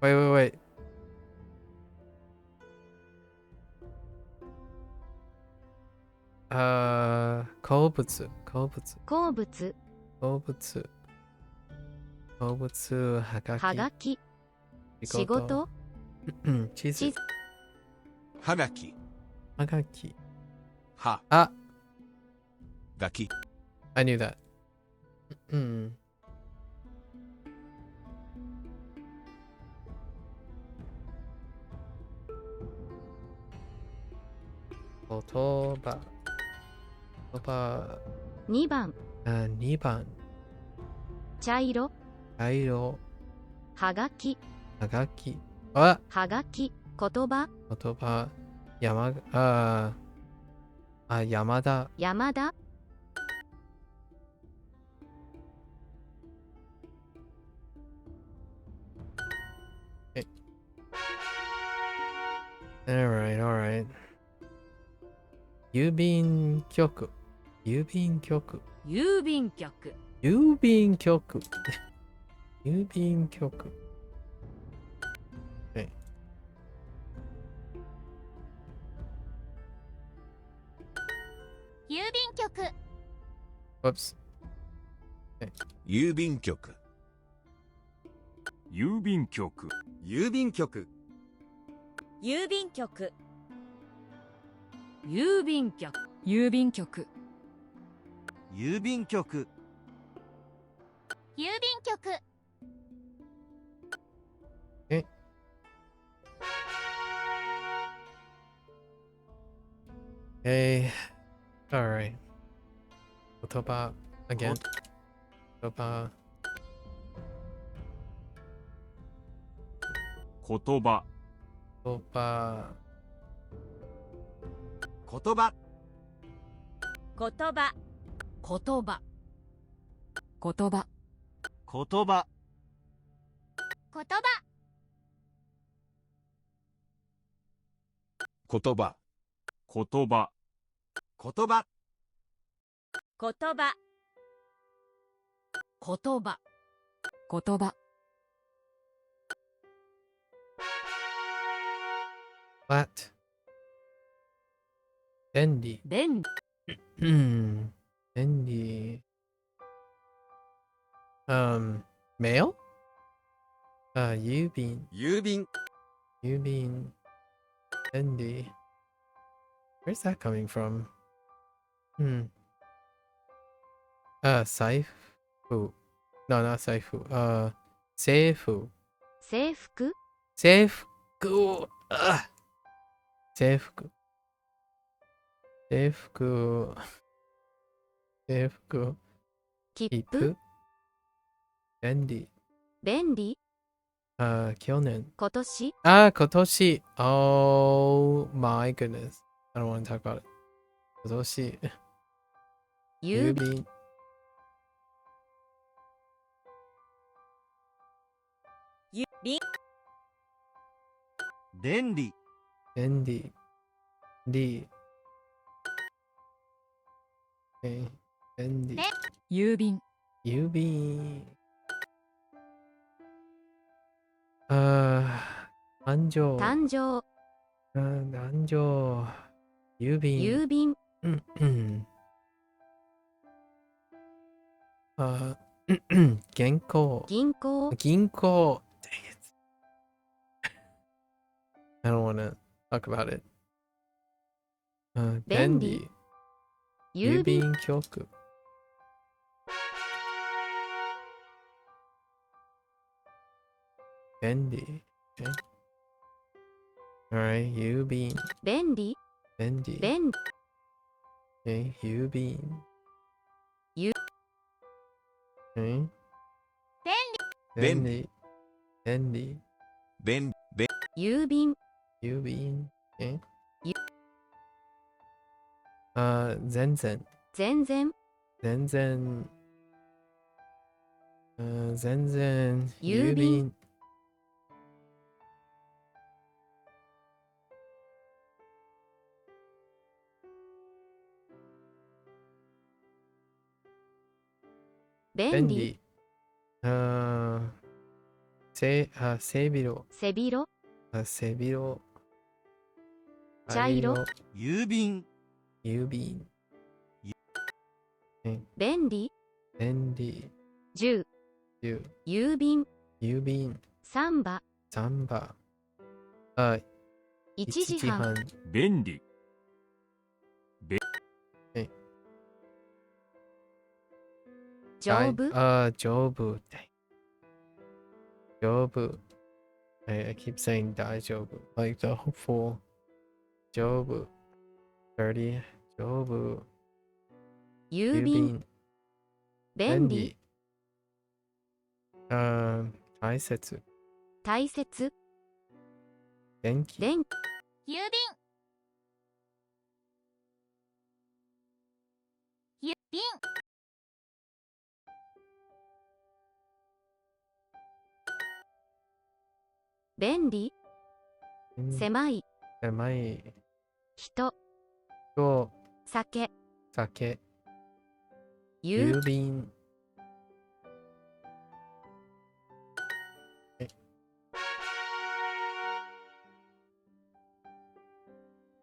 Wait. 鉱物はがきはがき仕事地図はがき。はがきは。あがき。I knew that. 言葉2番2番茶色茶色はがきはがきはがき言葉言葉山田山田 Alright. 郵便局郵便局郵便局郵便局 Whoops. 郵便局。郵便局。郵便局郵便局郵便局郵便局郵便局郵便局 Hey. Alright. 言葉 again. 言葉言葉。言葉言葉言葉言葉言葉言葉言葉言葉。言葉。言葉言葉言葉言葉 Flat 便利。便便利。mail? 郵便。郵便。郵便。便利。Where's that coming from? 財布。No, not 財布。制服。制服制服。制服。制服。制服。切符便利。便利去年。今年今年。Oh my goodness. I don't want to talk about it. 今年。郵便。便利。便利。利。便利。郵便郵便。誕生。誕生誕生。郵便。郵便銀行。銀行銀行。Dang it. I don't want to talk about it. 便利。郵便局。便利。Okay. Alright, 郵便。便利便利。便 Okay, 郵便。ゆ Okay. 便利。便利。便郵便郵便。Okay. ゆ全然。全然全然。全然。郵便。便利背広。背広背広。茶色。郵便。郵便。便利便利。1010。郵便郵便。サンバサンバ。1時半便利。丈夫丈夫。丈夫。I keep saying 大丈夫。Like the full 丈夫。30。丈夫。郵便便利大切。大切電気。電郵便郵便便利狭い狭い。人と酒酒。郵郵便。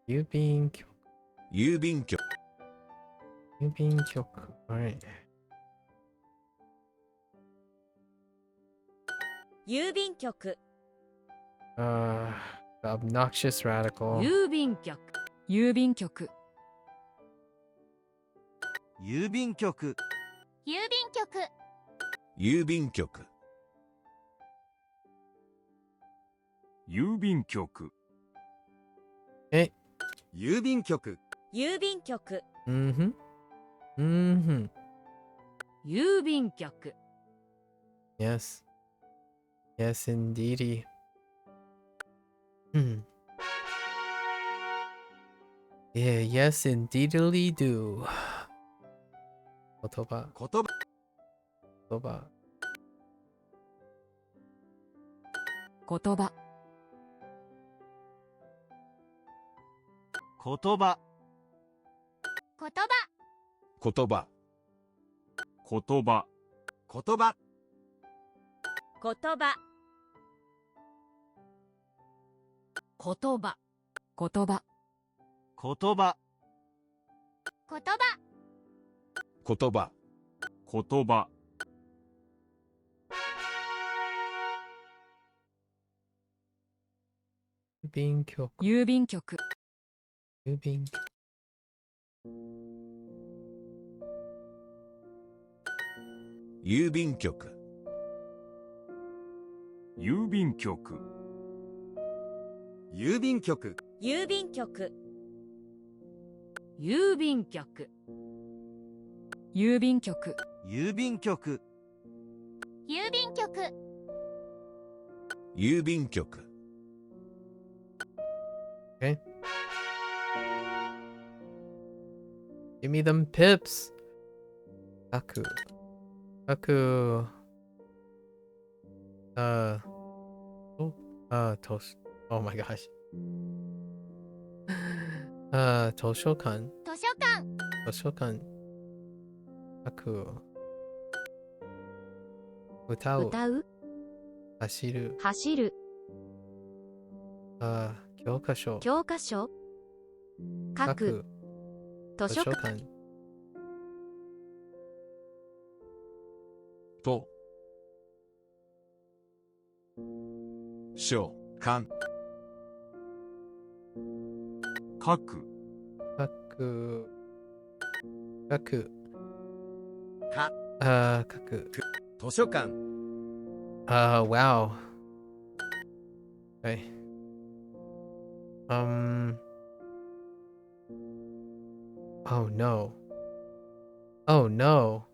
郵便局。郵便局。郵便局。Alright. 郵便局 The obnoxious radical. 郵便局郵便局郵便局。郵便局郵便局。郵便局。郵便局。郵便局 Mm-hmm. Mm-hmm. 郵便局 Yes. Yes, indeedy. Yeah, yes, indeedly do. 言葉。言葉。言葉。言葉言葉。言葉言葉。言葉。言葉。言葉言葉言葉言葉。言葉。言葉。言葉。郵便局。郵便局。郵便局。郵便局。郵便局。郵便局。郵便局。郵便局。郵便局。郵便局。郵便局。郵便局。Okay. Give me them pips. Kaku. Kaku. Toast. Oh my gosh. 図書館。図書館。図書館。書く。歌う。歌う。走る。走る。教科書。教科書。書く。図書館。と。書館。書く。書く。書く。か。書く。図書館。Wow. Okay. Oh no. Oh no.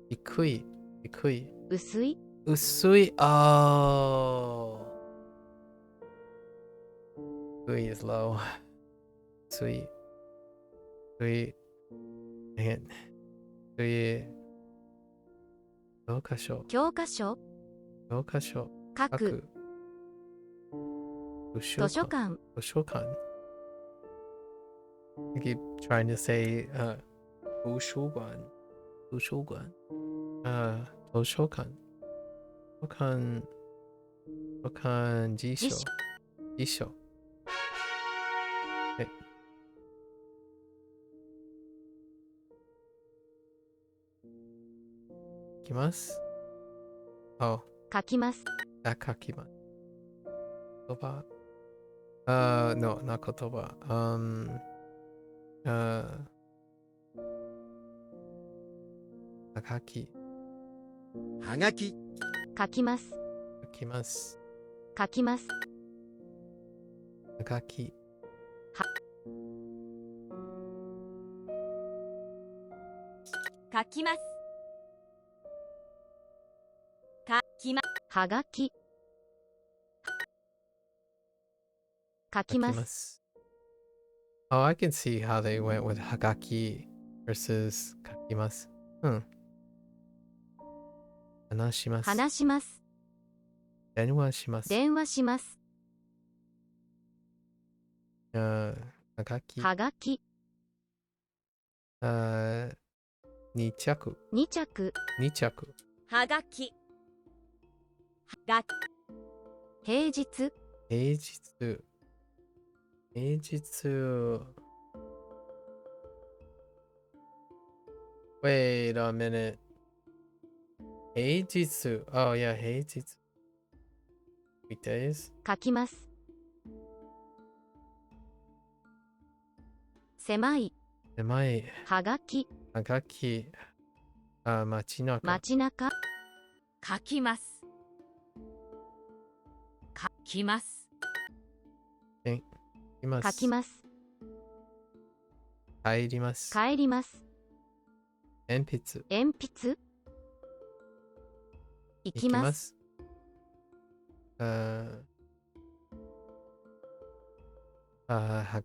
低い。低い。薄い。薄い。Oh. 低い is low. 薄い。薄い。Dang it. 薄い。教科書。教科書。教科書。書く。図書館。図書館。I keep trying to say 図書館。図書館。図書館。図書館。図書館。辞書。辞書。はい。いきます。書きます。書きます。言葉。No, not 言葉。はがき。はがき。書きます。書きます。書きます。はがき。書きます。書きま。はがき。書きます。Oh, I can see how they went with はがき versus 書きます。話します。話します。電話します。電話します。はがき。はがき。2着。2着。2着。はがき。はがき。平日。平日。平日。Wait a minute. 平日。Oh, yeah, 平日。Weekdays? 書きます。狭い。狭い。はがき。はがき。街中。街中。書きます。書きます。書きます。書きます。帰ります。帰ります。鉛筆。鉛筆。行きます。は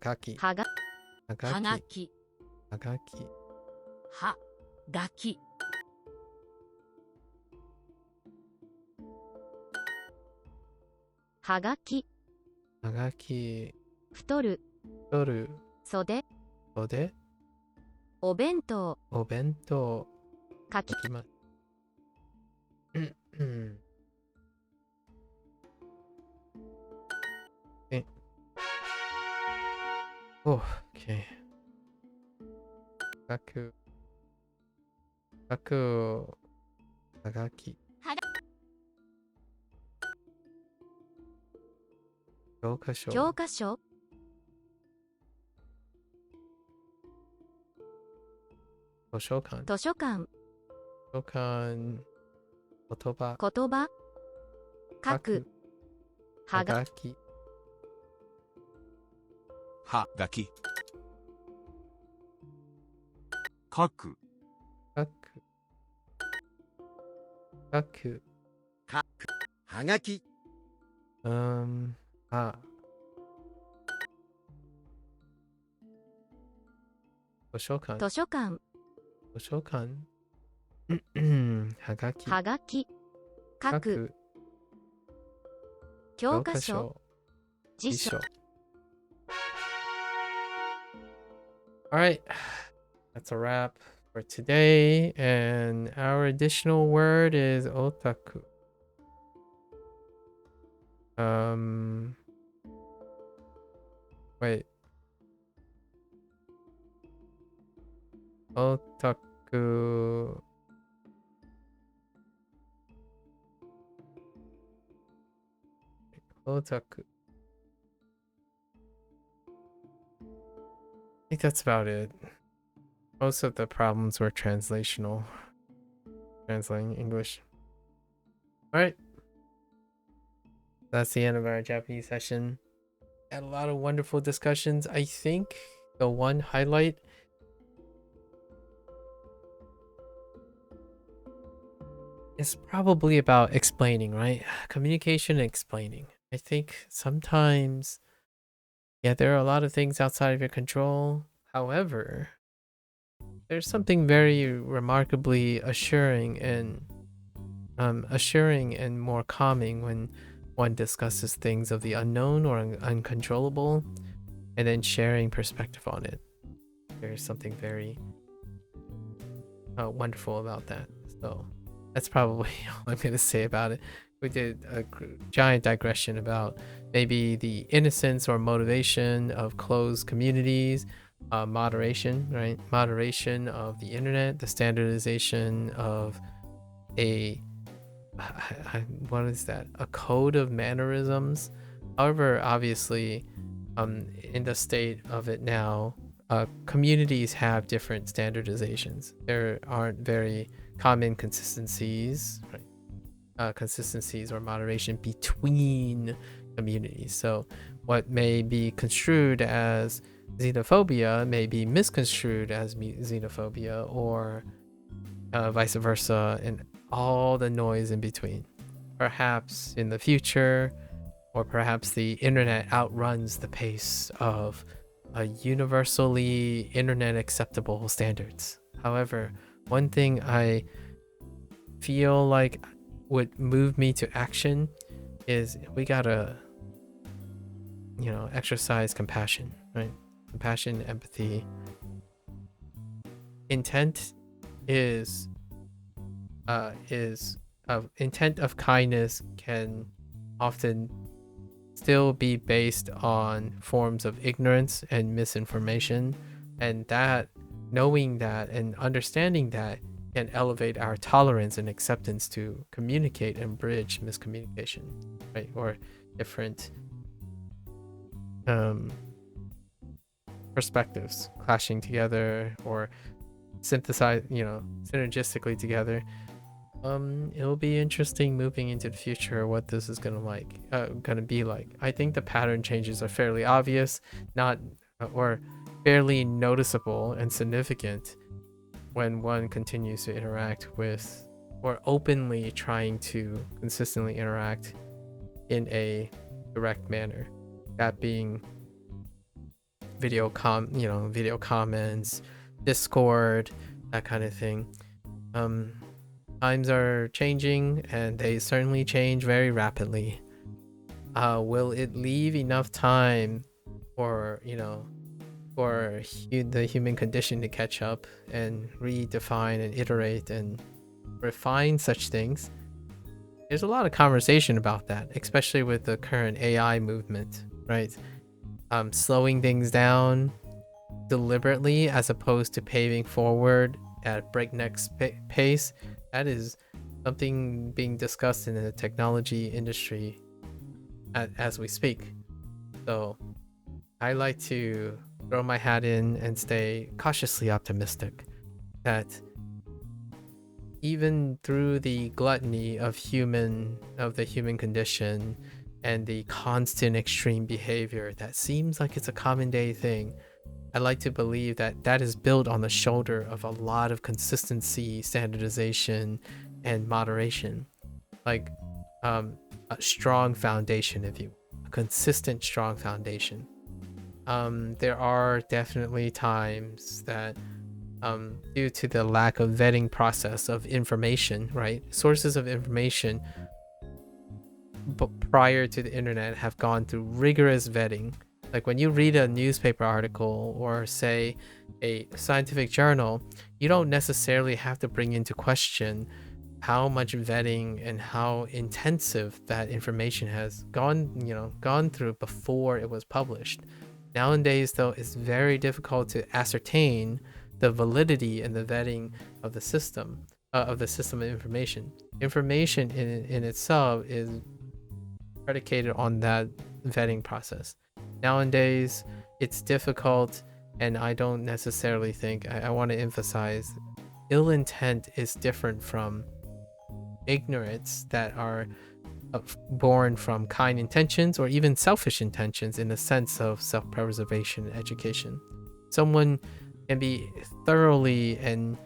がき。はがはがき。はがき。はがき。はがき。はがき。太る。太る。袖。袖。お弁当。お弁当。書きます。Oh, okay. MAKU. MAKU. Hagaki. 教科書。教科書 図書館。図書館図書館。言葉。言葉書くはがき。はがき。書く。書く。書く。はがき。あ。図書館。図書館図書館。はがき。はがき書く教科書辞書 Alright, that's a wrap for today, and our additional word is otaku. Wait. Otaku. Otaku. I think that's about it. Most of the problems were translational. Translating English. Alright. That's the end of our Japanese session. Had a lot of wonderful discussions. I think the one highlight is probably about explaining, right? Communication and explaining. I think sometimes, yeah, there are a lot of things outside of your control. However, there's something very remarkably assuring and more calming when one discusses things of the unknown or uncontrollable, and then sharing perspective on it. There's something very wonderful about that. So that's probably all I'm going to say about it. We did a giant digression about maybe the innocence or motivation of closed communities, moderation, right? Moderation of the internet, the standardization of what is that? A code of mannerisms. However, obviously, in the state of it now, communities have different standardizations. There aren't very common consistencies, right? Consistencies or moderation between communities. So what may be construed as xenophobia may be misconstrued as xenophobia, or vice versa, and all the noise in between. Perhaps in the future, or perhaps the internet outruns the pace of universally internet acceptable standards. However, one thing I feel like would move me to action is we gotta, exercise compassion, right? Compassion, empathy. Intent is intent of kindness can often still be based on forms of ignorance and misinformation, and that knowing that and understanding that can elevate our tolerance and acceptance to communicate and bridge miscommunication, right? Or different perspectives clashing together or synergistically together. It'll be interesting moving into the future what this is gonna be like. I think the pattern changes are fairly obvious, or fairly noticeable and significant when one continues to interact with, or openly trying to consistently interact in a direct manner. That being video comments, Discord, that kind of thing. Times are changing, and they certainly change very rapidly. Will it leave enough time for the human condition to catch up and redefine and iterate and refine such things? There's a lot of conversation about that, especially with the current AI movement, right? slowing things down deliberately as opposed to paving forward at breakneck pace. That is something being discussed in the technology industry as we speak. So I like to throw my hat in and stay cautiously optimistic that even through the gluttony of the human condition and the constant extreme behavior that seems like it's a common day thing, I like to believe that that is built on the shoulder of a lot of consistency, standardization, and moderation. Like a strong foundation, if you will. A consistent, strong foundation. There are definitely times that due to the lack of vetting process of information, right? Sources of information prior to the internet have gone through rigorous vetting. Like when you read a newspaper article or say a scientific journal, you don't necessarily have to bring into question how much vetting and how intensive that information has gone through before it was published. Nowadays, though, it's very difficult to ascertain the validity and the vetting of the system of information. Information in itself is predicated on that vetting process. Nowadays, it's difficult, and I don't necessarily think, I want to emphasize, ill intent is different from ignorance that are born from kind intentions or even selfish intentions in the sense of self-preservation and education. Someone can be thoroughly and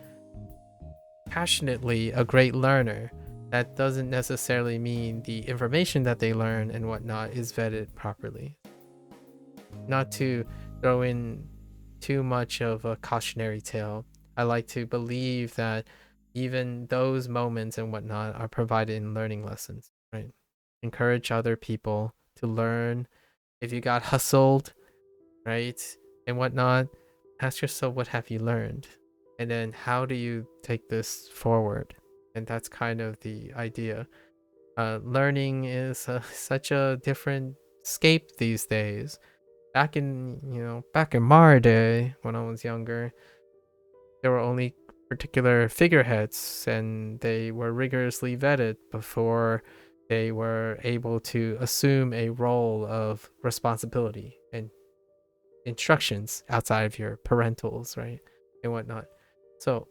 passionately a great learner. That doesn't necessarily mean the information that they learn and whatnot is vetted properly. Not to throw in too much of a cautionary tale, I like to believe that even those moments and whatnot are provided in learning lessons, right? Encourage other people to learn. If you got hustled, right, and whatnot, ask yourself, what have you learned? And then how do you take this forward? And that's kind of the idea. Learning is such a different scape these days. Back in my day when I was younger, there were only particular figureheads and they were rigorously vetted before they were able to assume a role of responsibility and instructions outside of your parentals, right, and whatnot. So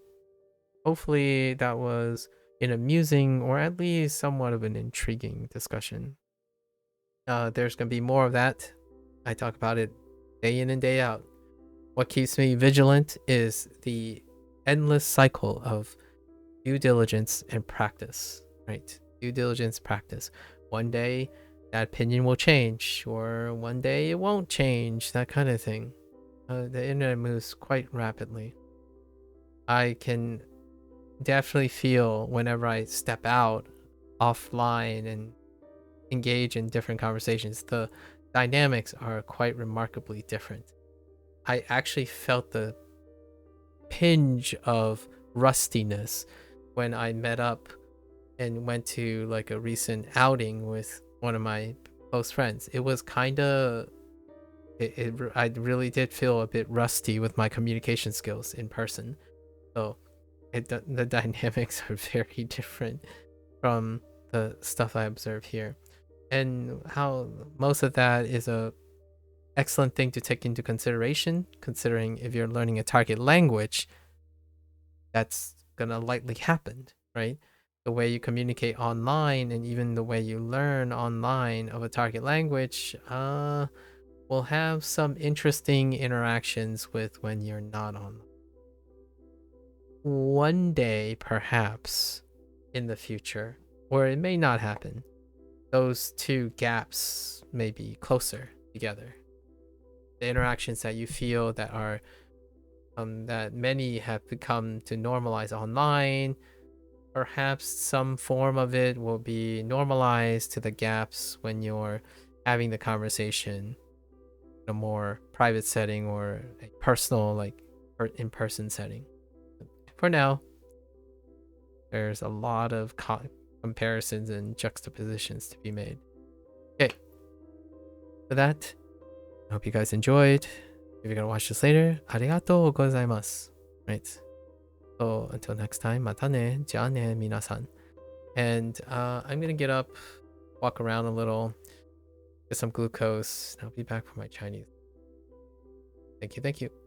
hopefully that was an amusing or at least somewhat of an intriguing discussion. There's going to be more of that. I talk about it day in and day out. What keeps me vigilant is the endless cycle of due diligence and practice, right? Due diligence, practice. One day that opinion will change, or one day it won't change, that kind of thing. The internet moves quite rapidly. I can definitely feel whenever I step out offline and engage in different conversations, the dynamics are quite remarkably different. I actually felt the pinch of rustiness when I met up and went to like a recent outing with one of my close friends. It was kind of I really did feel a bit rusty with my communication skills in person. So the dynamics are very different from the stuff I observe here, and how most of that is a excellent thing to take into consideration, considering if you're learning a target language, that's gonna likely happen, right? The way you communicate online and even the way you learn online of a target language will have some interesting interactions with when you're not online. One day, perhaps, in the future, or it may not happen, those two gaps may be closer together. The interactions that you feel that are that many have become to normalize online, perhaps some form of it will be normalized to the gaps when you're having the conversation in a more private setting or a personal, like in-person setting. For now, there's a lot of comparisons and juxtapositions to be made. Okay, for that, I hope you guys enjoyed. If you're gonna watch this later, arigatou gozaimasu. Right. So until next time, mata ne, ja ne, minasan. And I'm gonna get up, walk around a little, get some glucose, and I'll be back for my Chinese. Thank you.